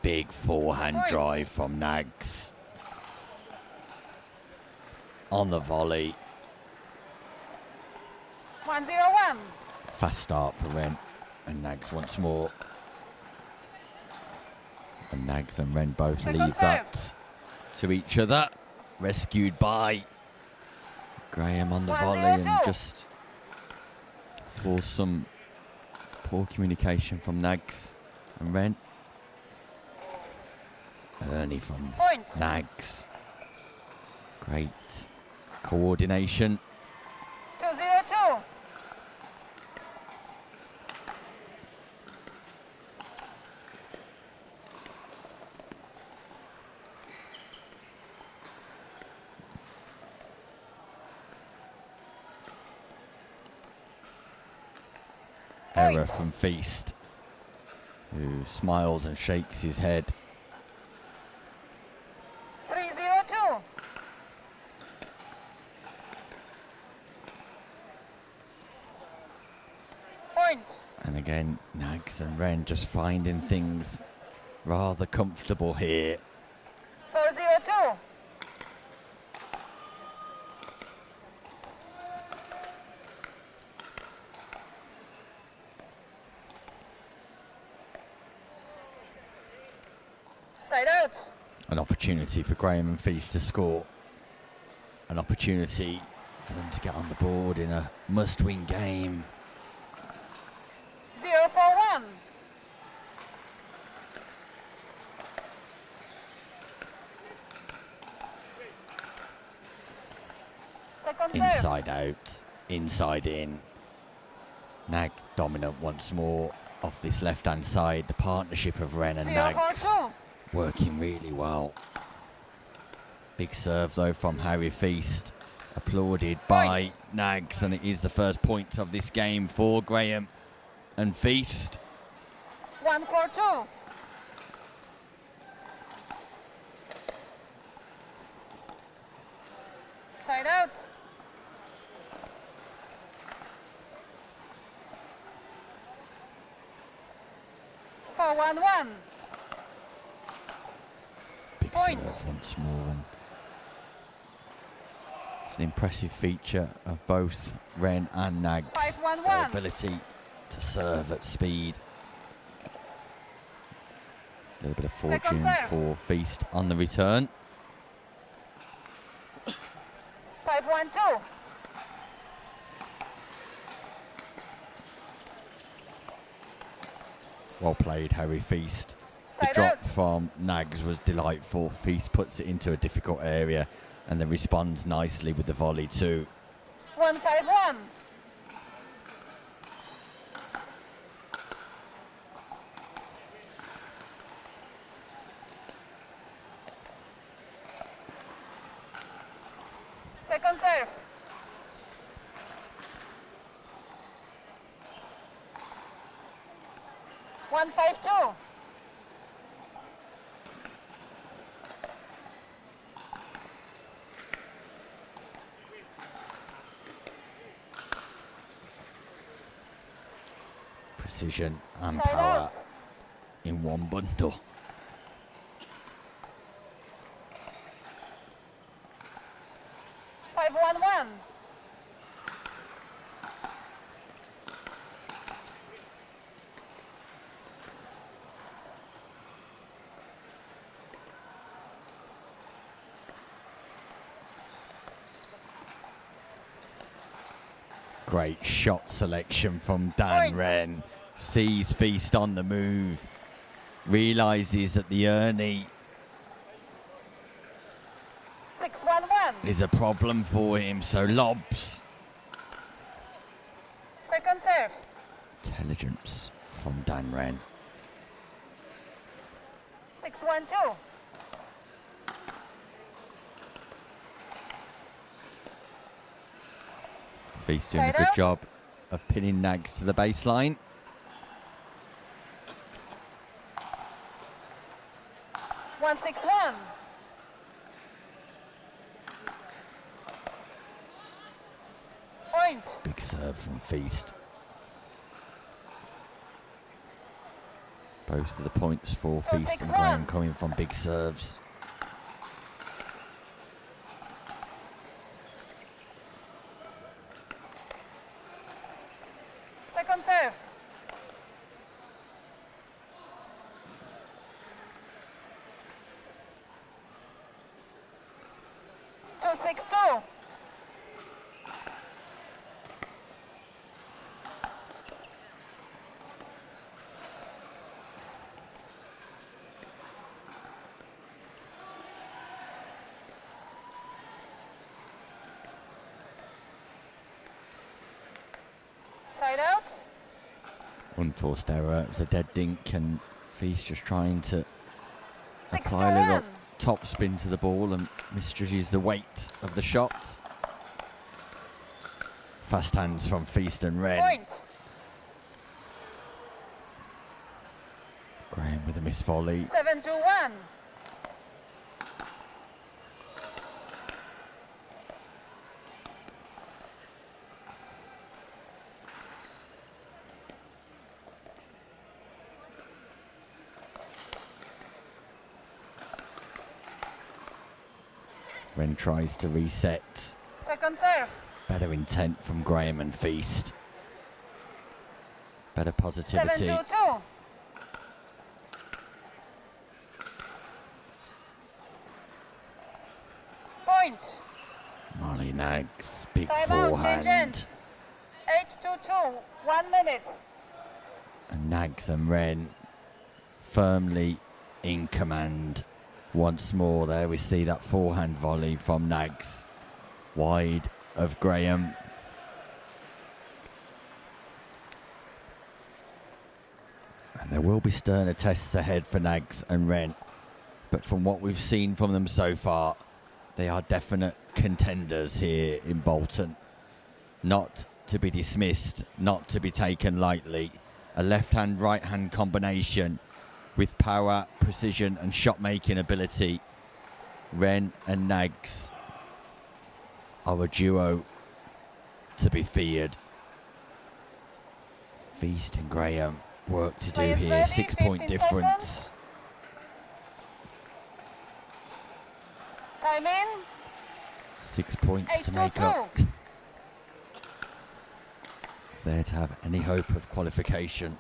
Big forehand Point. drive from Nags. On the volley. 1-0-1. Fast start for Ren and Nags once more. And Nags and Ren both Second leave serve. that to each other. Rescued by Graham on the 1-0-2. volley, and just for some poor communication from Nags and Ren. Ernie from Point. Nags. Great coordination. 2-0-2. Error from Feast, who smiles and shakes his head. 3-0-2. Point. And again, Nags and Ren just finding things rather comfortable here. 4-0-2. Side out. An opportunity for Graham and Feast to score. An opportunity for them to get on the board in a must-win game. 0-4-1. Second serve. Inside out, inside in. Nag dominant once more off this left-hand side. The partnership of Ren and Nags 0-4-2. working really well. Big serve though from Harry Feast, applauded by Nags, and it is the first point of this game for Graham and Feast. 1-4-2. Side out. For 1-1. Big Point. serve once more. And it's an impressive feature of both Ren and Nags. 5-1-1. Their ability to serve at speed. A little bit of Second fortune serve. for Feast on the return. 5-1-2. Well played, Harry Feast. The Side drop out. from Nags was delightful. Feast puts it into a difficult area and then responds nicely with the volley too. 1-5-1. Second serve. One, 5-2. Precision and Side power out. in one bundle. Five, 1-1. Great shot selection from Dan Point. Ren. Sees Feast on the move. Realises that the Ernie 6-1-1. is a problem for him, so lobs. Second serve. Intelligence from Dan Ren. 6-1-2. Feast doing a Side good out. job of pinning Nags to the baseline. 1-6-1. Point. Big serve from Feast. Both of the points for Oh, Feast and 6-1. Graham coming from big serves. Second serve. Two, 6-2. Side out. Unforced error. It was a dead dink, and Feast just trying to 6 apply a to little 1. top spin to the ball and misjudges the weight of the shot. Fast hands from Feast and Ren. Point. Graham with a missed volley. 7-1. Ren tries to reset. Second serve. Better intent from Graham and Feast. Better positivity. 7-2. Point. Marley Nags, big Time out. Change forehand. ends. 8-2. 1 minute. And Nags and Ren firmly in command. Once more there we see that forehand volley from Nags. Wide of Graham. And there will be sterner tests ahead for Nags and Ren. But from what we've seen from them so far, they are definite contenders here in Bolton. Not to be dismissed, not to be taken lightly. A left-hand, right-hand combination with power, precision and shot-making ability. Ren and Nags are a duo to be feared. Feast and Graham work to do Players here. ready, 6-point 15 difference. Time in. 6 points to make 8-2. up. If they're to have any hope of qualification.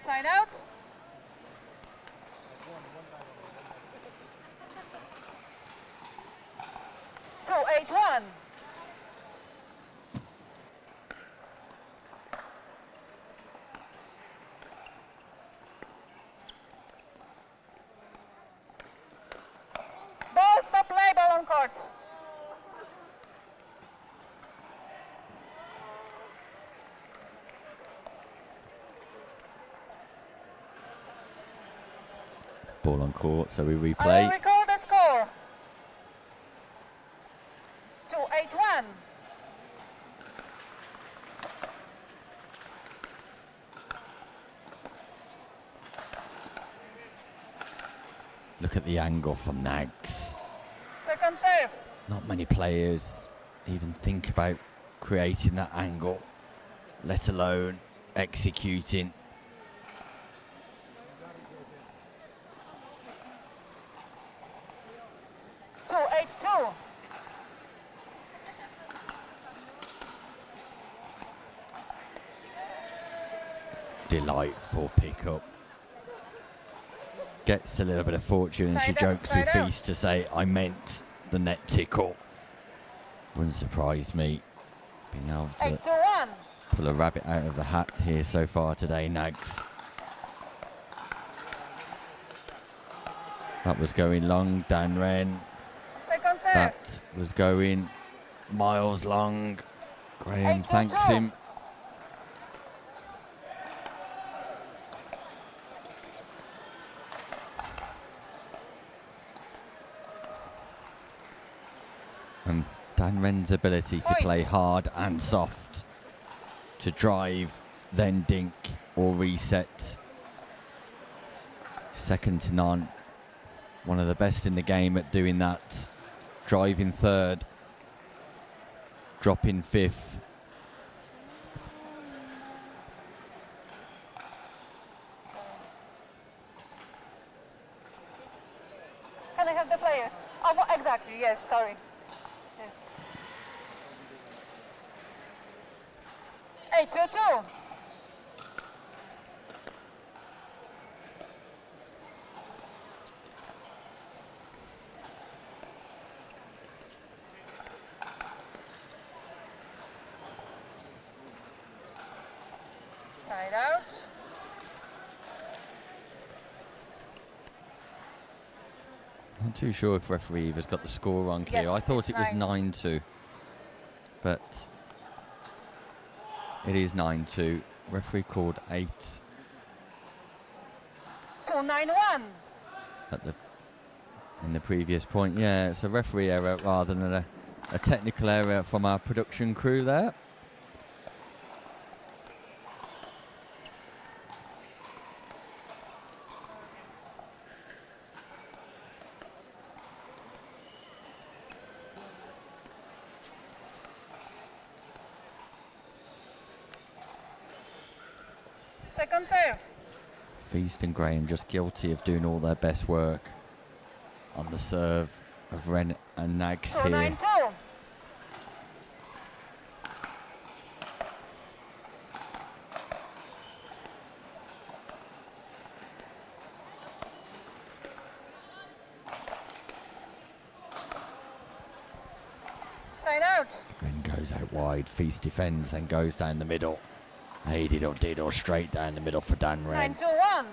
Side out. Two, 8-1. Ball, stop play, ball on court. Ball on court, so we I will replay. recall the score. Look at the angle from Nags. Second serve. Not many players even think about creating that angle, let alone executing. Two, 8-2. Delightful pickup. Gets a little bit of fortune and she Side up, jokes with side out. Feast to say, I meant the net tickle. Wouldn't surprise me being able to 8-1. pull a rabbit out of the hat here so far today, Nags. That was going long, Dan Ren. Second serve. That was going miles long. Graham 8-2. thanks him. And Dan Ren's ability to play hard and soft, to drive, then dink or reset, second to none. One of the best in the game at doing that. Driving third, dropping fifth. Can I have the players? Oh, exactly, yes, sorry. Yes. 8-2. Side out. Not too sure if referee Eva's got the score wrong here. Yes, I thought it's it was 9. 9-2, but it is 9-2. Referee called 8 2-9-1. at the in the previous point. Yeah, it's a referee error rather than a technical error from our production crew there. Second serve. Feast and Graham just guilty of doing all their best work on the serve of Ren and Nags here. 2-9-2. Side out. Ren goes out wide, Feast defends and goes down the middle. Aided or did or straight down the middle for Dan Ren. 9-2-1.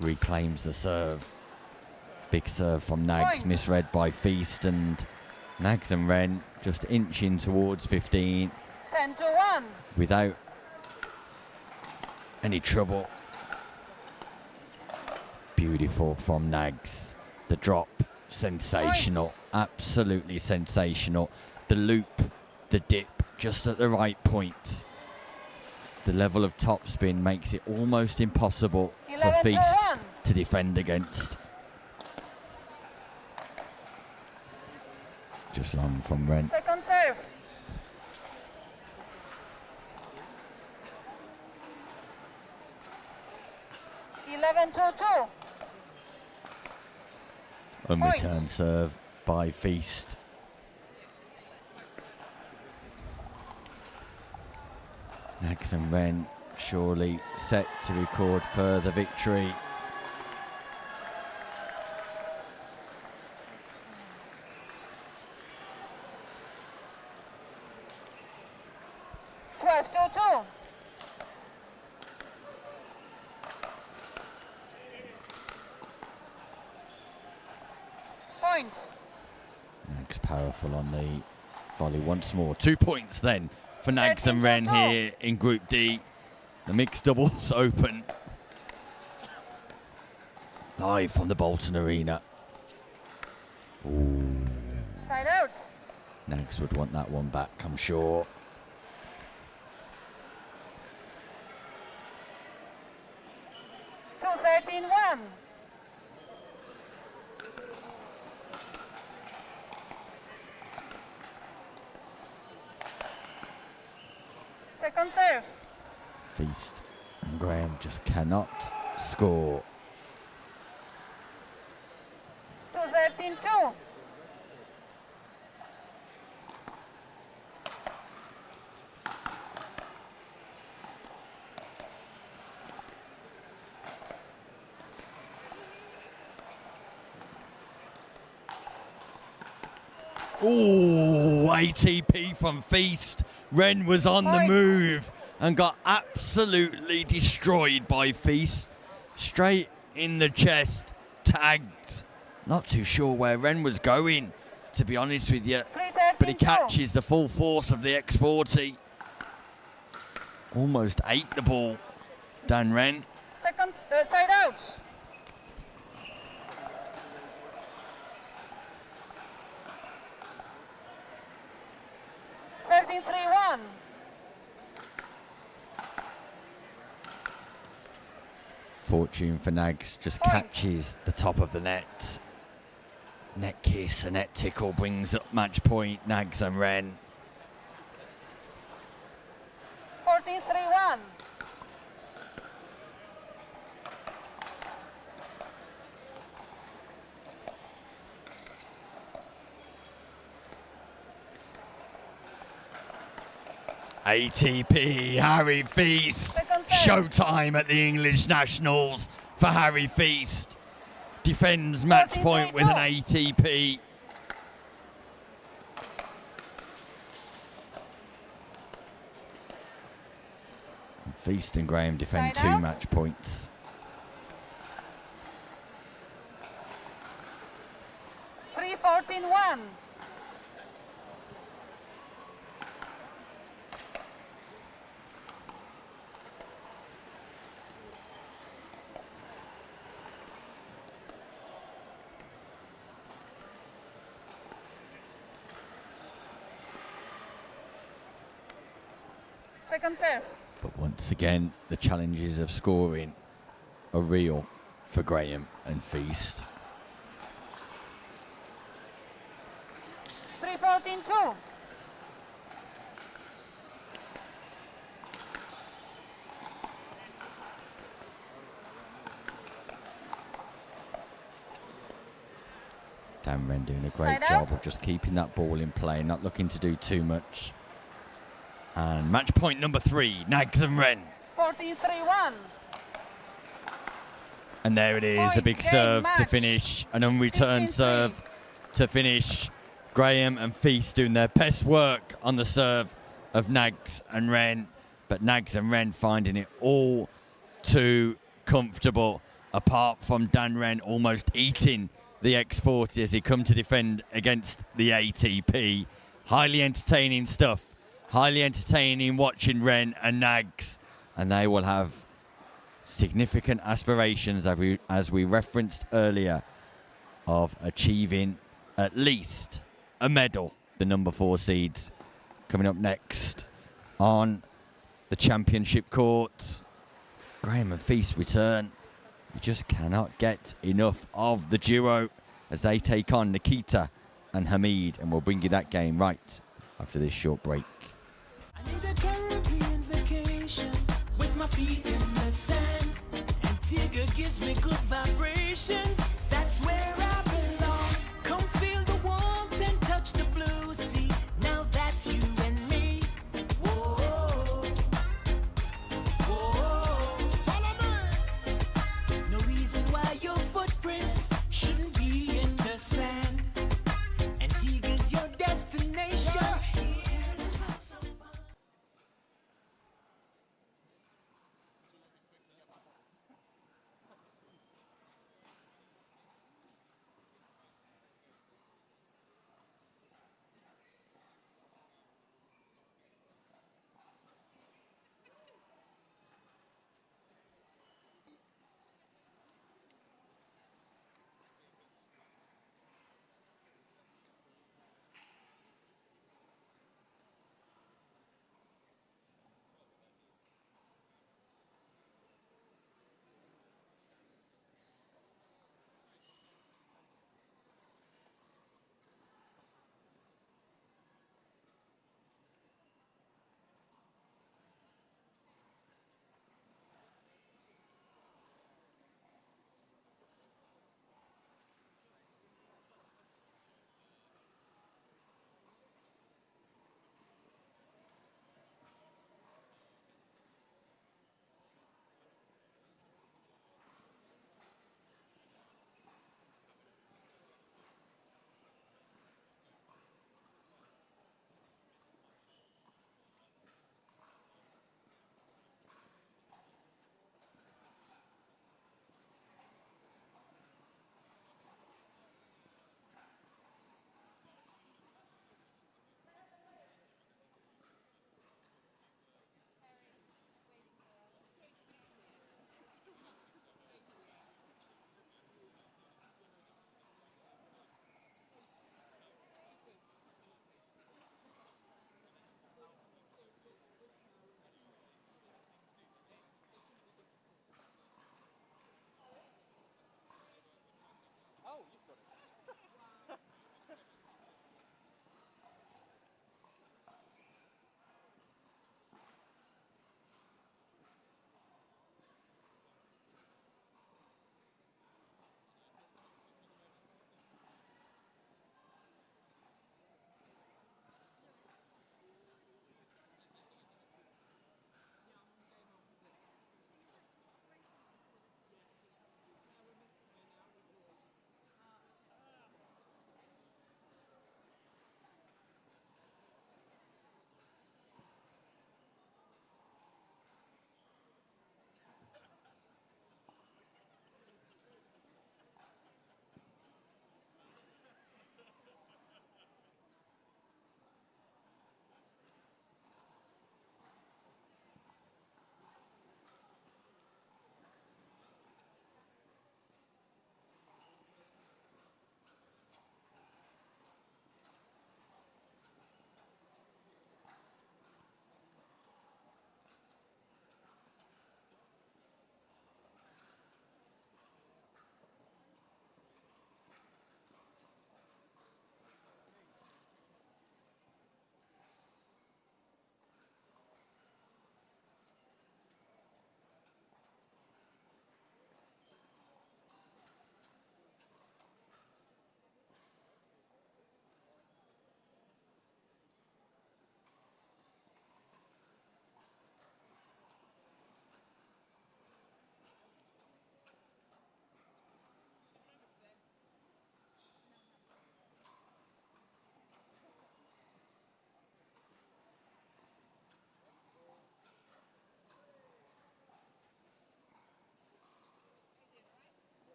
Reclaims the serve. Big serve from Nags, Point. misread by Feast, and Nags and Ren just inching towards 15 10-1. without any trouble. Beautiful from Nags. The drop, sensational, absolutely sensational. The loop, the dip, just at the right point. The level of topspin makes it almost impossible for Feast 11-1. to defend against. Just long from Ren. Second serve. Eleven 2-2. Unreturned serve by Feast. Nags and Ren surely set to record further victory. Twelve 2-2. Point. Nags powerful on the volley once more. 2 points then for Nags and Ren here in Group D. The mixed doubles open. Live from the Bolton Arena. Ooh. Side out. Nags would want that one back, I'm sure. Two 13-1. Second serve. Feast and Graham just cannot score. 2-13-2. Ooh, ATP from Feast. Ren was on the move and got absolutely destroyed by Feast. Straight in the chest, tagged. Not too sure where Ren was going, to be honest with you. But he catches the full force of the X40. Almost ate the ball, Dan Ren. Second side out. One. Fortune for Nags just catches the top of the net. Net kiss, a net tickle brings up match point, Nags and Ren. 14-3-1. ATP, Harry Feast. Showtime at the English Nationals for Harry Feast. Defends match point with an ATP. Feast and Graham defend two match points. 3-14-1. Second serve. But once again, the challenges of scoring are real for Graham and Feast. 3-14-2. Dan Ren doing a great job of just keeping that ball in play, not looking to do too much. And match point number 3, Nags and Ren. 14-3-1. And there it is, a big serve to finish, an unreturned serve to finish. Graham and Feast doing their best work on the serve of Nags and Ren, but Nags and Ren finding it all too comfortable, apart from Dan Ren almost eating the X40 as he come to defend against the ATP. Highly entertaining stuff. Highly entertaining watching Ren and Nags, and they will have significant aspirations, as we referenced earlier, of achieving at least a medal. The number 4 seeds coming up next on the championship court. Graham and Feast return. You just cannot get enough of the duo as they take on Nikita and Hamid, and we'll bring you that game right after this short break. I need a Caribbean vacation with my feet in the sand. Antigua gives me good vibrations. That's where I belong. Come feel the warmth and touch the blue sea. Now that's you and me. Whoa, whoa. Follow me. No reason why your footprints shouldn't be in the sand. Antigua's your destination.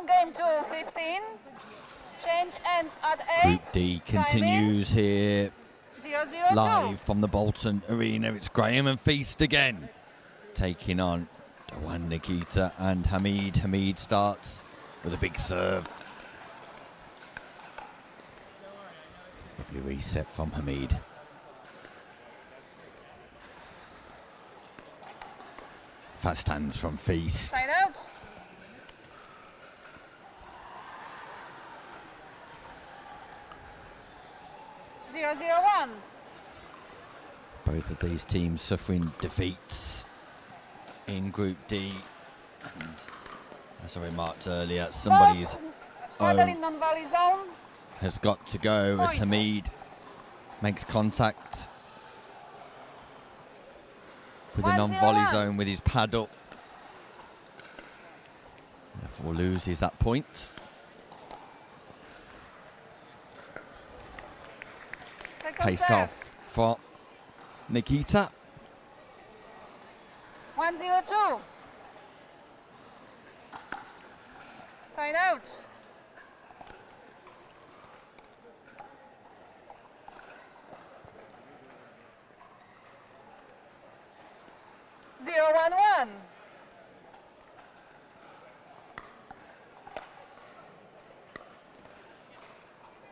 1, game 2, 15. Change ends at 8. Group D continues here 0-0-2. live from the Bolton Arena. It's Graham and Feast again, taking on Owen, Nikita and Hamid. Hamid starts with a big serve. Lovely reset from Hamid. Fast hands from Feast. Side out. Zero, 1. Both of these teams suffering defeats in Group D. And as I remarked earlier, somebody's Paddle own in non-volley zone. has got to go as Point. Hamid makes contact with the 1-0-1. non-volley zone with his paddle. Therefore loses that point. Second Pace serve. off for Nikita. 1-0-2. Side out. Zero, 1-1.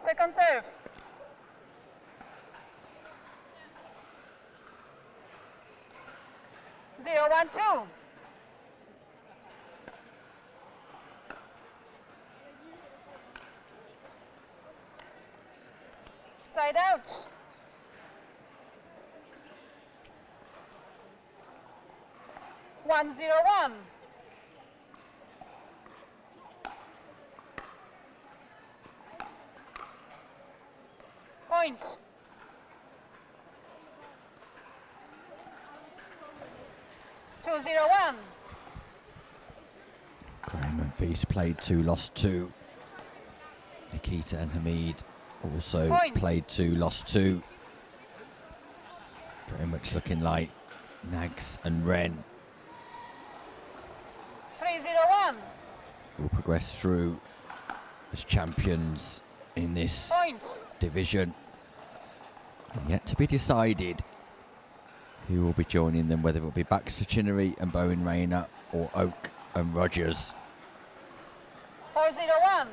Second serve. Zero, 1-2. Side out. One, 0-1. Point. 2-0-1. Graham and Feast played 2, lost 2. Nikita and Hamid also Point. played 2, lost 2. Very much looking like Nags and Ren 3-0-1. will progress through as champions in this Point. division. And yet to be decided who will be joining them, whether it will be Baxter Chinnery and Bowen Rayner or Oak and Rogers. 4-0-1.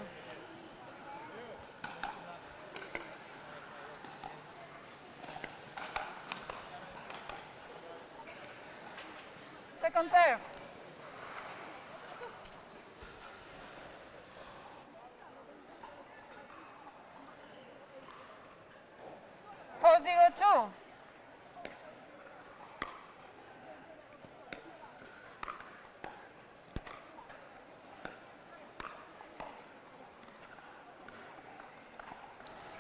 Second serve. Four, 0-2.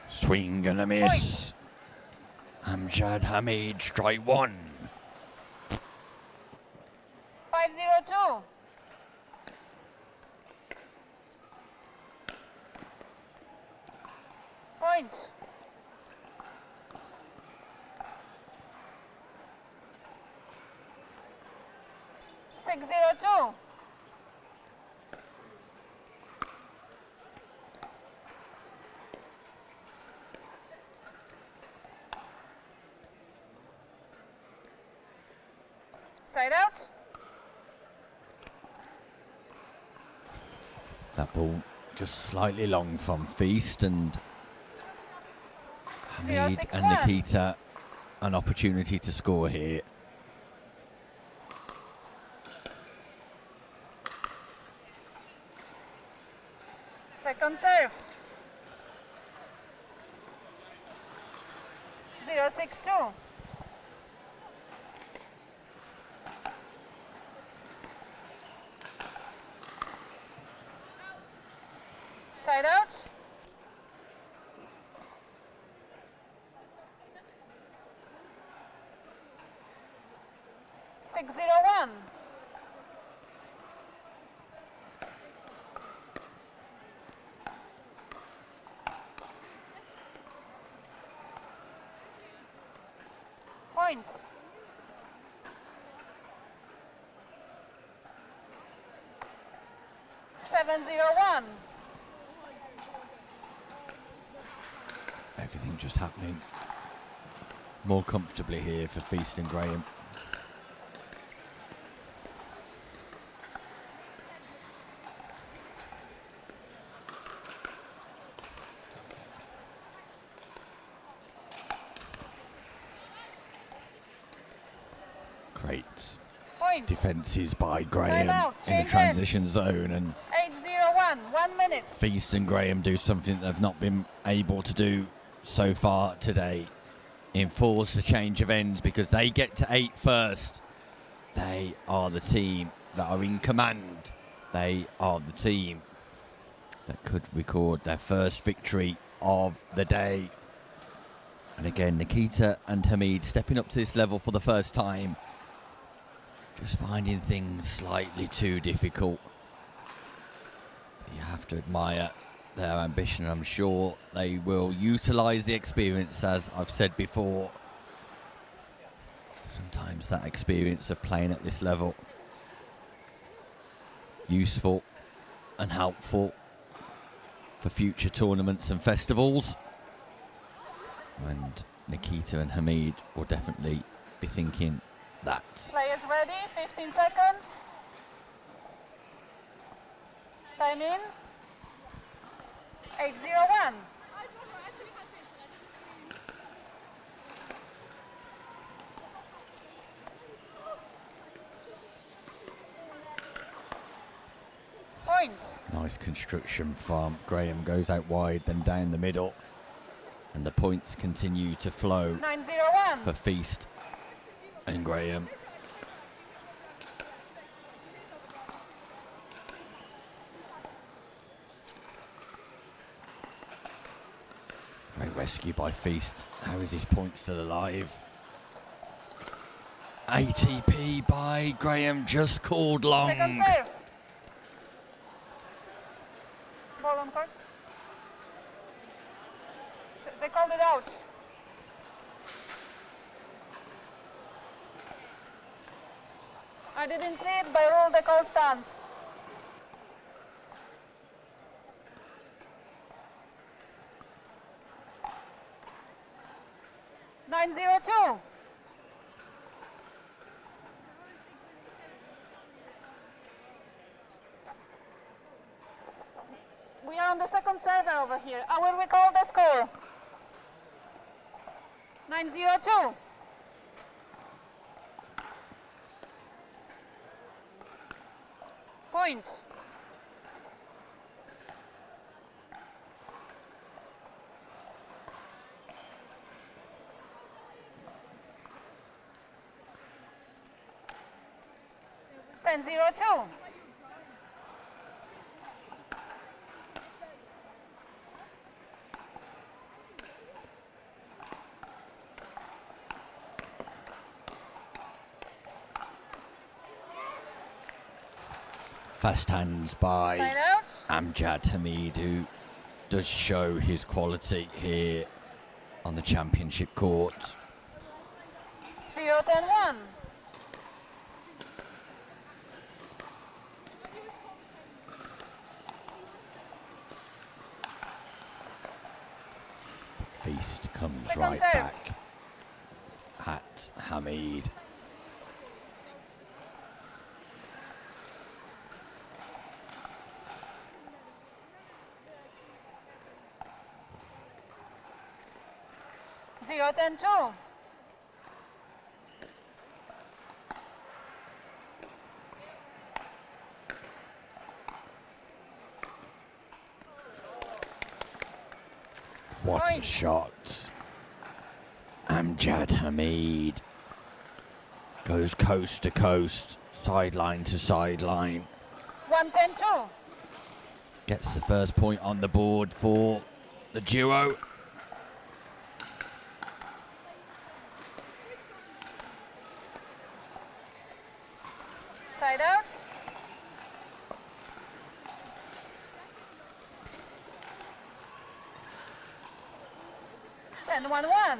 Swing and a miss. Amjad Hamid, strike 1. 5-0-2. Point. 6-0-2. Side out. That ball just slightly long from Feast, and Hamid 0-6-1. and Nikita an opportunity to score here. Second serve. 0-6-2. Side out. Six, 0-1. Point. 6-0-1. 7-0-1. Everything just happening more comfortably here for Feast and Graham. Great Point. defences by Graham Timeout, in the change transition ends. zone, and 8-0-1, 1 minute. Feast and Graham do something they've not been able to do so far today. Enforce a change of ends because they get to 8 first. They are the team that are in command. They are the team that could record their first victory of the day. And again, Nikita and Hamid stepping up to this level for the first time. Just finding things slightly too difficult. You have to admire their ambition. I'm sure they will utilise the experience, as I've said before. Sometimes that experience of playing at this level, useful and helpful for future tournaments and festivals. And Nikita and Hamid will definitely be thinking that. Players ready, 15 seconds. Time in. 8-0-1. Point. Nice construction from Graham, goes out wide, then down the middle. And the points continue to flow 9-0-1. for Feast and Graham. Great rescue by Feast. How is his point still alive? ATP by Graham, just called long. Second serve. Ball on court. They called it out. I didn't see it, by rule the call stands. Nine zero two. We are on the second server over here. I will recall the score. 9-0-2. Point. Ten 0-2. Fast hands by Side out. Amjad Hamid, who does show his quality here on the championship court. 0-10-1. Feast comes Second right serve. back at Hamid. Zero, 10-2. What a Point. shot. Amjad Hamid goes coast to coast, sideline to sideline. 1-10-2. Gets the first point on the board for the duo. Side out. And 1-1.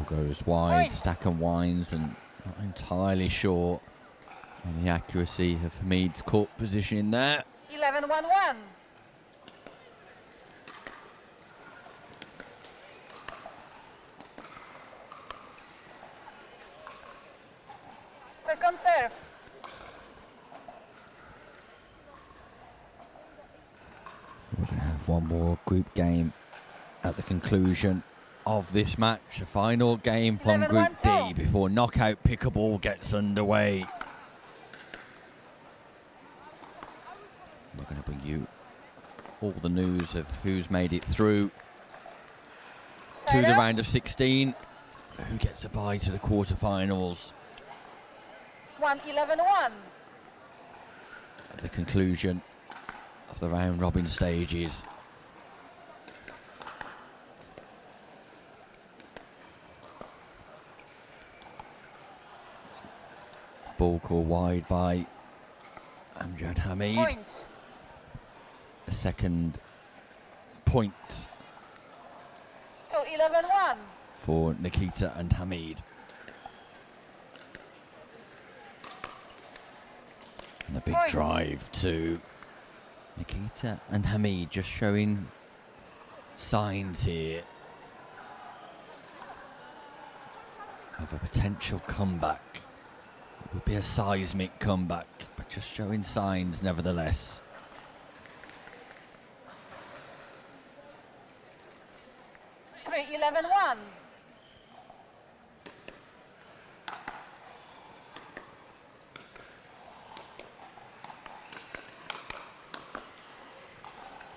goes wide, Point. stack and winds, and not entirely sure on the accuracy of Hamid's court position there. 11-1-1. Second serve. We're going to have one more group game at the conclusion of this match. A final game from Group D 11-1-2. before knockout pickleball gets underway. We're going to bring you all the news of who's made it through to Side the out. round of 16, who gets a bye to the quarterfinals 1-11-1. at the conclusion of the round robin stages. Ball called wide by Amjad Hamid. Point. A second point 2-11-1. for Nikita and Hamid. And a big Point. drive to Nikita and Hamid, just showing signs here of a potential comeback. It would be a seismic comeback, but just showing signs nevertheless. Three, 11-1.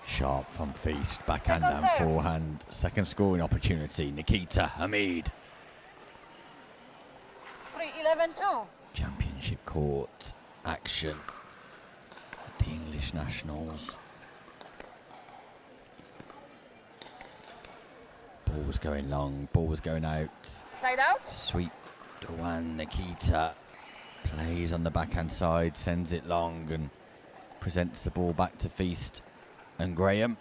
Sharp from Feast, backhand Second and serve. forehand. Second scoring opportunity, Nikita Hamid. 3-11-2. Championship court action at the English Nationals. Ball was going long, ball was going out. Side out. Sweet Dewan Nikita plays on the backhand side, sends it long and presents the ball back to Feast and Graham.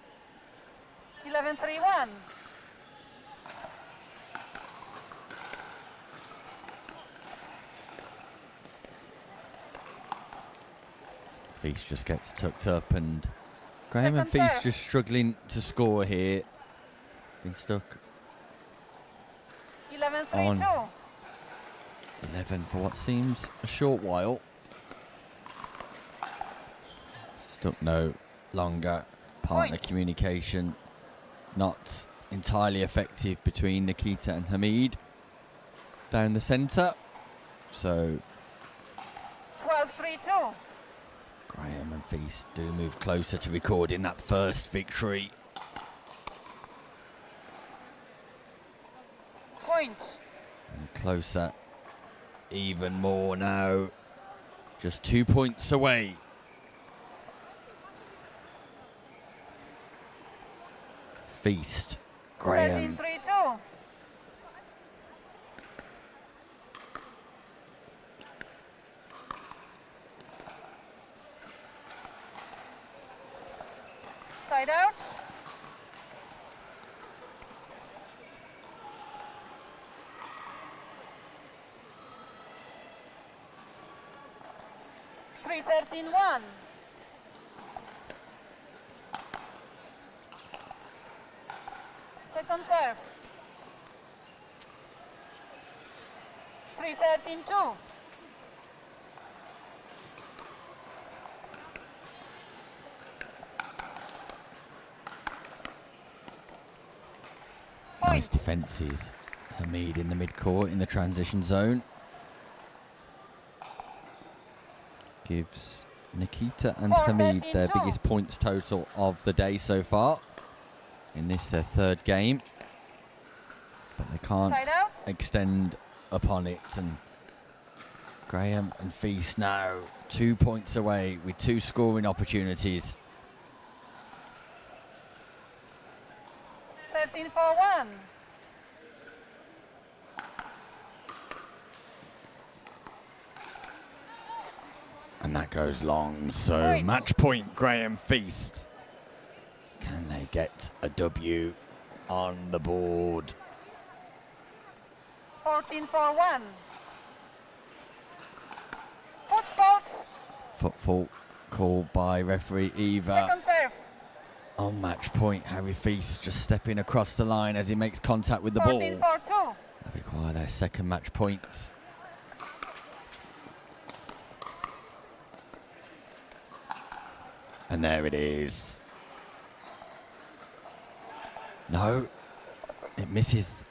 11-3-1. Feast just gets tucked up and Graham and Second Feast serve. just struggling to score here. Been stuck 11-3-2. 11 for what seems a short while. Stuck no longer. Partner Point. communication not entirely effective between Nikita and Hamid down the centre. So 12-3-2. Graham and Feast do move closer to recording that first victory. Point. And closer even more now. Just 2 points away. Feast, Graham, 13-3-2. Side out. Three, 13-1. Second serve. 3-13-2. nice defences. Hamid in the mid-court in the transition zone. Gives Nikita and 4, Hamid their 13, 2. biggest points total of the day so far. In this, their third game. But they can't Side out. extend upon it. And Graham and Feast now 2 points away with 2 scoring opportunities. 13-4-1. And that goes long, so Point. match point, Graham Feast. Can they get a W on the board? 5-14 for 1. Foot fault. Foot fault called by referee Eva. Second serve. On match point, Harry Feast just stepping across the line as he makes contact with the ball. 14 for 2. They require their second match point. And there it is. No, it misses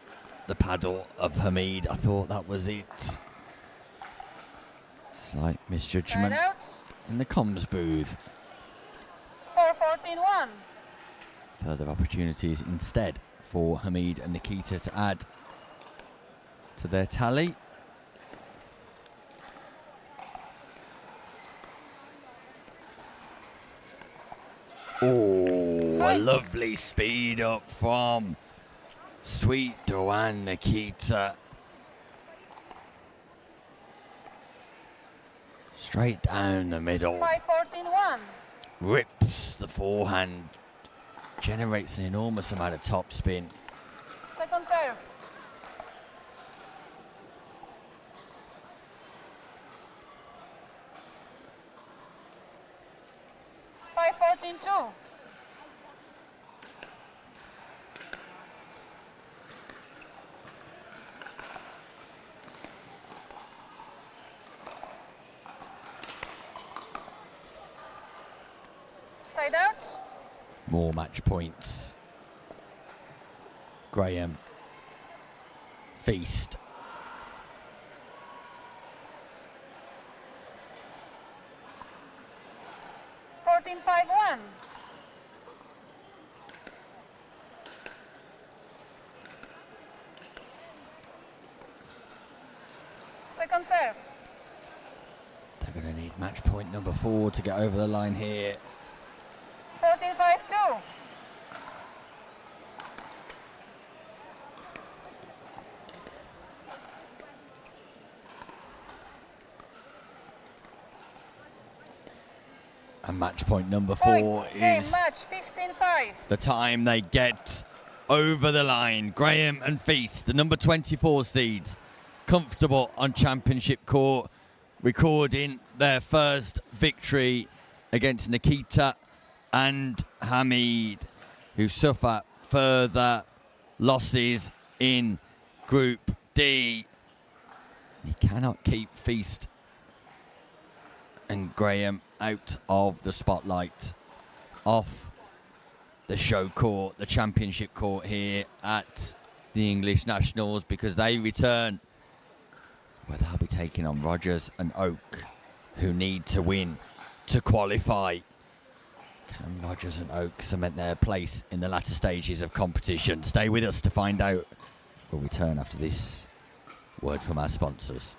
the paddle of Hamid. I thought that was it. Slight misjudgment Side out. in the comms booth. 4-14-1. Further opportunities instead for Hamid and Nikita to add to their tally. Oh, a lovely speed up from Sweet Doan Nikita. Straight down the middle. 5-14-1. Rips the forehand. Generates an enormous amount of top spin. Second serve. Two. Side out. More match points. Graham. Feast. 14-5-1. Second serve. They're going to need match point number 4 to get over the line here. 14-5-2. And match point number 4 is match 15-5. the time they get over the line. Graham and Feast, the number 24 seeds, comfortable on championship court, recording their first victory against Nikita and Hamid, who suffer further losses in Group D. He cannot keep Feast and Graham out of the spotlight, off the show court, the championship court here at the English Nationals, because they return where they'll be taking on Rogers and Oak, who need to win to qualify. Can Rogers and Oak cement their place in the latter stages of competition? Stay with us to find out. We'll return after this word from our sponsors.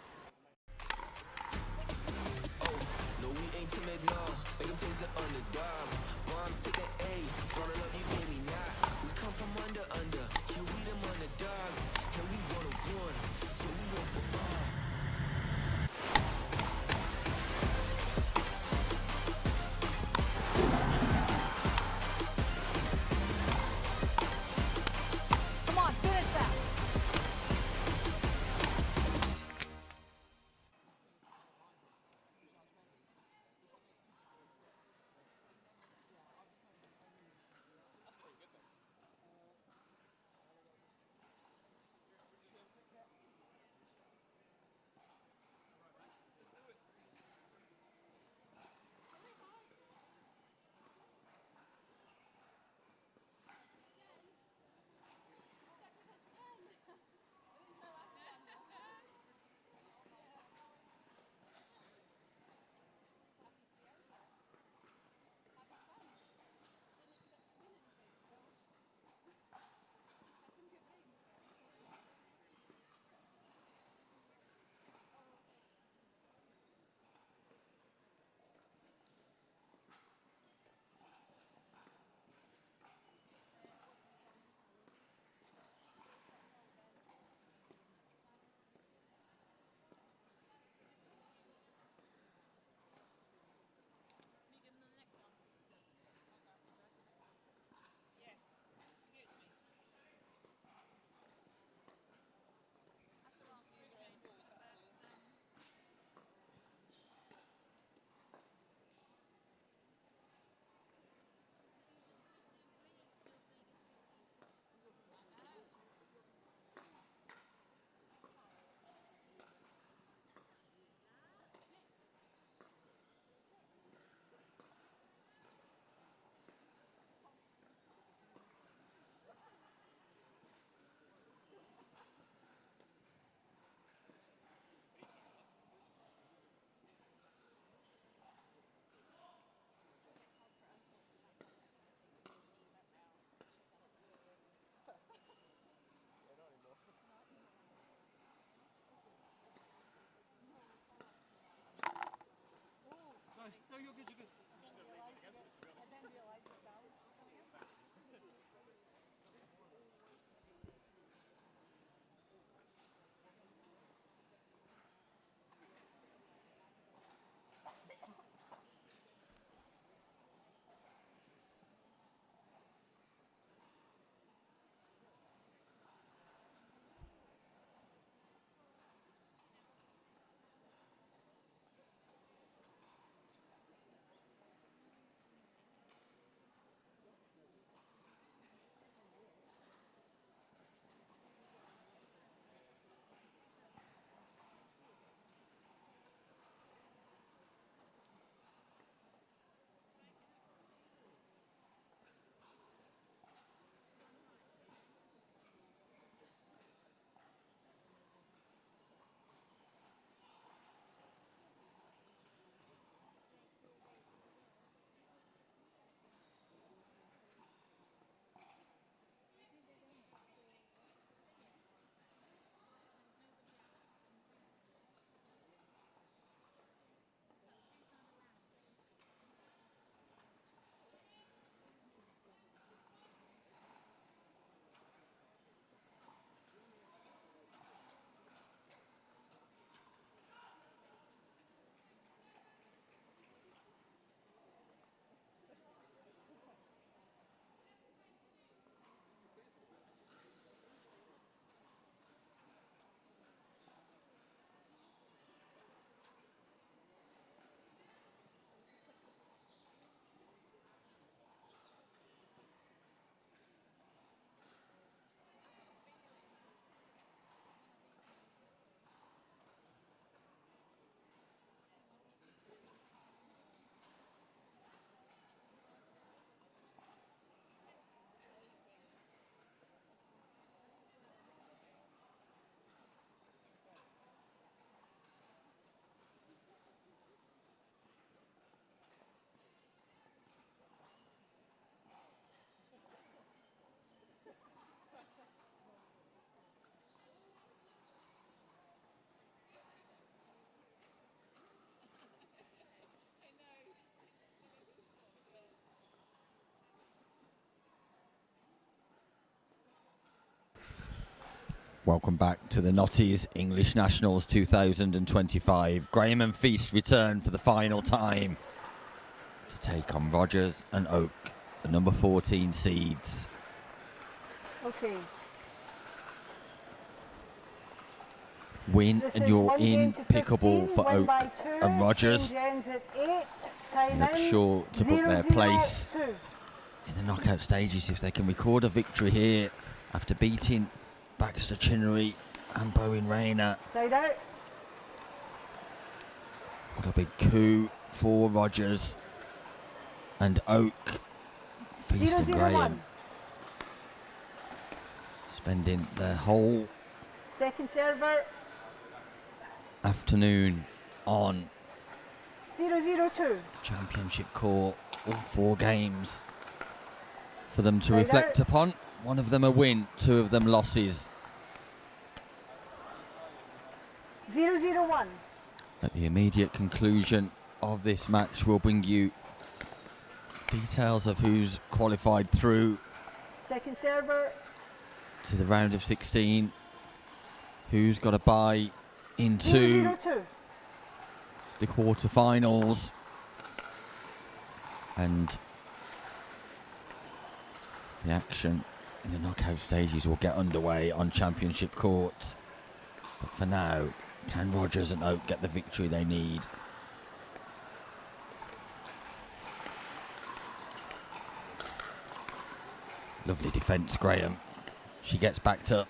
Welcome back to the Notties English Nationals 2025. Graham and Feast return for the final time to take on Rogers and Oak, the number 14 seeds. Okay. Win This and is you're 1 game in to pickable 15, for won Oak by 2, and Rogers. change ends at 8, time Look in, sure to book their 0-0-2. place in the knockout stages if they can record a victory here after beating Baxter Chinnery and Bowen Rayner. Side out. What a big coup for Rogers and Oak. Feast and 0-0-1. Graham spending their whole Second server, afternoon on 0-0-2. championship court. All 4 games for them to Side reflect out. upon. One of them a win, 2 of them losses. 0-0-1. At the immediate conclusion of this match, we'll bring you details of who's qualified through Second server, to the round of 16, who's got a bye into 0-0-2. the quarterfinals, and the action in the knockout stages will get underway on championship court. But for now, can Rogers and Oak get the victory they need? Lovely defence, Graham. She gets backed up,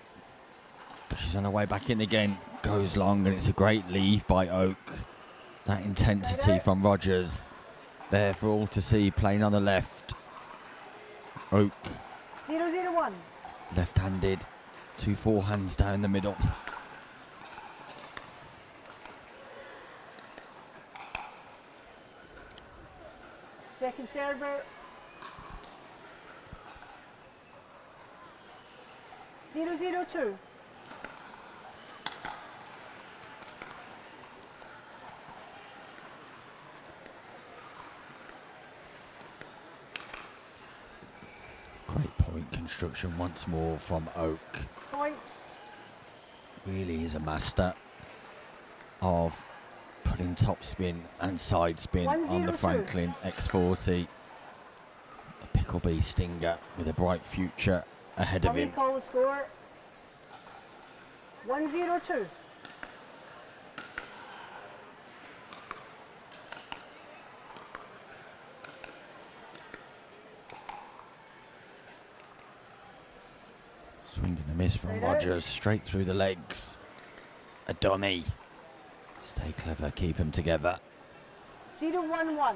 but she's on her way back in again. Goes long, and it's a great leave by Oak. That intensity from Rogers, there for all to see, playing on the left. Oak, 0-0-1. left-handed, 2 forehands down the middle. Second server, 0-0-2. Great point construction once more from Oak. Point. Really is a master of putting topspin and side spin on the 1-0-2. Franklin X40. A Picklebee Stinger with a bright future ahead of Tommy him. call the score. 1-0-2. Swing and a miss from Right out. Rogers, straight through the legs. A dummy. Stay clever, keep them together. 0-1-1.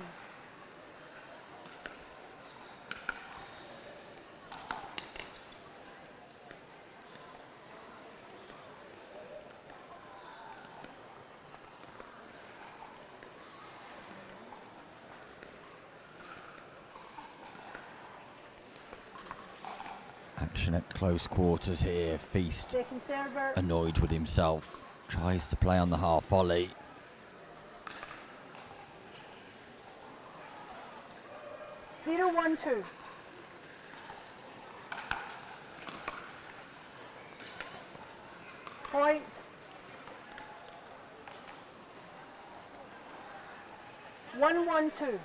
Action at close quarters here. Feast Second server, annoyed with himself. Tries to play on the half volley. 0-1-2. Point. One, 1-2.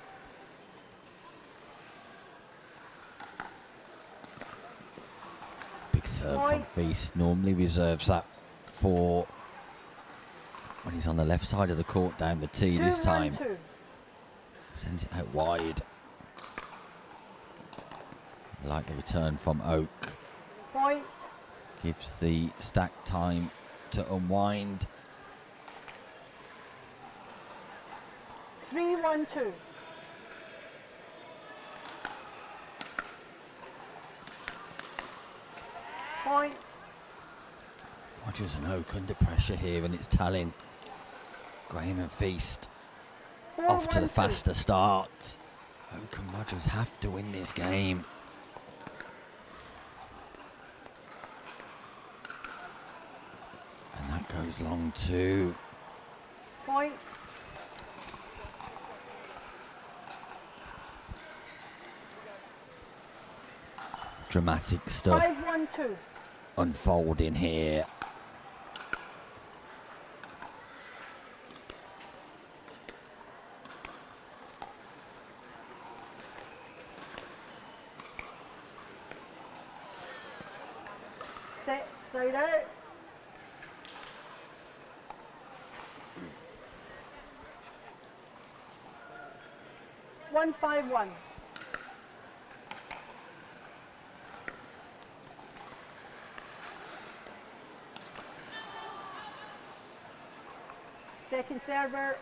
Big serve from Point. Feast. Normally reserves that for when he's on the left side of the court down the tee. This time 2-1-2. sends it out wide. Like the return from Oak. Point. Gives the stack time to unwind. 3-1-2. Point. Rogers and Oak under pressure here, and it's telling. Graham and Feast off to the 4-1-2. faster start. Oak and Rogers have to win this game. And that goes long too. Point. Dramatic stuff 5-1-2. unfolding here. Set, side out. One, 5-1. Second server.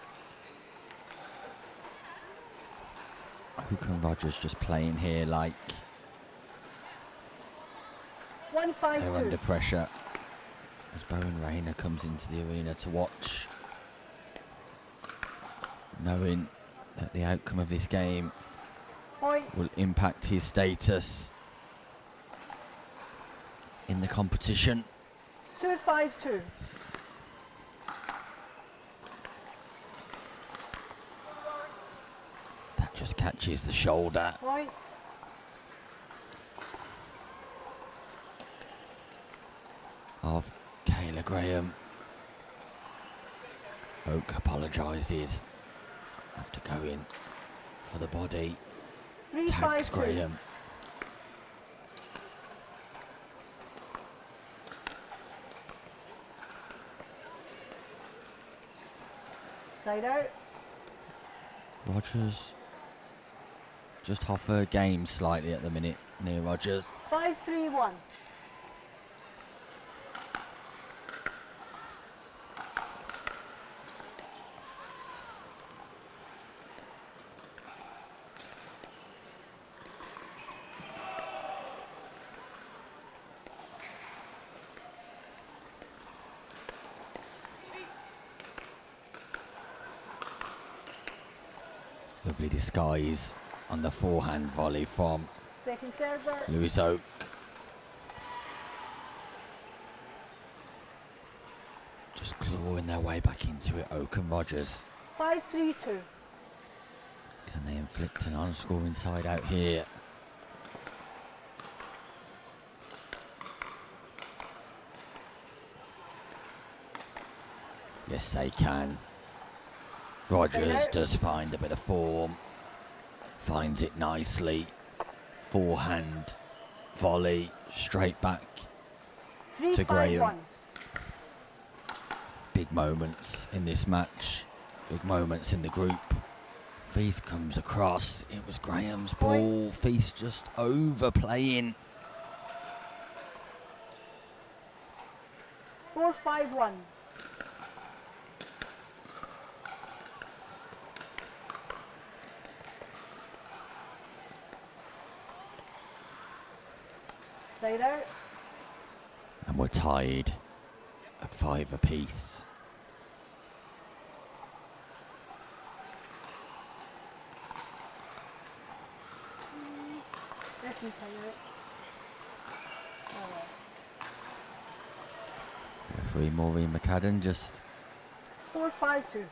Hook and Rogers just playing here like 1-5-2. they're under pressure. As Bowen Rayner comes into the arena to watch, knowing that the outcome of this game Point. will impact his status in the competition. 2-5-2. That just catches the shoulder. Point. Of Kayla Graham. Oak apologises after going for the body. 3-5-2. Tags Graham. Side out. Rogers just off her game slightly at the minute, near Rogers. 5-3-1. Lovely disguise on the forehand volley from Second server. Lewis Oak. Just clawing their way back into it, Oak and Rogers. 5-3-2. Can they inflict an on-scoring side out here? Yes, they can. Rogers does find a bit of form. Finds it nicely. Forehand volley straight back to Graham. 3-5-1. Big moments in this match. Big moments in the group. Feast comes across. It was Graham's ball. Feast just overplaying. 4-5-1. Side out. And we're tied at 5 apiece. That's me time out. Referee Maureen McAdam just 4-5-2.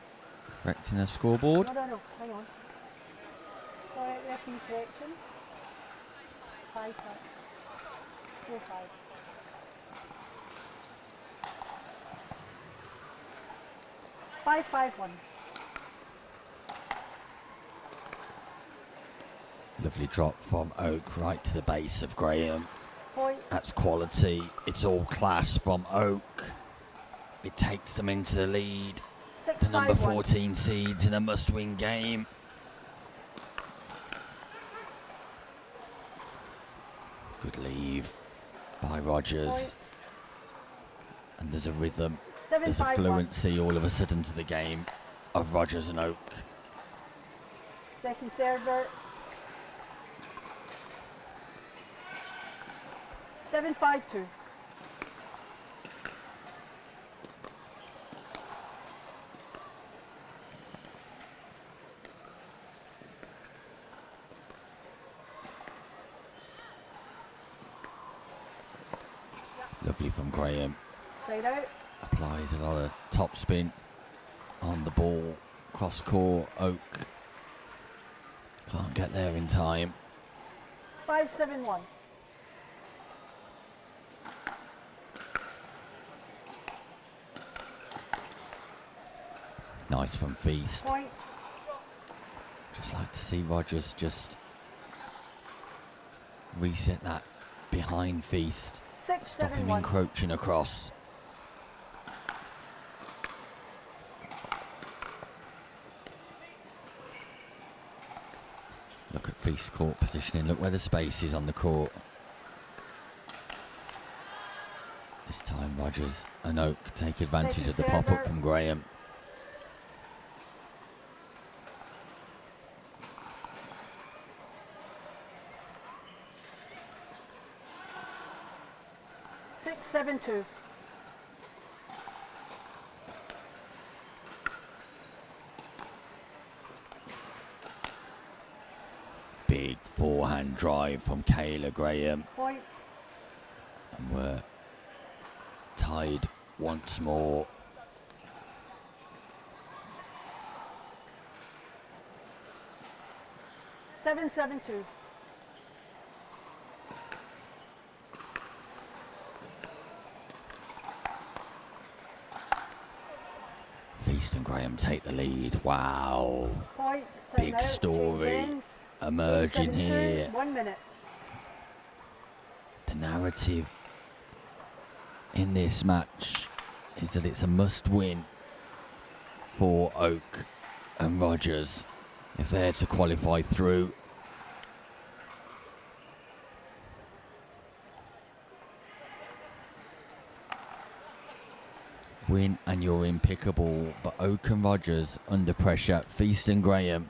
correcting her scoreboard. No, hang on. Sorry, referee correction. 5-5. 4-5. Five, 5-1. Lovely drop from Oak right to the base of Graham. Point. That's quality. It's all class from Oak. It takes them into the lead. 6, The number 5-1. 14 seeds in a must-win game. Good leave by Rogers. Point. And there's a rhythm. 7, There's a 5-1. fluency all of a sudden to the game of Rogers and Oak. Second server. 7-5-2. Lovely from Graham. Side out. Applies a lot of top spin on the ball. Cross court, Oak can't get there in time. 5-7-1. Nice from Feast. Point. Just like to see Rogers just reset that behind Feast. 6, Stop 7, him 1. encroaching across. Look at Feast court positioning. Look where the space is on the court. This time Rogers and Oak take advantage of the pop-up from Graham. Six, 7, 2. Big forehand drive from Kayla Graham. Point. And we're tied once more. Seven, 7, 2. Feast and Graham take the lead. Wow. Point. Big Timeout, story change ends. emerging 7, 2, here. 1 minute. The narrative in this match is that it's a must-win for Oak and Rogers if they're to qualify through. Win and you're impeccable, but Oak and Rogers under pressure. Feast and Graham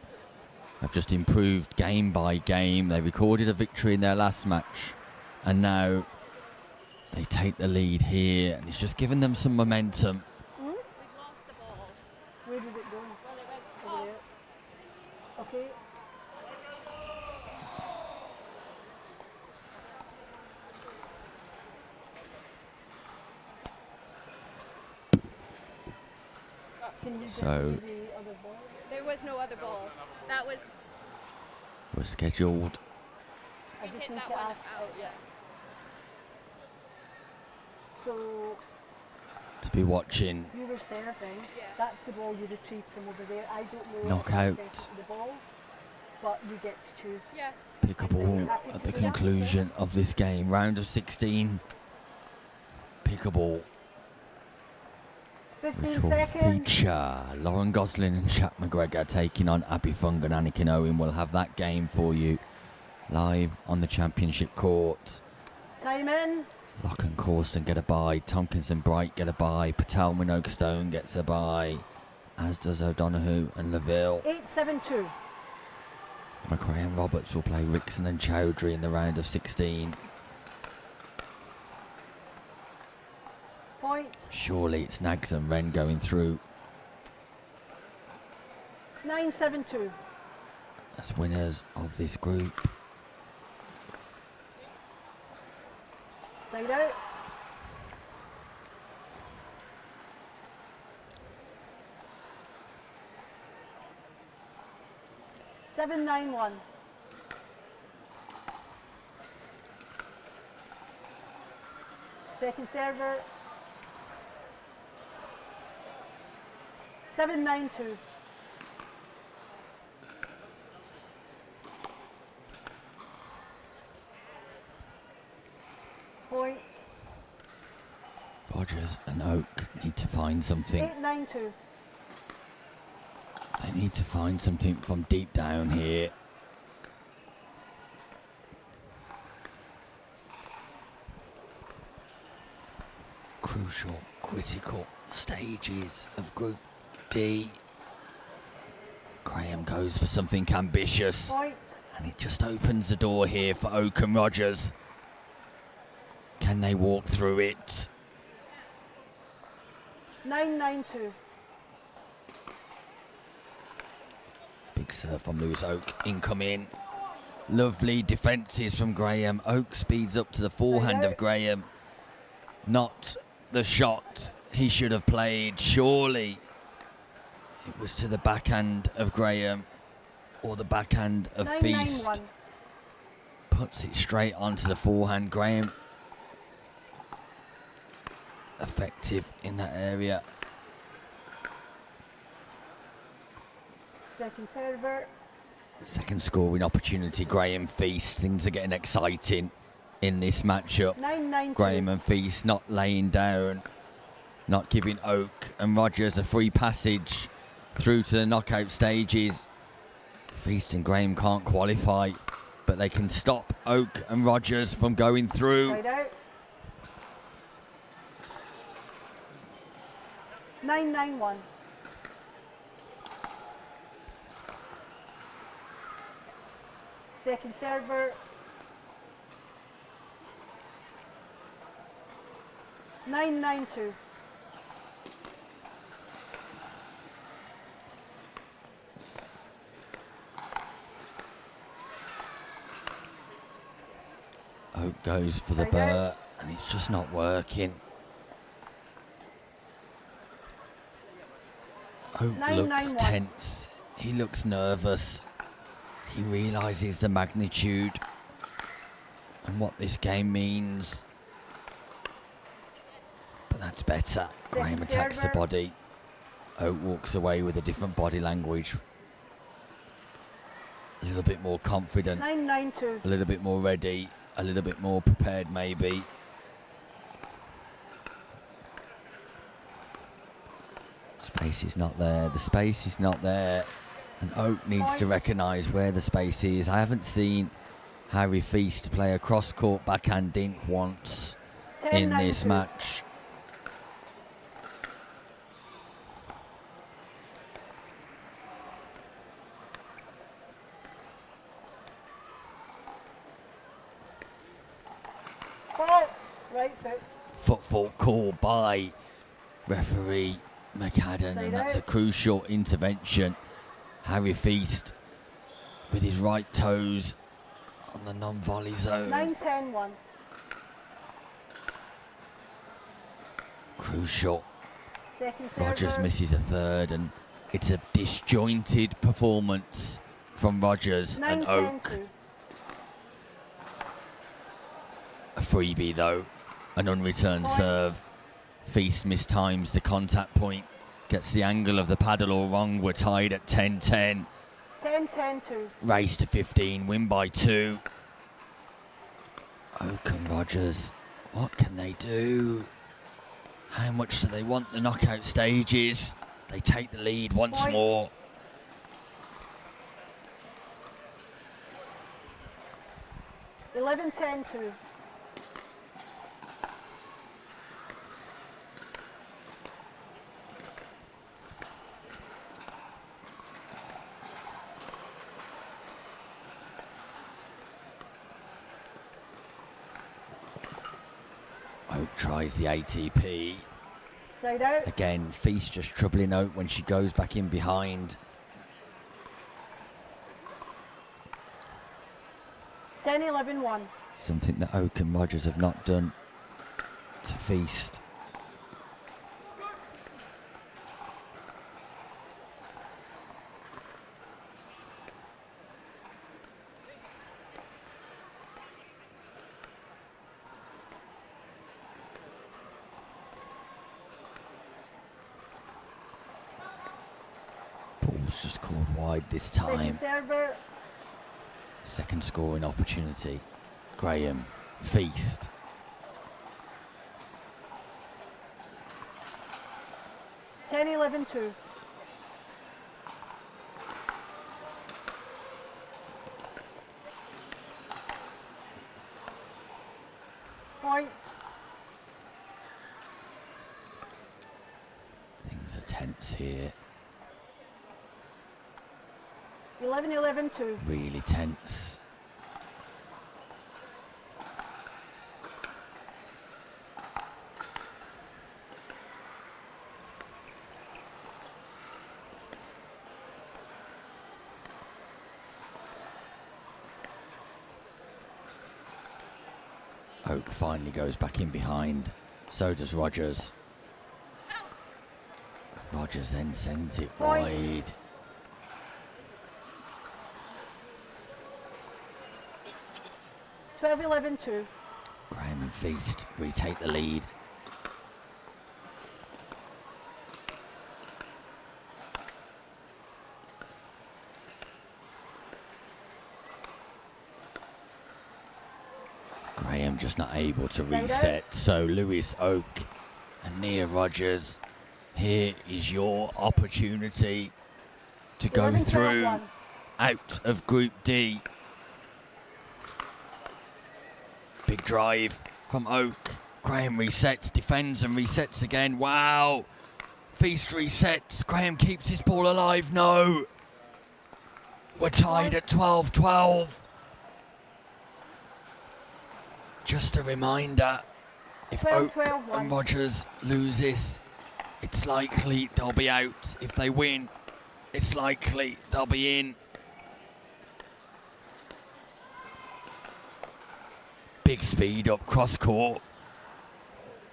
have just improved game by game. They recorded a victory in their last match, and now they take the lead here, and it's just given them some momentum. We've lost the ball. Where did it go? Over there. Okay. Can you So- get the other ball? There was no other ball. That was, We're scheduled I we just hit need that to one ask. out, yeah. So to be watching you were serving. Yeah. That's the ball you retrieved from over there. I don't know Knockout. the ball, but you get to choose. Yeah. pick a ball at the conclusion of this game. Round of 16. Pick a ball. 15 Which will seconds. feature Lauren Gosling and Shaq McGregor taking on Abby Fung and Anakin Owen. We'll have that game for you live on the championship court. Time in. Locke and Corston get a bye. Tomkinson Bright get a bye. Patel Mino Stone gets a bye. As does O'Donoghue and Lavville. 8, 7, 2. McCrae and Roberts will play Rixon and Chowdhury in the round of 16. Point. Surely it's Nags and Ren going through 9, 7, 2. as winners of this group. Side out. Seven, 9, 1. Second server. 7, 9, 2. Point. Rogers and Oak need to find something. 8, 9, 2. They need to find something from deep down here. Crucial, critical stages of Group D. Graham goes for something ambitious, Point. and it just opens the door here for Oak and Rogers. Can they walk through it? 9, 9, 2. Big serve from Lewis Oak, incoming. Lovely defences from Graham. Oak speeds up to the forehand of Graham. Not the shot he should have played, surely. It was to the backhand of Graham, or the backhand of 9, 9, Feast. 1. Puts it straight onto the forehand. Graham effective in that area. Second server. Second scoring opportunity, Graham Feast. Things are getting exciting. in this matchup. 9-9-2. Graham and Feast not laying down, not giving Oak and Rogers a free passage through to the knockout stages. Feast and Graham can't qualify, but they can stop Oak and Rogers from going through. Side out. 9-9-1. Second server. 9-9-2. Oak goes for the Side burr, out. and it's just not working. Oak 9-9-1. looks tense. He looks nervous. He realises the magnitude and what this game means. But that's better. Graham attacks the server. body. Oak walks away with a different body language. A little bit more confident, 9-9-2. a little bit more ready, a little bit more prepared maybe. Space is not there, the space is not there, and Oak needs to recognise where the space is. I haven't seen Harry Feast play a cross-court backhand dink once in this 10-9-2. match. Ball. Right foot. Football call by referee McCadden, Side and that's a out. crucial intervention. Harry Feast with his right toes on the non-volley zone. 9-10-1. Crucial. Second server. Rogers misses a third, and it's a disjointed performance from Rogers and Oak. 9-10-2. A freebie though, an unreturned Point. serve. Feast mistimes the contact point, gets the angle of the paddle all wrong. We're tied at 10-10. 10-10-2. Race to 15, win by 2. Oak and Rogers, what can they do? How much do they want the knockout stages? They take the lead once Point. more. $11-10-2. 11-10-2. Oak tries the ATP. Side out. Again, Feast just troubling Oak when she goes back in behind. 10-11-1. Something that Oak and Rogers have not done to Feast. Ball's just called wide this Second time. server. Second scoring opportunity. Graham, Feast. 10-11-2. Point. Things are tense here. 11-11-2. Really tense. Oak finally goes back in behind. So does Rogers. Rogers then sends it Point. wide. Twelve, 11-2. Graham and Feast retake the lead. Graham just not able to reset. So Lewis Oak and Nia Rogers, here is your opportunity to go through out of Group D. Big drive from Oak. Graham resets, defends and resets again. Wow. Feast resets. Graham keeps his ball alive. No. We're tied at 12-12. Just a reminder, if Oak and Rogers lose this, it's likely they'll be out. If they win, it's likely they'll be in. Big speed up cross court.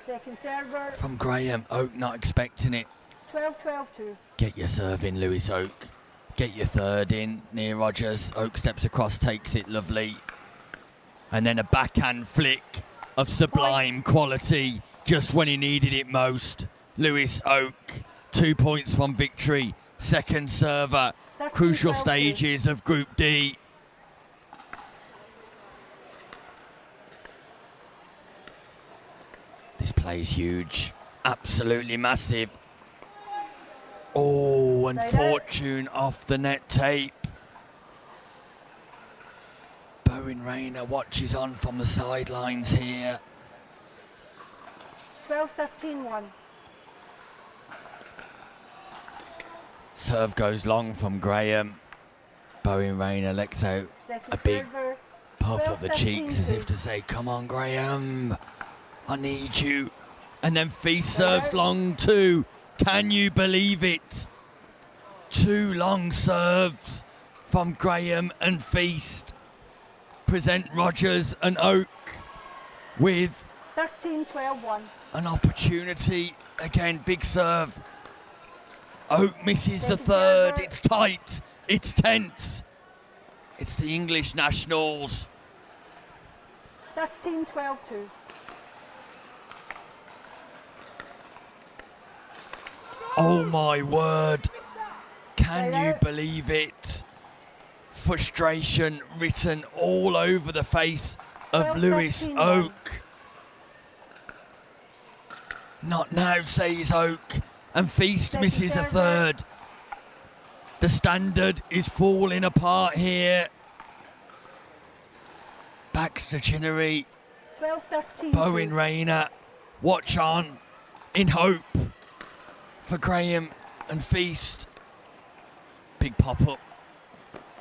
Second server. From Graham. Oak not expecting it. 12-12-2. Get your serve in, Lewis Oak. Get your third in near Rogers. Oak steps across, takes it, lovely. And then a backhand flick of sublime quality just when he needed it most. Lewis Oak, 2 points from victory. Second server. Crucial stages of Group D. This play is huge. Absolutely massive. Oh, and Fortune off the net tape. Bowen Rayner watches on from the sidelines here. 12-13-1. Serve goes long from Graham. Bowen Rayner lets out a big puff of the cheeks as if to say, come on, Graham, I need you. And then Feast serves long too. Can you believe it? 2 long serves from Graham and Feast present Rogers and Oak with 13-12-1. an opportunity. Again, big serve. Oak misses the third. It's tight. It's tense. It's the English nationals. 13-12-2. Oh my word. Can you believe it? Frustration written all over the face of Lewis Oak. Not now, says Oak. And Feast misses a third. The standard is falling apart here. Baxter Chinnery. 12-13. Bowen Rayner. Watch on in hope for Graham and Feast. Big pop-up.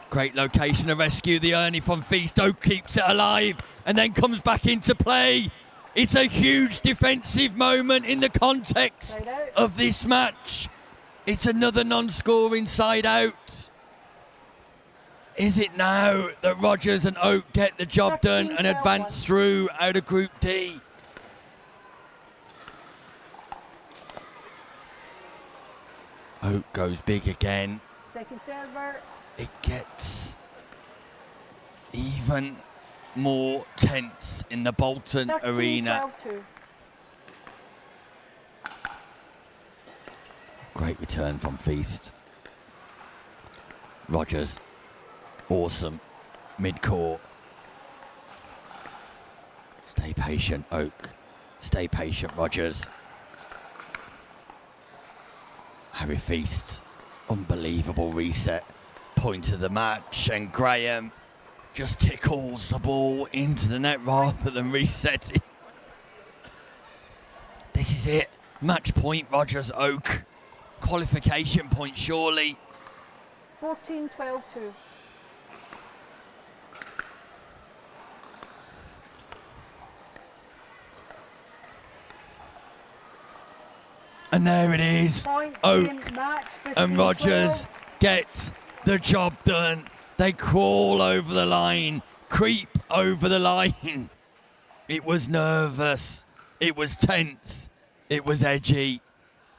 Great location to rescue the Ernie from Feast. Oak keeps it alive and then comes back into play. It's a huge defensive moment in the context of this match. It's another non-scoring side out. Is it now that Rogers and Oak get the job done and advance through out of Group D? Oak goes big again. Second server. It gets even more tense in the Bolton Arena. 13-12-2. Great return from Feast. Rogers, awesome, mid-court. Stay patient, Oak. Stay patient, Rogers. Harry Feast, unbelievable reset. Point of the match, and Graham just tickles the ball into the net rather than resetting. This is it. Match point, Rogers Oak. Qualification point, surely. 14-12-2. And there it is. Oak and Rogers get the job done. They crawl over the line, creep over the line. It was nervous. It was tense. It was edgy.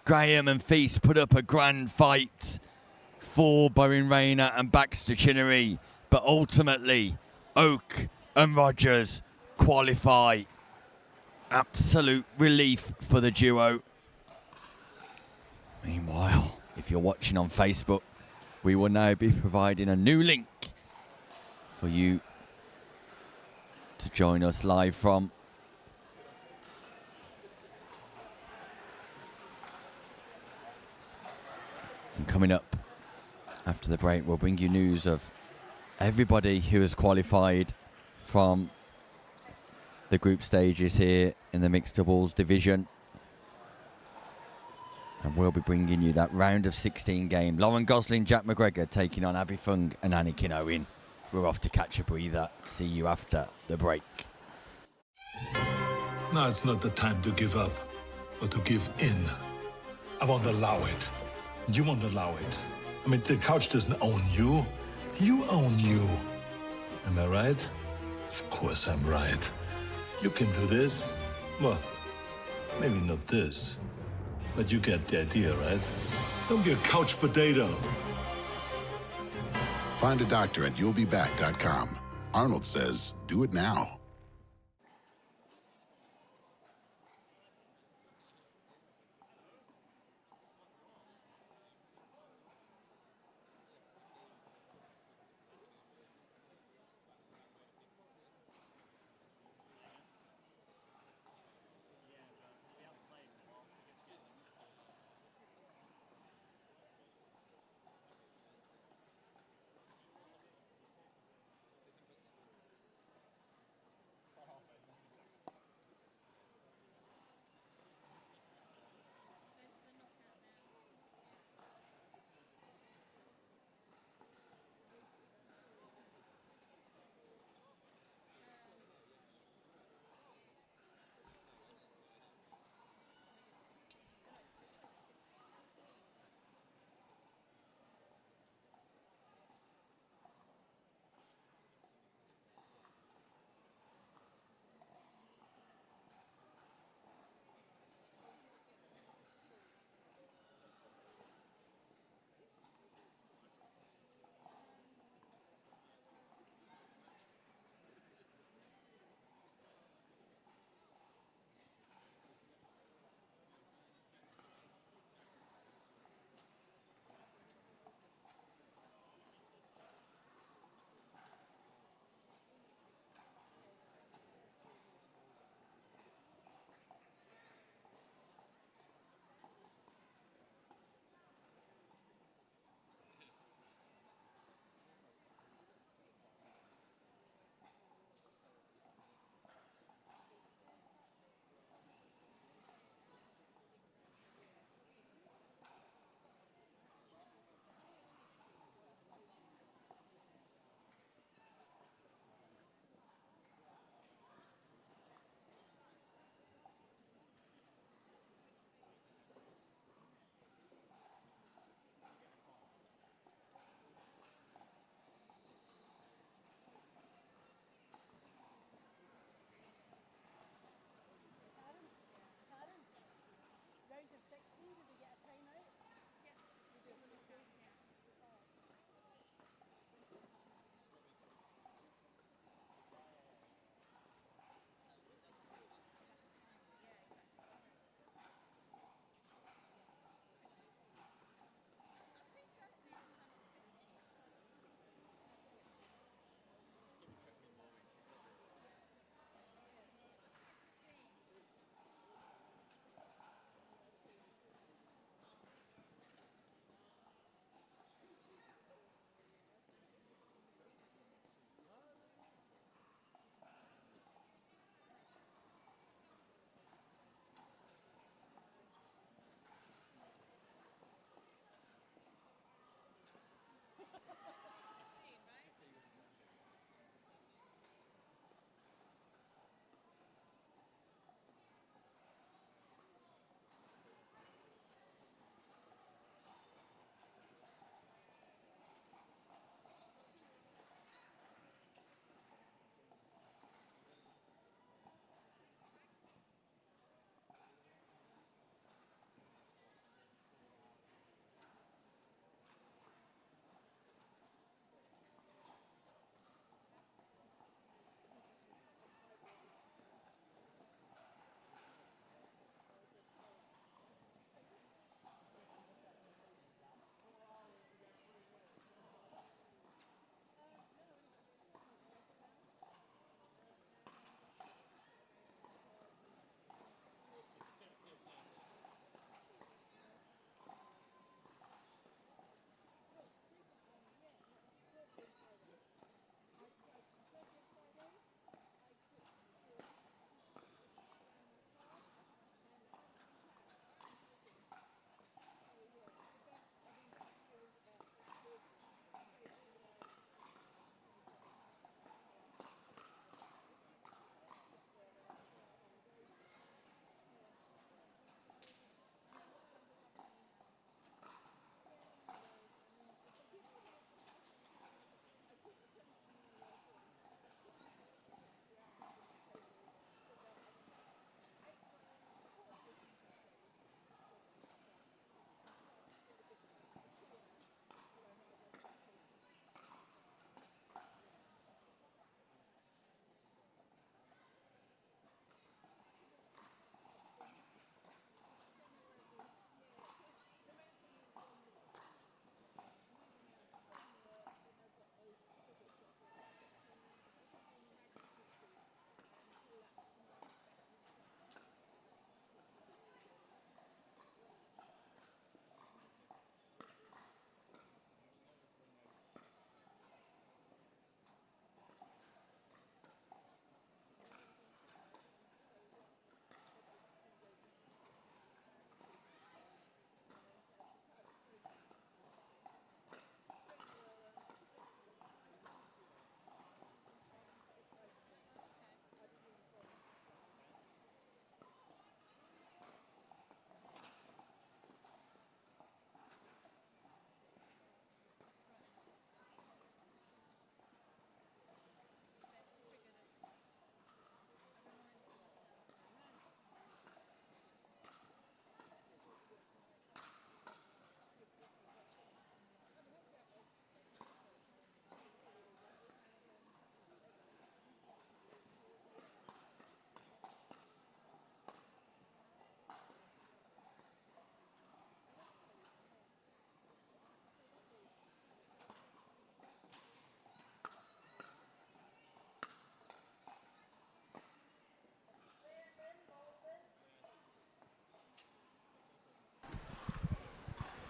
Graham and Feast put up a grand fight for Bowen Rayner and Baxter Chinnery. But ultimately, Oak and Rogers qualify. Absolute relief for the duo. Meanwhile, if you're watching on Facebook, we will now be providing a new link for you to join us live from Coming up after the break, we'll bring you news of everybody who has qualified from the group stages here in the mixed doubles division. And we'll be bringing you that round of 16 game. Lauren Gosling, Jack McGregor taking on Abby Fung and Anakin Owen. We're off to catch a breather. See you after the break. Now it's not the time to give up, but to give in. I won't allow it. You won't allow it. I mean, the couch doesn't own you. You own you. Am I right? Of course I'm right. You can do this. Well, maybe not this. But you get the idea, right? Don't be a couch potato. Find a doctor at you'llbeback.com. Arnold says, do it now.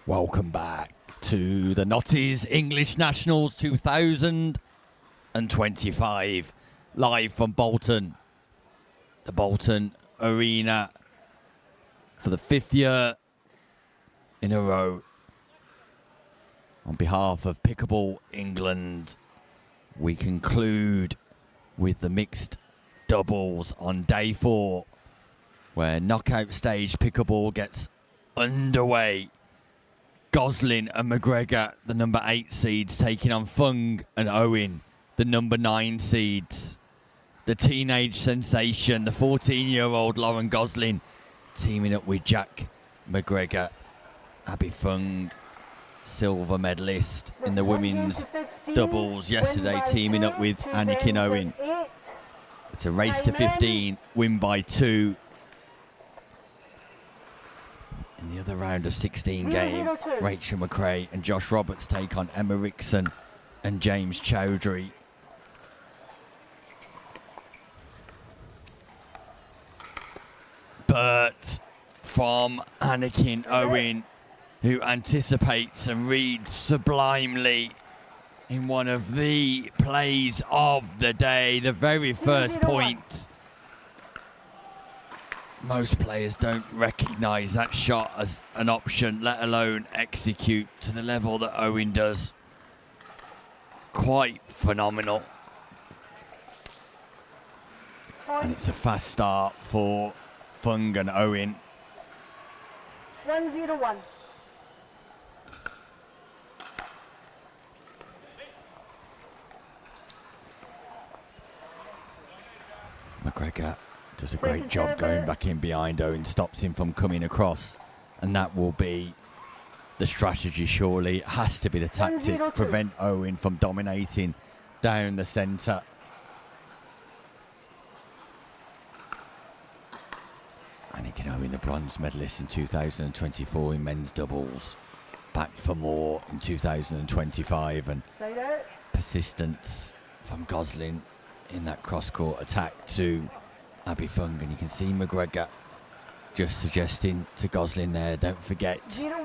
Welcome back to the Notties English Nationals 2025, live from Bolton, the Bolton Arena, for the 5th year in a row. On behalf of Pickleball England, we conclude with the mixed doubles on day 4, where knockout stage pickleball gets underway. Gosling and McGregor, the number 8 seeds, taking on Fung and Owen, the number 9 seeds. The teenage sensation, the 14-year-old Lauren Gosling, teaming up with Jack McGregor. Abby Fung, silver medalist in the women's doubles yesterday, teaming up with Anakin Owen. It's a race to 15, win by 2. In the other round of 16 game, Rachel McCrae and Josh Roberts take on Emma Rixon and James Chowdhury. But from Anakin Owen, who anticipates and reads sublimely in one of the plays of the day, the very first point. Most players don't recognise that shot as an option, let alone execute to the level that Owen does. Quite phenomenal. And it's a fast start for Fung and Owen. 1-0-1. McGregor does a great job going back in behind Owen, stops him from coming across, and that will be the strategy, surely. It has to be the tactic, prevent Owen from dominating down the centre. Anakin Owen, the bronze medalist in 2024 in men's doubles, back for more in 2025, and persistence from Gosling in that cross-court attack to Abby Fung, and you can see McGregor just suggesting to Gosling there, don't forget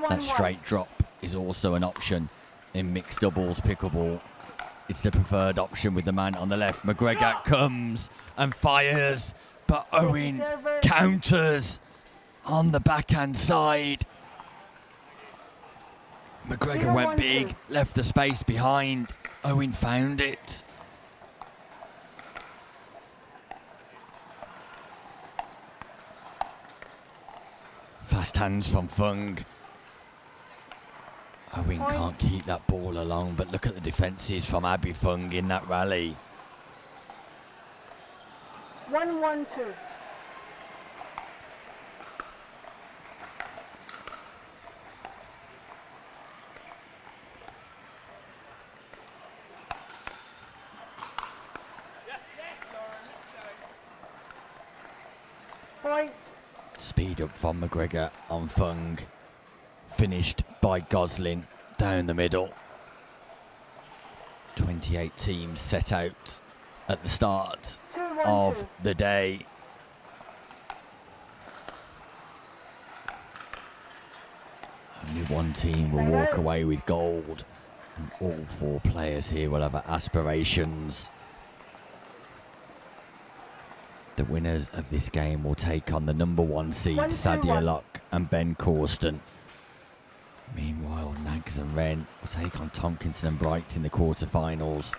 that straight drop is also an option in mixed doubles pickleball. It's the preferred option with the man on the left. McGregor comes and fires, but Owen counters on the backhand side. McGregor went big, left the space behind. Owen found it. Fast hands from Fung. Owen can't keep that ball along, but look at the defences from Abby Fung in that rally. 1-1-2. Point. Speed up from McGregor on Fung. Finished by Gosling down the middle. 28 teams set out at the start of the day. Only one team will walk away with gold, and all 4 players here will have aspirations. The winners of this game will take on the number 1 seed, Sadia Locke and Ben Corston. Meanwhile, Nags and Ren will take on Tomkinson and Bright in the quarterfinals.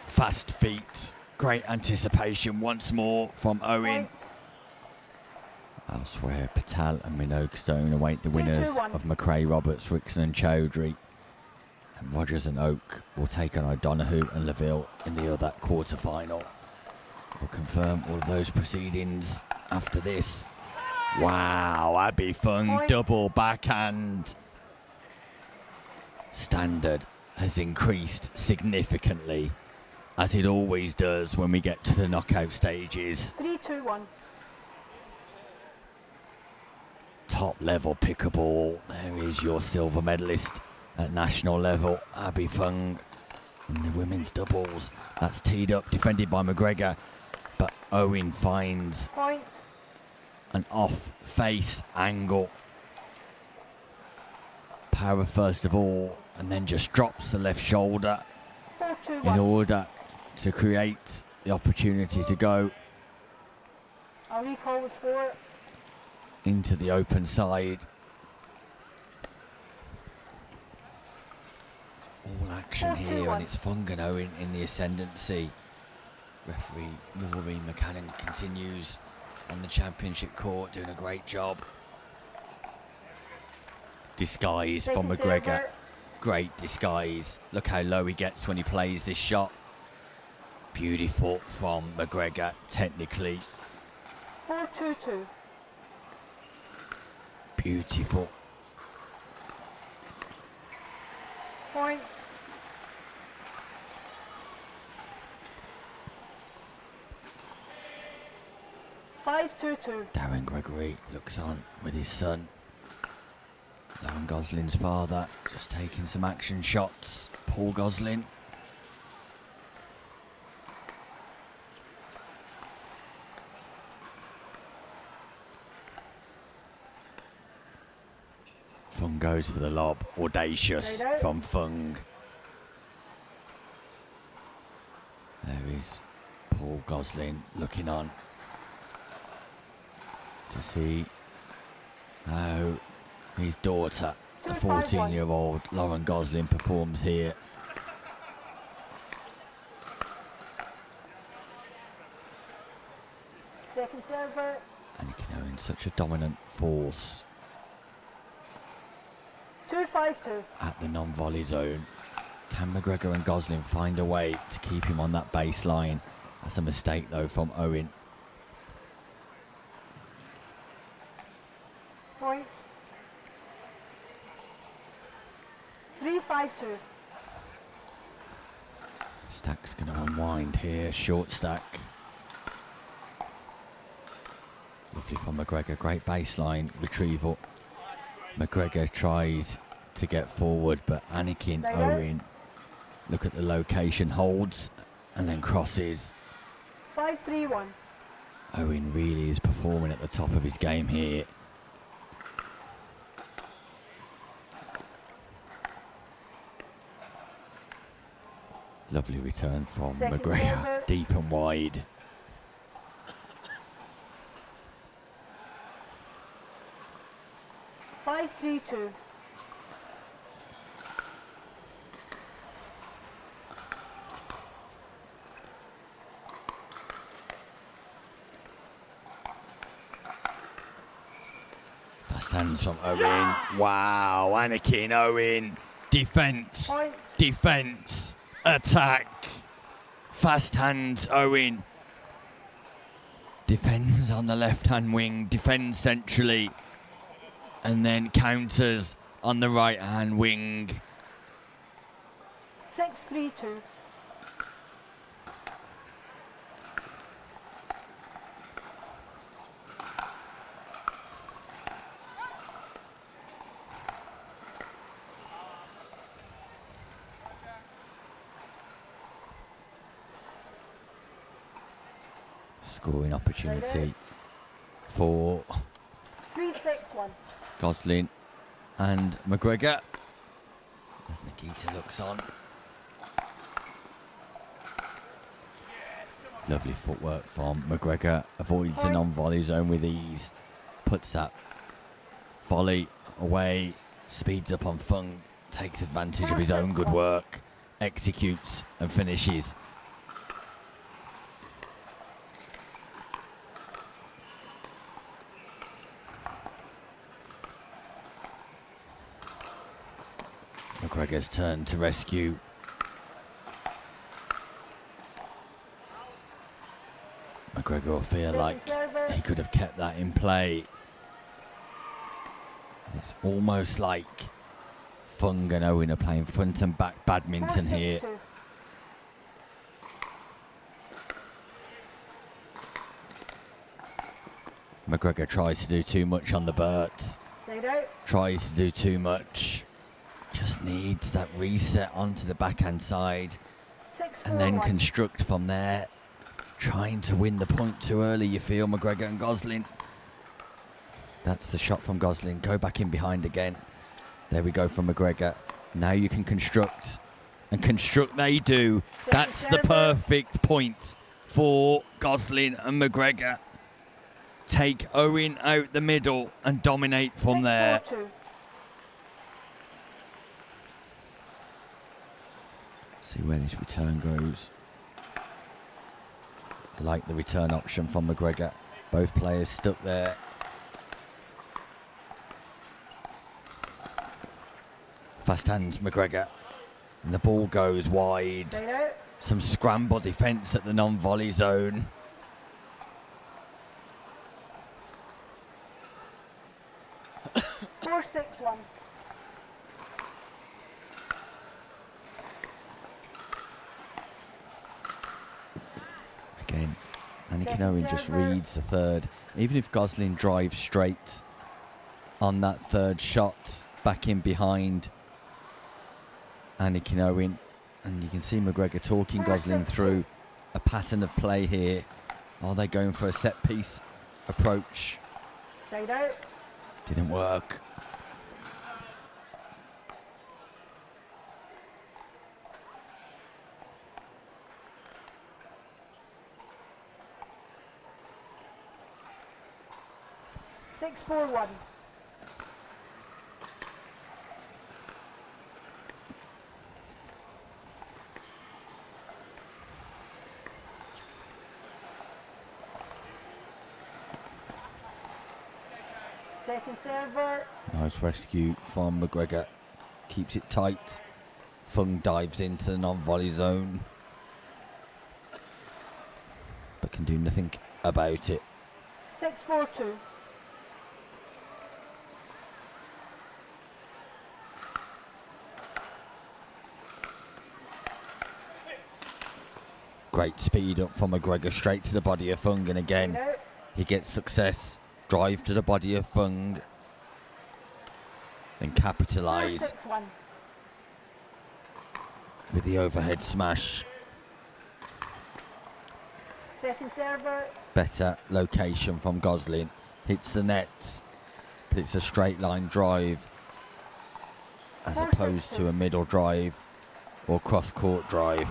Fast feet, great anticipation once more from Owen. Elsewhere, Patel and Mino await the winners of McCrae, Roberts, Rixon and Chowdhury. And Rogers and Oak will take on O'Donoghue and Lavville in the other quarter-final. We'll confirm all of those proceedings after this. Wow, Abby Fung, double backhand. Standard has increased significantly, as it always does when we get to the knockout stages. 3-2-1. Top level pickleball. There is your silver medalist at national level, Abby Fung, in the women's doubles. That's teed up, defended by McGregor. Owen finds Point. an off-face angle. Power first of all, and then just drops the left shoulder 4-2-1. in order to create the opportunity to go I'll recall the score. into the open side. All action here, and it's Fung and Owen in the ascendancy. Referee Maureen McCannon continues on the championship court, doing a great job. Disguise from Second McGregor. server. Great disguise. Look how low he gets when he plays this shot. Beautiful from McGregor, technically. 4-2-2. Beautiful. Point. (5-2-2). Darren Gregory looks on with his son. Lauren Gosling's father just taking some action shots. Paul Gosling. Fung goes for the lob. Audacious Right out. from Fung. There is Paul Gosling looking on to see how his daughter, the 2-5-1. 14-year-old Lauren Gosling, performs here. Second server. Anakin Owen, such a dominant force 2-5-2. at the non-volley zone. Can McGregor and Gosling find a way to keep him on that baseline? That's a mistake though from Owen. Point. 3-5-2. Stack's going to unwind here, short stack. Lovely from McGregor, great baseline retrieval. McGregor tries to get forward, but Anakin Stay there. Owen, look at the location, holds and then crosses. 5-3-1. Owen really is performing at the top of his game here. Lovely return from Second McGregor, server. deep and wide. Five, 3-2. Fast hands from Owen. Wow, Anakin Owen. Defence, Point. defence, attack. Fast hands Owen. Defends on the left hand wing, defends centrally, and then counters on the right hand wing. 6-3-2. Scoring opportunity for 3-6-1. Gosling and McGregor as Nikita looks on. Lovely footwork from McGregor, avoids the non-volley zone with ease, puts that volley away, speeds up on Fung, takes advantage of his own good work, executes and finishes. McGregor's turn to rescue. McGregor will feel like he could have kept that in play. It's almost like Fung and Owen are playing front and back badminton here. 4-6-2. McGregor tries to do too much on the Burt. Side out. Tries to do too much. Just needs that reset onto the backhand side 6-4-1. and then construct from there. Trying to win the point too early, you feel, McGregor and Gosling. That's the shot from Gosling. Go back in behind again. There we go from McGregor. Now you can construct. And construct they do. That's the perfect point for Gosling and McGregor. Take Owen out the middle and dominate from there. 6-4-2. See where this return goes. I like the return option from McGregor. Both players stuck there. Fast hands McGregor. And the ball goes wide. Some scramble defence at the non-volley zone. Four, 6-1. Again, Anakin Owen just reads the third. Even if Gosling drives straight on that third shot, back in behind Anakin Owen, and you can see McGregor talking Gosling through a pattern of play here. Are they going for a set piece approach? Side out. Didn't work. Six, 4-1. Second server. Nice rescue from McGregor. Keeps it tight. Fung dives into the non-volley zone, but can do nothing about it. 6-4-2. Great speed up from McGregor, straight to the body of Fung, and again he gets success. Drive to the body of Fung, then capitalise 6-1. with the overhead smash. Second server. Better location from Gosling. Hits the net, but it's a straight line drive as opposed to a middle drive or cross court drive.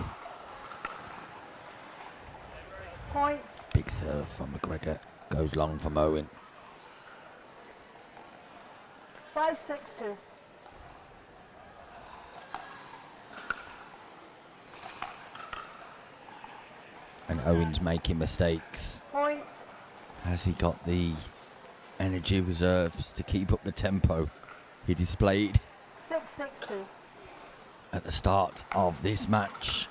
Point. Big serve from McGregor. Goes long from Owen. 5-6-2. And Owen's making mistakes. Point. Has he got the energy reserves to keep up the tempo he displayed 6-6-2. at the start of this match?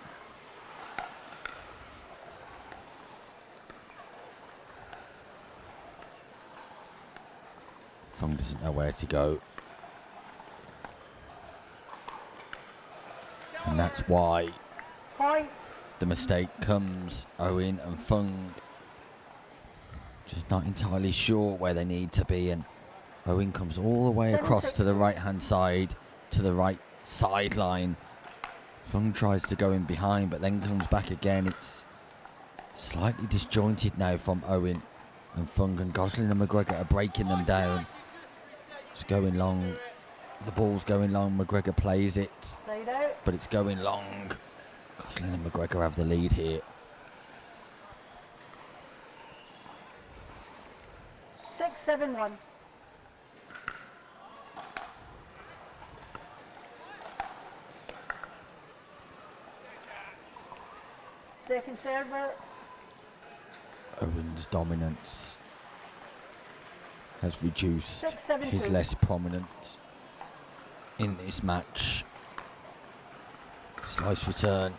Fung doesn't know where to go. And that's why Point. the mistake comes. Owen and Fung just not entirely sure where they need to be, and Owen comes all the way across to the right hand side, to the right sideline. Fung tries to go in behind, but then comes back again. It's slightly disjointed now from Owen and Fung, and Gosling and McGregor are breaking them down. It's going long. The ball's going long. McGregor plays it, Side out. but it's going long. Gosling and McGregor have the lead here. 6-7-1. Second server. Owen's dominance has reduced. 6-7-2. He's less prominent in this match. Slice return.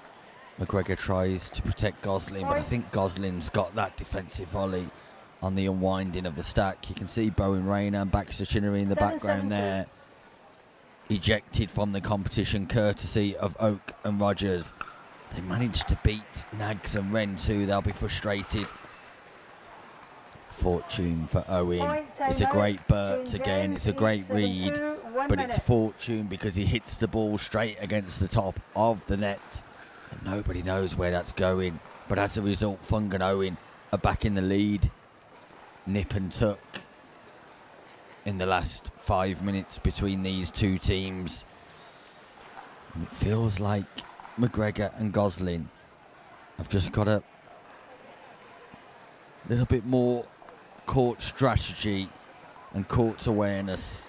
McGregor tries to protect Gosling, but I think Gosling's got that defensive volley on the unwinding of the stack. You can see Bolton Arena and Baxter Chinnery in the 7-7-2. background there. Ejected from the competition courtesy of Oak and Rogers. They managed to beat Nags and Ren too. They'll be frustrated. Fortune for Owen. It's a great burst again. It's a great read, but it's fortune because he hits the ball straight against the top of the net. And nobody knows where that's going. But as a result, Fung and Owen are back in the lead. Nip and tuck in the last 5 minutes between these two teams. And it feels like McGregor and Gosling have just got a little bit more court strategy and court awareness.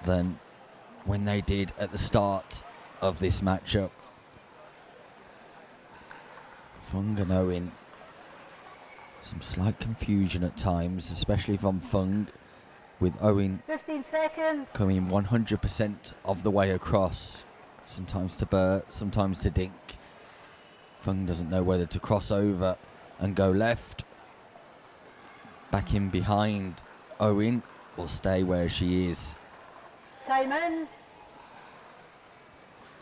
Than when they did at the start of this matchup. Fung and Owen, some slight confusion at times, especially from Fung, with Owen 15 seconds. coming 100% of the way across, sometimes to Burt, sometimes to Dink. Fung doesn't know whether to cross over and go left, back in behind Owen, or stay where she is. Time in.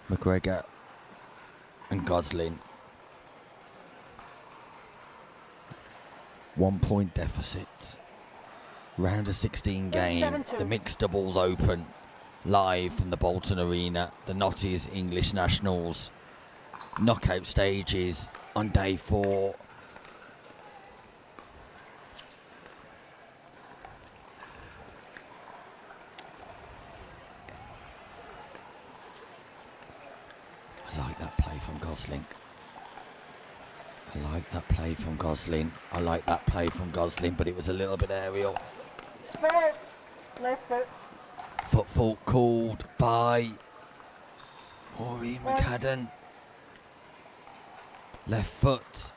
McGregor and Gosling. 1 point deficit. Round of 16 game. 7-2. The mixed doubles open. Live from the Bolton Arena. The Notties English Nationals. Knockout stages on day 4. I like that play from Gosling. I like that play from Gosling. I like that play from Gosling, but it was a little bit aerial. Foot. Left foot. Foot fault called by Maureen McCadden. Left foot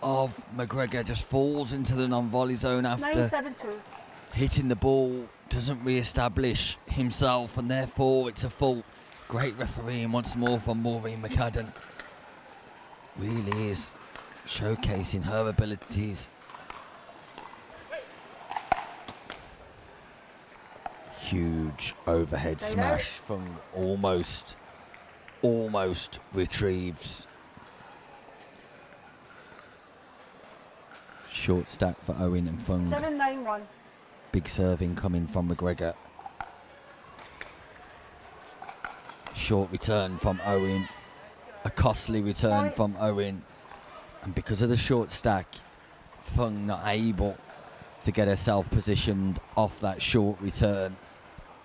of McGregor just falls into the non-volley zone after 9-7-2. hitting the ball. Doesn't re-establish himself, and therefore it's a fault. Great refereeing once more from Maureen McCadden. Really is showcasing her abilities. Huge overhead smash from almost retrieves. Short stack for Owen and Fung. 7-9-1. Big serving coming from McGregor. Short return from Owen. A costly return from Owen. And because of the short stack, Fung not able to get herself positioned off that short return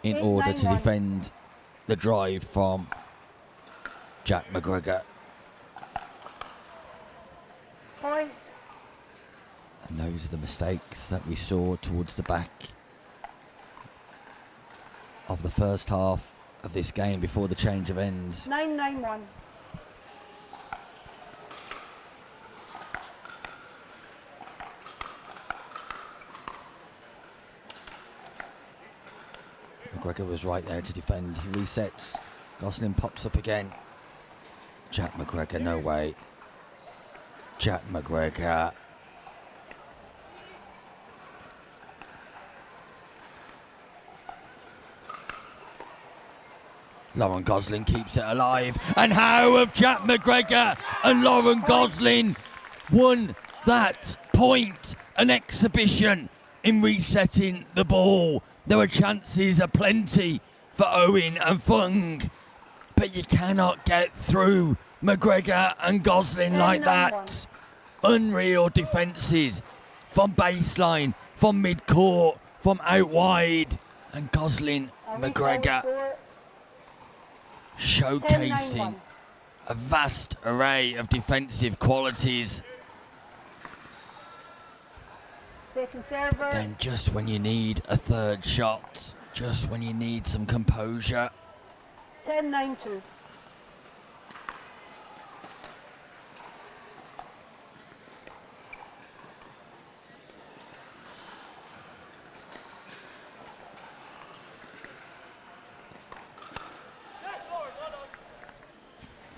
in order to defend the drive from Jack McGregor. Point. And those are the mistakes that we saw towards the back of the first half of this game before the change of ends. 9-9-1. McGregor was right there to defend. He resets. Gosling pops up again. Jack McGregor, no way. Jack McGregor. Lauren Gosling keeps it alive. And how have Jack McGregor and Lauren Gosling won that point? An exhibition in resetting the ball. There were chances aplenty for Owen and Fung, but you cannot get through McGregor and Gosling like that. Unreal defences from baseline, from mid-court, from out wide, and Gosling, McGregor showcasing a vast array of defensive qualities. Second server. Then just when you need a third shot, just when you need some composure. 10-9-2.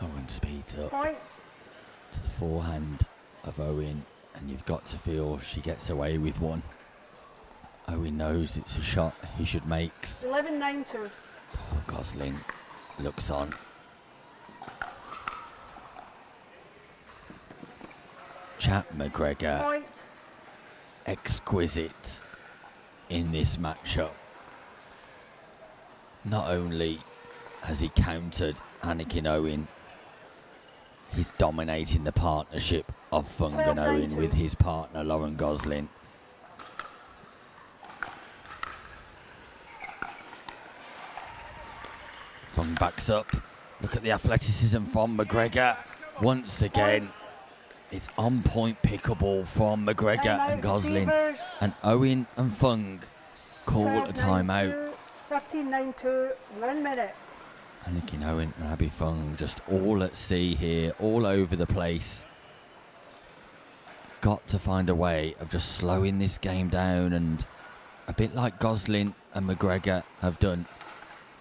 Owen speeds up Point. to the forehand of Owen, and you've got to feel she gets away with one. Owen knows it's a shot he should make. 11-9-2. Oh, Gosling looks on. Jack McGregor, Point. exquisite in this matchup. Not only as he countered Anakin Owen. He's dominating the partnership of Fung and Owen with his partner Lauren Gosling. Fung backs up. Look at the athleticism from McGregor. Once again, it's on point pickleball from McGregor and Gosling. And Owen and Fung call a timeout. 13-9-2, 1 minute. Anakin Owen and Abby Fung just all at sea here, all over the place. Got to find a way of just slowing this game down, and a bit like Gosling and McGregor have done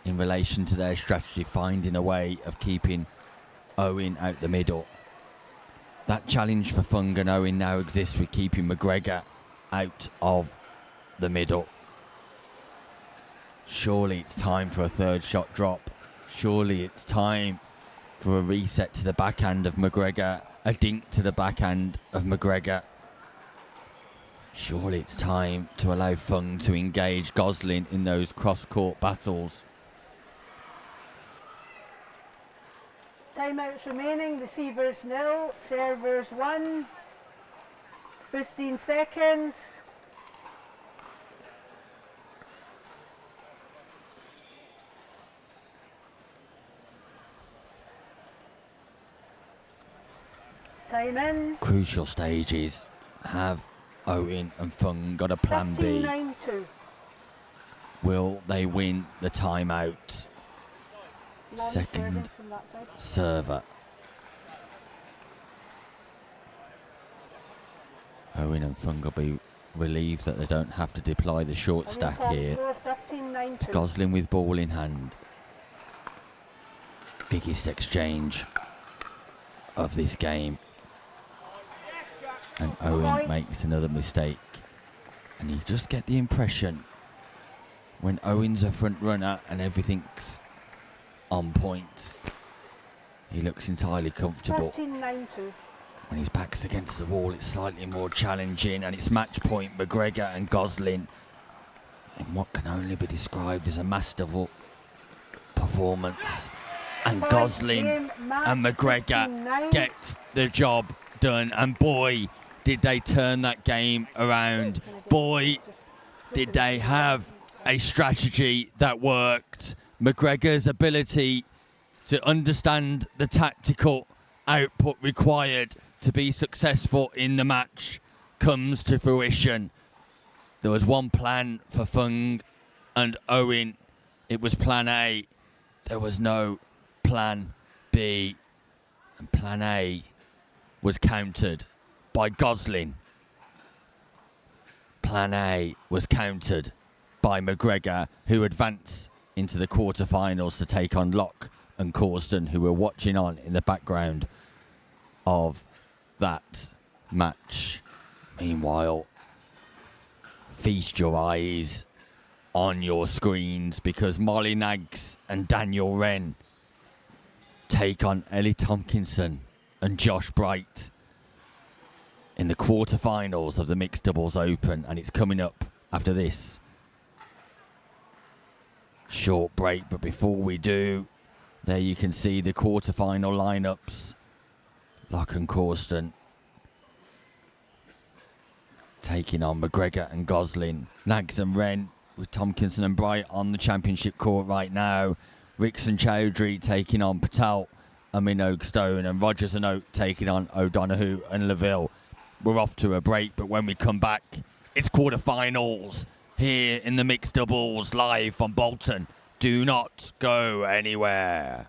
in relation to their strategy, finding a way of keeping Owen out the middle. That challenge for Fung and Owen now exists with keeping McGregor out of the middle. Surely it's time for a third shot drop. Surely it's time for a reset to the backhand of McGregor, a dink to the backhand of McGregor. Surely it's time to allow Fung to engage Gosling in those cross-court battles. Timeouts remaining, receivers 0, servers 1. 15 seconds. Time in. Crucial stages. Have Owen and Fung got a plan B? 13-9-2. Will they win the timeout? Long Second serving from that side. server. Owen and Fung will be relieved that they don't have to deploy the short stack here. 13-9-2. Gosling with ball in hand. Biggest exchange of this game. And Owen makes another mistake. And you just get the impression when Owen's a front runner and everything's on point, he looks entirely comfortable. 13-9-2. When his back's against the wall, it's slightly more challenging, and it's match point McGregor and Gosling in what can only be described as a masterful performance. And Gosling and McGregor get the job done, and boy, did they turn that game around. Boy, did they have a strategy that worked. McGregor's ability to understand the tactical output required to be successful in the match comes to fruition. There was one plan for Fung and Owen. It was plan A. There was no plan B. And plan A was countered by Gosling. Plan A was countered by McGregor, who advanced into the quarterfinals to take on Locke and Corston, who were watching on in the background of that match. Meanwhile, feast your eyes on your screens, because Molly Nags and Daniel Wren take on Ellie Tomkinson and Josh Bright in the quarterfinals of the Mixed Doubles Open, and it's coming up after this short break. But before we do, there you can see the quarterfinal lineups. Locke and Corston taking on McGregor and Gosling. Nags and Ren with Tomkinson and Bright on the championship court right now. Rixon Chowdhury taking on Patel and Mino Stone, and Rogers and Oak taking on O'Donoghue and Lavville. We're off to a break, but when we come back, it's quarterfinals here in the mixed doubles, live from Bolton. Do not go anywhere.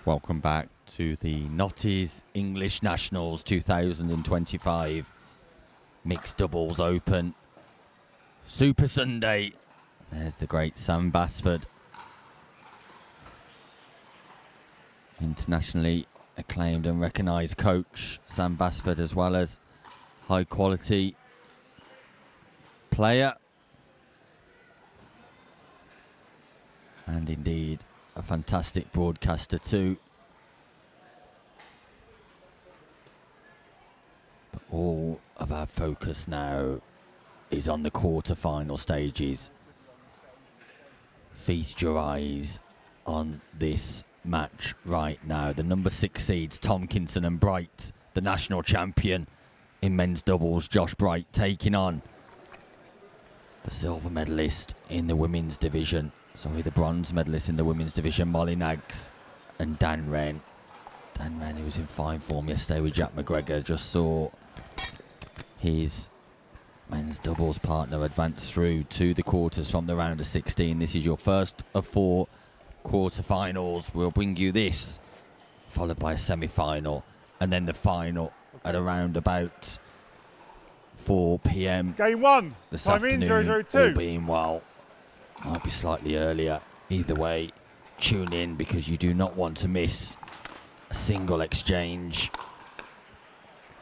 Welcome back to the Notties English Nationals 2025 Mixed Doubles Open Super Sunday. There's the great Sam Basford. Internationally acclaimed and recognised coach Sam Basford, as well as high quality player. And indeed a fantastic broadcaster too. But all of our focus now is on the quarter-final stages. Feast your eyes on this match right now. The number 6 seeds, Tomkinson and Bright, the national champion in men's doubles, Josh Bright, taking on the silver medalist in the women's division. Sorry, the bronze medalist in the women's division, Molly Nags and Dan Ren. Dan Ren, who was in fine form yesterday with Jack McGregor, just saw his men's doubles partner advance through to the quarters from the round of 16. This is your first of 4 quarterfinals. We'll bring you this, followed by a semi-final, and then the final at around about 4 p.m. Game 1. this Time in, afternoon, 002. all being well. Might be slightly earlier. Either way, tune in because you do not want to miss a single exchange.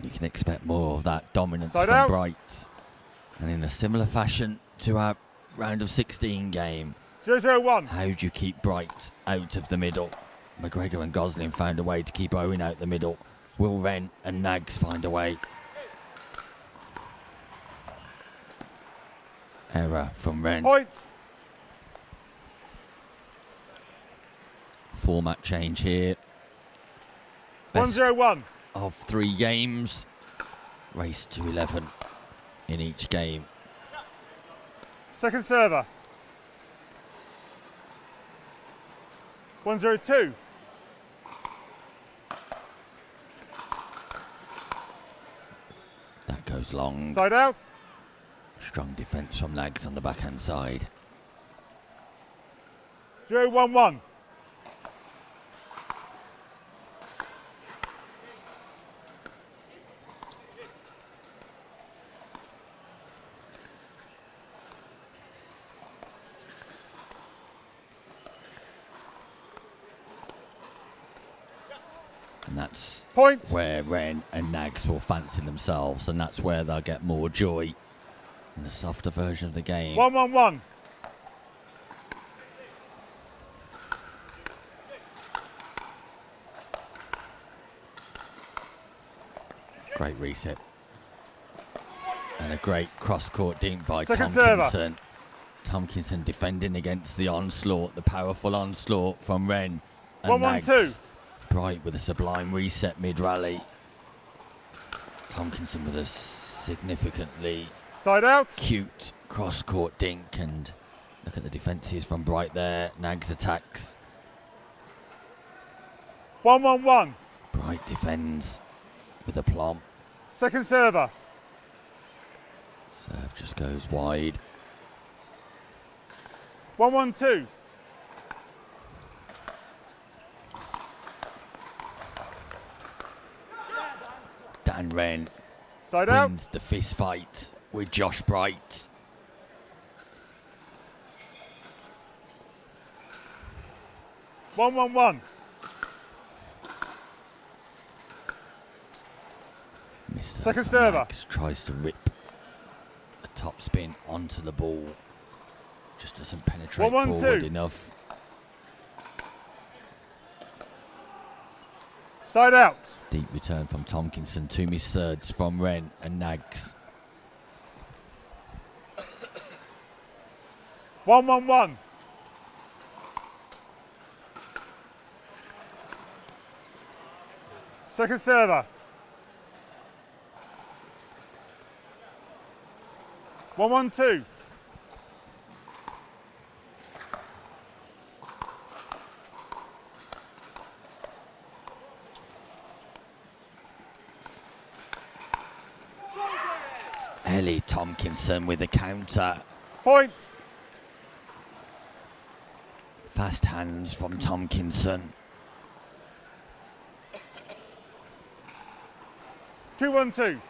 You can expect more of that dominance Side from out. Bright. And in a similar fashion to our round of 16 game, 001. how do you keep Bright out of the middle? McGregor and Gosling found a way to keep Owen out the middle. Will Ren and Nags find a way? Error from Ren. Point. Format change here. Best 101. of 3 games. Race to 11 in each game. Second server. 102. That goes long. Side out. Strong defence from Nags on the backhand side. 011. And that's Point. where Ren and Nags will fancy themselves, and that's where they'll get more joy in the softer version of the game. 111. Great reset. And a great cross-court dink by Second Tomkinson. server. Tomkinson defending against the onslaught, the powerful onslaught from Ren and 112. Nags. Bright with a sublime reset mid-rally. Tomkinson with a significantly Side out. cute cross-court dink, and look at the defences from Bright there. Nags attacks. 111. Bright defends with aplomb. Second server. Serve just goes wide. 112. Dan Ren Side out. wins the fist fight with Josh Bright. One, 1-1. Missed that Second from server. Nags, tries to rip a top spin onto the ball. Just doesn't penetrate 1-1-2. forward enough. Side out. Deep return from Tomkinson. 2 missed thirds from Ren and Nags. 1-1-1. Second server. 1-1-2. Ellie Tomkinson with a counter. Point. Fast hands from Tomkinson. 2-1-2.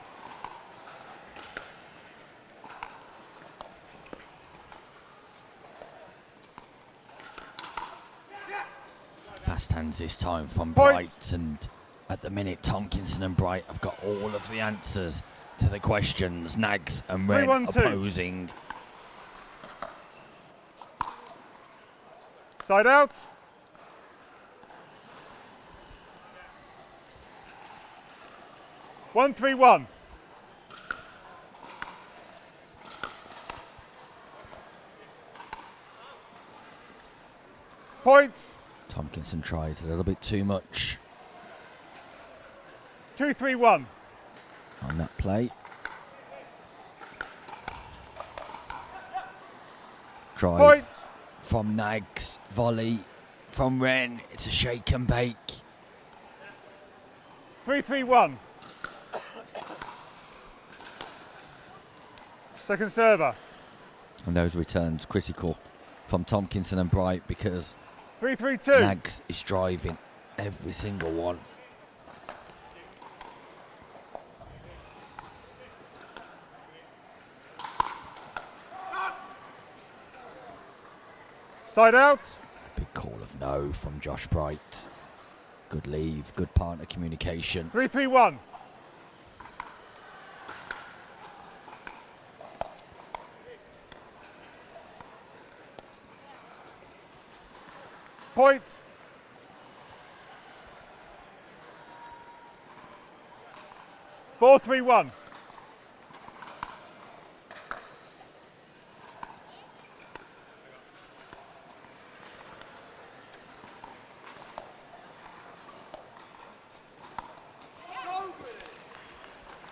Fast hands this time from Point. Bright, and at the minute Tomkinson and Bright have got all of the answers to the questions. Nags and Ren 3-1-2. opposing. Side out. One, 3-1. Point. Tomkinson tries a little bit too much 2-3-1. on that play. Drive Point. from Nags, volley from Ren. It's a shake and bake. 3-3-1. Second server. And those returns critical from Tomkinson and Bright because 3-3-2. Nags is driving every single one. Side out. Big call of no from Josh Bright. Good leave, good partner communication. 3-3-1. Point. Four, 3-1.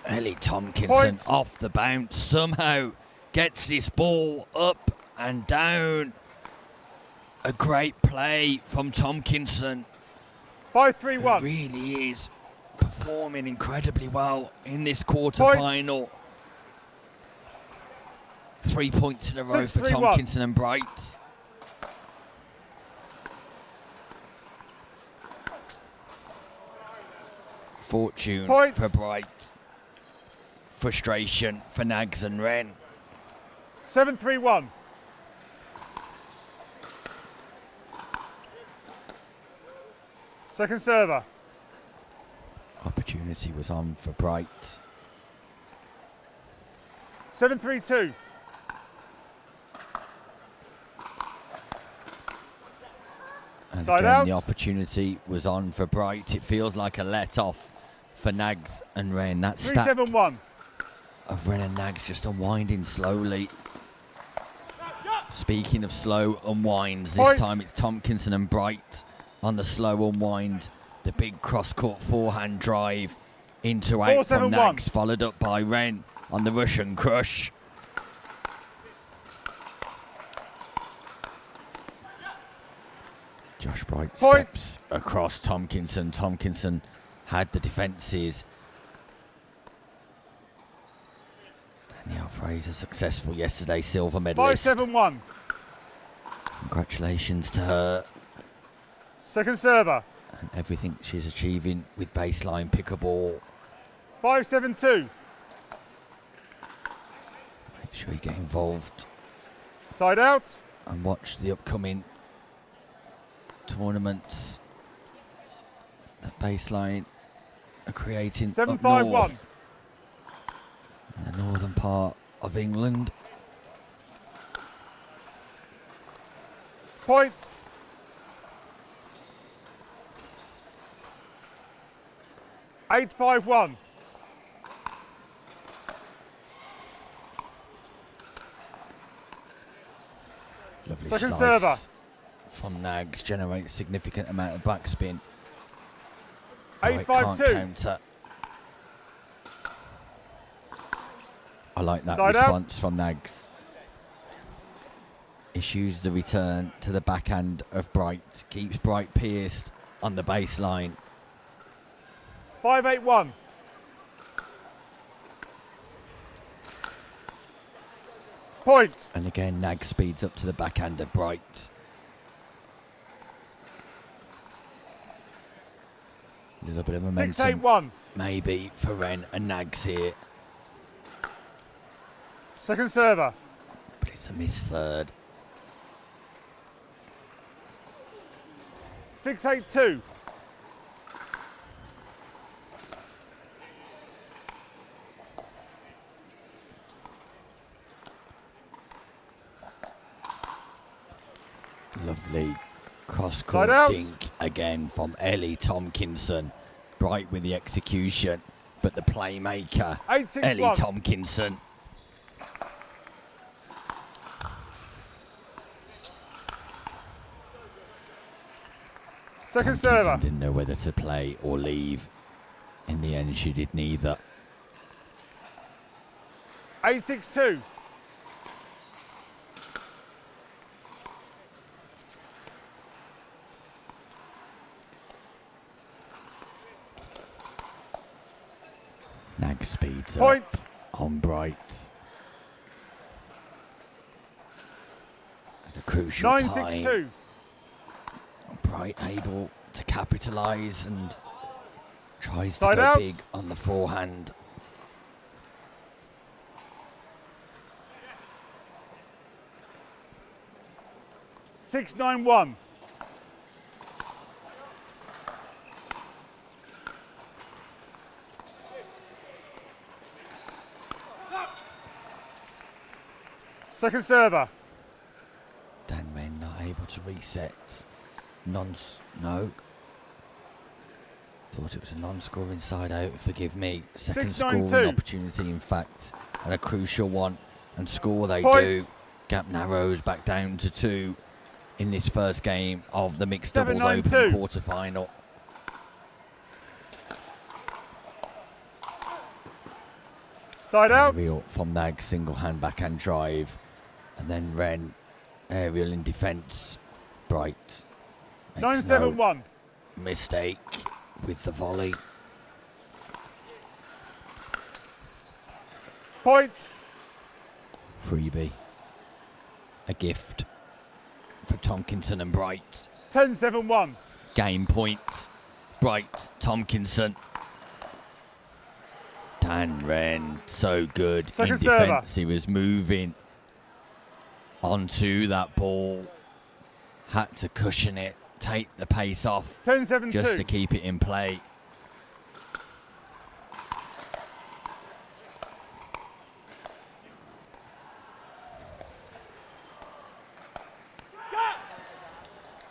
Ellie Tomkinson Point. off the bounce somehow gets this ball up and down. A great play from Tomkinson. 5-3-1. Really is performing incredibly well in this quarter-final. 3 points in a row for 6-3-1. Tomkinson and Bright. Fortune Point. for Bright. Frustration for Nags and Ren. 7-3-1. Second server. Opportunity was on for Bright. 7-3-2. And Side again, out. the opportunity was on for Bright. It feels like a let-off for Nags and Ren. That stack 3-7-1. of Ren and Nags just unwinding slowly. Speaking of slow unwinds, this Point. time it's Tomkinson and Bright on the slow unwind. The big cross-court forehand drive into out from 4-7-1. Nags, followed up by Ren on the Russian crush. Josh Bright Point. steps across Tomkinson. Tomkinson had the defences. Danielle Fraser successful yesterday, silver medalist. 5-7-1. Congratulations to her Second server. and everything she's achieving with baseline pickleball. 5-7-2. Make sure you get involved Side out. and watch the upcoming tournaments that baseline are creating up 7-5-1. north in the northern part of England. Point. Eight, 5-1. Lovely Second slice server. from Nags, generates significant amount of backspin. 8-5-2. Can't counter. I like that Side out. response from Nags. Issues the return to the backhand of Bright. Keeps Bright pierced on the baseline. 5-8-1. Point. And again, Nags speeds up to the backhand of Bright. A little bit of momentum 6-8-1. maybe for Ren and Nags here. Second server. But it's a missed third. 6-8-2. Lovely cross Side court out. dink again from Ellie Tomkinson. Bright with the execution, but the playmaker, 8-6-1. Ellie Tomkinson. Second Tomkinson server. didn't know whether to play or leave. In the end, she did neither. 8-6-2. Nag speeds Point. up on Bright. At a crucial 9-6-2. time, Bright able to capitalise and tries to Side go out. big on the forehand. 6-9-1. Second server. Dan Ren not able to reset. No. Thought it was a non-scoring side out. Forgive me. Second 6-9-2. scoring opportunity, in fact, and a crucial one. And score they Point. do. Gap narrows back down to 2 in this first game of the mixed doubles 7-9-2. open quarter-final. Side out. Aerial from Nag, single hand backhand drive. And then Ren, aerial in defence. Bright. Makes no 9-7-1. mistake with the volley. Point. Freebie. A gift for Tomkinson and Bright. 10-7-1. Game point. Bright, Tomkinson. Dan Ren, so good Second in server. defence. He was moving onto that ball. Had to cushion it, take the pace off 10-7-2. just to keep it in play.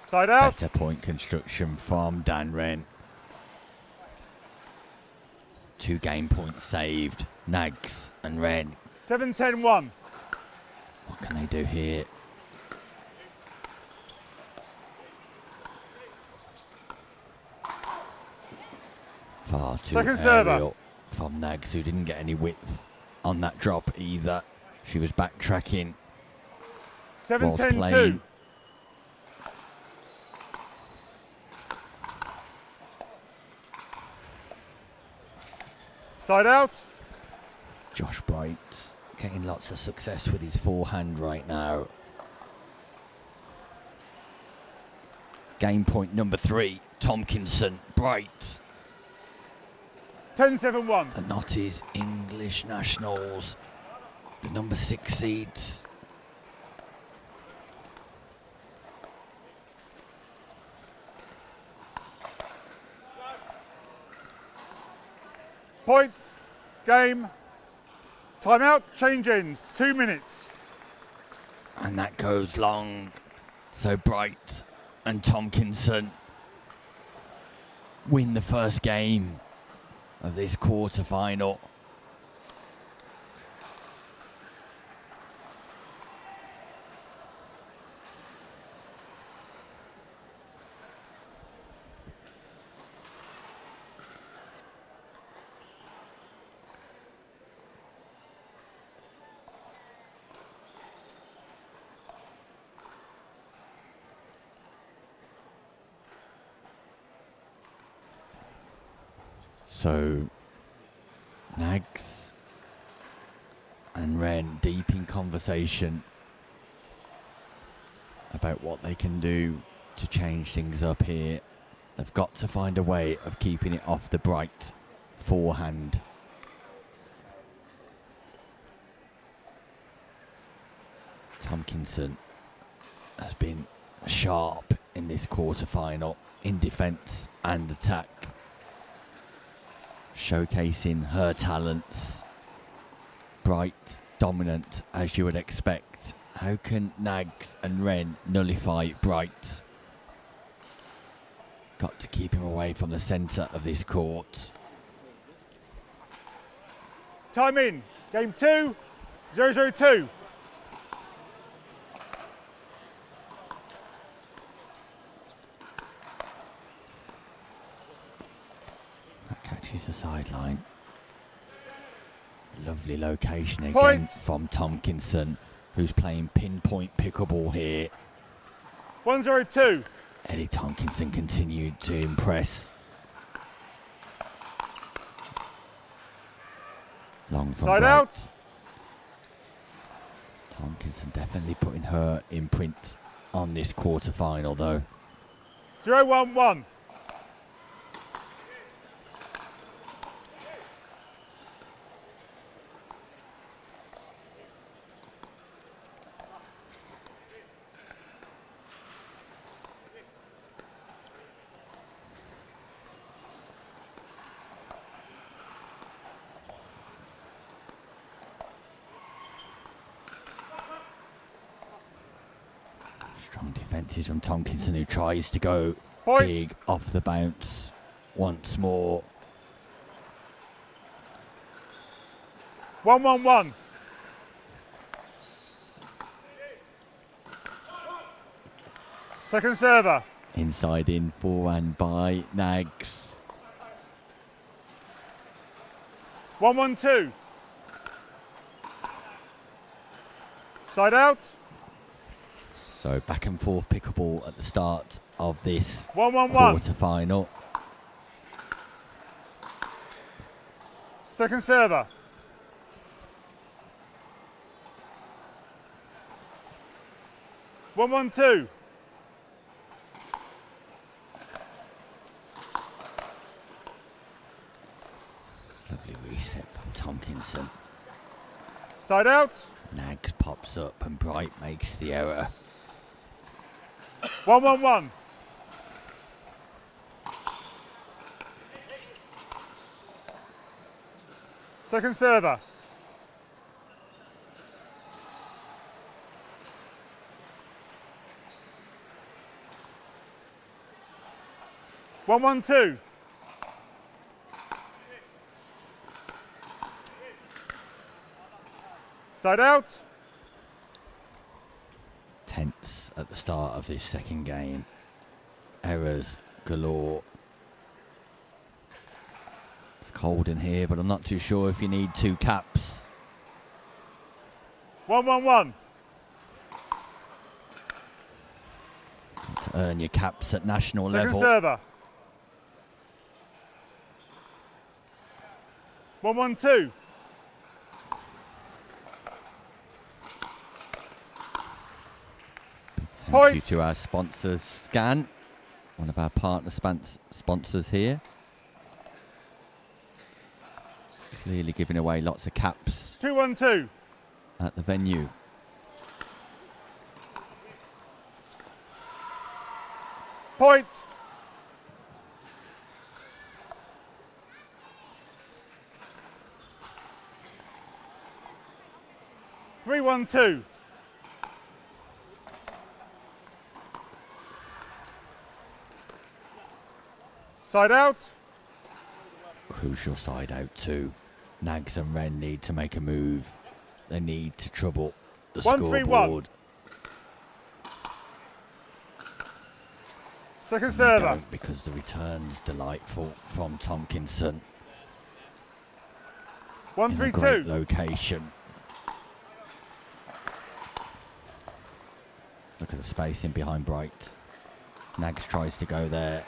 Side out. Better point construction from Dan Ren. 2 game points saved. Nags and Ren. 7-10-1. What can they do here? Far too Second server. aerial from Nags, who didn't get any width on that drop either. She was backtracking whilst 7-10-2. playing. Side out. Josh Bright getting lots of success with his forehand right now. Game point number 3, Tomkinson, Bright. 10-7-1. The Notties English nationals, the number 6 seeds. Points. Game. Timeout. Change ends. 2 minutes. And that goes long. So Bright and Tomkinson win the first game of this quarter-final. So, Nags and Ren deep in conversation about what they can do to change things up here. They've got to find a way of keeping it off the Bright forehand. Tomkinson has been sharp in this quarter-final in defence and attack, showcasing her talents. Bright, dominant, as you would expect. How can Nags and Ren nullify Bright? Got to keep him away from the centre of this court. Time in. Game 2, 0-0-2. That catches the sideline. Lovely location again Point. from Tomkinson, who's playing pinpoint pickleball here. 1-0-2. Eddie Tomkinson continued to impress. Long from Side Bright. out. Tomkinson definitely putting her imprint on this quarter-final though. 0-1-1. Strong defences from Tomkinson, who tries to go Point. big off the bounce once more. 1-1-1. Second server. Inside in forehand by Nags. 1-1-2. Side out. So back and forth pickleball at the start of this 1-1-1. quarter-final. Second server. 1-1-2. Lovely reset from Tomkinson. Side out. Nags pops up and Bright makes the error. 1-1-1. Second server. 1-1-2. Side out. Tense at the start of this second game. Errors galore. It's cold in here, but I'm not too sure if you need 2 caps. 1-1-1. To earn your caps at national Second level. server. 1-1-2. Thank Point. you to our sponsors, Scan, one of our partner sponsors here. Clearly giving away lots of caps 2-1-2. at the venue. Point. Three, 1-2. Side out. Crucial side out too. Nags and Ren need to make a move. They need to trouble the 1-3-1. scoreboard. Second And they server. don't, because the return's delightful from Tomkinson. In a great 1-3-2. location. Look at the spacing behind Bright. Nags tries to go there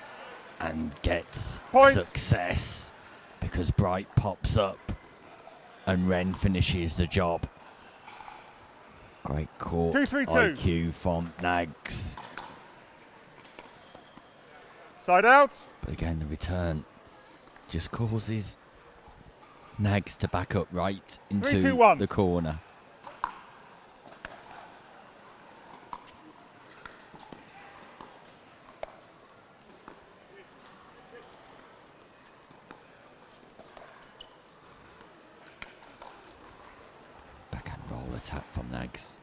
and gets Point. success because Bright pops up and Ren finishes the job. Great court 2-3-2. IQ from Nags. Side out. But again, the return just causes Nags to back up right into 3, 2, 1. the corner. Backhand roll attack from Nags.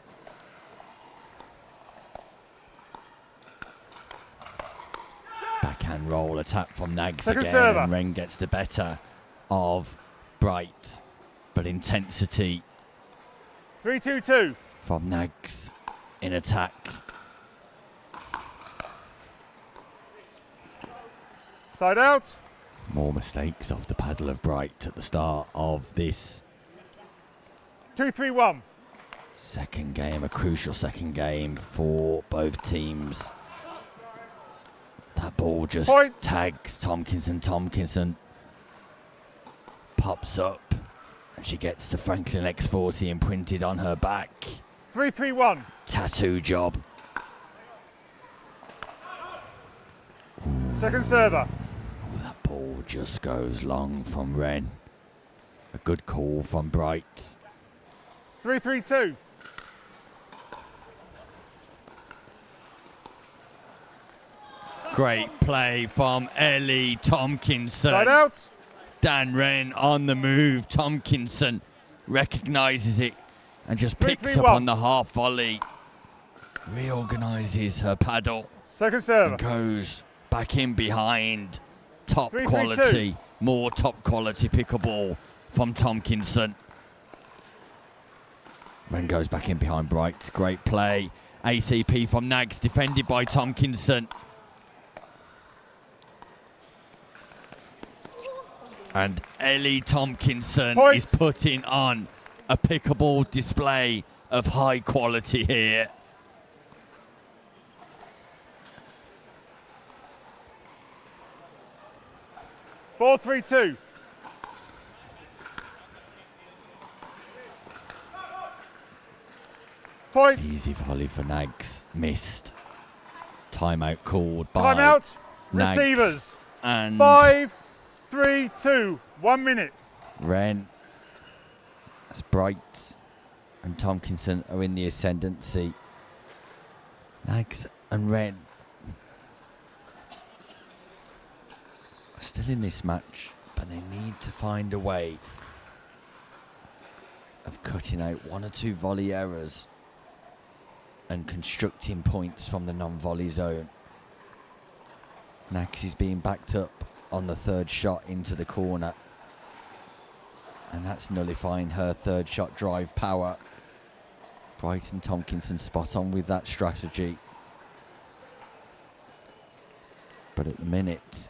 Backhand roll attack from Nags Second again, server. and Ren gets the better of Bright, but intensity 3, 2, 2. from Nags in attack. Side out. More mistakes off the paddle of Bright at the start of this 2, 3, 1. second game, a crucial second game for both teams. That ball just Point. tags Tomkinson. Tomkinson pops up and she gets the Franklin X40 imprinted on her back. 3, 3, 1. Tattoo job. Second server. That ball just goes long from Ren. A good call from Bright. 3, 3, 2. Great play from Ellie Tomkinson. Side out. Dan Wren on the move. Tomkinson recognises it and just 3, picks 3, up 1. on the half volley. Reorganises her paddle Second server. and goes back in behind. Top 3, 3, 2. quality, more top quality pickleball from Tomkinson. Wren goes back in behind Bright. Great play. ACP from Nags, defended by Tomkinson. And Ellie Tomkinson Point. is putting on a pickleball display of high quality here. Four, 3, 2. Point. Easy volley for Nags, missed. Timeout called by Timeout. Nags Receivers. and 5, 3, 2. 1 minute. Ren. That's Bright and Tomkinson are in the ascendancy. Nags and Ren are still in this match, but they need to find a way of cutting out one or two volley errors and constructing points from the non-volley zone. Nags is being backed up on the third shot into the corner, and that's nullifying her third shot drive power. Bright and Tomkinson spot on with that strategy. But at the minute,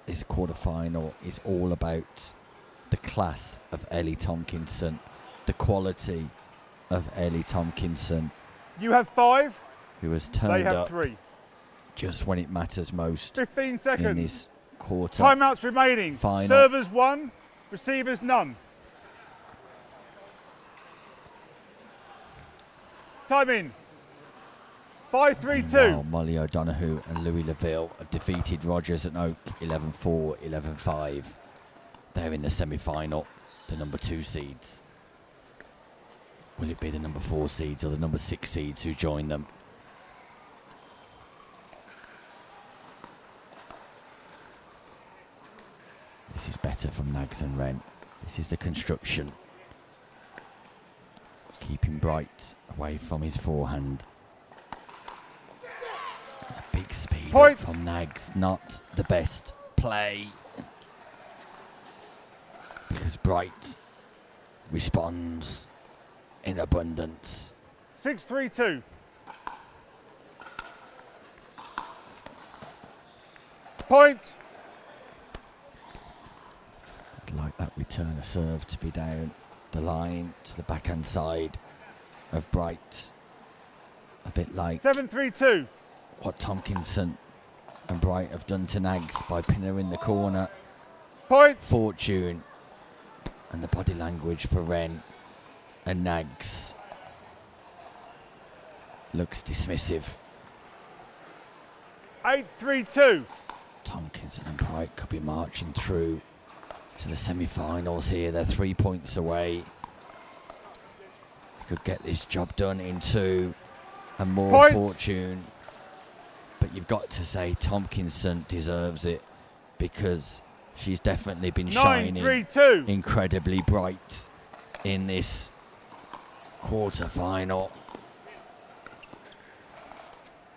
this quarterfinal is all about the class of Ellie Tomkinson, the quality of Ellie Tomkinson, You have 5. who has They turned have up 3. just when it matters most 15 in seconds. this quarter. Timeouts remaining. Final. Servers 1. Receivers none. Time in. 5, 3, 2. Meanwhile, Molly O'Donoghue and Louis Lavville have defeated Rogers and Oak 11-4, 11-5. They're in the semi-final, the number 2 seeds. Will it be the number 4 seeds or the number 6 seeds who join them? This is better from Nags and Ren. This is the construction. Keeping Bright away from his forehand. A big speed up Point. from Nags, not the best play. Because Bright responds in abundance. 6, 3, 2. Point. I'd like that return of serve to be down the line to the backhand side of Bright. A bit like 7, 3, 2. what Tomkinson and Bright have done to Nags by pinning her in the corner. Point. Fortune and the body language for Ren and Nags looks dismissive. 8, 3, 2. Tomkinson and Bright could be marching through to the semi-finals here. They're 3 points away. They could get this job done into a more fortune. But you've got to say Tomkinson deserves it because she's definitely been shining incredibly bright in this quarter-final.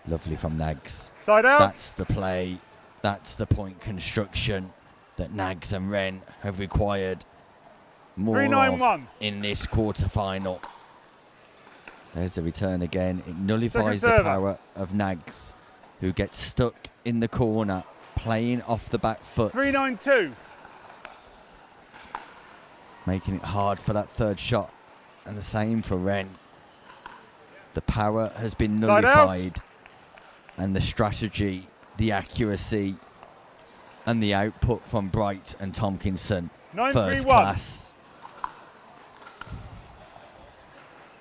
Lovely from Nags. Side out. That's the play. That's the point construction that Nags and Ren have required more of in this quarter-final. There's the return again. It nullifies the power of Nags, who gets stuck in the corner, playing off the back foot. 3-9-2. Making it hard for that third shot. And the same for Ren. The power has been nullified. And the strategy, the accuracy, and the output from Bright and Tomkinson, first class.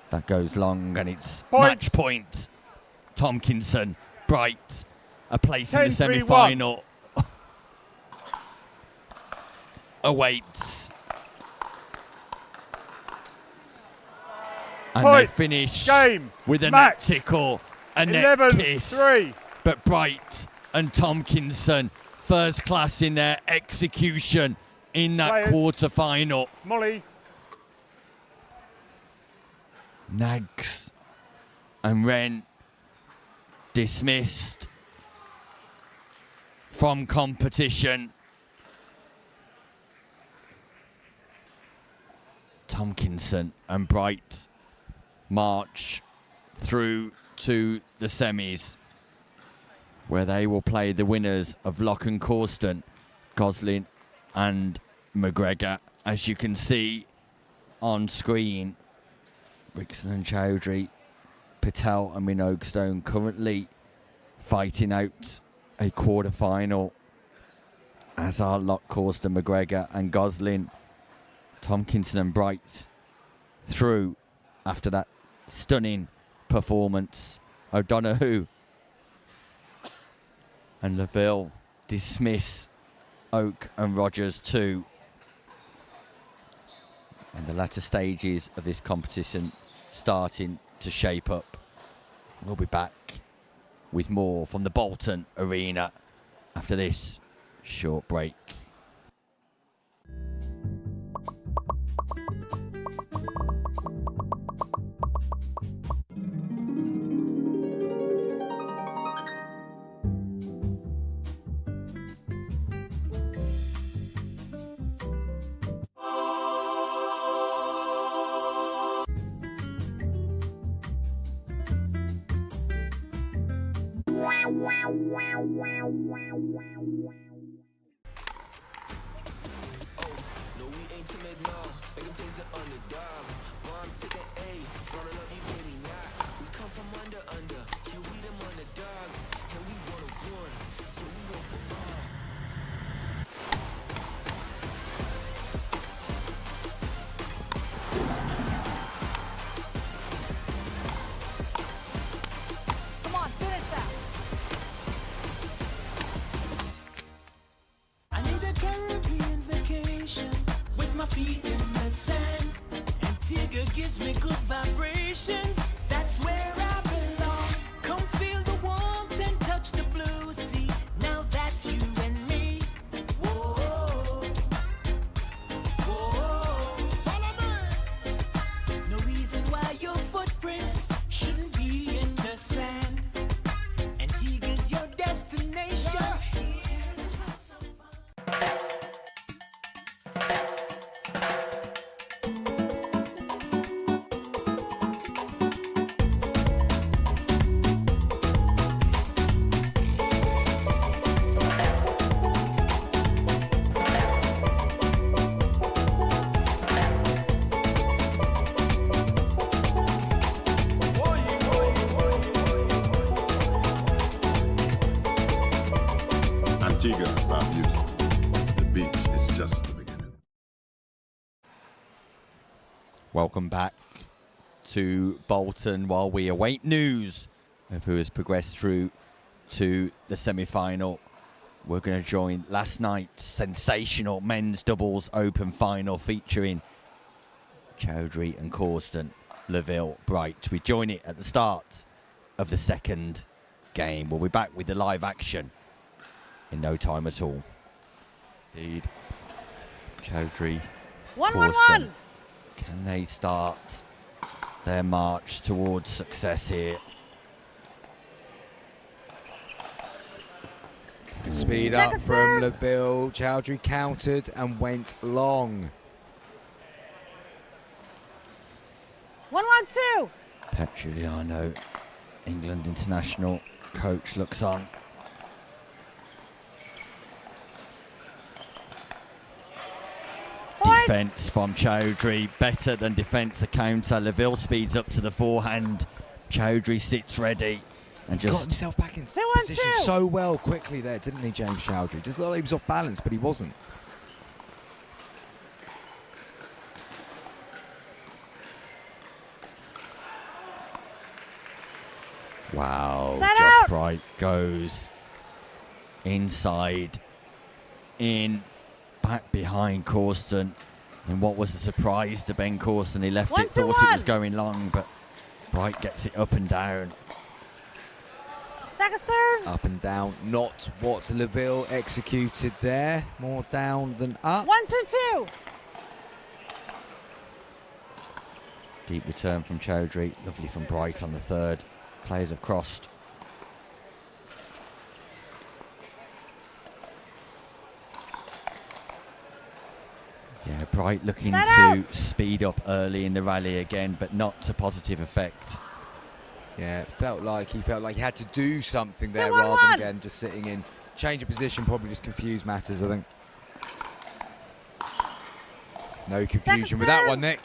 That goes long, and it's match point. Tomkinson, Bright, a place in the semi-final awaits. And they finish with a net tickle, a net kiss. But Bright and Tomkinson, first class in their execution in that quarter-final. Molly. Nags and Ren dismissed from competition. Tomkinson and Bright march through to the semis, where they will play the winners of Lock and Corston, Gosling and McGregor. As you can see on screen, Rixon and Chowry, Patel and Mino currently fighting out a quarter-final, as are Lock, Corston, McGregor and Gosling. Tomkinson and Bright through after that stunning performance. O'Donoghue and Lavville dismiss Oak and Rogers too. And the latter stages of this competition starting to shape up. We'll be back with more from the Bolton Arena after this short break. Gives me good vibrations. That's where I belong. Come feel the warmth and touch the blue sea. Now that's you and me. Whoa, whoa. Follow me. No reason why your footprints shouldn't be in the sand. Antigua's your destination. Welcome back to Bolton while we await news of who has progressed through to the semi-final. we're going to join last night's sensational men's doubles open final featuring Chowry and Corston, Lavville, Bright. We join it at the start of the second game. We'll be back with the live action in no time at all. Indeed, Chowry, Corston, can they start their march towards success here? Good speed up from Lavville. Chowry countered and went long. 1-1-2. Pep Giuliano, England international coach, looks on. Defence from Chowry, better than defence, a counter. Lavville speeds up to the forehand. Chowry sits ready and He just got himself back in position so well quickly there, didn't he, James Chowry? Just looked like he was off balance, but he wasn't. Wow, Josh Bright goes inside, in, back behind Corston. And what was a surprise to Ben Corston, he left it, thought it was going long, but Bright gets it up and down. Second serve. Up and down, not what Lavville executed there. More down than up. 1-2-2. Deep return from Chowry, lovely from Bright on the third. Players have crossed. Yeah, Bright looking to speed up early in the rally again, but not to positive effect. Yeah, it felt like he had to do something there rather than again just sitting in. Change of position probably just confused matters, I think. No confusion with that one, Nick.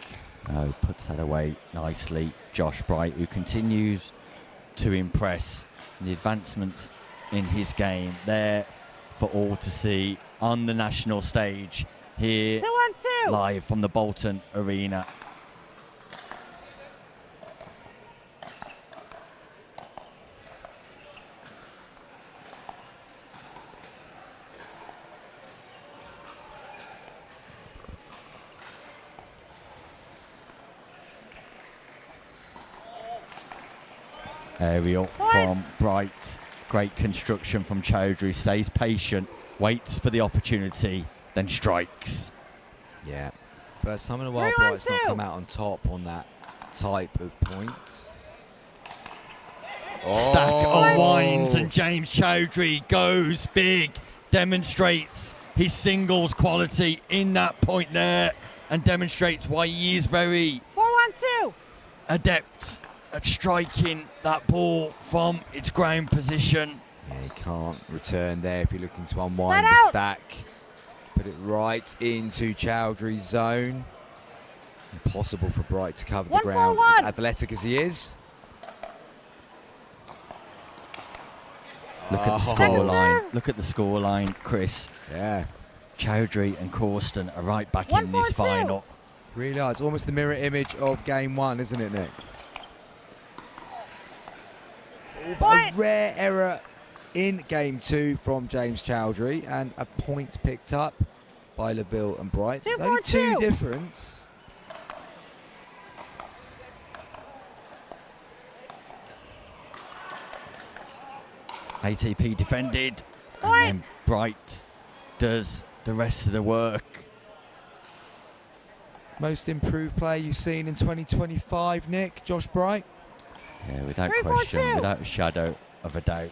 No, puts that away nicely. Josh Bright, who continues to impress. And the advancements in his game there for all to see on the national stage here 2-1-2. live from the Bolton Arena. Aerial from Bright, great construction from Chowry, stays patient, waits for the opportunity, then strikes. Yeah, first time in a while Bright's not come out on top on that type of points. Stack unwinds and James Chowry goes big, demonstrates his singles quality in that point there and demonstrates why he is very 4-1-2. adept at striking that ball from its ground position. Yeah, he can't return there if you're looking to unwind the stack. Put it right into Chowdhury's zone. Impossible for Bright to cover the ground, as athletic as he is. Look at the scoreline. Look at the scoreline, Chris. Yeah. Chowry and Corston are right back in this final. Really are. It's almost the mirror image of game one, isn't it, Nick? Oh, but a rare error in game two from James Chowry and a point picked up by Lavville and Bright. There's only two difference. ATP defended, and then Bright does the rest of the work. Most improved player you've seen in 2025, Nick, Josh Bright? Yeah, without question, without a shadow of a doubt.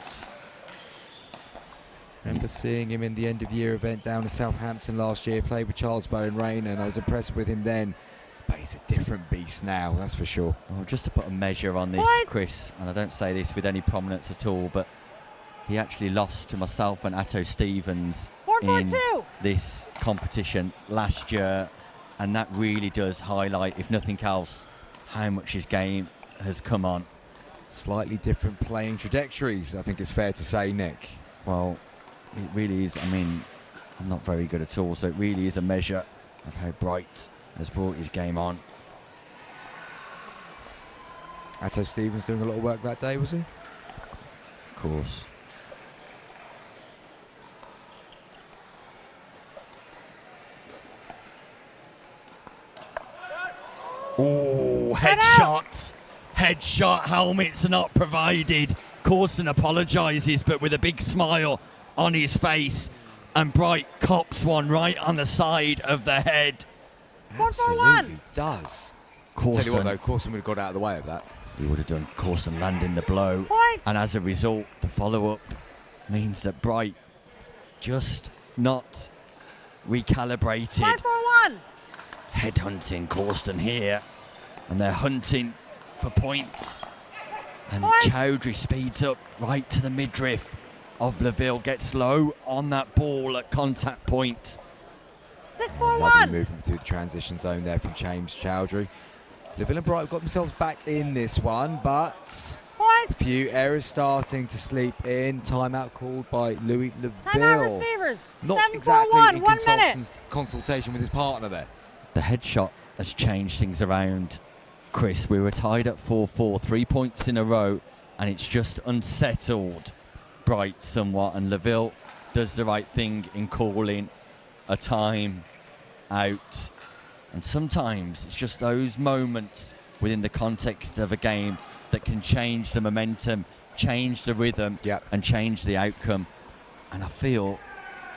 Remember seeing him in the end of year event down in Southampton last year, played with Charles Bowen Rain, and I was impressed with him then. But he's a different beast now, that's for sure. Well, just to put a measure on this, Chris, and I don't say this with any prominence at all, but he actually lost to myself and Atto Stevens in this competition last year, and that really does highlight, if nothing else, how much his game has come on. Slightly different playing trajectories, I think it's fair to say, Nick. Well, it really is. I mean, I'm not very good at all, so it really is a measure of how Bright has brought his game on. Atto Stevens doing a lot of work that day, was he? Of course. Oh, headshot. Headshot. Helmets are not provided. Corston apologises, but with a big smile on his face. And Bright cops one right on the side of the head. Absolutely does. Corston. Tell you what though, Corston would have got out of the way of that. He would have done. Corston landing the blow. And as a result, the follow-up means that Bright just not recalibrated. Headhunting Corston here. And they're hunting for points. And Chowdhury speeds up right to the midriff of Lavville, gets low on that ball at contact point. 6-4-1. Lovely movement through the transition zone there from James Chowdhury. Lavville and Bright have got themselves back in this one, but a few errors starting to sleep in. Timeout called by Louis Lavville. Not exactly in consultation with his partner there. The headshot has changed things around. Chris, we were tied at 4-4, 3 points in a row, and it's just unsettled Bright somewhat, and Lavville does the right thing in calling a time out. And sometimes it's just those moments within the context of a game that can change the momentum, change the rhythm, and change the outcome. And I feel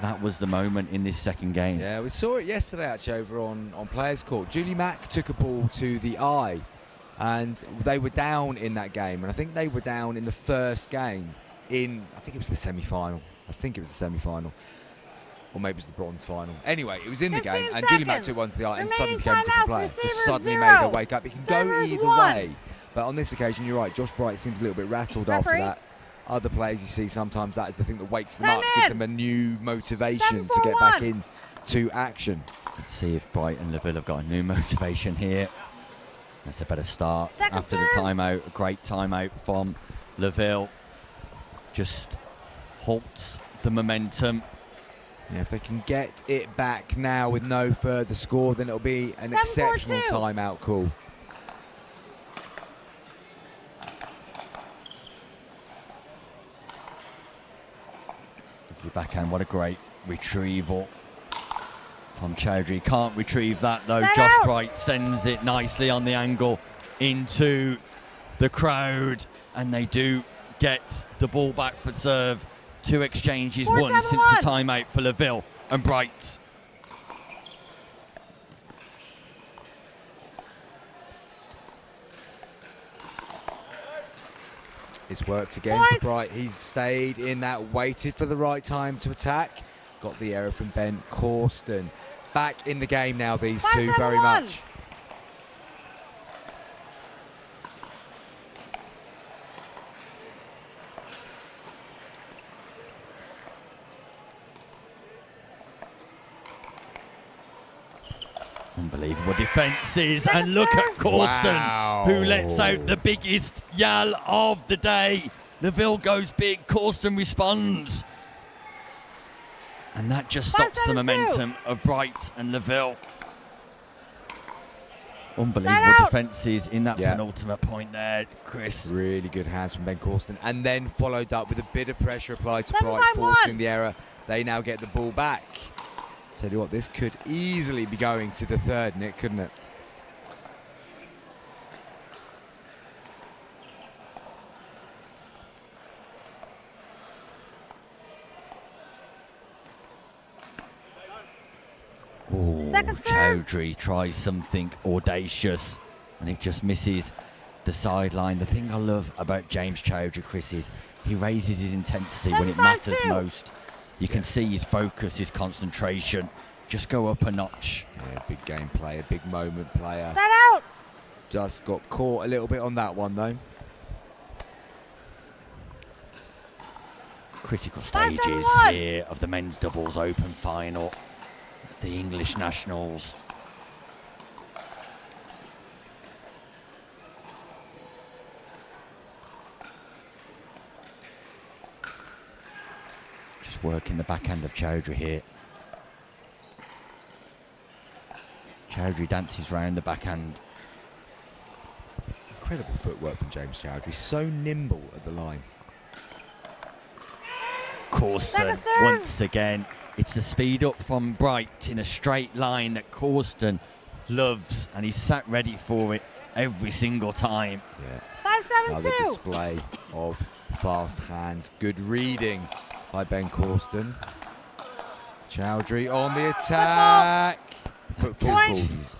that was the moment in this second game. Yeah, we saw it yesterday actually over on Players Court. Julie Mack took a ball to the eye, and they were down in that game. And I think they were down in the first game in, I think it was the semi-final. Or maybe it was the bronze final. Anyway, it was in the game, and Julie Mack took one to the eye and suddenly became a different player. Just suddenly made her wake up. It can go either way. But on this occasion, you're right, Josh Bright seems a little bit rattled after that. Other players you see sometimes that is the thing that wakes them up, gives them a new motivation to get back into action. Let's see if Bright and Lavville have got a new motivation here. That's a better start after the timeout. A great timeout from Lavville. Just halts the momentum. Yeah, if they can get it back now with no further score, then it'll be an exceptional timeout call. Backhand, what a great retrieval from Chowdhury. Can't retrieve that though. Josh Bright sends it nicely on the angle into the crowd, and they do get the ball back for serve. 2 exchanges won since the timeout for Lavville and Bright. It's worked again for Bright. He's stayed in that, waited for the right time to attack. Got the error from Ben Corston. Back in the game now, these two, very much. Unbelievable defences, and look at Corston, who lets out the biggest yell of the day. Lavville goes big, Corston responds. And that just stops the momentum of Bright and Lavville. Unbelievable defences in that penultimate point there, Chris. Really good hands from Ben Corston, and then followed up with a bit of pressure applied to Bright, forcing the error. They now get the ball back. Tell you what, this could easily be going to the third, Nick, couldn't it? Chowdhury tries something audacious, and it just misses the sideline. The thing I love about James Chowdhury, Chris, is he raises his intensity when it matters most. You can see his focus, his concentration just go up a notch. Yeah, big game player, big moment player. Set out! Just got caught a little bit on that one, though. Critical stages here of the men's doubles open final. The English nationals. Just working the backhand of Chowdhury here. Chowdhury dances round the backhand. Incredible footwork from James Chowdhury. So nimble at the line. Corston once again. It's the speed up from Bright in a straight line that Corston loves, and he's sat ready for it every single time. Yeah. 5-7-2. Another display of fast hands. Good reading by Ben Corston. Chowdry on the attack. Football calls.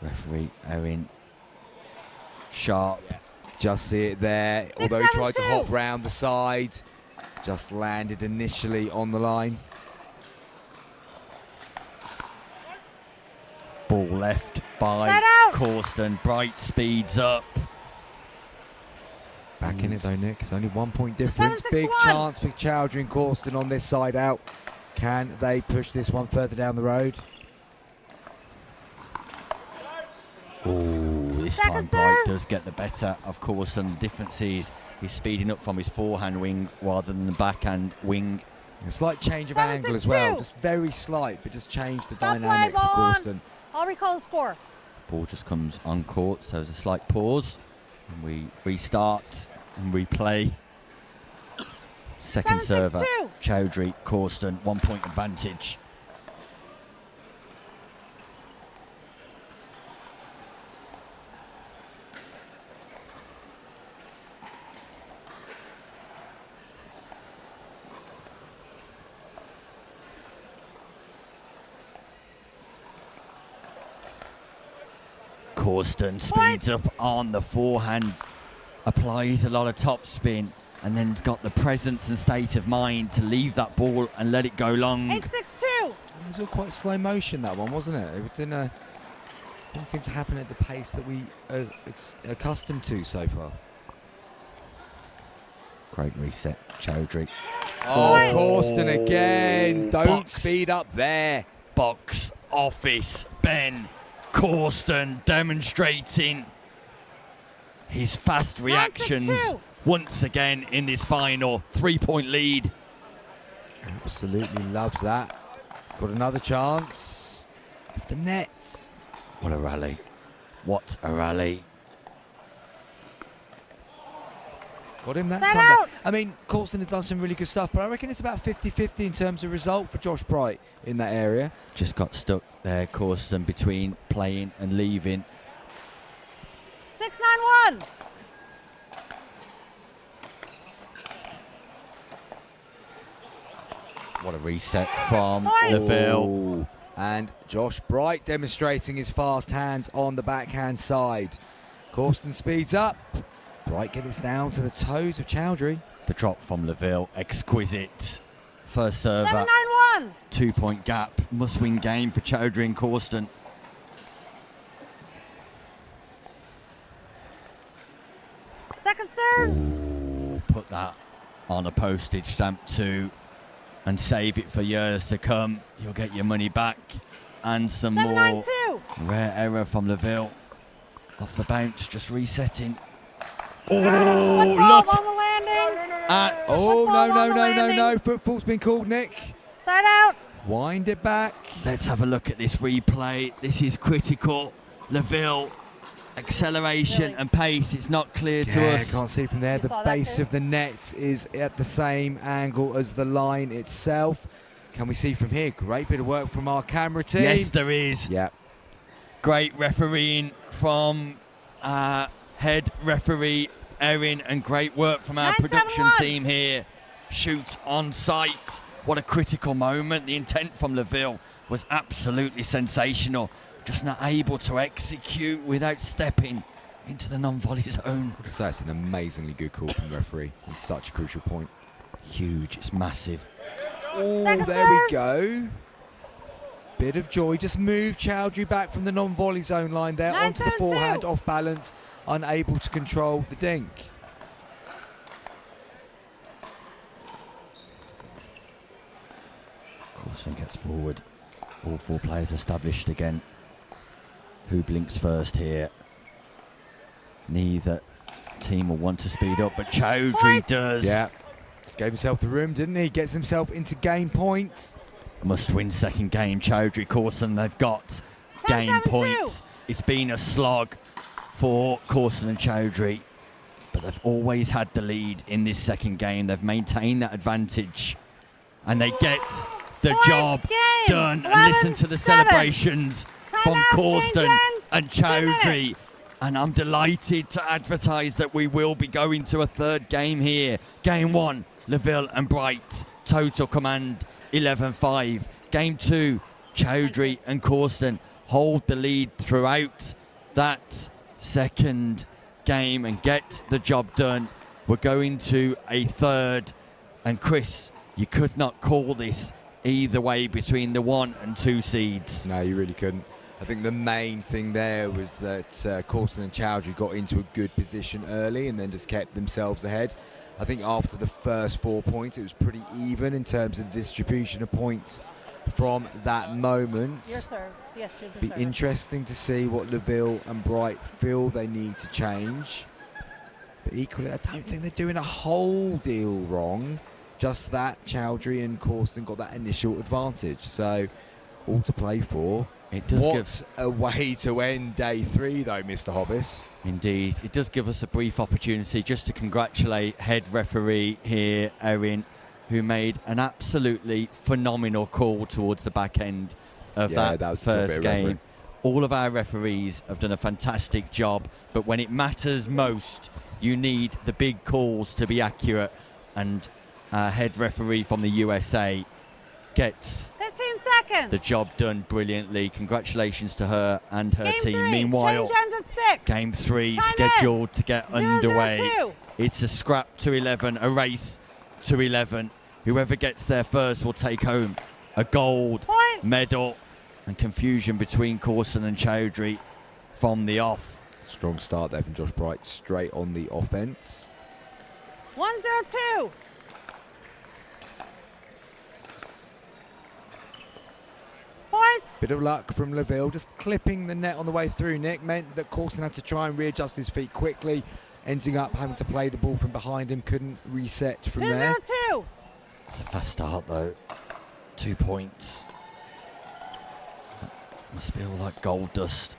Referee Owen. Sharp. Just see it there. 6-7-2. Although he tried to hop round the side, just landed initially on the line. Ball left by Set out. Corston. Bright speeds up. Back in it though, Nick. It's only 1 point difference. 7-6-1. Big chance for Chowdry and Corston on this side out. Can they push this one further down the road? Oh, this time Bright does get the better of Corston. The difference is he's speeding up from his forehand wing rather than the backhand wing. A slight change of 7-6-2. angle as well. Just very slight, but just change the Stop dynamic play, for ball on. Corston. I'll recall the score. Ball just comes on court, so there's a slight pause. And we restart and replay. Second 7-6-2. server, Chowdry, Corston, 1 point advantage. Corston speeds up on the forehand, applies a lot of top spin, and then's got the presence and state of mind to leave that ball and let it go long. 8-6-2. It was all quite slow motion, that one, wasn't it? It didn't seem to happen at the pace that we are accustomed to so far. Great reset, Chowdry. Oh, Corston again. Don't Box. speed up there. Box office, Ben Corston demonstrating his fast reactions 9-6-2. once again in this final. 3 point lead. Absolutely loves that. Got another chance. With the net. What a rally. What a rally. Got him that Set time. out. I mean, Corston has done some really good stuff, but I reckon it's about 50-50 in terms of result for Josh Bright in that area. Just got stuck there, Corston, between playing and leaving. 6-9-1. What a reset from Point. Lavville. Oh, and Josh Bright demonstrating his fast hands on the backhand side. Corston speeds up. Bright gets down to the toes of Chowdry. The drop from Lavville, exquisite. First server, 7-9-1. 2 point gap. Must win game for Chowdry and Corston. Second serve. Ooh, put that on a postage stamp too and save it for years to come. You'll get your money back and some more. 7-9-2. Rare error from Lavville. Off the bounce, just resetting. Oh, Football look on the landing. at Oh, Football on the no. landing. Footfall's been called, Nick. Side out. Wind it back. Let's have a look at this replay. This is critical. Lavville, acceleration Really? and pace. It's not clear to Yeah, us. can't see from there. You The saw that base too? of the net is at the same angle as the line itself. Can we see from here? Great bit of work from our camera team. Yes, there is. Yeah. Great refereeing from head referee Erin, and great work from our 9-7-1. production team here. Shoot on sight. What a critical moment. The intent from Lavville was absolutely sensational. Just not able to execute without stepping into the non-volley zone. So it's an amazingly good call from the referee on such a crucial point. Huge, it's massive. Oh, Second there we serve. go. Bit of joy. Just move Chowdry back from the non-volley zone line there onto the 9-7-2. forehand, off balance, unable to control the dink. Corston gets forward. All four players established again. Who blinks first here? Neither team will want to speed up, but Chowdry does. Yeah. Just gave himself the room, didn't he? Gets himself into game point. Must win second game. Chowdry, Corston, they've got game 7-7-2. point. It's been a slog for Corston and Chowdry, but they've always had the lead in this second game. They've maintained that advantage, and they get the job done. And listen to the celebrations from Corston and Chowry. And I'm delighted to advertise that we will be going to a third game here. Game 1, Lavville and Bright, total command 11-5. Game 2, Chowry and Corston hold the lead throughout that second game and get the job done. We're going to a third, and Chris, you could not call this either way between the 1 and 2 seeds. No, you really couldn't. I think the main thing there was that Corston and Chowry got into a good position early and then just kept themselves ahead. I think after the first 4 points, it was pretty even in terms of the distribution of points from that moment. Your serve. Yes, you're the Be server. interesting to see what Lavville and Bright feel they need to change. But equally, I don't think they're doing a whole deal wrong. Just that Chowry and Corston got that initial advantage. So, all to play for. It does What a way to end day 3, though, Mr. Hobbs. Indeed. It does give us a brief opportunity just to congratulate head referee here, Owen, who made an absolutely phenomenal call towards the back end of that was first game. All of our referees have done a fantastic job, but when it matters most, you need the big calls to be accurate, and our head referee from the USA gets 15 seconds. the job done brilliantly. Congratulations to her and her Game team. 3, Meanwhile, change ends at 6. Game 3 Time scheduled to get 0-0-2. underway. It's a scrap to 11, a race to 11. Whoever gets there first will take home a gold medal. And confusion between Corston and Chowry from the off. Strong start there from Josh Bright, straight on the offence. 1-0-2. Point. Bit of luck from Lavville, just clipping the net on the way through, Nick, meant that Corston had to try and readjust his feet quickly, ending up having to play the ball from behind him, couldn't reset from there. 2-0-2. It's a fast start though. 2 points. Must feel like gold dust.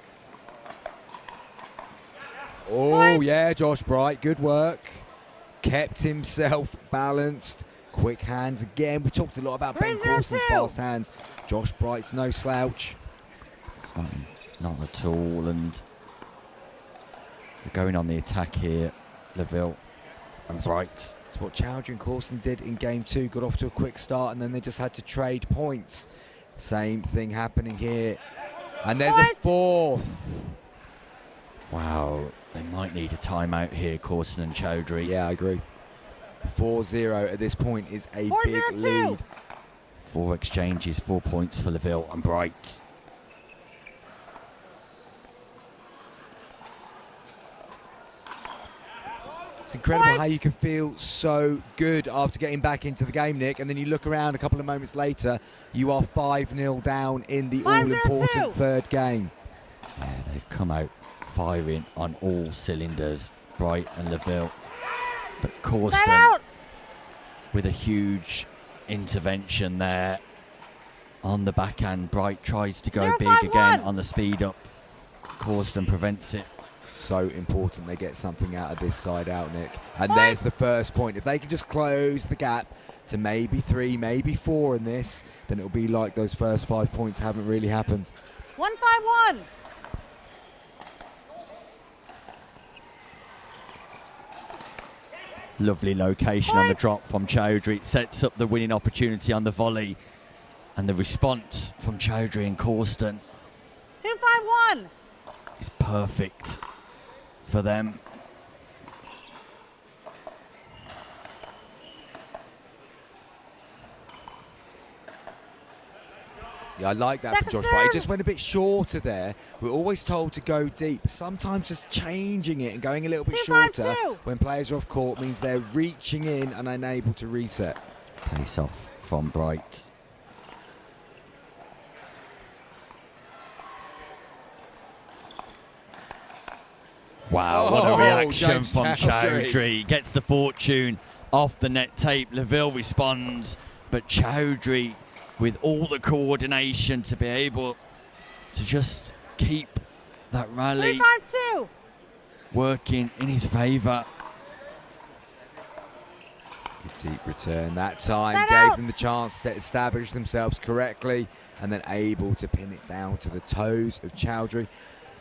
Oh, yeah, Josh Bright, good work. Kept himself balanced. Quick hands again. We talked a lot about Ben 3-0-2. Corston's fast hands. Josh Bright's no slouch. It's not at all, and they're going on the attack here, Lavville and Bright. It's what Chowry and Corston did in game 2. Got off to a quick start, and then they just had to trade points. Same thing happening here. And there's a fourth. Wow, they might need a timeout here, Corston and Chowry. Yeah, I agree. 4-0 at this point is a big 4-0-2. lead. 4 exchanges, 4 points for Lavville and Bright. It's incredible how you can feel so good after getting back into the game, Nick, and then you look around a couple of moments later, you are 5-0 down in the all-important third game. Yeah, they've come out firing on all cylinders, Bright and Lavville. But Corston with a huge intervention there on the backhand. Bright tries to go big again on the speed up. Corston prevents it. So important they get something out of this side out, Nick. And there's the first point. If they can just close the gap to maybe 3, maybe 4 in this, then it'll be like those first 5 points haven't really happened. 1-5-1. Lovely location on the drop from Chowry. Sets up the winning opportunity on the volley. And the response from Chowry and Corston 2-5-1. is perfect for them. Yeah, I like that from Josh Bright. He just went a bit shorter there. We're always told to go deep. Sometimes just changing it and going a little bit shorter when players are off court means they're reaching in and unable to reset. Pace off from Bright. Wow, what a reaction from Chowry. Gets the fortune off the net tape. Lavville responds, but Chowry with all the coordination to be able to just keep that rally 3-5-2. working in his favour. Good deep return that time. Gave them the chance to establish themselves correctly and then able to pin it down to the toes of Chowdhury.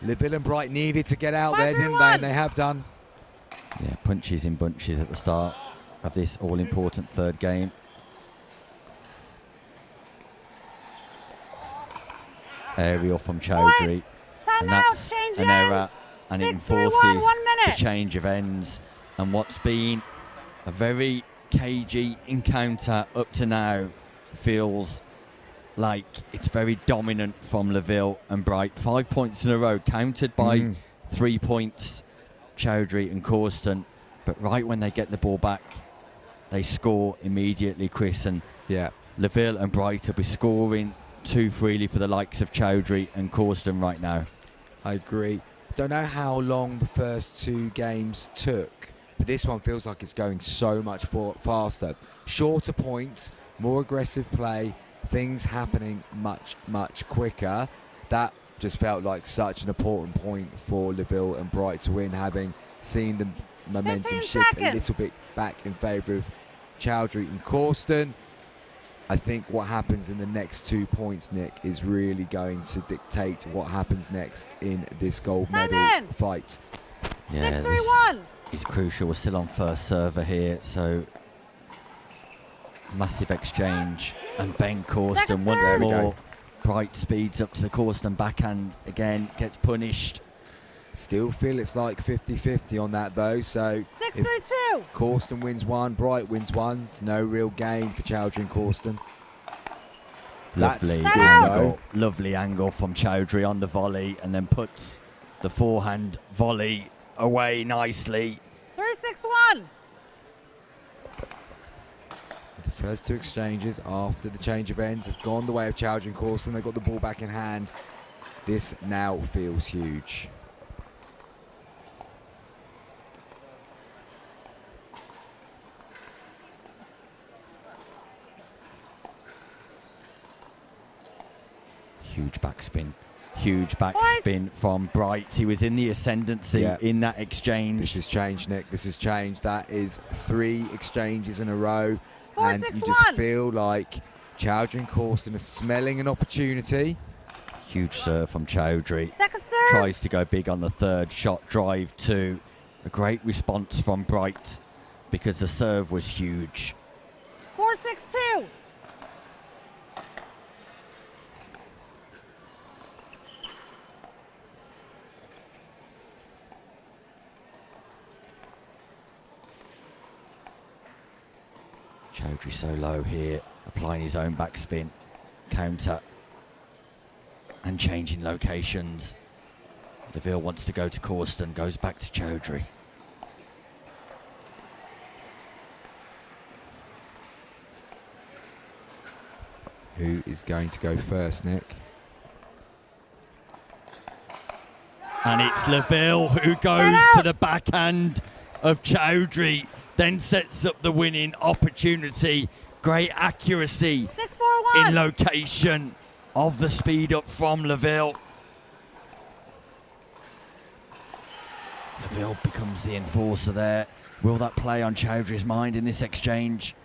Lavville and Bright needed to get out there, didn't they? And they have done. Yeah, punches in bunches at the start of this all-important third game. Aerial from Chowdhury, and that's an error, and it enforces the change of ends. And what's been a very cagey encounter up to now feels like it's very dominant from Lavville and Bright. 5 points in a row, countered by 3 points, Chowdhury and Corston. But right when they get the ball back, they score immediately, Chris. And Lavville and Bright will be scoring too freely for the likes of Chowdhury and Corston right now. I agree. Don't know how long the first two games took, but this one feels like it's going so much faster. Shorter points, more aggressive play, things happening much, much quicker. That just felt like such an important point for Lavville and Bright to win, having seen the momentum shift a little bit back in favour of Chowdhury and Corston. I think what happens in the next 2 points, Nick, is really going to dictate what happens next in this gold medal fight. Yeah, this is crucial. We're still on first server here, so massive exchange. And Ben Corston once more. Bright speeds up to the Corston backhand again, gets punished. Still feel it's like 50-50 on that though, so if Corston wins one, Bright wins one, it's no real gain for Chowdhury and Corston. Lovely angle from Chowdhury on the volley, and then puts the forehand volley away nicely. 3-6-1. The first two exchanges after the change of ends have gone the way of Chowdhury and Corston. They've got the ball back in hand. This now feels huge. Huge backspin from Bright. He was in the ascendancy in that exchange. This has changed, Nick. This has changed. That is 3 exchanges in a row. And you just feel like Chowdhury and Corston are smelling an opportunity. Huge serve from Chowdhury. Second serve. Tries to go big on the third shot, drive 2. A great response from Bright because the serve was huge. 4-6-2. Chowdhury so low here, applying his own backspin, counter, and changing locations. Lavville wants to go to Corston, goes back to Chowdhury. Who is going to go first, Nick? And it's Lavville who goes to the backhand of Chowdhury, then sets up the winning opportunity. Great accuracy 6-4-1. in location of the speed up from Lavville. Lavville becomes the enforcer there. Will that play on Chowdhury's mind in this exchange?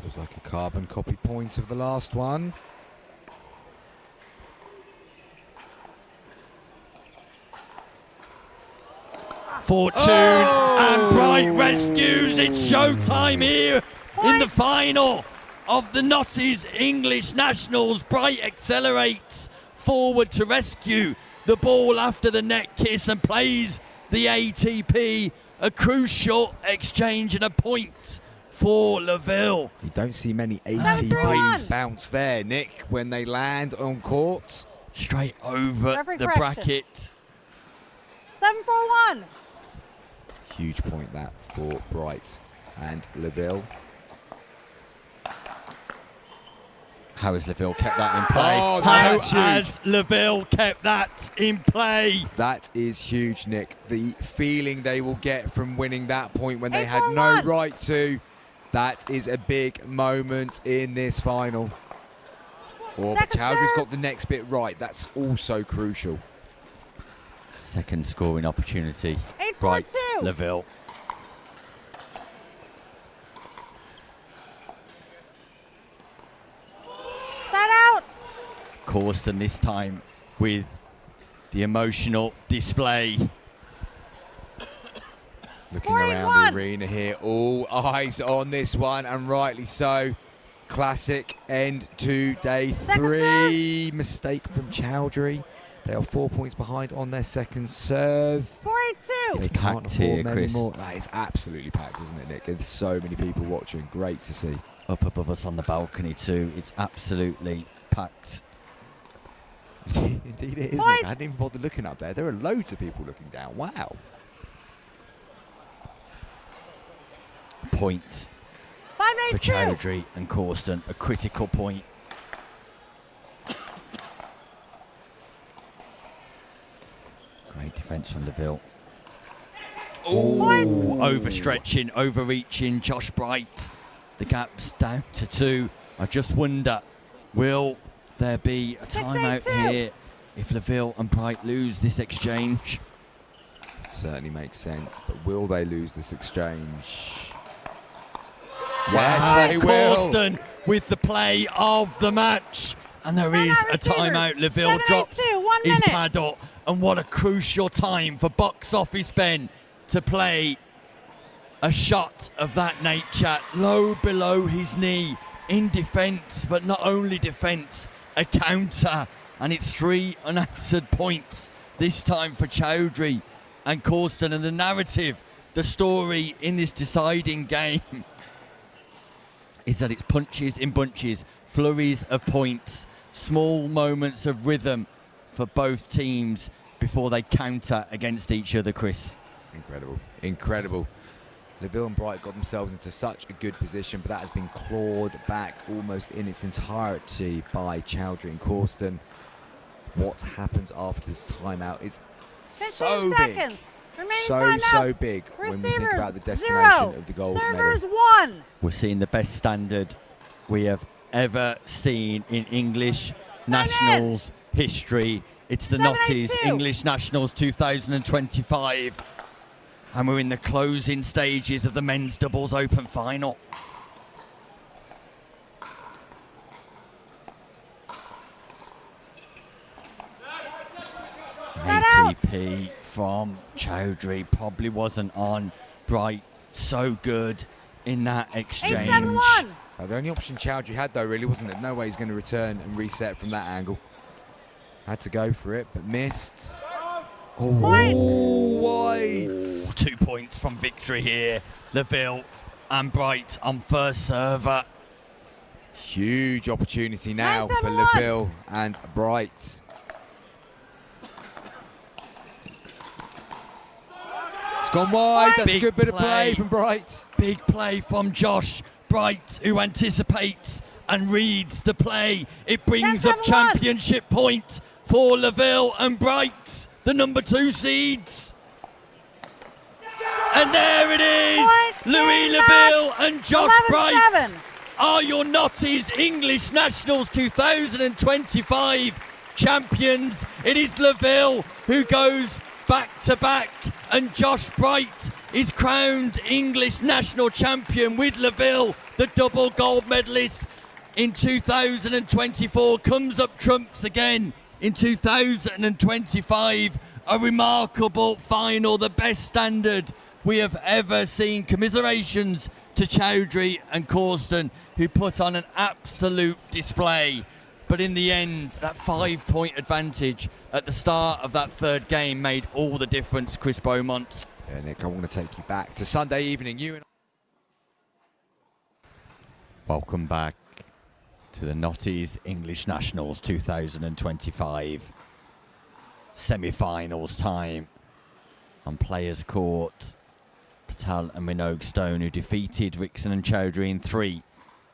Feels like a carbon copy point of the last one. Fortune and Bright rescues. It's showtime here in the final of the Notties English Nationals. Bright accelerates forward to rescue the ball after the net kiss and plays the ATP. A crucial exchange and a point for Lavville. You don't see many ATPs bounce there, Nick, when they land on court. Straight over the bracket. 7-4-1. Huge point that for Bright and Lavville. How has Lavville kept that in play? Oh, How that's huge. has Lavville kept that in play? That is huge, Nick. The feeling they will get from winning that point when they had no right to, that is a big moment in this final. Oh, but Chowdhury's got the next bit right. That's also crucial. Second scoring opportunity. 8-4-2. Bright, Lavville. Set out. Corston this time with the emotional display. Looking around the arena here, all eyes on this one, and rightly so. Classic end to day 3. Mistake from Chowdhury. They are 4 points behind on their second serve. 4-8-2. They can't packed here, afford Chris. anymore. That is absolutely packed, isn't it, Nick? There's so many people watching. Great to see. Up above us on the balcony too. It's absolutely packed. Indeed it is, Nick. I hadn't even bothered looking up there. There are loads of people looking down. Wow. Point for 5-8-2. Chowdhury and Corston. A critical point. Great defence from Lavville. Oh, overstretching, overreaching. Josh Bright. The gap's down to 2. I just wonder, will there be a timeout here if Lavville and Bright lose this exchange? Certainly makes sense, but will they lose this exchange? Wow. Yes, they will. Corston with the play of the match. And there is a timeout. Lavville drops his paddle. And what a crucial time for Box Office Ben to play a shot of that nature low below his knee in defence, but not only defence, a counter. And it's 3 unanswered points this time for Chowdhury and Corston. And the narrative, the story in this deciding game is that it's punches in bunches, flurries of points, small moments of rhythm for both teams before they counter against each other, Chris. Incredible, incredible. Lavville and Bright got themselves into such a good position, but that has been clawed back almost in its entirety by Chowdhury and Corston. What happens after this timeout is so big. So big when we think about the destination of the gold medal. Servers 1. We're seeing the best standard we have ever seen in English Nationals history. It's the Notties English Nationals 2025. And we're in the closing stages of the men's doubles open final. ATP from Chowdhury probably wasn't on. Bright, so good in that exchange. 8-7-1. The only option Chowdhury had, though, really, wasn't it? No way he's going to return and reset from that angle. Had to go for it, but missed. Oh, wide. 2 points from victory here. Lavville and Bright on first server. Huge opportunity now for 9-7-1. Lavville and Bright. It's gone wide. That's a good bit of play from Bright. Big play from Josh Bright, who anticipates and reads the play. It brings up 10-7-1. championship point for Lavville and Bright, the number 2 seeds. And there it is. Louis Lavville and Josh 11-7. Bright are your Notties English Nationals 2025 champions. It is Lavville who goes back-to-back, and Josh Bright is crowned English national champion with Lavville, the double gold medalist in 2024, comes up trumps again in 2025. A remarkable final, the best standard we have ever seen. Commiserations to Chowdhury and Corston, who put on an absolute display. But in the end, that 5-point advantage at the start of that third game made all the difference, Chris Beaumont. Yeah, Nick, I want to take you back to Sunday evening. Welcome back to the Notties English Nationals 2025 semi-finals time on Players Court. Patel and Mino Stone, who defeated Rixon and Chowdhury in 3,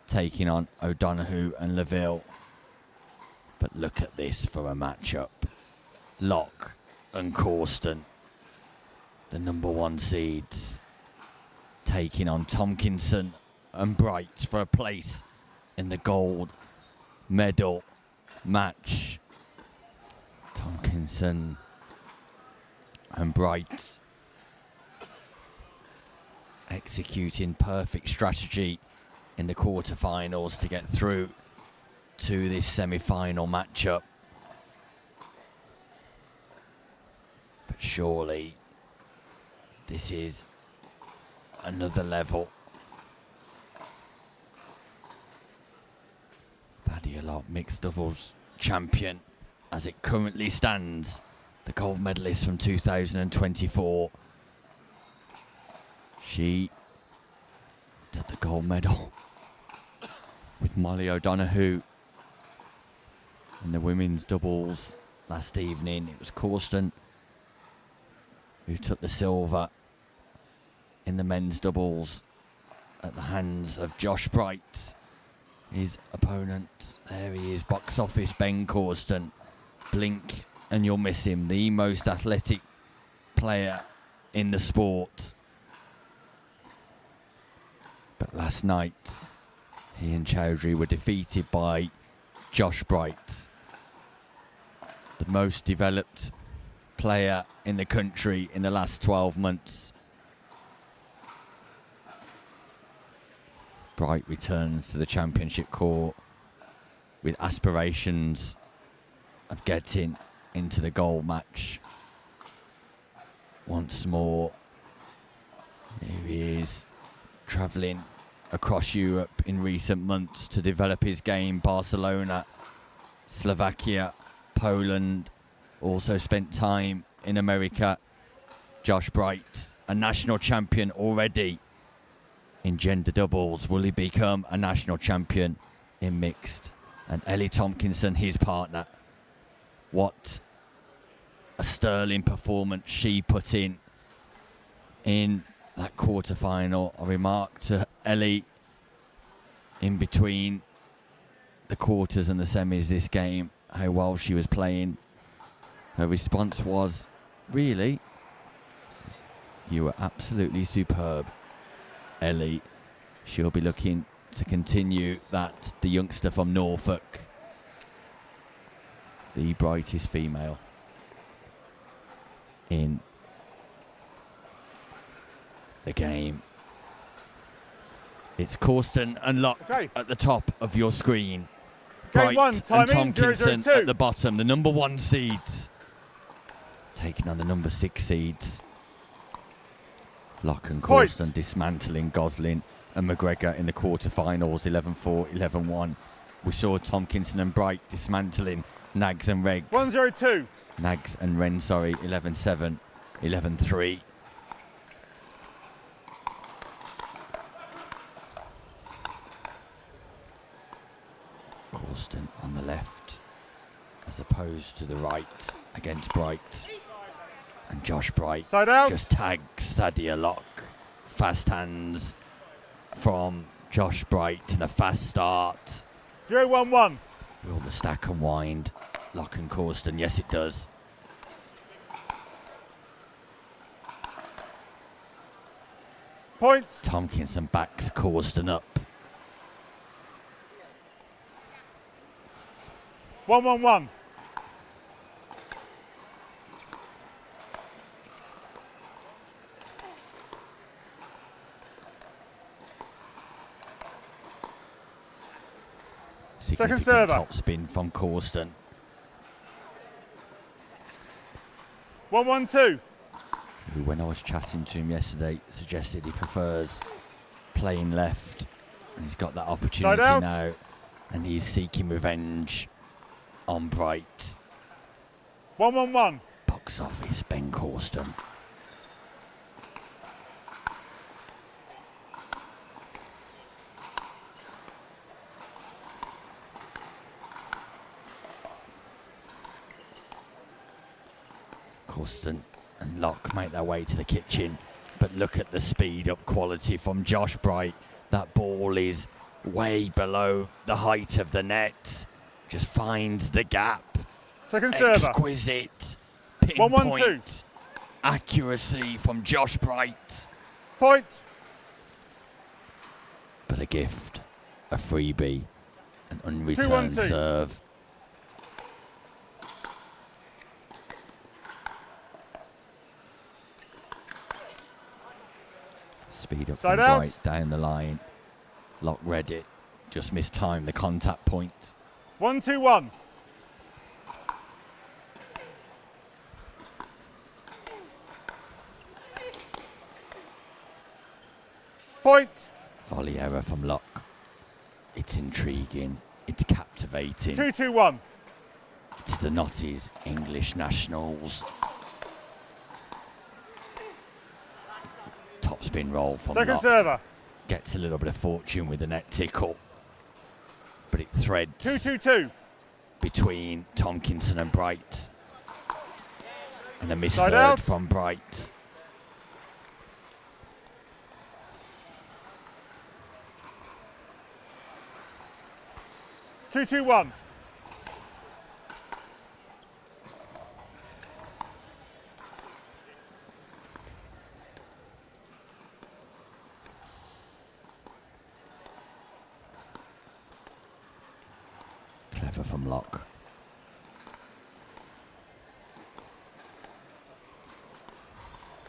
taking on O'Donoghue and Lavville. But look at this for a matchup. Locke and Corston, the number 1 seeds, taking on Tomkinson and Bright for a place in the gold medal match. Tomkinson and Bright executing perfect strategy in the quarterfinals to get through to this semi-final matchup. But surely this is another level. Paddy Locke, mixed doubles champion as it currently stands, the gold medalist from 2024. She took the gold medal with Molly O'Donoghue in the women's doubles last evening. It was Corston who took the silver in the men's doubles at the hands of Josh Bright. His opponent, there he is, box office Ben Corston. Blink and you'll miss him, the most athletic player in the sport. But last night, he and Chowry were defeated by Josh Bright, the most developed player in the country in the last 12 months. Bright returns to the championship court with aspirations of getting into the gold match once more. Here he is, travelling across Europe in recent months to develop his game. Barcelona, Slovakia, Poland, also spent time in America. Josh Bright, a national champion already in gender doubles. Will he become a national champion in mixed? And Ellie Tomkinson, his partner, what a sterling performance she put in that quarter-final. I remarked to Ellie in between the quarters and the semis this game how well she was playing. Her response was, really? You were absolutely superb, Ellie. She'll be looking to continue that, the youngster from Norfolk, the brightest female in the game. It's Corston and Locke at the top of your screen. Bright and Tomkinson at the bottom, the number 1 seeds taking on the number 6 seeds. Locke and Corston dismantling Gosling and McGregor in the quarterfinals, 11-4, 11-1. We saw Tomkinson and Bright dismantling Nags and Ren. 1-0-2. Nags and Ren, sorry, 11-7, 11-3. Corston on the left as opposed to the right against Bright. And Josh Bright just tags Sadia Locke. Fast hands from Josh Bright and a fast start. 0-1-1. Will the stack unwind? Locke and Corston, yes it does. Point. Tomkinson backs Corston up. 1-1-1. Second server. Top spin from Corston. 1-1-2. Who, when I was chatting to him yesterday, suggested he prefers playing left, and he's got that opportunity now, and he's seeking revenge on Bright. 1-1-1. Box office, Ben Corston. Corston and Locke make their way to the kitchen, but look at the speed up quality from Josh Bright. That ball is way below the height of the net. just finds the gap. Second server. Exquisite 1-1-2. pinpoint accuracy from Josh Bright. Point. But a gift, a freebie, an unreturned 2-1-2. serve. Speed up Side from out. Bright down the line. Lock read it, just mistimed the contact point. 1-2-1. Point. Volley error from Lock. It's intriguing, it's captivating. 2-2-1. It's the Notties English nationals. Top spin roll from Second Lock. server. Gets a little bit of fortune with the net tickle. But it threads 2-2-2. between Tomkinson and Bright. And a missed Side third out. from Bright. Two, 2-1. Clever from Lock.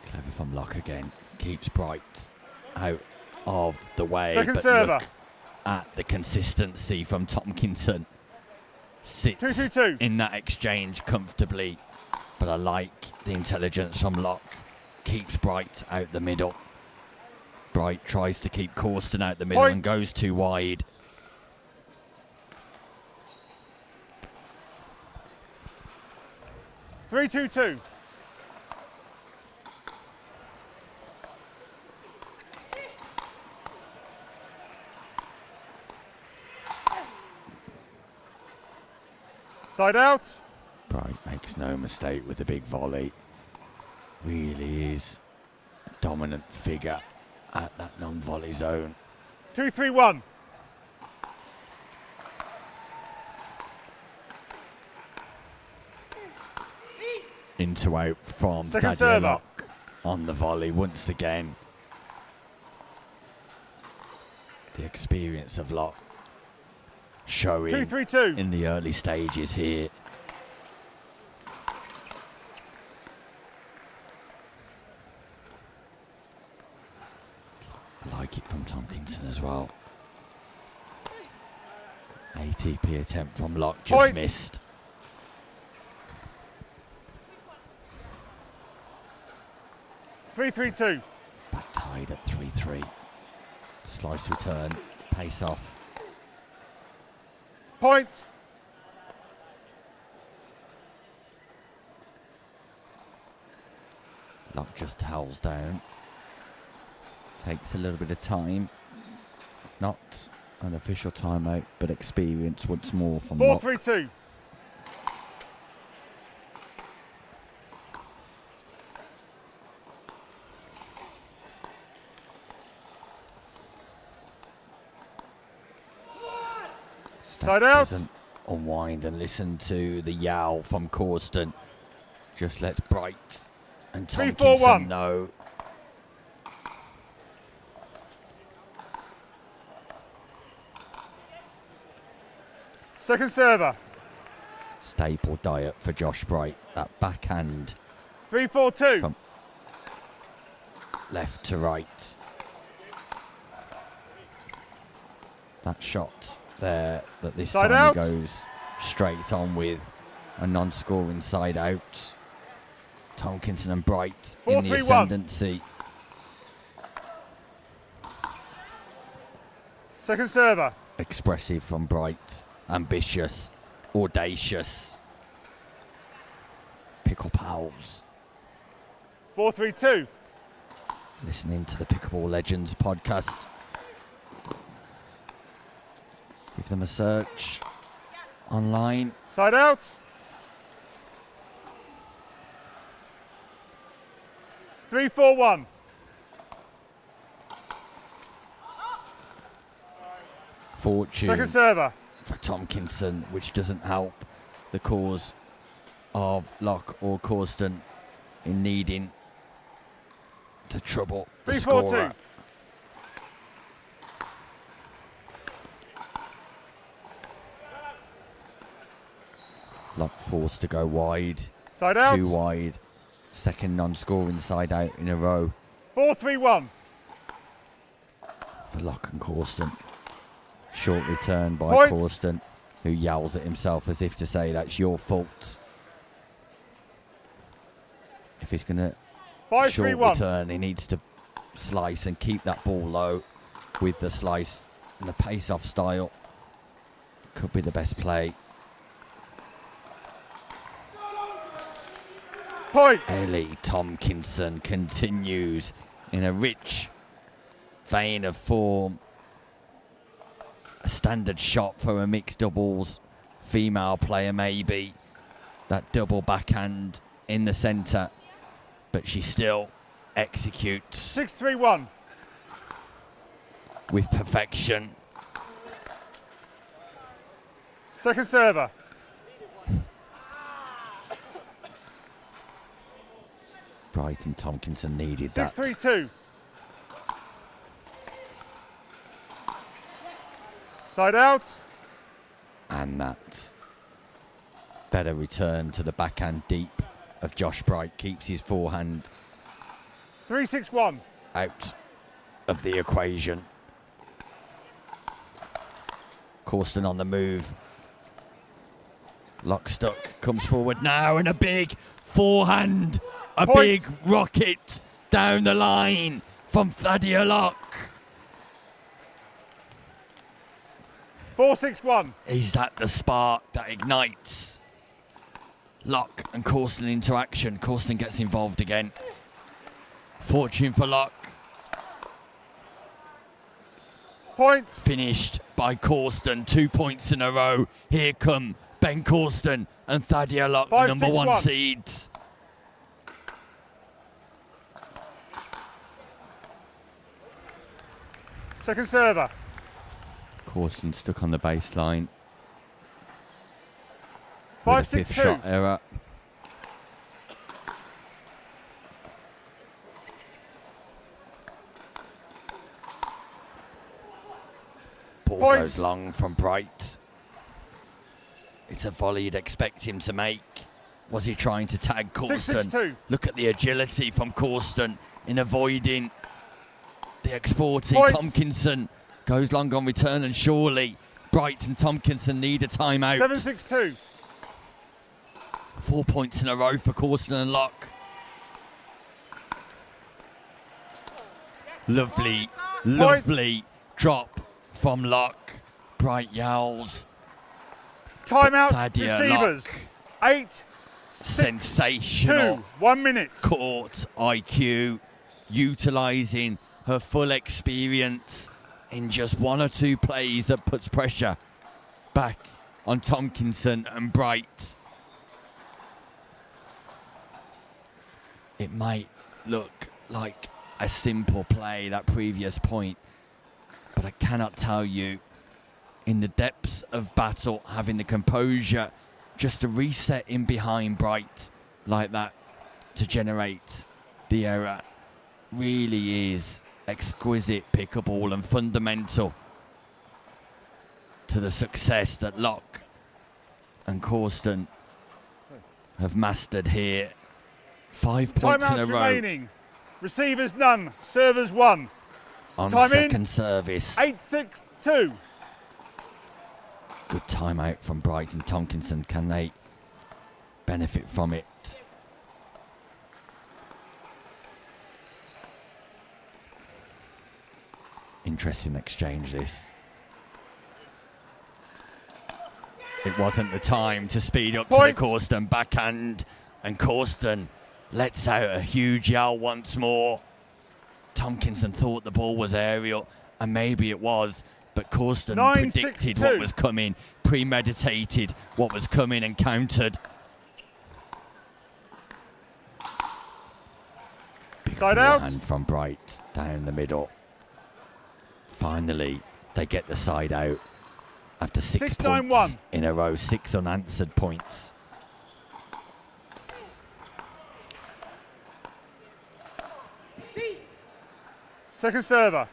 Clever from Lock again. Keeps Bright out of the way. Second but server. look at the consistency from Tomkinson. Sits 2-2-2. in that exchange comfortably. But I like the intelligence from Lock. Keeps Bright out the middle. Bright tries to keep Corston out the middle Point. and goes too wide. Three, 2-2. Side out. Bright makes no mistake with the big volley. Really is a dominant figure at that non-volley zone. 2-3-1. Into out from Second Thaddeus server. Lock on the volley once again. The experience of Lock showing 2-3-2. in the early stages here. I like it from Tomkinson as well. ATP attempt from Lock just Point. missed. 3-3-2. Back tied at 3-3. Slice return, pace off. Point. Lock just towels down. Takes a little bit of time. Not an official timeout, but experience once more from Lock. 4-3-2. Side out. Doesn't unwind and listen to the yowl from Corston. Just lets Bright and 3-4-1. Tomkinson know. Second server. Staple diet for Josh Bright. That backhand 3-4-2. from left to right. That shot there that this Side time out. he goes straight on with a non-scoring side out. Tomkinson and Bright in the 4-3-1. ascendancy. Second server. Expressive from Bright. Ambitious. Audacious. Pickle pals. 4-3-2. Listening to the Pickleball Legends podcast. Give them a search online. Side out. Three, 4-1. Fortune Second server. for Tomkinson, which doesn't help the cause of Locke or Corston in needing to trouble the 3-4-2. scorer. Locke forced to go wide. Side out. 2 wide. Second non-scoring side out in a row 4-3-1. for Locke and Corston. Short return by Point. Corston, who yells at himself as if to say that's your fault. If he's going to short 5-3-1. return, he needs to slice and keep that ball low with the slice and the pace-off style. Could be the best play. Point. Ellie Tomkinson continues in a rich vein of form. A standard shot for a mixed doubles female player, maybe. That double backhand in the centre, but she still executes 6-3-1. with perfection. Second server. Brighton Tomkinson needed that. 6-3-2. Side out. And that better return to the backhand deep of Josh Bright keeps his forehand 3-6-1. out of the equation. Corston on the move. Lock stuck, comes forward now, and a big forehand, a Point. big rocket down the line from Thadia Locke. 4-6-1. Is that the spark that ignites Locke and Corston into action? Corston gets involved again. Fortune for Locke. Point. Finished by Corston. 2 points in a row. Here come Ben Corston and Thadia Locke, 5, number 6, 1 1. seeds. Second server. Corston stuck on the baseline. 5, With a 6, fifth 2. shot error. Ball Point. goes long from Bright. It's a volley you'd expect him to make. Was he trying to tag 6, 6, Corston? 2. Look at the agility from Corston in avoiding the X40. Point. Tomkinson goes long on return, and surely Bright and Tomkinson need a timeout. 7-6-2. 4 points in a row for Corston and Locke. Lovely, lovely drop from Locke. Bright yells. Timeout. Thadia Receivers. Locke. 8, 6, Sensational 2. 1 minute. court IQ, utilising her full experience in just 1 or 2 plays that puts pressure back on Tomkinson and Bright. It might look like a simple play, that previous point, but I cannot tell you, in the depths of battle, having the composure just to reset in behind Bright like that to generate the error really is exquisite pickleball and fundamental to the success that Locke and Corston have mastered here. 5 points in a Timeouts row remaining. Receivers none. Servers 1. on Time in. second service. 8-6-2. Good timeout from Bright and Tomkinson. Can they benefit from it? Interesting exchange, this. It wasn't the time to speed up Point. to the Corston backhand, and Corston lets out a huge yell once more. Tomkinson thought the ball was aerial, and maybe it was, but Corston 9, predicted 6, what 2. was coming, premeditated what was coming, and countered. Big Side out. forehand from Bright down the middle. Finally, they get the side out. after 6 6-9-1. points in a row, 6 unanswered points. Second server.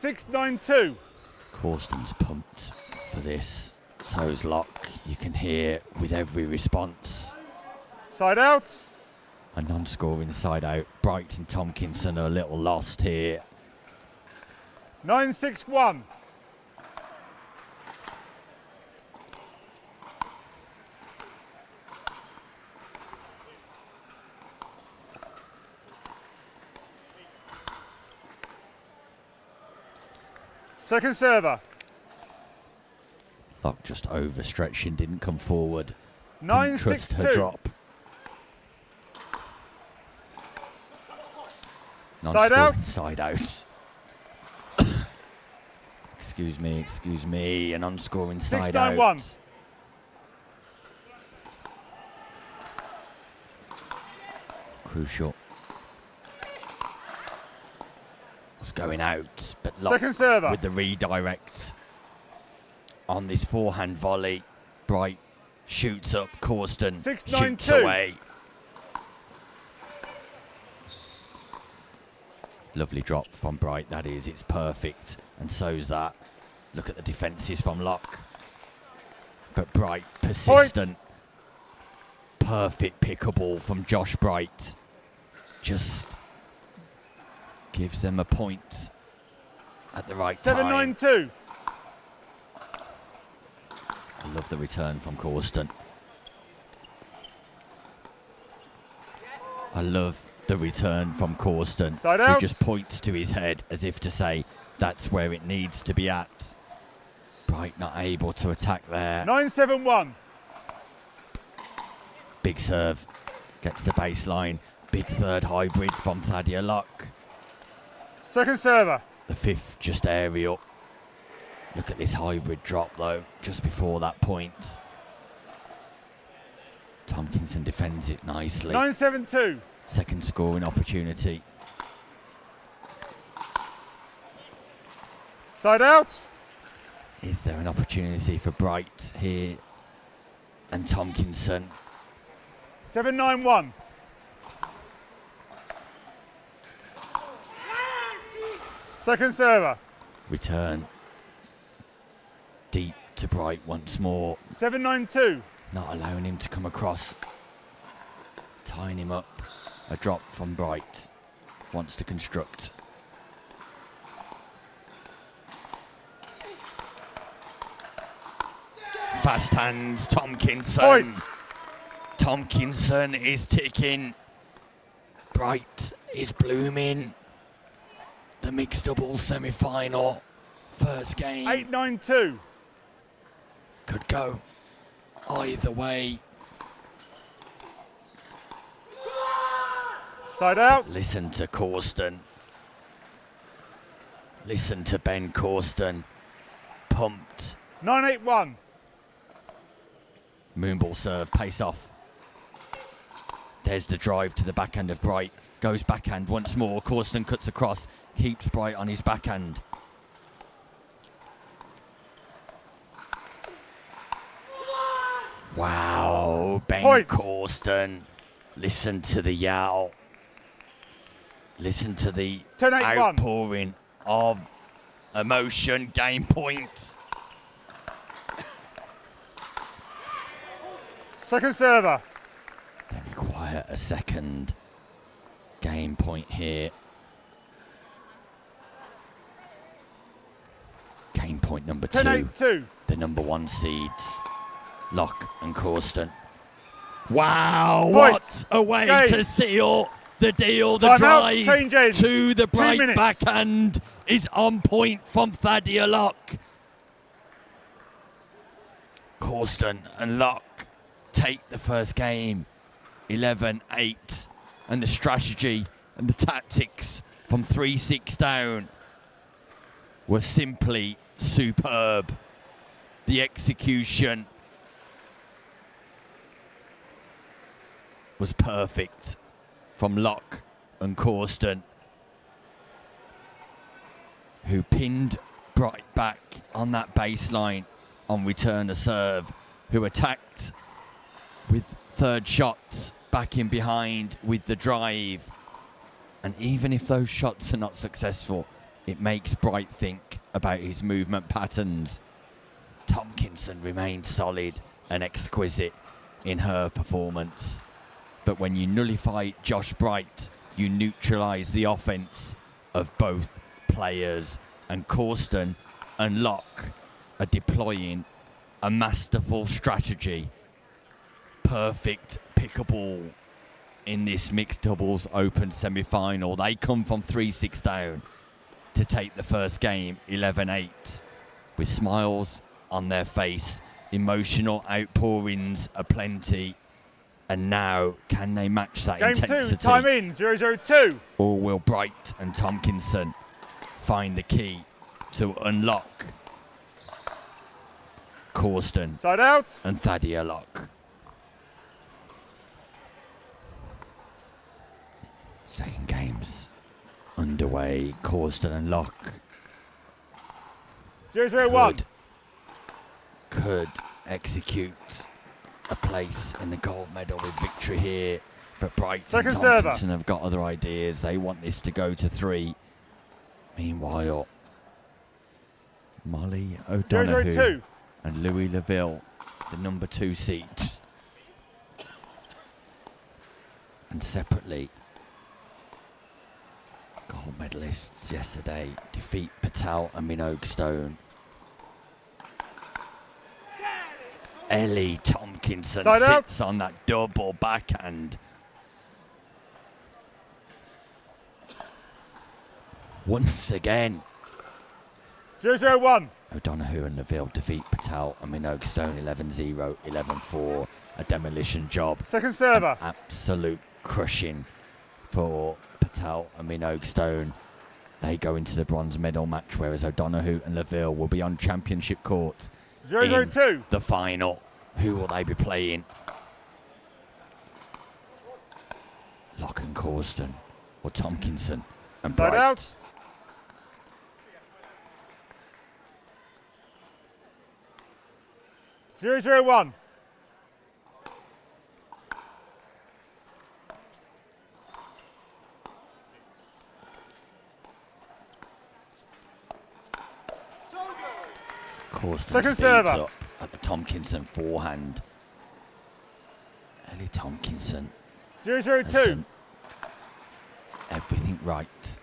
6-9-2. Corston's pumped for this. So's Locke. You can hear with every response. Side out. A non-scoring side out. Bright and Tomkinson are a little lost here. 9-6-1. Second server. Locke just overstretching, didn't come forward. 9-6-2. Trust her drop. Side out. Side out. Excuse me. An unscoring side 6-9-1. out. Crucial. Was going out, but Locke Second server. with the redirect on this forehand volley. Bright shoots up. Corston 6-9-2. shoots away. Lovely drop from Bright, that is. It's perfect. And so's that. Look at the defences from Locke. But Bright, persistent. Perfect pickable from Josh Bright. Just gives them a point at the right time. 7-9-2. I love the return from Corston. I love the return from Corston, Side who out. just points to his head as if to say that's where it needs to be at. Bright not able to attack there. 9-7-1. Big serve, gets the baseline. Big third hybrid from Thadia Locke. Second server. The fifth just aerial. Look at this hybrid drop though, just before that point. Tomkinson defends it nicely. 9-7-2. Second scoring opportunity. Side out. Is there an opportunity for Bright here? And Tomkinson. 7-9-1. Second server. Return. Deep to Bright once more. 7-9-2. Not allowing him to come across. Tying him up. A drop from Bright. Wants to construct. Fast hands, Tomkinson. Point. Tomkinson is ticking. Bright is blooming. The mixed doubles semi-final. First game. 8-9-2. Could go either way. Side out. Listen to Corston. Listen to Ben Corston. Pumped. 9-8-1. Moonball serve, pace off. There's the drive to the backhand of Bright. Goes backhand once more. Corston cuts across. Keeps Bright on his backhand. Wow, Ben Point. Corston. Listen to the yowl. Listen to the 10-8-1. outpouring of emotion. Game point. Second server. They require a second game point here. Game point number 2. 10-8-2. The number 1 seeds, Locke and Corston. Wow, Point. what a way Game. to seal the deal. The Time out. drive Change ends. to the 2 Bright minutes. backhand is on point from Thadia Locke. Corston and Locke take the first game 11-8, and the strategy and the tactics from 3-6 down were simply superb. The execution was perfect from Locke and Corston. who pinned Bright back on that baseline on return to serve, who attacked with third shots back in behind with the drive. And even if those shots are not successful, it makes Bright think about his movement patterns. Tomkinson remained solid and exquisite in her performance. But when you nullify Josh Bright, you neutralise the offence of both players. And Corston and Locke are deploying a masterful strategy. Perfect pickable in this mixed doubles open semi-final. They come from 3-6 down to take the first game 11-8 with smiles on their face. Emotional outpourings aplenty. And now, can they match that intensity? Game 2, time in, 0-0-2. Or will Bright and Tomkinson find the key to unlock Corston Side out. and Thadia Locke? Second game's underway. Corston and Locke 0-0-1. could execute a place in the gold medal with victory here, but Bright and Tomkinson have got other ideas. They want this to go to 3. Meanwhile, Molly O'Donoghue 0-0-2. and Louis Lavville, the number 2 seats. And separately, gold medalists yesterday defeat Patel and Mino. Ellie Tomkinson sits on that double backhand. Once again. 0-0-1. O'Donoghue and Lavville defeat Patel and Mino 11-0, 11-4. A demolition job. Second server. An absolute crushing for Patel and Mino. They go into the bronze medal match, whereas O'Donoghue and Lavville will be on championship court 0-0-2. in the final. Who will they be playing? Locke and Corston, or Tomkinson and Side Bright? out. 0-0-1. Corston Second speeds server. up at the Tomkinson forehand. Ellie Tomkinson 0-0-2. has done everything right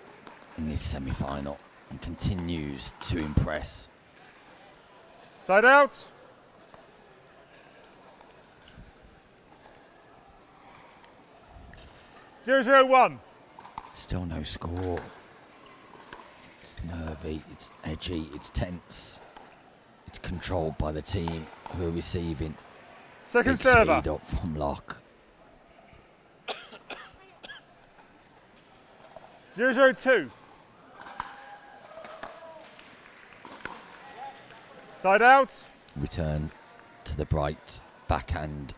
in this semi-final and continues to impress. Side out. 0-0-1. Still no score. It's nervy, it's edgy, it's tense. It's controlled by the team who are receiving Second big server. speed up from Locke. 0-0-2. Side out. Return to the Bright backhand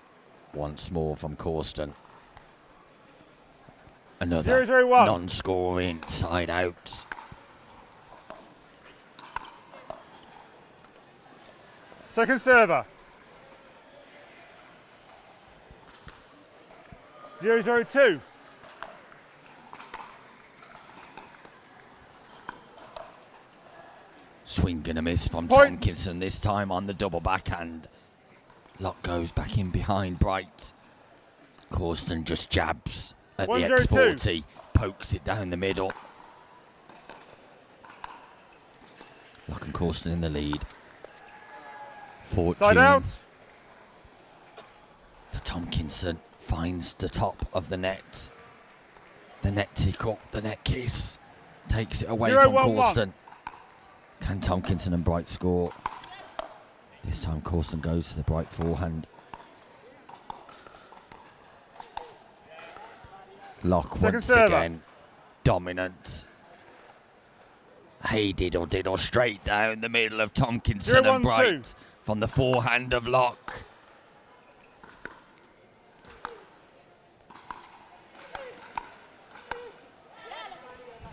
once more from Corston. Another 0-0-1. non-scoring side out. Second server. 0-0-2. Swing and a miss from Point. Tomkinson, this time on the double backhand. Locke goes back in behind Bright. Corston just jabs at the 1-0-2. X40, pokes it down the middle. Locke and Corston in the lead. Fortune Side out. for Tomkinson, finds the top of the net. The net tickle, the net kiss, takes it away 0-1-1. from Corston. Can Tomkinson and Bright score? This time Corston goes to the Bright forehand. Locke Second once server. again dominant. Hey diddle diddle straight down the middle of Tomkinson 0-1-2. and Bright from the forehand of Locke.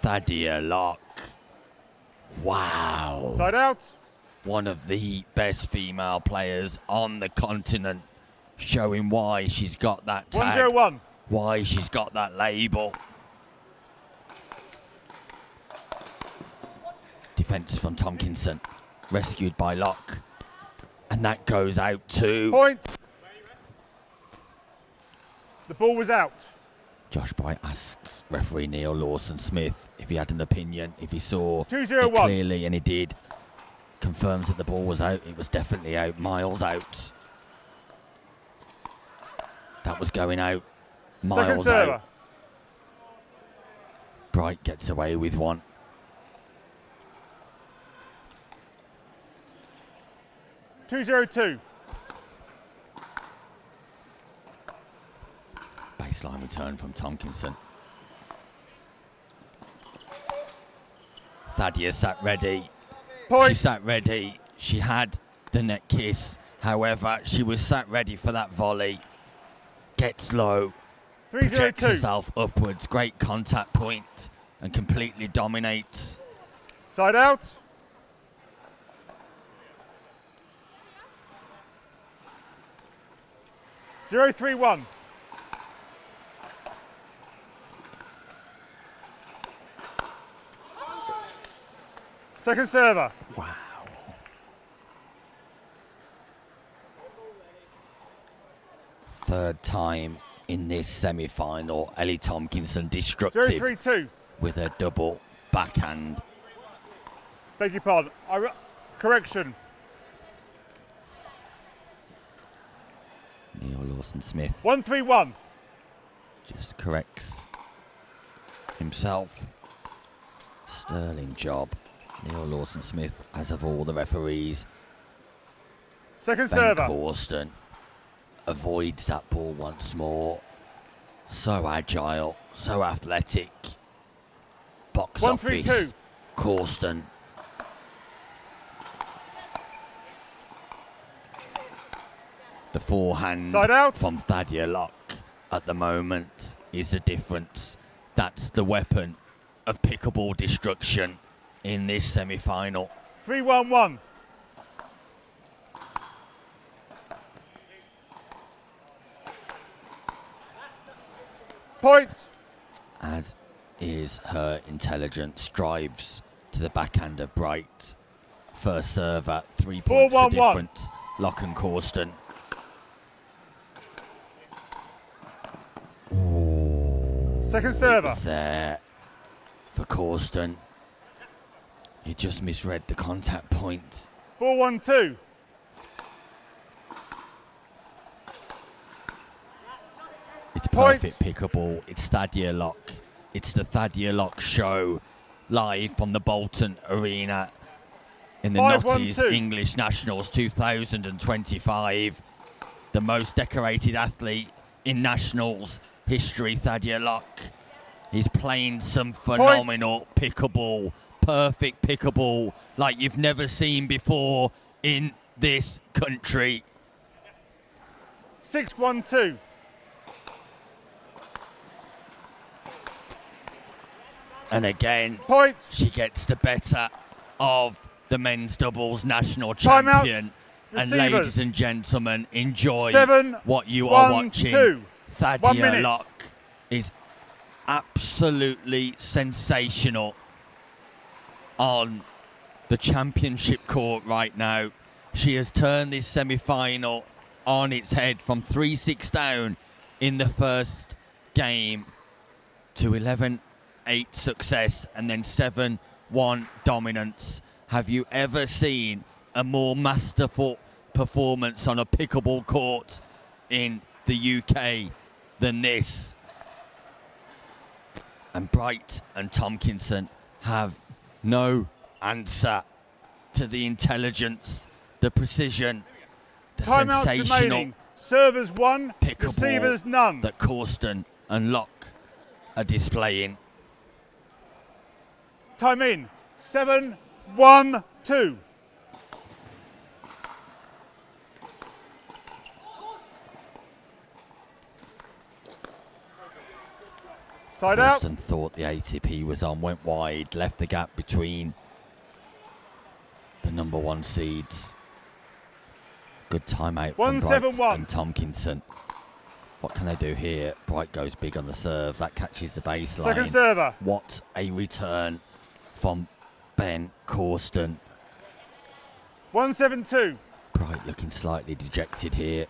Thadia Locke Wow. Side out. One of the best female players on the continent, showing why she's got that tag, 101. why she's got that label. Defence from Tomkinson, rescued by Locke, and that goes out to Point. The ball was out. Josh Bright. Asks referee Neil Lawson-Smith if he had an opinion, if he saw it 201. clearly, and he did. Confirms that the ball was out. It was definitely out, miles out. That was going out, miles out. Bright gets away with one. .202. Baseline return from Tomkinson. Thadia sat ready. Point. She sat ready. She had the net kiss. However, she was sat ready for that volley. Gets low. Projects 302. herself upwards. Great contact point and completely dominates. Side out. .031. Second server. Wow. Third time in this semi-final. Ellie Tomkinson destructive 032. with a double backhand. Beg your pardon. Correction. Neil Lawson-Smith 131. just corrects himself. Sterling job. Neil Lawson-Smith, as of all the referees. Second Ben server. Corston avoids that ball once more. So agile, so athletic. Box office. 132. Corston. The forehand Side out. from Thadia Locke at the moment is the difference. That's the weapon of pickable destruction in this semi-final. 311. Point. As is her intelligence, drives to the backhand of Bright. First server, 3 points the 4-1-1. difference. Locke and Corston. Second It server. was there for Corston. He just misread the contact point. 412. It's Point. perfect pickable. It's Thadia Locke. It's the Thadia Locke show, live from the Bolton Arena in the 5-1-2. Notties English Nationals 2025. The most decorated athlete in Nationals history, Thadia Locke. He's playing some phenomenal pickable, perfect pickable, like you've never seen before in this country. 612. And again, Point. she gets the better of the men's doubles national Time out. champion. And Receivers. ladies and gentlemen, enjoy 7, what you are 1, watching. 2. 1 Thadia minute. Locke is absolutely sensational on the championship court right now. She has turned this semi-final on its head from 3-6 down in the first game to 11-8 success and then 7-1 dominance. Have you ever seen a more masterful performance on a pickable court in the UK than this? And Bright and Tomkinson have no answer to the intelligence, the precision, the Timeout sensational remaining. Servers 1, pickable receivers none. that Corston and Locke are displaying. Time in. 7-1-2. Side out. Corston thought the ATP was on, went wide, left the gap between number 1 seeds. Good timeout from Bright 1-7-1. and Tomkinson. What can they do here? Bright goes big on the serve. That catches the baseline. Second server. What a return from Ben Corston. 1-7-2. Bright looking slightly dejected here.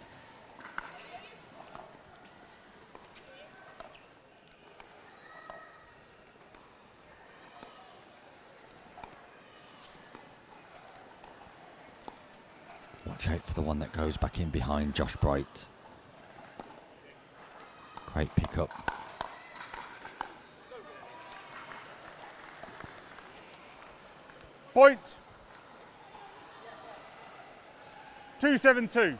Watch out for the one that goes back in behind Josh Bright. Great pickup. Point. 2-7-2.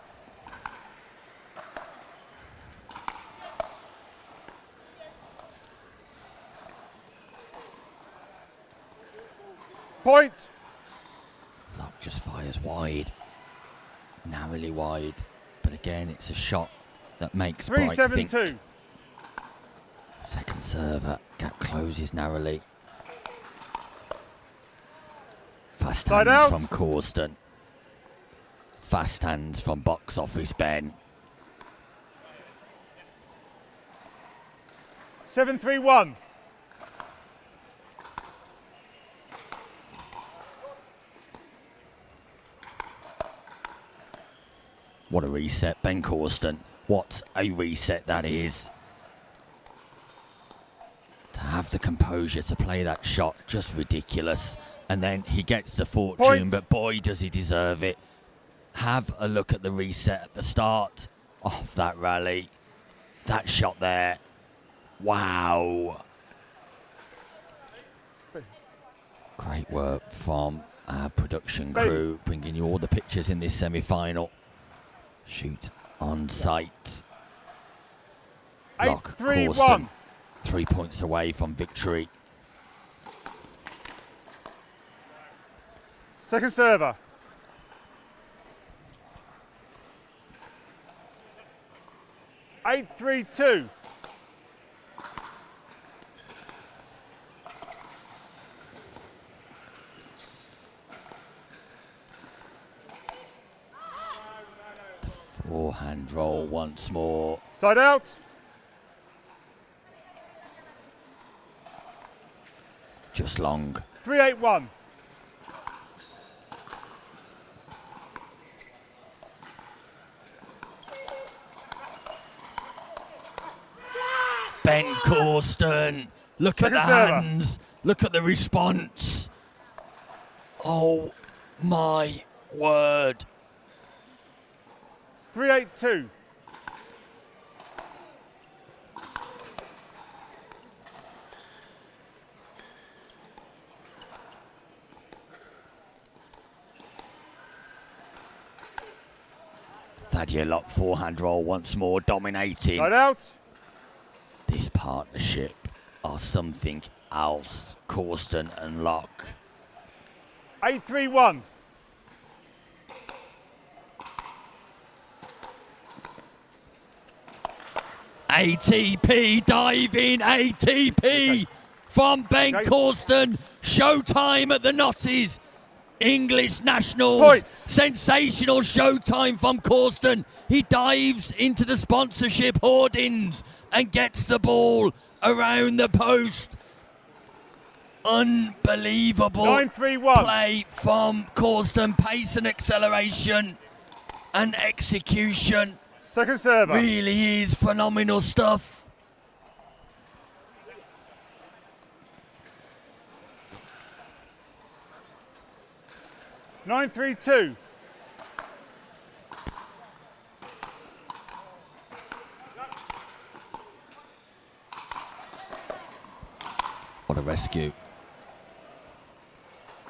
Point. Lock just fires wide. Narrowly wide. But again, it's a shot that makes Bright think. 3-7-2. Second server. Gap closes narrowly. Fast Side hands out. from Corston. Fast hands from box office Ben. 7-3-1. What a reset, Ben Corston. What a reset that is. To have the composure to play that shot, just ridiculous. And then he gets the fortune, Point. but boy, does he deserve it. Have a look at the reset at the start of that rally. That shot there. Wow. Great work from our production crew, bringing you all the pictures in this semi-final. Shoot on sight. Lock 8-3-1. Corston, 3 points away from victory. Second server. 8-3-2. Forehand roll once more. Side out. Just long. 3-8-1. Ben Corston. Look at the hands. Look at the response. Oh my word. 3-8-2. Thaddeus Lock forehand roll once more, dominating. Side out. This partnership are something else. Corston and Lock. 8-3-1. ATP, diving ATP from Ben Corston. Showtime at the Notties. English Nationals. Point. Sensational showtime from Corston. He dives into the sponsorship hoardings and gets the ball around the post. Unbelievable 9-3-1. play from Corston. Pace and acceleration and execution. Second server. Really is phenomenal stuff. 9-3-2. What a rescue.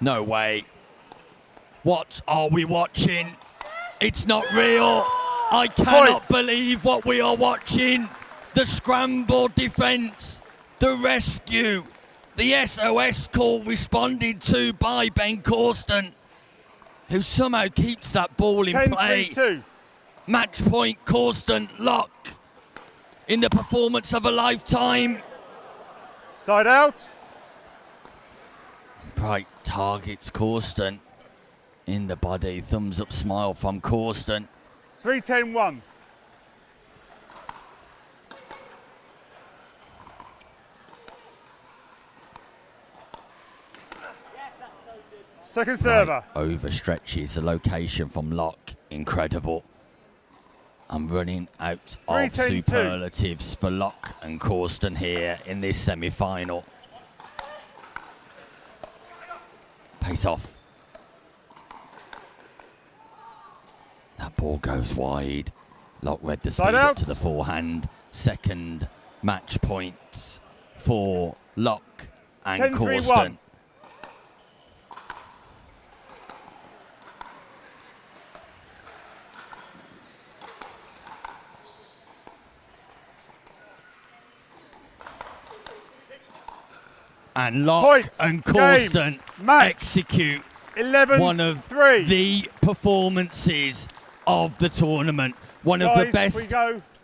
No way. What are we watching? It's not real. I cannot believe what we are watching. The scramble defence, the rescue, the SOS call responded to by Ben Corston, who somehow keeps that ball in play. 10-3-2. Match point, Corston, Lock in the performance of a lifetime. Side out. Bright targets Corston in the body. Thumbs up smile from Corston. 3-10-1. Second server. Right, overstretches the location from lock. Incredible. I'm running out of superlatives for Lock and Corston here in this semi-final. Pace off. That ball goes wide. Lock read the speed up to the forehand. Second match points for Lock and Corston. And Lock and Corston execute 11, one of the performances of the tournament. One of the best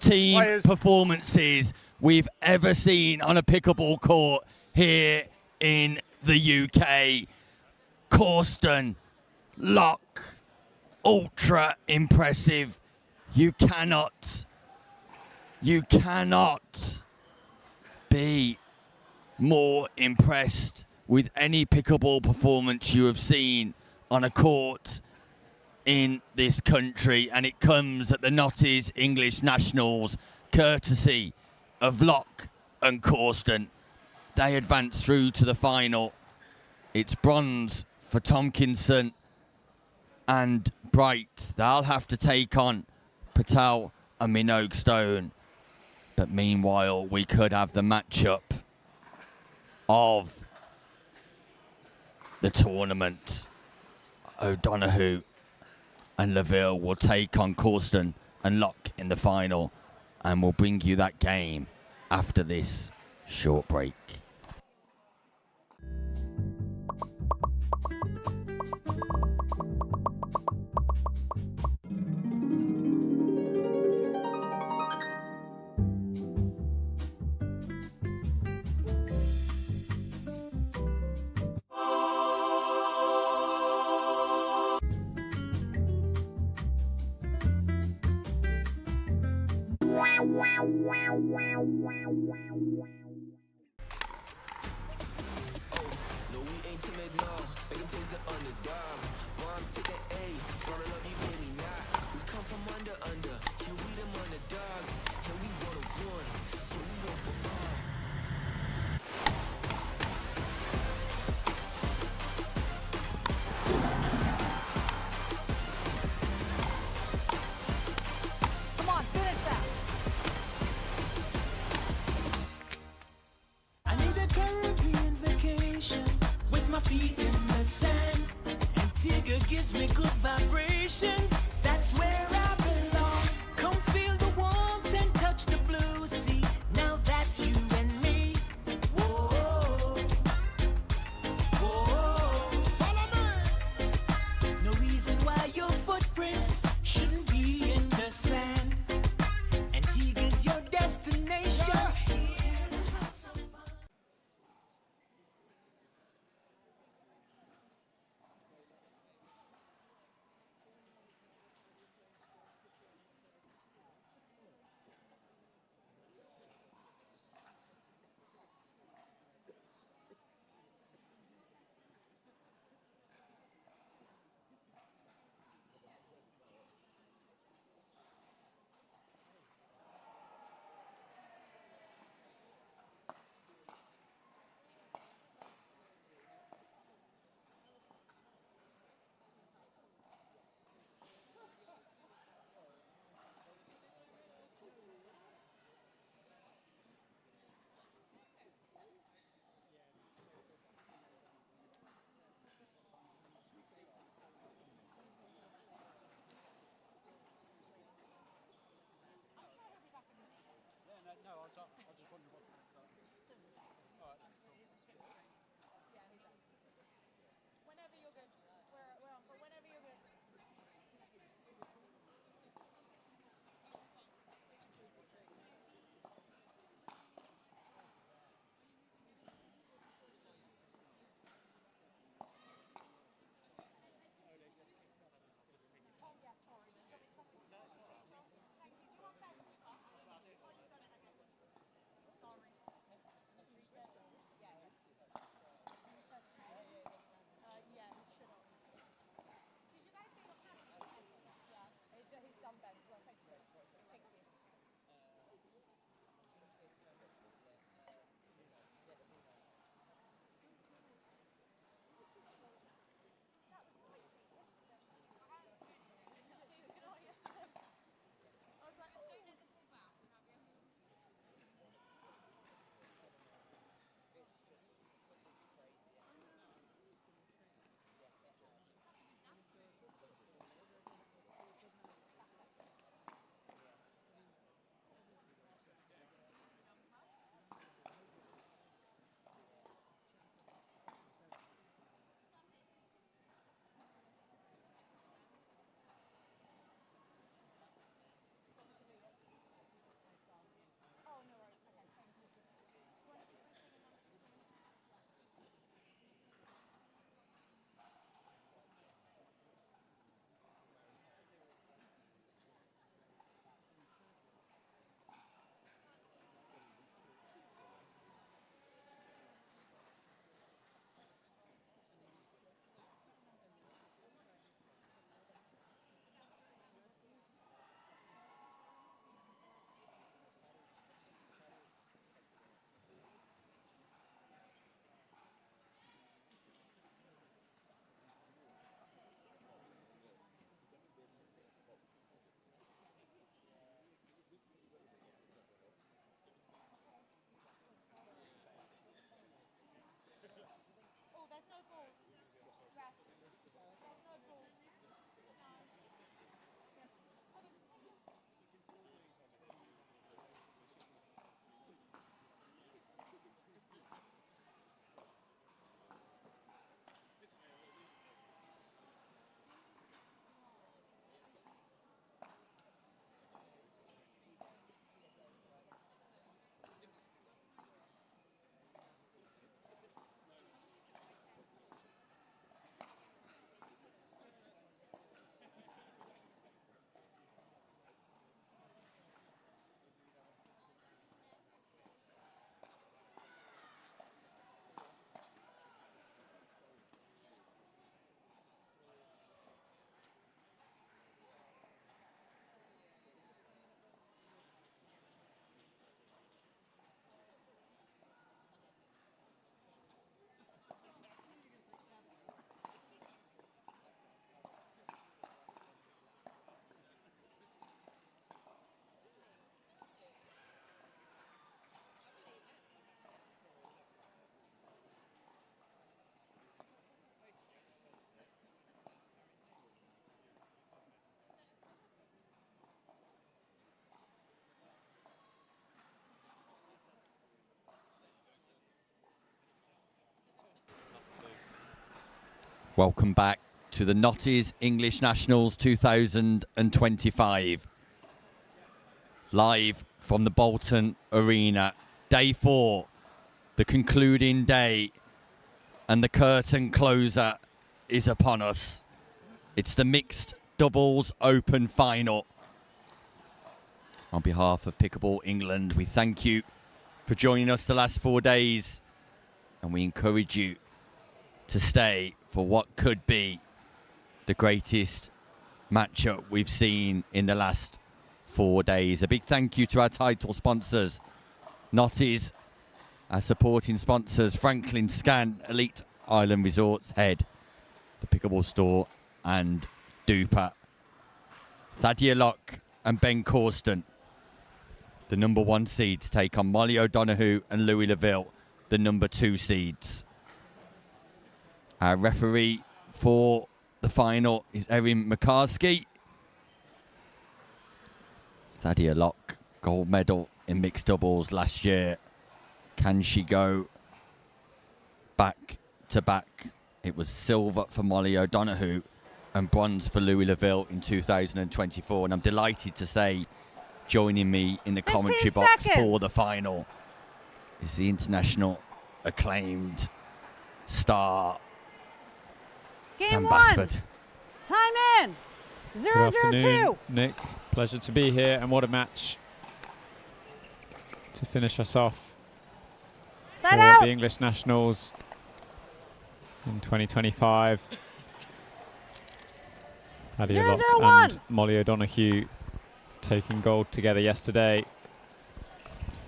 team performances we've ever seen on a pickleball court here in the UK. Corston, Lock, ultra impressive. You cannot be more impressed with any pickleball performance you have seen on a court in this country, and it comes at the Notties English Nationals courtesy of Lock and Corston. They advance through to the final. It's bronze for Tomkinson and Bright. They'll have to take on Patel and Mino. But meanwhile, we could have the matchup of the tournament. O'Donoghue and Lavville will take on Corston and Lock in the final, and we'll bring you that game after this short break. Gives me good vibrations. That's where I belong. Welcome back to the Notties English Nationals 2025. Live from the Bolton Arena. Day 4, the concluding day, and the curtain closer is upon us. It's the Mixed Doubles Open Final. On behalf of Pickleball England, we thank you for joining us the last 4 days, and we encourage you to stay for what could be the greatest matchup we've seen in the last 4 days. A big thank you to our title sponsors, Notties, our supporting sponsors, Franklin Scan, Elite Island Resorts Head, the Pickleball Store, and Duper. Thaddeus Locke and Ben Corston, the number 1 seeds, take on Molly O'Donoghue and Louis Lavville, the number 2 seeds. Our referee for the final is Erin McCarskey. Thaddeus Locke, gold medal in mixed doubles last year. Can she go back to back? It was silver for Molly O'Donoghue and bronze for Louis Lavville in 2024. And I'm delighted to say, joining me in the commentary box for the final is the international acclaimed star, Game Sam 1. Basford. Time in. 0-0-2. Good afternoon, Nick. Pleasure to be here, and what a match to finish us off Side for out. the English Nationals in 2025. Thaddeus Locke 0-0-1. and Molly O'Donoghue taking gold together yesterday.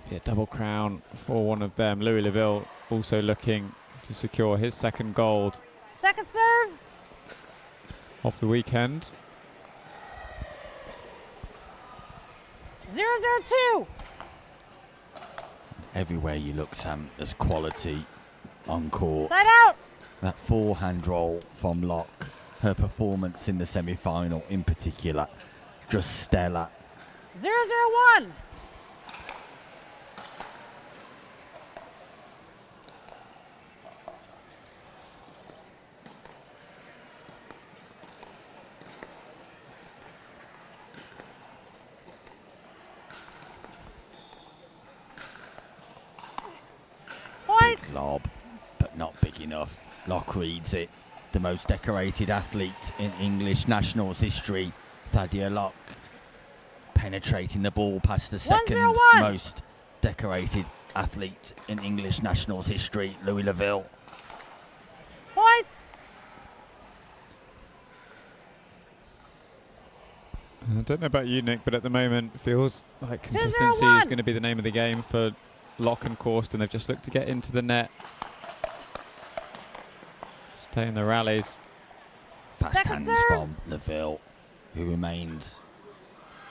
Be a double crown for one of them. Louis Lavville also looking to secure his second gold Second serve. off the weekend. 0-0-2. Everywhere you look, Sam, there's quality on court. Side out. That forehand roll from Locke, her performance in the semi-final in particular, just stellar. 0-0-1. Big lob, but not big enough. Locke reads it. The most decorated athlete in English Nationals history, Thaddeus Locke, penetrating the ball past the second 1-0-1. most decorated athlete in English Nationals history, Louis Lavville. Point. I don't know about you, Nick, but at the moment it feels like 2-0-1. consistency is going to be the name of the game for Locke and Corston. They've just looked to get into the net, stay in the rallies. Fast Second hands serve. from Lavville, who remains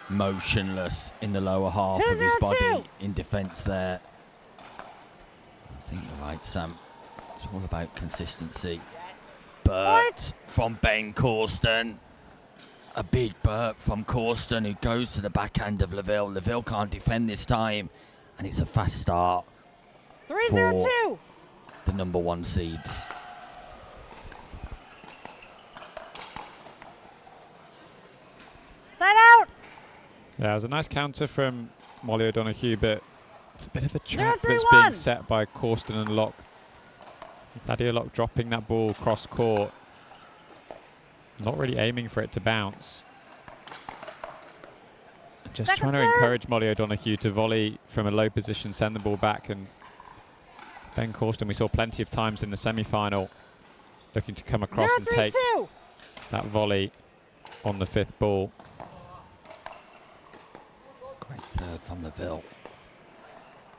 motionless in the lower half of his 2-0-2. body in defence there. I think you're right, Sam. It's all about consistency. Burt from Ben Corston. A big burp from Corston, who goes to the backhand of Lavville. Lavville can't defend this time, and it's a fast start 3-0-2. the number 1 seeds. Side out. Yeah, it was a nice counter from Molly O'Donoghue, but it's a bit of a trap 0-3-1. that's being set by Corston and Locke. Thaddeus Locke dropping that ball cross court, not really aiming for it to bounce. Just Second trying to serve. encourage Molly O'Donoghue to volley from a low position, send the ball back, and Ben Corston, we saw plenty of times in the semi-final looking to come across and take 0-3-2. that volley on the 5th ball. Great third from Lavville.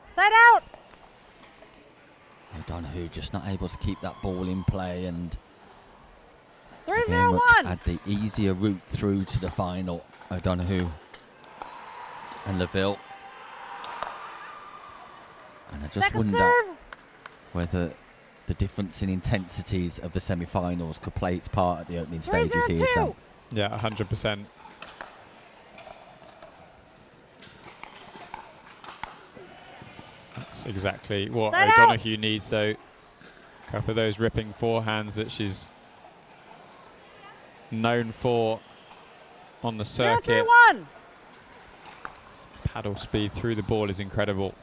Side out. O'Donoghue just not able to keep that ball in play, and 3-0-1. had the easier route through to the final, O'Donoghue and Lavville. And I just Second wonder serve. whether the difference in intensities of the semi-finals could play its part at the opening stages here, 3-0-2. Sam. Yeah, 100%. That's exactly what Set out. O'Donoghue needs, though. A couple of those ripping forehands that she's known for on the circuit. 0-3-1. Paddle speed through the ball is incredible.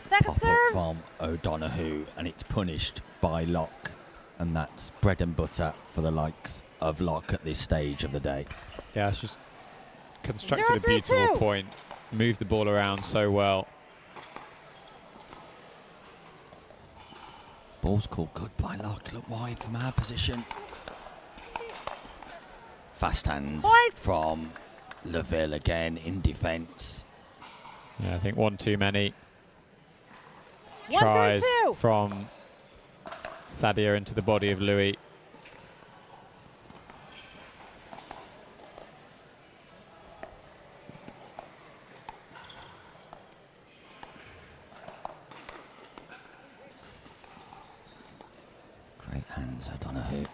Second Pop up serve. from O'Donoghue, and it's punished by Locke, and that's bread and butter for the likes of Locke at this stage of the day. Yeah, it's just constructed a beautiful point, moved the ball around so well. Ball's called good by Locke. Look wide from our position. Fast hands from Lavville again in defence. Yeah, I think one too many. 1-3-2. Tries from Thadia into the body of Louis. Great hands, O'Donoghue.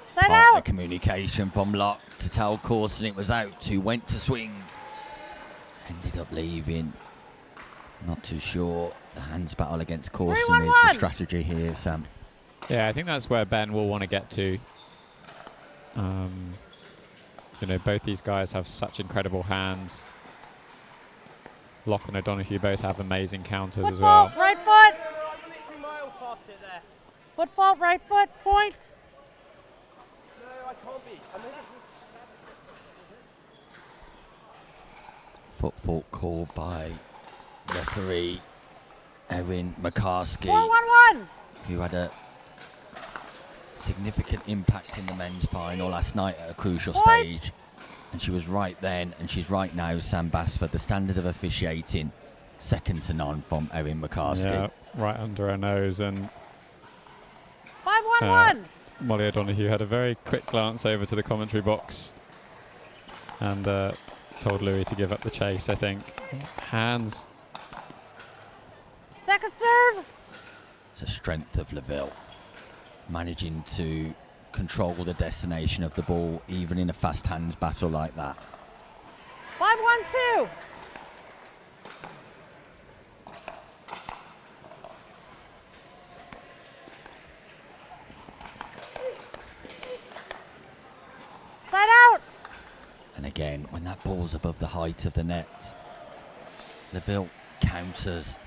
Side Partner out. communication from Locke to tell Corston it was out, who went to swing. Ended up leaving. Not too sure. The hands battle against Corston is the strategy here, Sam. Yeah, I think that's where Ben will want to get to. You know, both these guys have such incredible hands. Locke and O'Donoghue both have amazing counters as well. Foot fault, right foot. Foot fault, right foot, point. Foot fault called by referee Erin McCarskey, 4-1-1. who had a significant impact in the men's final last night at a crucial stage. And she was right then, and she's right now, Sam Basford. The standard of officiating, second to none from Erin McCarskey. Yeah, right under her nose. And 5-1-1. Molly O'Donoghue had a very quick glance over to the commentary box and told Louis to give up the chase, I think. Hands. Second serve. It's a strength of Lavville, managing to control the destination of the ball, even in a fast hands battle like that. 5-1-2. Side out. And again, when that ball's above the height of the net, Lavville counters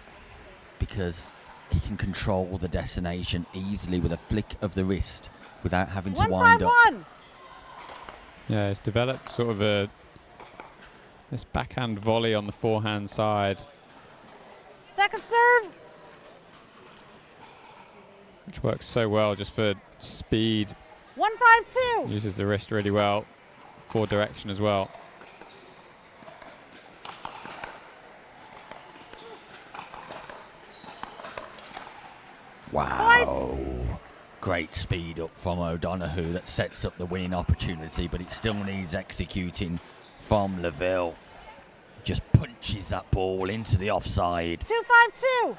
because he can control the destination easily with a flick of the wrist without having to wind up. 1-5-1. Yeah, it's developed sort of this backhand volley on the forehand side, Second serve. which works so well just for speed. 1-5-2. Uses the wrist really well for direction as well. Wow. Great speed up from O'Donoghue that sets up the winning opportunity, but it still needs executing from Lavville. Just punches that ball into the offside. 2-5-2.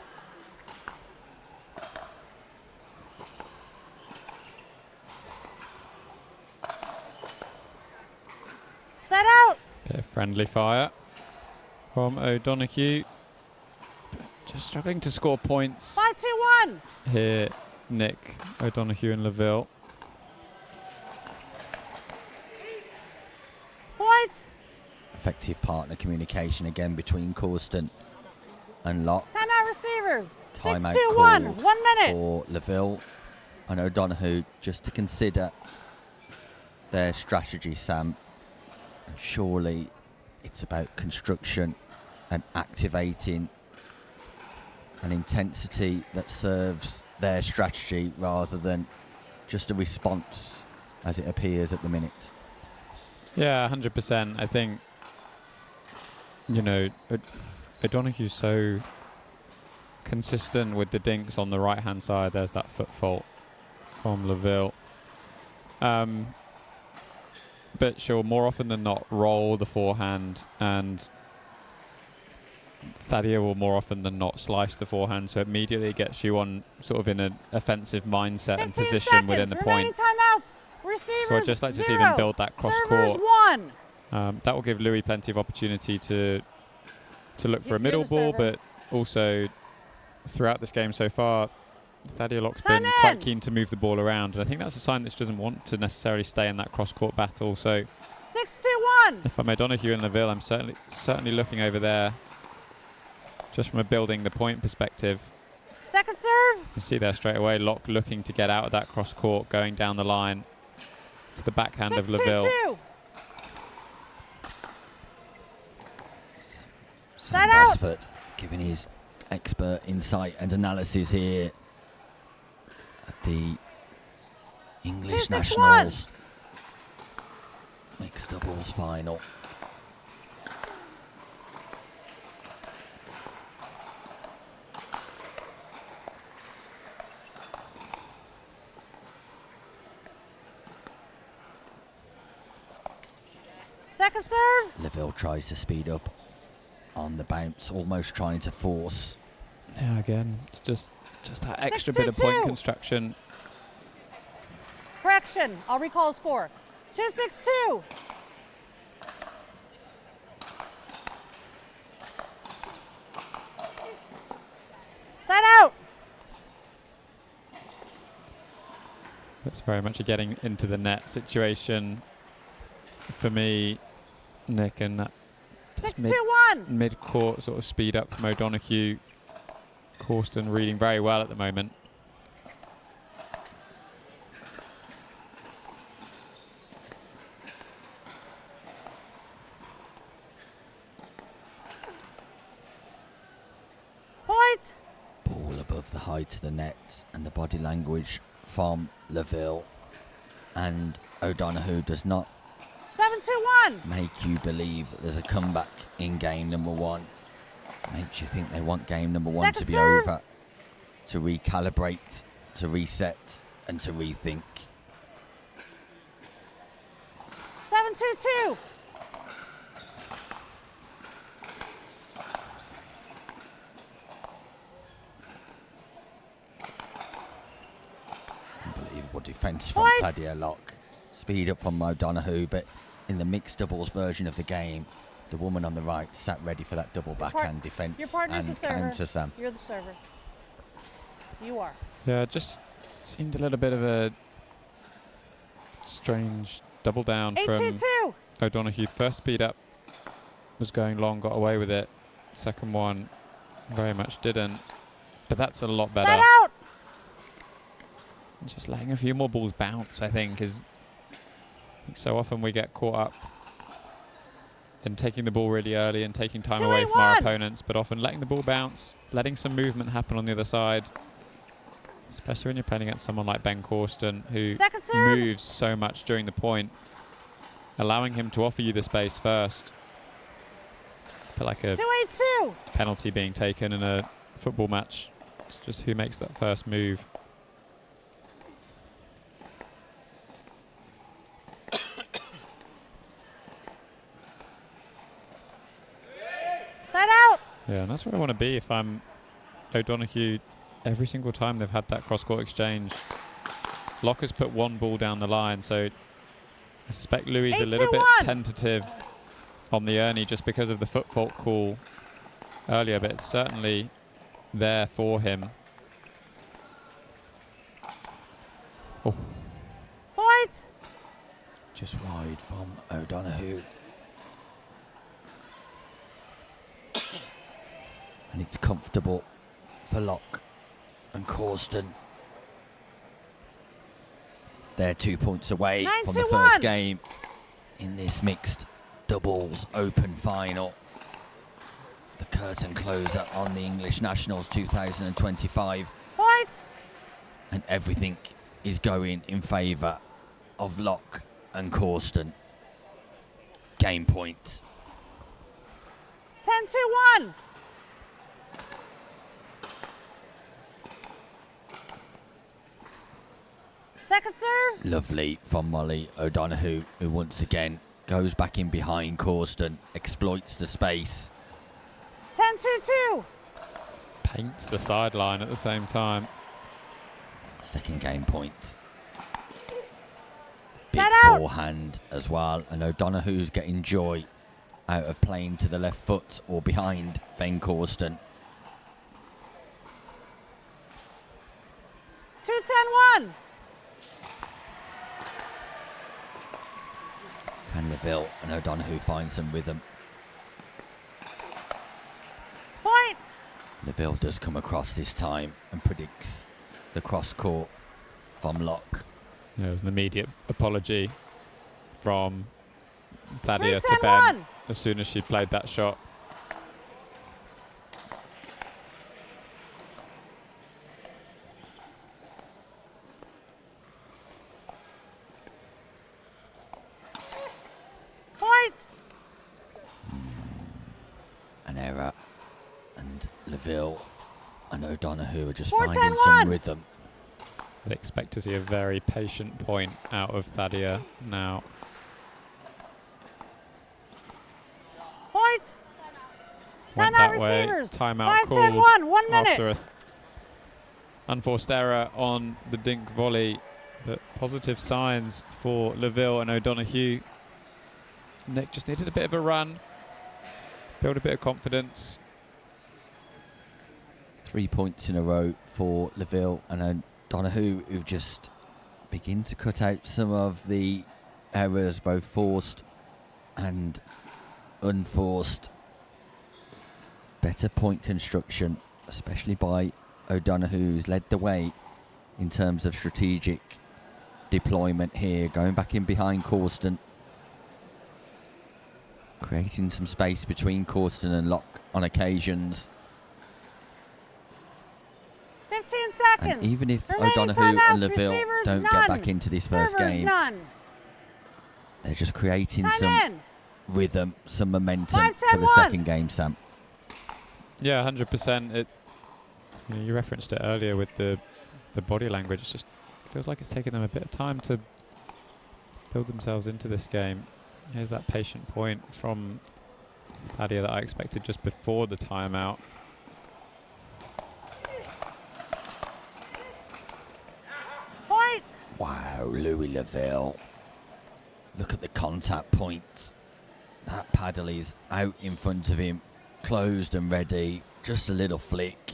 Set out. Bit of friendly fire from O'Donoghue. Just struggling to score points 5-2-1. here, Nick, O'Donoghue and Lavville. Point. Effective partner communication again between Corston and Locke. Timeout receivers. Timeout 6-2-1. called 1 minute. for Lavville and O'Donoghue just to consider their strategy, Sam. And surely it's about construction and activating an intensity that serves their strategy rather than just a response as it appears at the minute. Yeah, 100%. I think, you know, O'Donoghue's so consistent with the dinks on the right-hand side. There's that foot fault from Lavville. But she'll more often than not roll the forehand and Thadia will more often than not slice the forehand, so immediately it gets you on sort of in an offensive mindset and position within the point. Timeouts. Receivers, So I'd just like to see 0. them build that cross Servers, court. 1. That will give Louis plenty of opportunity to look for a middle ball, but also throughout this game so far, Thadia Locke's been quite keen to move the ball around, and I think that's a sign that she doesn't want to necessarily stay in that cross court battle. So 6-2-1. if I'm O'Donoghue and Lavville, I'm certainly looking over there, just from a building the point perspective. Second serve. You can see there straight away, Locke looking to get out of that cross court, going down the line to the backhand of Lavville. 6-2-2. Sam Basford giving his expert insight and analysis here at the English Nationals mixed doubles final. Second serve. Lavville tries to speed up on the bounce, almost trying to force. Yeah, again, it's just that extra bit of point construction. Correction. I'll recall the score. 2-6-2. Side out. That's very much a getting into the net situation for me, Nick, and that 6-2-1. mid-court sort of speed up from O'Donoghue. Corston reading very well at the moment. Point. Ball above the height of the net, and the body language from Lavville and O'Donoghue does not 7-2-1. make you believe that there's a comeback in game number one. Makes you think they want game number one Second to be serve. over, to recalibrate, to reset, and to rethink. 7-2-2. Unbelievable defence from Point. Thadia Locke. Speed up from O'Donoghue, but in the mixed doubles version of the game, the woman on the right sat ready for that double backhand defence Your partner's the and server. counter, Sam. You're the server. You are. Yeah, it just seemed a little bit of a strange double down from 8-2-2. O'Donoghue's first speed up was going long, got away with it. Second one very much didn't, but that's a lot better. Side out. Just letting a few more balls bounce, I think, is so often we get caught up in taking the ball really early and taking time away from our 2-8-1. opponents, but often letting the ball bounce, letting some movement happen on the other side, especially when you're playing against someone like Ben Corston, who Second serve. moves so much during the point, allowing him to offer you the space first. But like a 2-8-2. penalty being taken in a football match, it's just who makes that first move. Side out. Yeah, and that's where I want to be if I'm O'Donoghue. Every single time they've had that cross-court exchange, Locke has put one ball down the line, so I suspect Louis is a little bit 8-2-1. tentative on the Ernie just because of the foot fault call earlier, but it's certainly there for him. Oh, Point. Just wide from O'Donoghue. And it's comfortable for Locke and Corston. They're 2 points away from the 9-2-1. first game in this mixed doubles open final. The curtain closer on the English Nationals 2025. Point. And everything is going in favour of Locke and Corston. Game point. 10-2-1. Second serve. Lovely from Molly O'Donoghue, who once again goes back in behind Corston, exploits the space. 10-2-1. 10-2-2. Paints the sideline at the same time. Second game point. Big Set out. forehand as well, and O'Donoghue's getting joy out of playing to the left foot or behind Ben Corston. 2-10-1. Can Lavville and O'Donoghue find some rhythm? Point. Lavville does come across this time and predicts the cross court from Locke. There's an immediate apology from Thadia to 3-10-1. Ben as soon as she played that shot. Point. An error, and Lavville and O'Donoghue are just 4-10-1. finding some rhythm. I'd expect to see a very patient point out of Thadia now. Point. Went Timeout that way. receivers. Timeout 5-10-1. called 1 minute. after an unforced error on the dink volley, but positive signs for Lavville and O'Donoghue. Nick just needed a bit of a run, build a bit of confidence. 3 points in a row for Lavville and O'Donoghue, who just begin to cut out some of the errors, both forced and unforced. Better point construction, especially by O'Donoghue, who's led the way in terms of strategic deployment here, going back in behind Corston, creating some space between Corston and Locke on occasions. 15 seconds. And even if Remaining O'Donoghue and timeouts, Lavville receivers, don't none. get back into this first Servers, game, none. they're just creating Time some in. rhythm, some momentum 5-10-1. for the second game, Sam. Yeah, 100%. You referenced it earlier with the body language. It just feels like it's taken them a bit of time to build themselves into this game. Here's that patient point from Thadia that I expected just before the timeout. Point. Wow, Louis Lavville. Look at the contact point. That paddle is out in front of him, closed and ready. Just a little flick.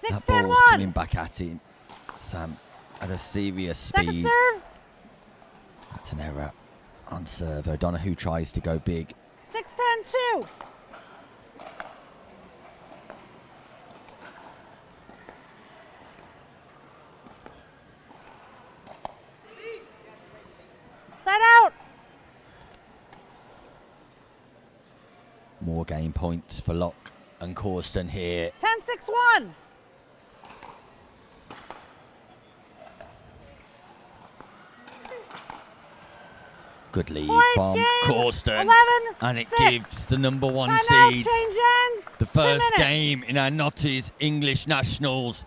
That ball's 6-10-1. coming back at him, Sam, at a serious Second speed. serve. That's an error on serve. O'Donoghue tries to go big. 6-10-2. Set out. More game points for Locke and Corston here. 10-6-1. Good lead Point from game. Corston. 11, And it 6. gives the number one Timeout, seed change ends. the 2 first minutes. game in our Notties English Nationals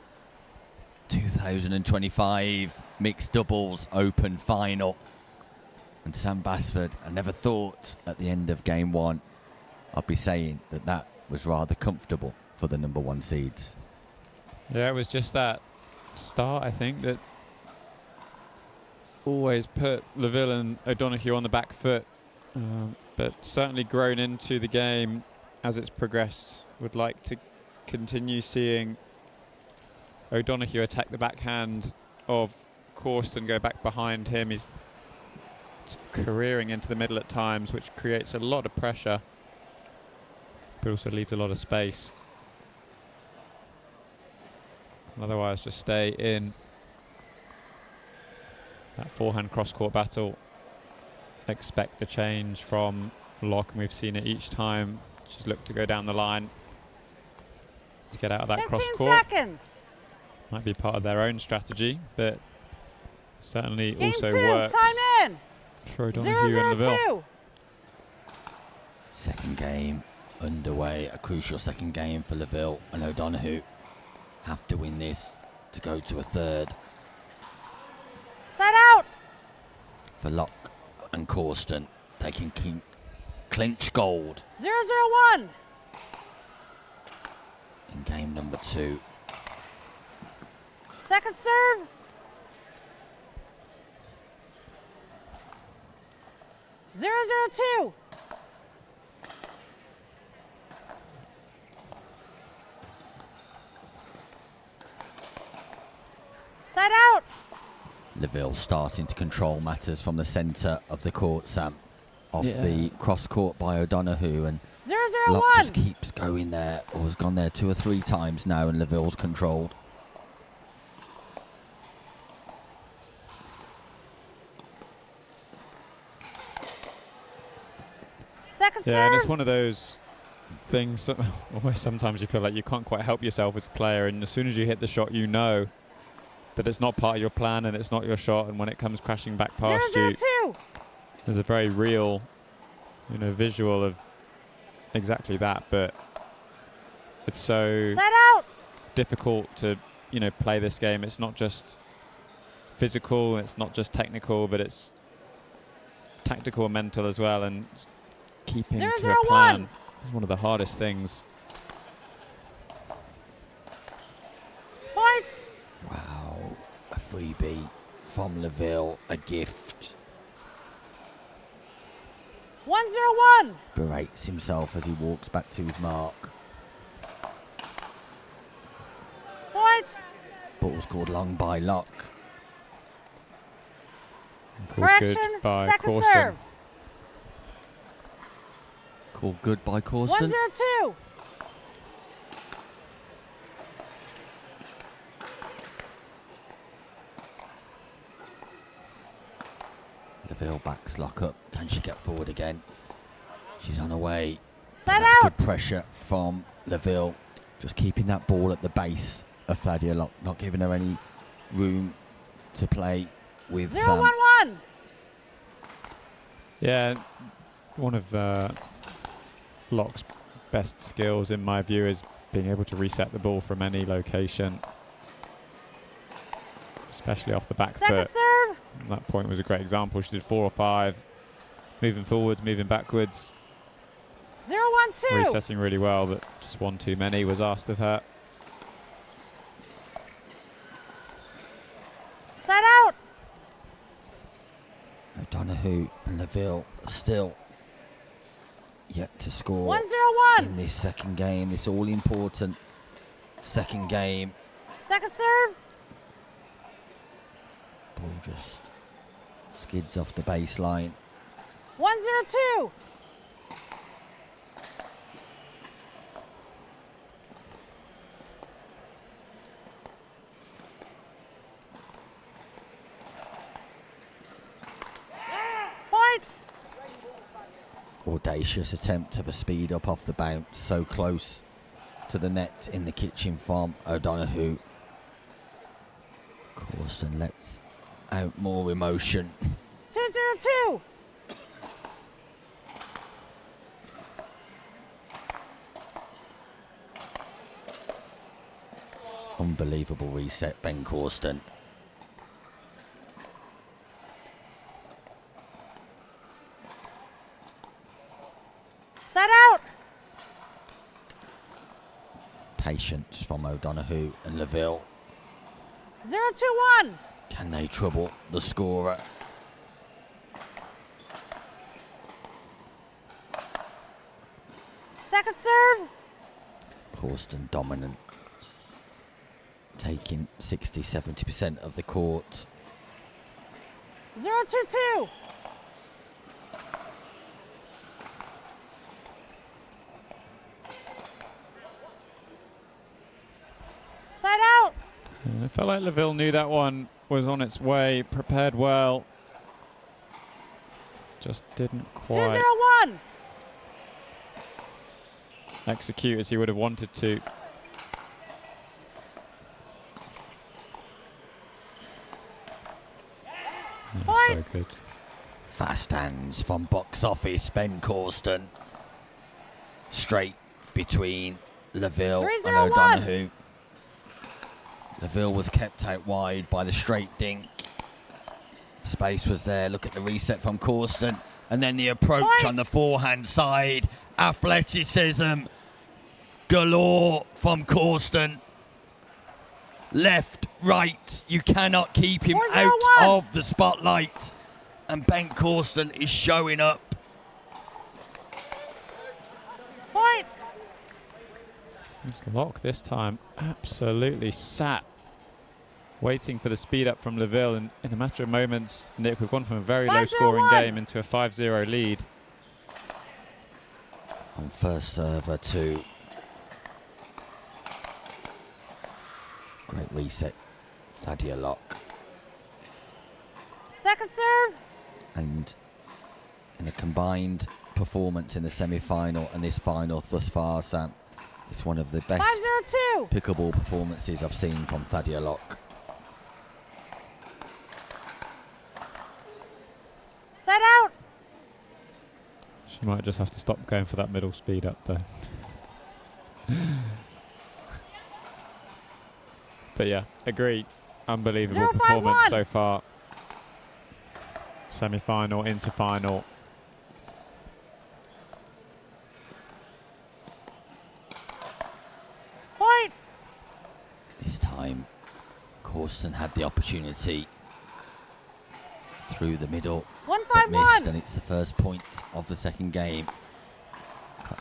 2025 Mixed Doubles Open Final. And Sam Basford, I never thought at the end of game one I'd be saying that that was rather comfortable for the number one seeds. Yeah, it was just that start, I think, that always put Lavville and O'Donoghue on the back foot, but certainly grown into the game as it's progressed. Would like to continue seeing O'Donoghue attack the backhand of Corston, go back behind him. He's careering into the middle at times, which creates a lot of pressure, but also leaves a lot of space. Otherwise, just stay in that forehand cross-court battle. Expect the change from Locke, and we've seen it each time. She's looked to go down the line to get out of that 15 cross-court. seconds. Might be part of their own strategy, but certainly Game also 2. works Time in. for O'Donoghue and Lavville. 0-0-2. Second game underway, a crucial second game for Lavville and O'Donoghue. Have to win this to go to a third. Set out. For Locke and Corston, they can clinch gold. 0-0-1. number 2. Second serve. Zero, 0, 2. Side out. Lavville starting to control matters from the centre of the court, Sam. Off the cross court by O'Donoghue, and 0, 0, Locke 1. just keeps going there, or has gone there 2 or 3 times now, and Lavville's controlled. Second serve. Yeah, and it's one of those things, where sometimes you feel like you can't quite help yourself as a player, and as soon as you hit the shot, you know that it's not part of your plan and it's not your shot, and when it comes crashing back past 0, you, 0, 2. there's a very real, visual of exactly that, but it's so Side out. difficult to, play this game. It's not just physical, it's not just technical, but it's tactical and mental as well, and keeping 0, to 0, a plan 1. is one of the hardest things. Point. Wow, a freebie from Lavville, a gift. 1, 0, 1. Berates himself as he walks back to his mark. Point. Ball's called long by Locke. Called Correction. good by Second Corston. serve. Called good by 1, Corston. 0, 2. Lavville backs Locke up. Can she get forward again? She's on her way. Side That's out. good pressure from Lavville. Just keeping that ball at the base of Thadia Locke, not giving her any room to play with 0, Sam. 1, 1. Yeah, one of Locke's best skills, in my view, is being able to reset the ball from any location, especially off the back Second foot. serve. And that point was a great example. She did 4 or 5, moving forwards, moving backwards, 0, 1, 2. resetting really well, but just one too many was asked of her. Side out. O'Donoghue and Lavville still yet to score 1, 0, 1. in this second game, this all-important second game. Second serve. Ball just skids off the baseline. 1, 0, 2. Point. Audacious attempt of a speed up off the bounce, so close to the net in the kitchen from O'Donoghue. Corston lets out more emotion. 2, 0, 2. Unbelievable reset, Ben Corston. Side out. Patience from O'Donoghue and Lavville. 0, 2, 1. Can they trouble the scorer? Second serve. Corston dominant, taking 60-70% of the court. 0, 2, 2. Side out. And it felt like Lavville knew that one was on its way, prepared well. Just didn't 2, 0, quite 1. execute as he would have wanted to. Yeah, so good. Fast hands from box office, Ben Corston. Straight between Lavville 3, and 0, 1. O'Donoghue. Lavville was kept out wide by the straight dink. Space was there. Look at the reset from Corston. And then the approach Point. on the forehand side. Athleticism galore from Corston. Left, right, you cannot keep him out of the spotlight. And Ben Corston is showing up. Point. It's Lock this time absolutely sat, waiting for the speed up from Lavville. And in a matter of moments, Nick, we've gone from a very low scoring game into a 5-0 lead. On first server too. Great reset, Thadia Lock. Second serve. And in a combined performance in the semi-final and this final thus far, Sam, it's one of the best 5-0-2. pickleball performances I've seen from Thadia Lock. Set out. She might just have to stop going for that middle speed up though. But yeah, agree. Unbelievable performance so far. Semi-final into final. Point. This time, Corston had the opportunity through the middle, but missed, and it's the first point of the second game.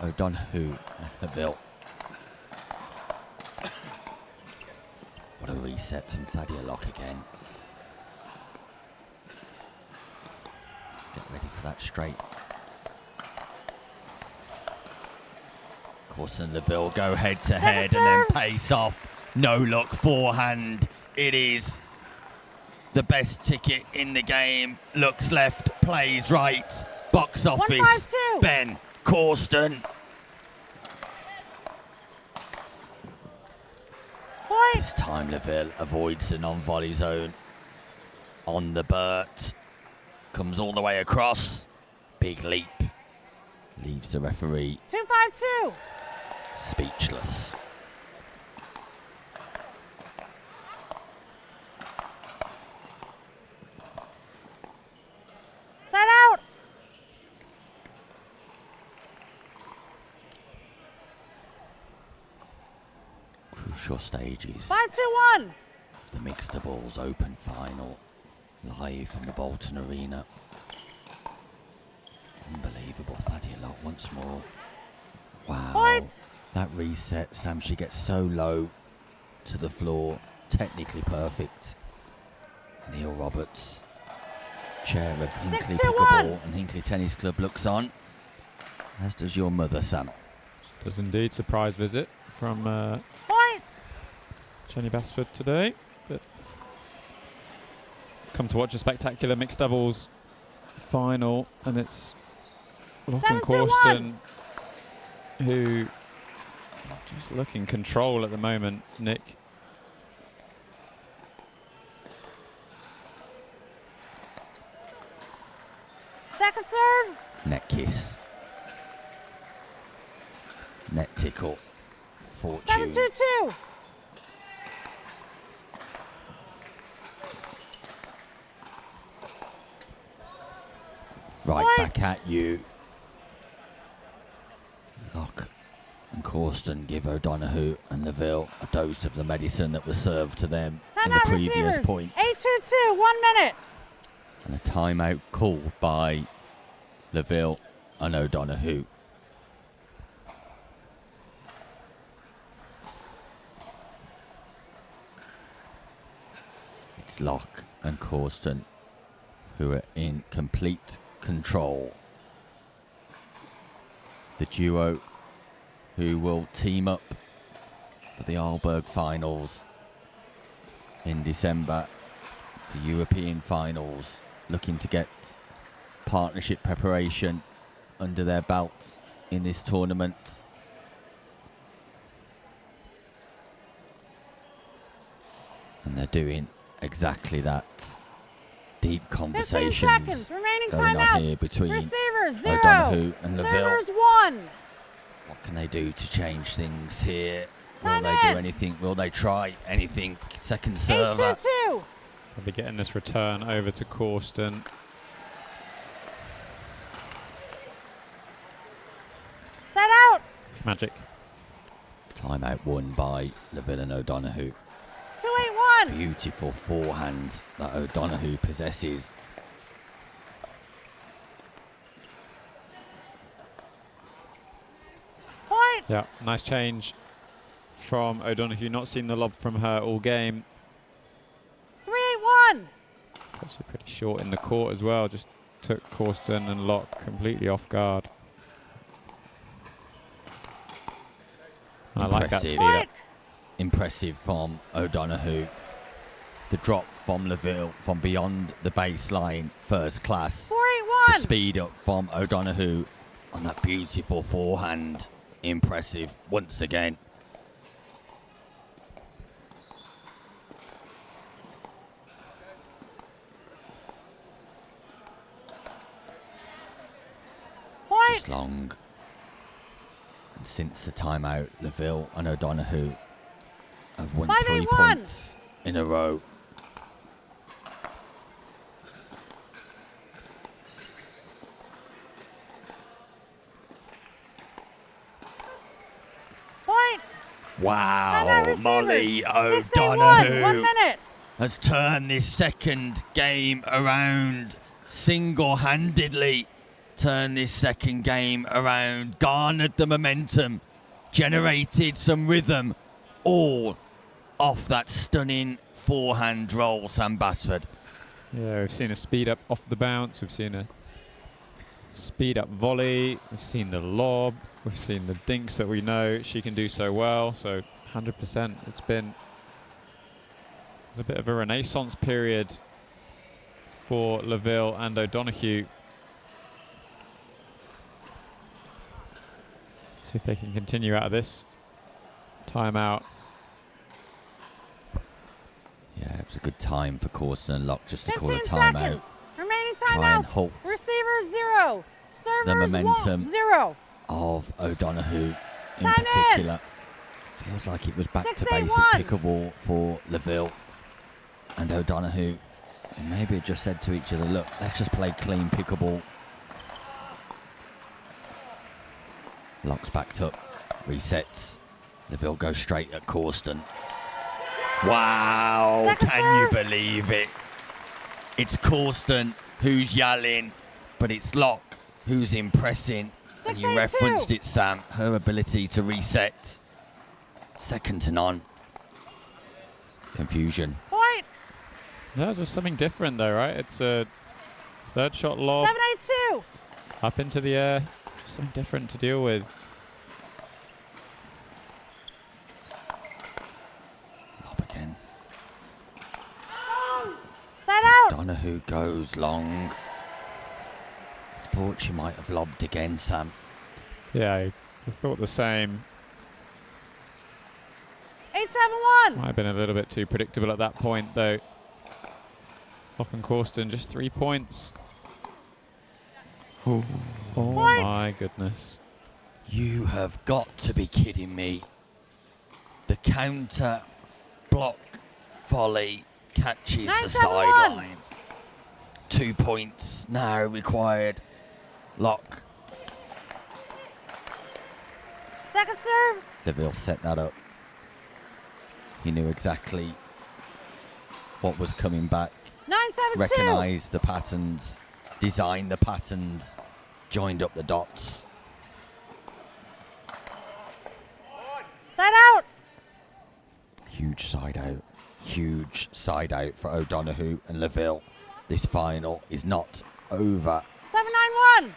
O'Donoghue and Lavville. What a reset from Thadia Lock again. Get ready for that straight. Corston and Lavville go head to head and then pace off. No look forehand. It is the best ticket in the game. Looks left, plays right. Box office. 152. Ben Corston. Point. This time Lavville avoids the non-volley zone. On the Burt. Comes all the way across. Big leap. Leaves the referee 2-5-2. speechless. Set out. Crucial stages 5-2-1. of the Mixed Doubles Open Final, live from the Bolton Arena. Unbelievable. Thadia Lock once more. Wow. Point. That reset, Sam, she gets so low to the floor. Technically perfect. Neil Roberts, chair of Hinckley 6-2-1. Pickleball and Hinckley Tennis Club, looks on, as does your mother, Sam. Does indeed. Surprise visit from Point. Jenny Basford today. But come to watch a spectacular mixed doubles final, and it's Lock and 7-2-1. Corston who just look in control at the moment, Nick. Second serve. Net kiss. Net tickle. Fortune. 7-2-2. Right Point. back at you. Lock and Corston give O'Donoghue and Lavville a dose of the medicine that was served to them in the Timeout previous receivers. point. 8-2-2. 1 minute. And a timeout called by Lavville and O'Donoghue. It's Lock and Corston who are in complete control. The duo who will team up for the Arlberg finals in December, the European finals, looking to get partnership preparation under their belts in this tournament. And they're doing exactly that. Deep 15 conversations seconds. Remaining going on here timeouts. between Receivers 0. O'Donoghue and Lavville. Servers 1. What can they do to change things here? Will Time they in. do anything? Will they try anything? Second server. 8-2-2. They'll be getting this return over to Corston. Set out. Magic. Timeout won by Lavville and O'Donoghue. 2-8-1. Beautiful forehand that O'Donoghue possesses. Point. Yeah, nice change from O'Donoghue. Not seen the lob from her all game. 3-8-1. It's actually pretty short in the court as well. Just took Corston and Locke completely off guard. I like that speed up. Impressive from O'Donoghue. The drop from Lavville from beyond the baseline, first class. 4-8-1. The speed up from O'Donoghue on that beautiful forehand. Impressive once again. Point. Just long. And since the timeout, Lavville and O'Donoghue have won 3 5-8-1. points in a row. Point. Wow, Timeout Molly receivers. 6-8-1. 1 O'Donoghue minute. has turned this second game around single-handedly. Turned this second game around, garnered the momentum, generated some rhythm, all off that stunning forehand roll, Sam Basford. Yeah, we've seen a speed up off the bounce. We've seen a speed up volley. We've seen the lob. We've seen the dinks that we know she can do so well. So 100%. It's been a bit of a renaissance period for Lavville and O'Donoghue. See if they can continue out of this timeout. Yeah, it was a good time for Corston and Locke just to call a 15 timeout. seconds. Remaining Try and timeout. halt Receiver 0. Servers the momentum 0. of O'Donoghue in Time in. particular. Feels like it was back to 6-8-1. basic pickleball for Lavville and O'Donoghue. And maybe it just said to each other, look, let's just play clean pickleball. Locke's backed up, resets. Lavville goes straight at Corston. Wow, Second can you serve. believe it? It's Corston who's yelling, but it's Locke who's impressing. And you 6-8-2. referenced it, Sam, her ability to reset. Second to none. Confusion. Point. Yeah, just something different though, right? It's a third shot lob 7-8-2. up into the air. Just something different to deal with. Lob again. Set out. O'Donoghue goes long. Thought she might have lobbed again, Sam. Yeah, I thought the same. 8-7-1. Might have been a little bit too predictable at that point though. Locke and Corston just 3 points. Oh Point. my goodness. You have got to be kidding me. The counter block volley catches the 9-7-1. sideline. 2 points now required. Locke. Second serve. Lavville set that up. He knew exactly what was coming back. 9-7-2. Recognised the patterns, designed the patterns, joined up the dots. Set out. Huge side out for O'Donoghue and Lavville. This final is not over. 7-9-1.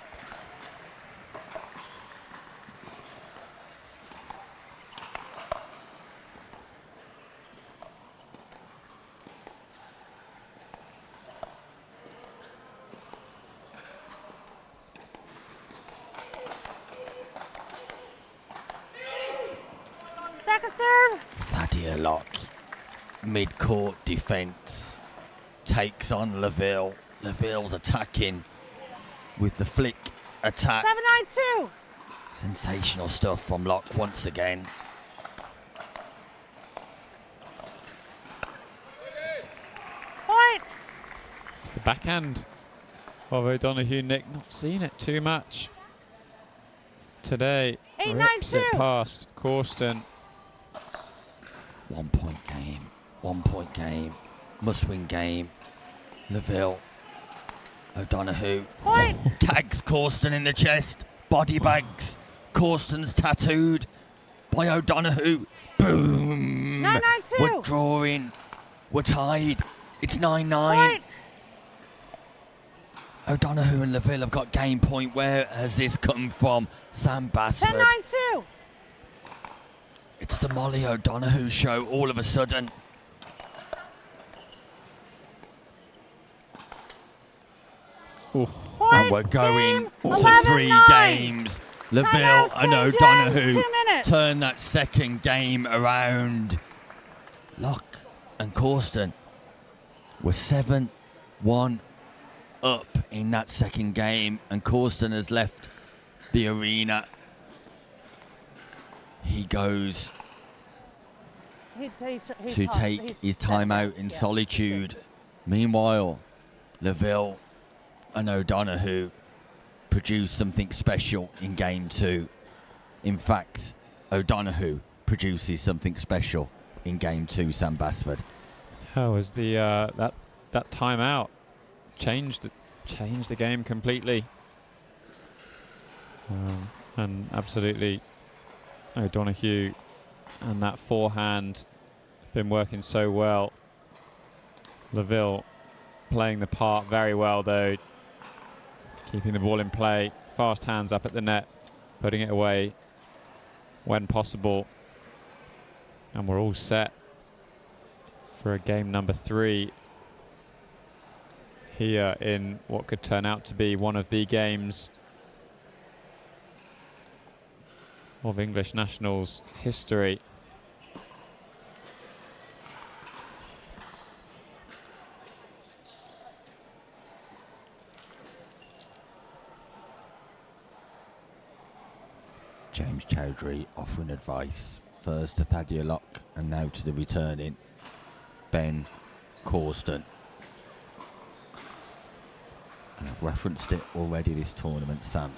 Second serve. Thadia Locke, mid-court defence, takes on Lavville. Laville's attacking with the flick attack. 7-9-2. Sensational stuff from Locke once again. Point. It's the backhand of O'Donoghue. Nick, not seen it too much today. 8-9-2. Rips it past Corston. 1 point game. 1 point game. Must win game. Lavville. O'Donoghue. Tags Corston in the chest. Body bags. Corston's tattooed by O'Donoghue. Boom. 9-9-2. We're drawing. We're tied. It's 9-9. O'Donoghue and Lavville have got game point. Where has this come from? Sam Basford. 10-9-2. It's the Molly O'Donoghue show all of a sudden. Ooh. And we're going to 11-9. 3 games. Lavville and changes, O'Donoghue 2 minutes. turn that second game around. Locke and Corston were 7-1 up in that second game, and Corston has left the arena. He goes to take his time out in solitude. Meanwhile, Lavville and O'Donoghue produce something special in game 2. In fact, O'Donoghue produces something special in game 2, Sam Basford. How was the that timeout changed the game completely? And absolutely, O'Donoghue and that forehand been working so well. Lavville playing the part very well though, keeping the ball in play, fast hands up at the net, putting it away when possible. And we're all set for a game number 3 here in what could turn out to be one of the games of English nationals history. James Chowry offering advice, first to Thadia Locke and now to the returning Ben Corston. And I've referenced it already this tournament, Sam.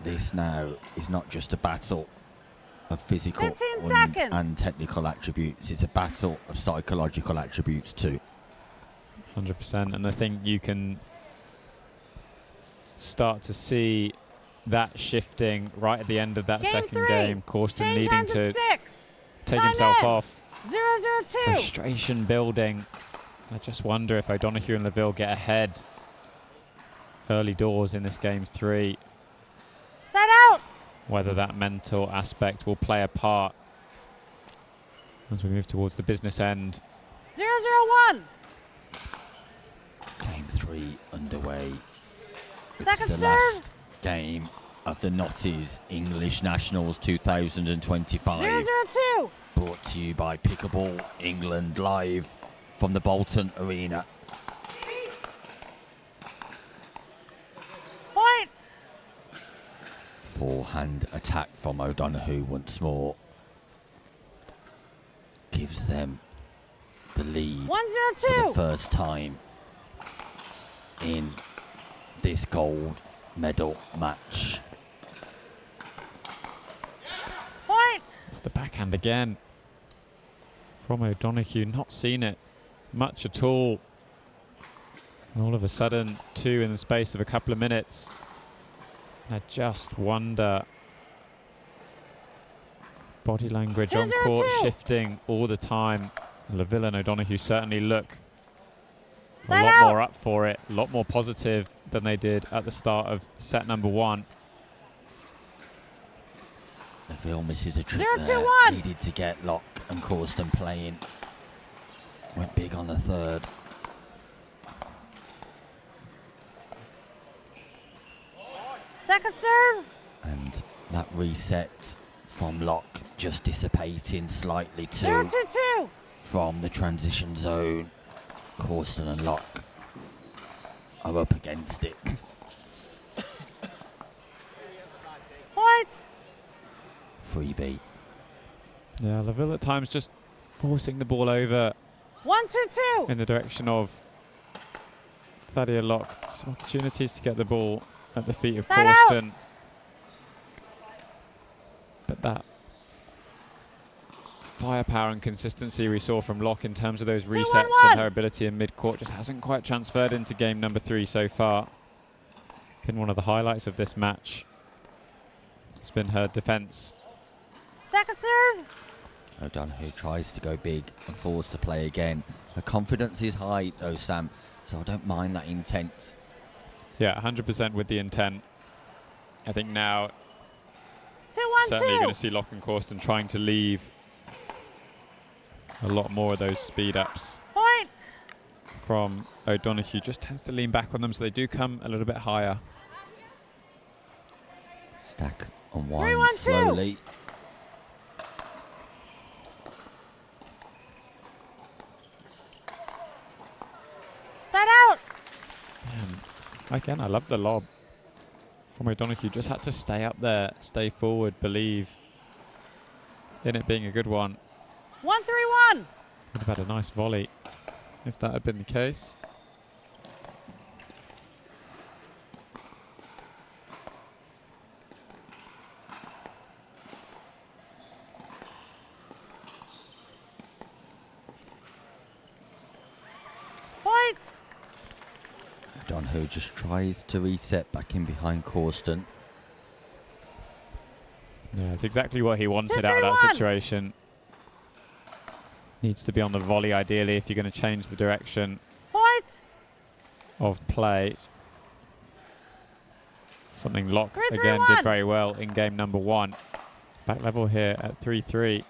This now is not just a battle of physical and technical attributes, it's a battle of psychological attributes too. 100%, and I think you can start to see that shifting right at the end of that second game. Corston needing to take himself off. 0-0-2. Frustration building. I just wonder if O'Donoghue and Lavville get ahead early doors in this game 3. Set out. Whether that mental aspect will play a part as we move towards the business end. 0-0-1. Game 3 underway. Second it's the serve. last game of the Notties English Nationals 2025. 0-0-2. Brought to you by Pickleball England, live from the Bolton Arena. Point. Forehand attack from O'Donoghue once more. Gives them the lead 1-0-2. for the first time in this gold medal match. Point. It's the backhand again from O'Donoghue. Not seen it much at all. And all of a sudden, 2 in the space of a couple of minutes. I just wonder. Body language on court shifting all the time. Lavville and O'Donoghue certainly look a lot more up for it, a lot more positive than they did at the start of set number 1. Lavville misses a trick 0-2-1. there. Needed to get Locke and Corston playing. Went big on the third. Second serve. And that reset from Locke just dissipating slightly too 0-2-2. from the transition zone. Corston and Locke are up against it. Point. Freebie. Yeah, Lavville at times just forcing the ball over 1-2-2. in the direction of Thadia Locke. Some opportunities to get the ball at the feet of Side out. Corston. But that firepower and consistency we saw from Locke in terms of those 2-1-1. resets and her ability in mid-court just hasn't quite transferred into game number 3 so far. Been one of the highlights of this match. It's been her defense. Second serve. O'Donoghue tries to go big and forced to play again. Her confidence is high though, Sam, so I don't mind that intent. Yeah, 100% with the intent. I think now 2-1-2. certainly you're going to see Locke and Corston trying to leave a lot more of those speed ups Point. from O'Donoghue. Just tends to lean back on them, so they do come a little bit higher. Stack unwind 3-1-2. slowly. Side out. Again, I love the lob from O'Donoghue. Just had to stay up there, stay forward, believe in it being a good one. 1-3-1. Would have had a nice volley if that had been the case. Point. O'Donoghue just tries to reset back in behind Corston. Yeah, it's exactly what he wanted out of that 2-3-1. situation. Needs to be on the volley ideally if you're going to change the direction Point. of play. Something Locke 3-3-1. again did very well in game number 1. Back level here at 3-3.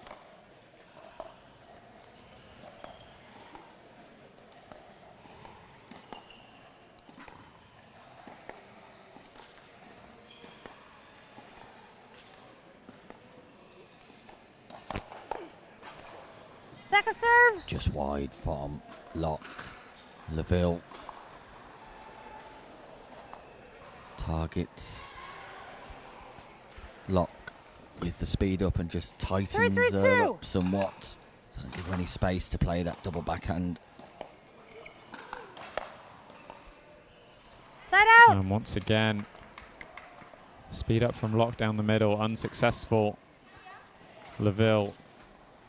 Second serve. Just wide from Locke. Lavville targets Locke with the speed up and just tightens her 3-3-2. up somewhat. Doesn't give her any space to play that double backhand. Side out. And once again, speed up from Locke down the middle, unsuccessful. Lavville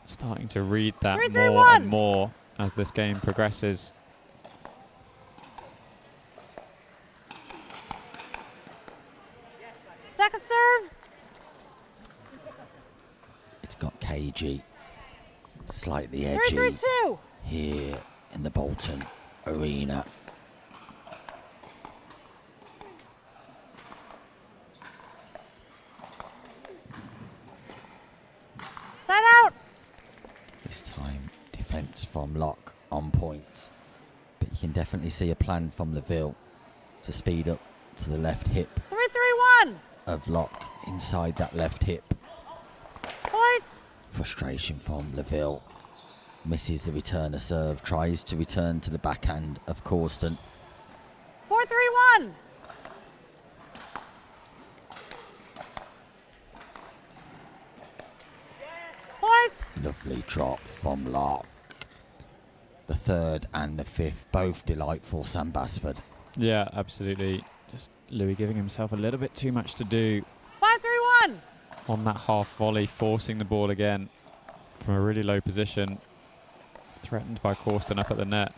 starting to read that 3-3-1. more and more as this game progresses. Second serve. It's got cagey, slightly edgy 3-3-2. here in the Bolton Arena. Side out. This time, defence from Locke on point. But you can definitely see a plan from Lavville to speed up to the left hip 3-3-1. of Locke inside that left hip. Point. Frustration from Lavville. Misses the returner serve, tries to return to the backhand of Corston. 4-3-1. Point. Lovely drop from Locke. The third and the fifth, both delightful, Sam Basford. Yeah, absolutely. Just Louis giving himself a little bit too much to do 5-3-1. on that half volley, forcing the ball again from a really low position. Threatened by Corston up at the net.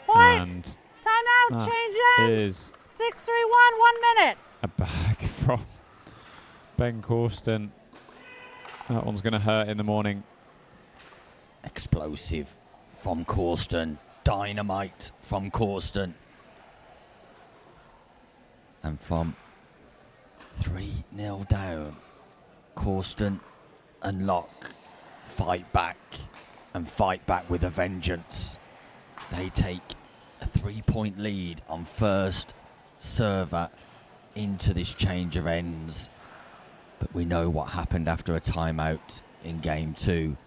Point. And Time out. that Change ends. is 6-3-1. 1 minute. a bag from Ben Corston. That one's going to hurt in the morning. Explosive from Corston. Dynamite from Corston. And from 3-0 down, Corston and Locke fight back and fight back with a vengeance. They take a 3-point lead on first server into this change of ends. But we know what happened after a timeout in game 2.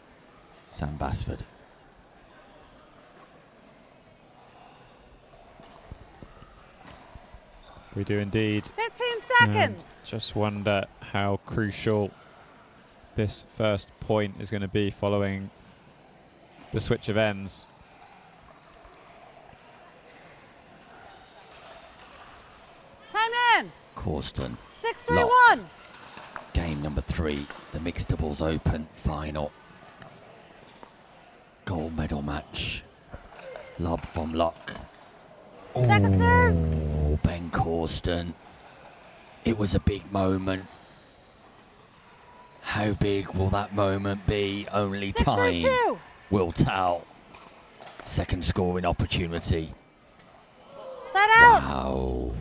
Sam Basford. We do indeed. 15 And seconds. just wonder how crucial this first point is going to be following the switch of ends. Time in. Corston. 6-3-1. Game number 3, the Mixed Doubles Open final. Gold medal match. Lob from Lock. Second serve. Oh, Ben Corston. It was a big moment. How big will that moment be? Only time 6-3-2. will tell. Second scoring opportunity. Set out. Wow.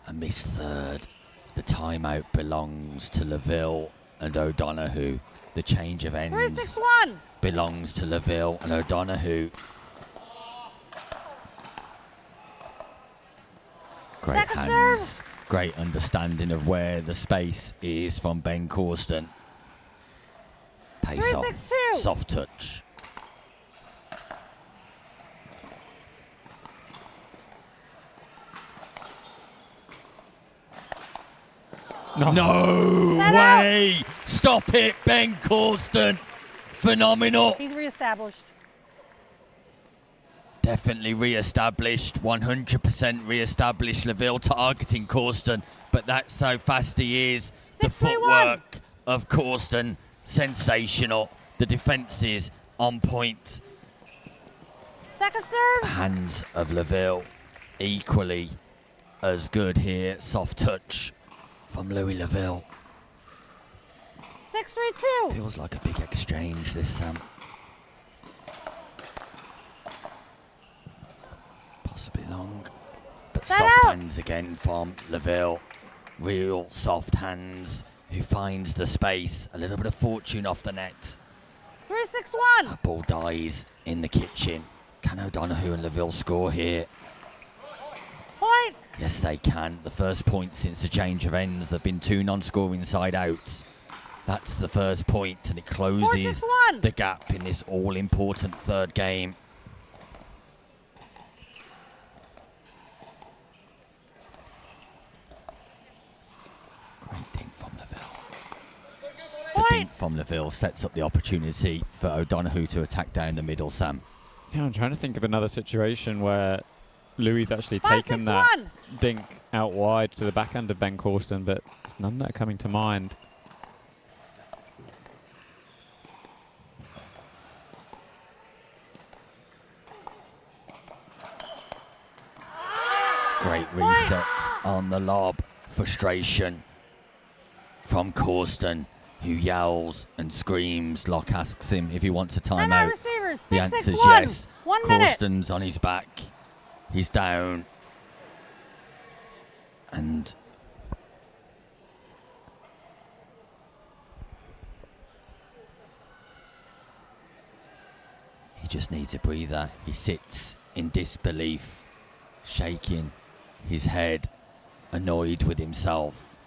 A missed third. The timeout belongs to Lavville and O'Donoghue. The change of ends 3-6-1. belongs to Lavville and O'Donoghue. Great Second hands. serve. Great understanding of where the space is from Ben Corston. Pace off. 3-6-2. Soft touch. No Set way! Stop it, Ben Corston. Phenomenal. He's reestablished. Definitely re-established, 100% re-established. Lavville targeting Corston, but that's how fast he is. The 6-3-1. footwork of Corston, sensational. The defences on point. Second serve. Hands of Lavville, equally as good here. Soft touch from Louis Lavville. 6-3-2. Feels like a big exchange, this, Sam. Possibly long. But Set soft out. hands again from Lavville. Real soft hands, who finds the space. A little bit of fortune off the net. 3-6-1. That ball dies in the kitchen. Can O'Donoghue and Lavville score here? Point. Yes, they can. The first point since the change of ends. There have been 2 non-scoring side-outs. That's the first point, and it closes 4-6-1. the gap in this all-important third game. Great dink from Lavville. The dink from Lavville sets up the opportunity for O'Donoghue to attack down the middle, Sam. Yeah, I'm trying to think of another situation where Louis actually 5-6-1. taken that dink out wide to the backhand of Ben Corston, but there's none that are coming to mind. Great reset on the lob. Frustration from Corston, who yells and screams. Locke asks him if he wants a Timeout timeout. receivers. The answer's 6-6-1. yes. 1 minute. Corston's on his back. He's down. And he just needs a breather. He sits in disbelief, shaking his head, annoyed with himself.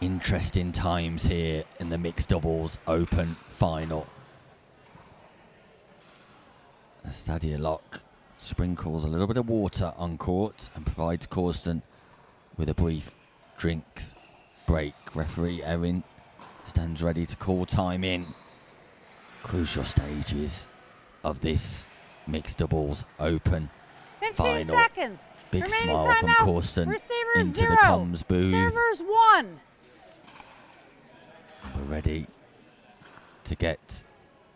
Interesting times here in the mixed doubles open final. Stadia Locke sprinkles a little bit of water on court and provides Corston with a brief drinks break. Referee Erin stands ready to call time in. Crucial stages of this mixed doubles open 15 final. seconds. Big Remaining smile from timeouts. Corston Receivers into 0. the comms booth. Servers 1. We're ready to get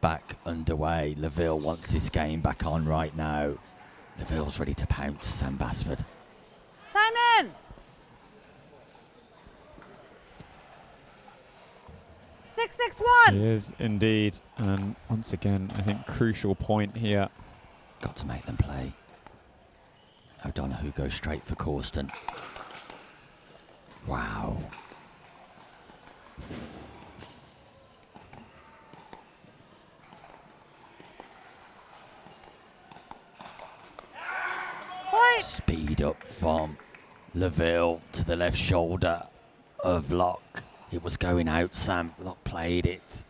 back underway. Lavville wants this game back on right now. Laville's ready to pounce Sam Basford. Time in. 6-6-1. He is indeed, and once again, I think crucial point here. Got to make them play. O'Donoghue goes straight for Corston. Wow. Point. Speed up from Lavville to the left shoulder of Locke. It was going out, Sam. Locke played it.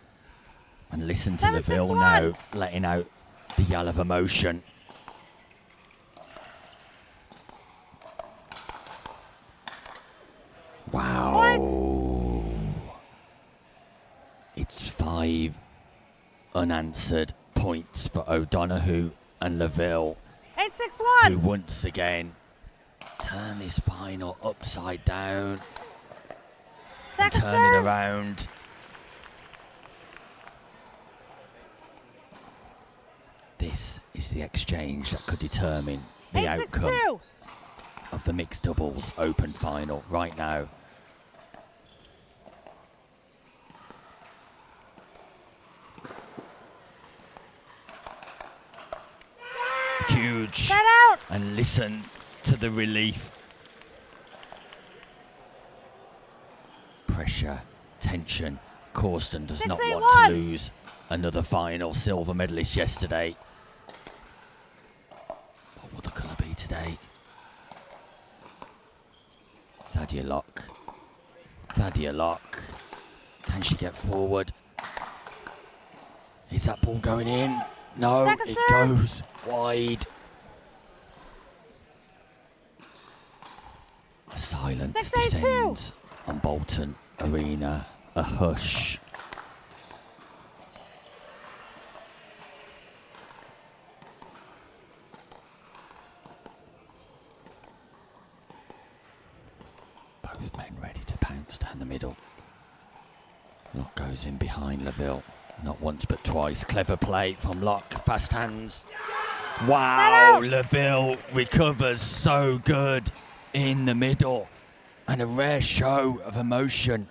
And listen to 7-6-1. Lavville now, letting out the yell of emotion. Wow. It's 5 unanswered points for O'Donoghue and Lavville, 8-6-1. who once again turn this final upside down and Second turn serve. it around. This is the exchange that could determine the 8-6-2. outcome of the mixed doubles open final right now. Huge. Set out. And listen to the relief. Pressure, tension. Corston does not want to lose another final. Silver medalist yesterday. What will the colour be today? Thadia Lock. Thadia Lock. Can she get forward? Is that ball going in? No, it goes wide. A silence descends on Bolton Arena. A hush. Both men ready to pounce down the middle. Lock goes in behind Lavville. Not once but twice. Clever play from Lock. Fast hands. Wow, Lavville recovers so good in the middle. And a rare show of emotion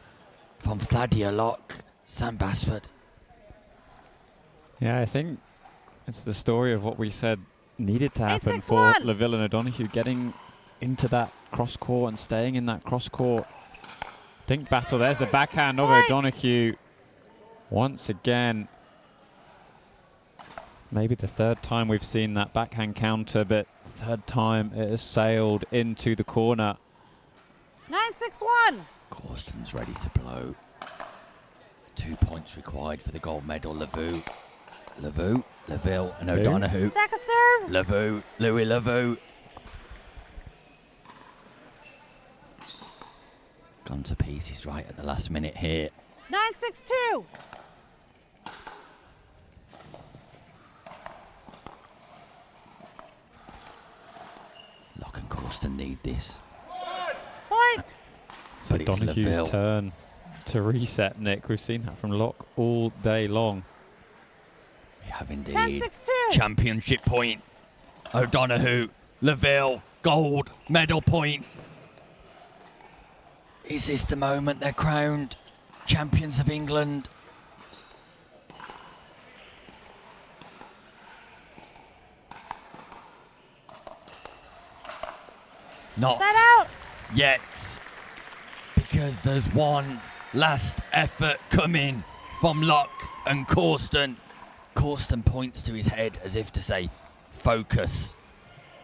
from Thadia Lock. Sam Basford. Yeah, I think it's the story of what we said needed to happen for Lavville and O'Donoghue, getting into that cross court and staying in that cross court. Dink battle. There's the backhand of O'Donoghue. Once again, maybe the third time we've seen that backhand counter, but third time it has sailed into the corner. 9-6-1. Corston's ready to blow. 2 points required for the gold medal. Lavville, Lavville and O'Donoghue. Second serve. Louis Lavville. Gone to pieces right at the last minute here. 9-6-2. Lock and Corston need this. Point. It's But it's O'Donoghue's Lavville. turn to reset, Nick. We've seen that from Lock all day long. We have indeed. 10-6-2. Championship point. O'Donoghue, Lavville, gold medal point. Is this the moment they're crowned champions of England? Not Set out. yet, because there's one last effort coming from Lock and Corston. Corston points to his head as if to say, focus.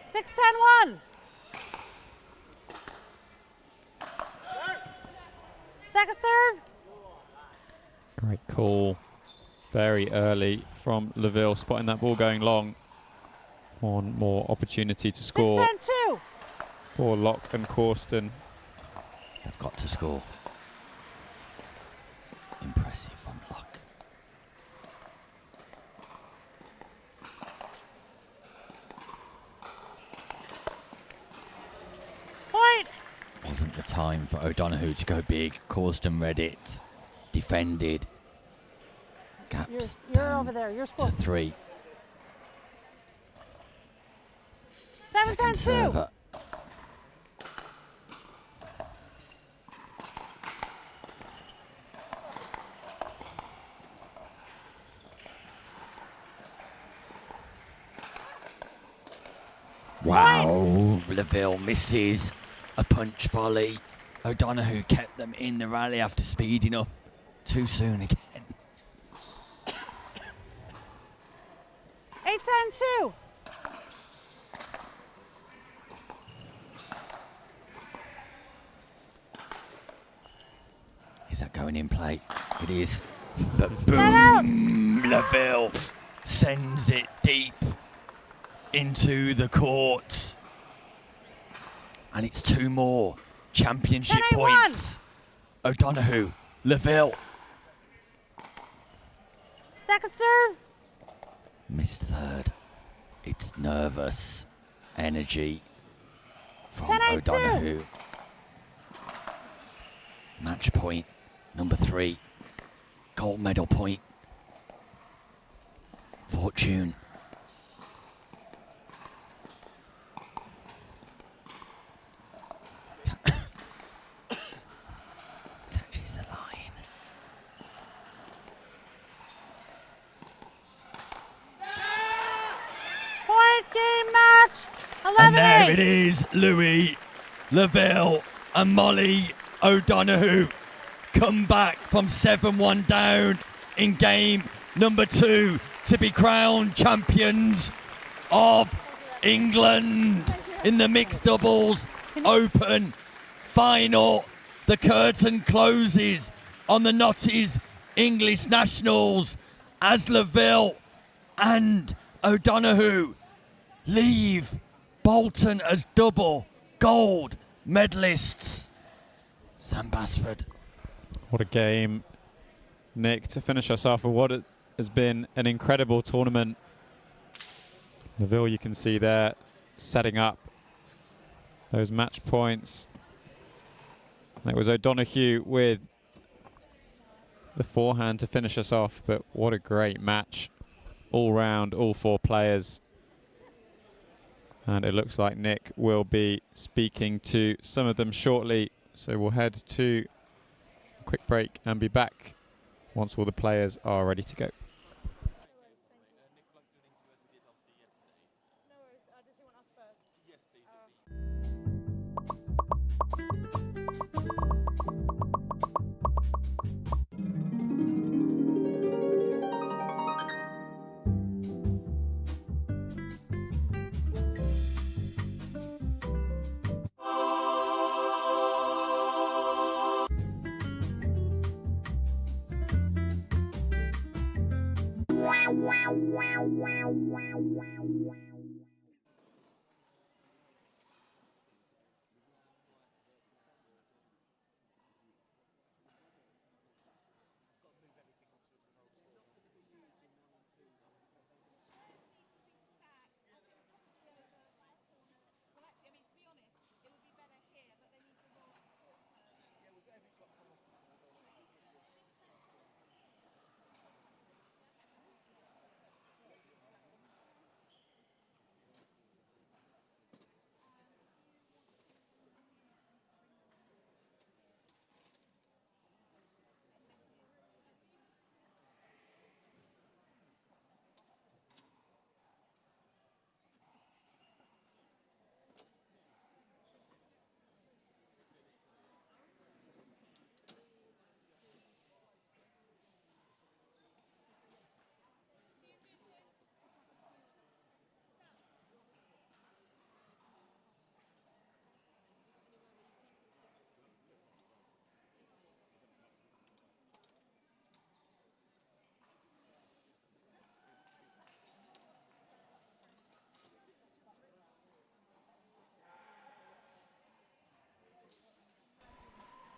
6-10-1. Second serve. Great call. Very early from Lavville, spotting that ball going long. One more opportunity to score 6-10-2. for Lock and Corston. They've got to score. Impressive from Lock. Point. Wasn't the time for O'Donoghue to go big. Corston read it, defended. Gaps You're down over there. You're to supposed to. 3. 7-10-2. Second server. Wow, Lavville misses a punch volley. O'Donoghue kept them in the rally after speeding up too soon again. 8-10-2. Is that going in play? It is. But boom! Lavville sends it deep into the court. And it's 2 more championship 10-8-1. points. O'Donoghue, Lavville. Second serve. Missed third. It's nervous energy from 10-8-2. O'Donoghue. Match point number 3. Gold medal point. Fortune And there it is, Louis, Lavville and Molly O'Donoghue come back from 7-1 down in game number 2 to be crowned champions of England in the mixed doubles open final. The curtain closes on the Notties English Nationals as Lavville and O'Donoghue leave Bolton as double gold medalists. Sam Basford. What a game, Nick, to finish us off with what has been an incredible tournament. Lavville, you can see there, setting up those match points. And it was O'Donoghue with the forehand to finish us off, but what a great match. All round, all 4 players. And it looks like Nick will be speaking to some of them shortly. So we'll head to a quick break and be back once all the players are ready to go.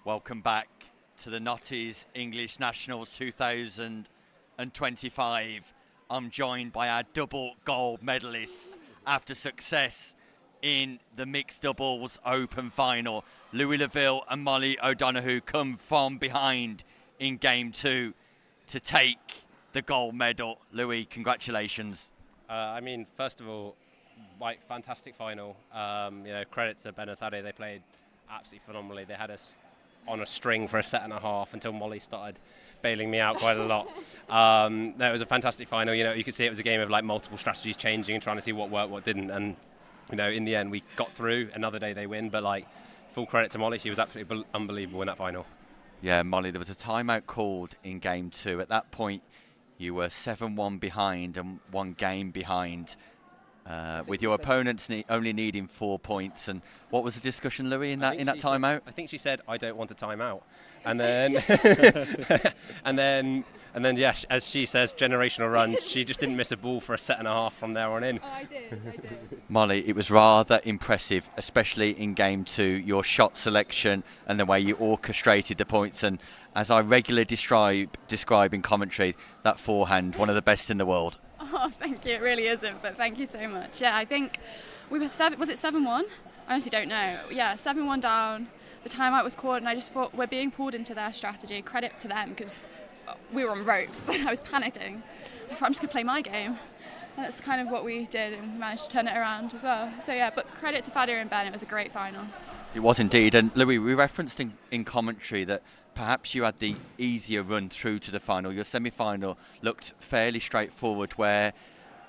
Welcome back to the Notties English Nationals 2025. I'm joined by our double gold medalists after success in the mixed doubles open final. Louis Lavville and Molly O'Donoghue come from behind in game 2 to take the gold medal. Louis, congratulations. I mean, first of all, fantastic final. Credit to Ben and Thaddeus. They played absolutely phenomenally. They had us on a string for a set and a half until Molly started bailing me out quite a lot. It was a fantastic final. You could see it was a game of multiple strategies changing and trying to see what worked, what didn't. And in the end, we got through. Another day they win, but full credit to Molly. She was absolutely unbelievable in that final. Yeah, Molly, there was a timeout called in game 2. At that point, you were 7-1 behind and 1 game behind. With your opponents only needing 4 points. And what was the discussion, Louis, in that timeout? I think she said, "I don't want a timeout," and then and then yeah, as she says, generational run. She just didn't miss a ball for a set and a half from there on in. Oh, I did. Molly, it was rather impressive, especially in game 2. Your shot selection and the way you orchestrated the points. And as I regularly describe in commentary, that forehand, one of the best in the world. Oh, thank you. It really isn't, but thank you so much. Yeah, I think we were was it 7-1? I honestly don't know. Yeah, 7-1 down. The timeout was called, and I just thought we're being pulled into their strategy. Credit to them, because we were on ropes. I was panicking. I thought, I'm just going to play my game. And that's kind of what we did, and we managed to turn it around as well. So yeah, but credit to Thaddeus and Ben. It was a great final. It was indeed. And Louis, we referenced in commentary that perhaps you had the easier run through to the final. Your semi-final looked fairly straightforward, where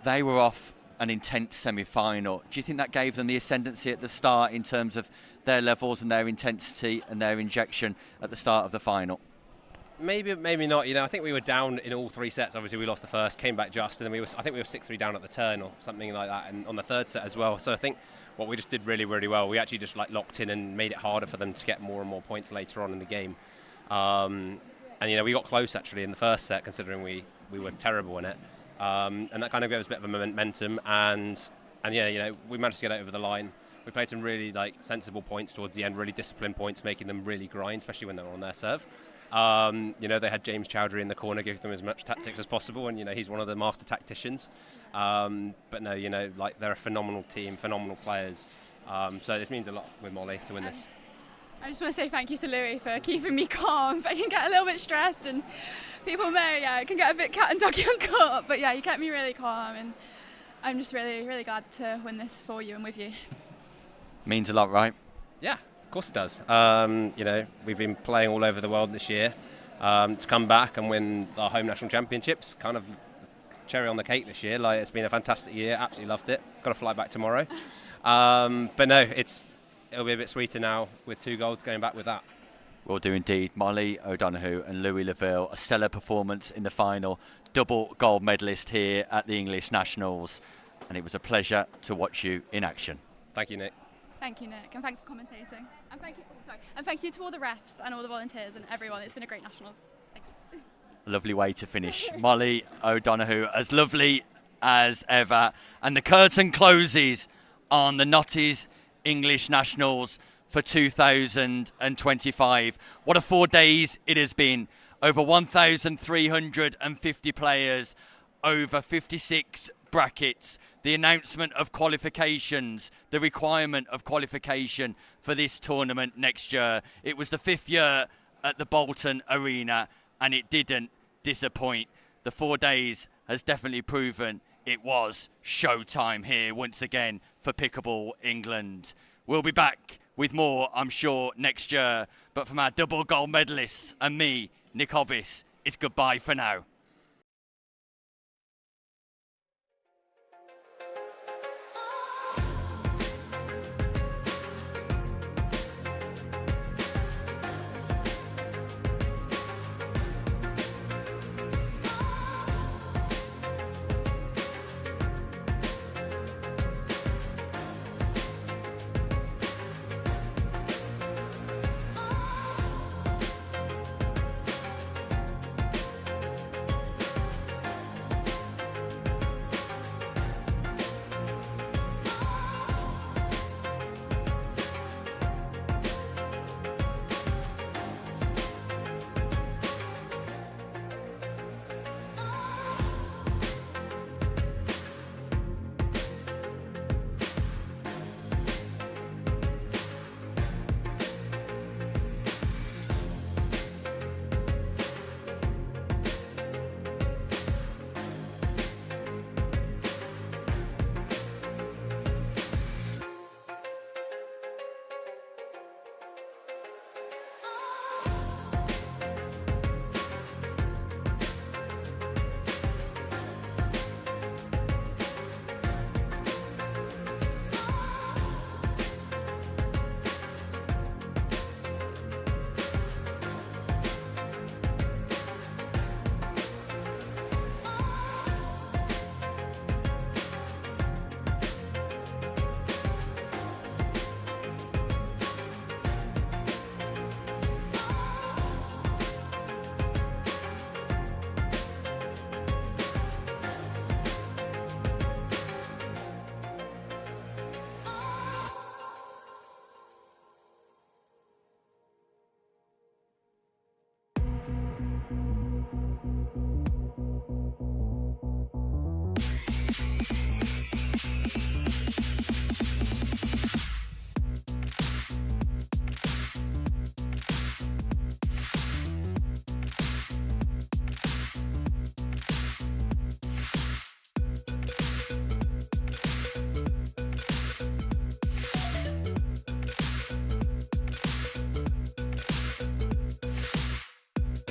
they were off an intense semi-final. Do you think that gave them the ascendancy at the start in terms of their levels and their intensity and their injection at the start of the final? Maybe not. I think we were down in all 3 sets. Obviously, we lost the first, came back just, and then I think we were 6-3 down at the turn or something like that, and on the 3rd set as well. So I think what we just did really, really well. We actually just locked in and made it harder for them to get more and more points later on in the game. And we got close actually in the 1st set, considering we were terrible in it. And that kind of gave us a bit of a momentum. And we managed to get it over the line. We played some really sensible points towards the end, really disciplined points, making them really grind, especially when they were on their serve. They had James Chowry in the corner, giving them as much tactics as possible, and he's one of the master tacticians. But no, they're a phenomenal team, phenomenal players. So this means a lot with Molly to win this. I just want to say thank you to Louis for keeping me calm. I can get a little bit stressed, and people it can get a bit cat and doggy on court. But yeah, you kept me really calm, and I'm just really, really glad to win this for you and with you. Means a lot, right? Yeah. Of course it does. We've been playing all over the world this year. To come back and win our home national championships, kind of cherry on the cake this year. It's been a fantastic year. Absolutely loved it. Got to fly back tomorrow. But no, it'll be a bit sweeter now with 2 golds going back with that. Will do indeed. Molly O'Donoghue and Louis Lavville, a stellar performance in the final. Double gold medalist here at the English Nationals. And it was a pleasure to watch you in action. Thank you, Nick. Thank you, Nick, and thanks for commentating. And thank you to all the refs and all the volunteers and everyone. It's been a great Nationals. Thank you. Lovely way to finish. Molly O'Donoghue, as lovely as ever. And the curtain closes on the Notties English Nationals for 2025. What a 4 days it has been. Over 1,350 players, over 56 brackets. The announcement of qualifications, the requirement of qualification for this tournament next year. It was the 5th year at the Bolton Arena, and it didn't disappoint. The 4 days has definitely proven it was showtime here once again for Pickleball England. We'll be back with more, I'm sure, next year. But from our double gold medalists and me, Nick Hobbs, it's goodbye for now.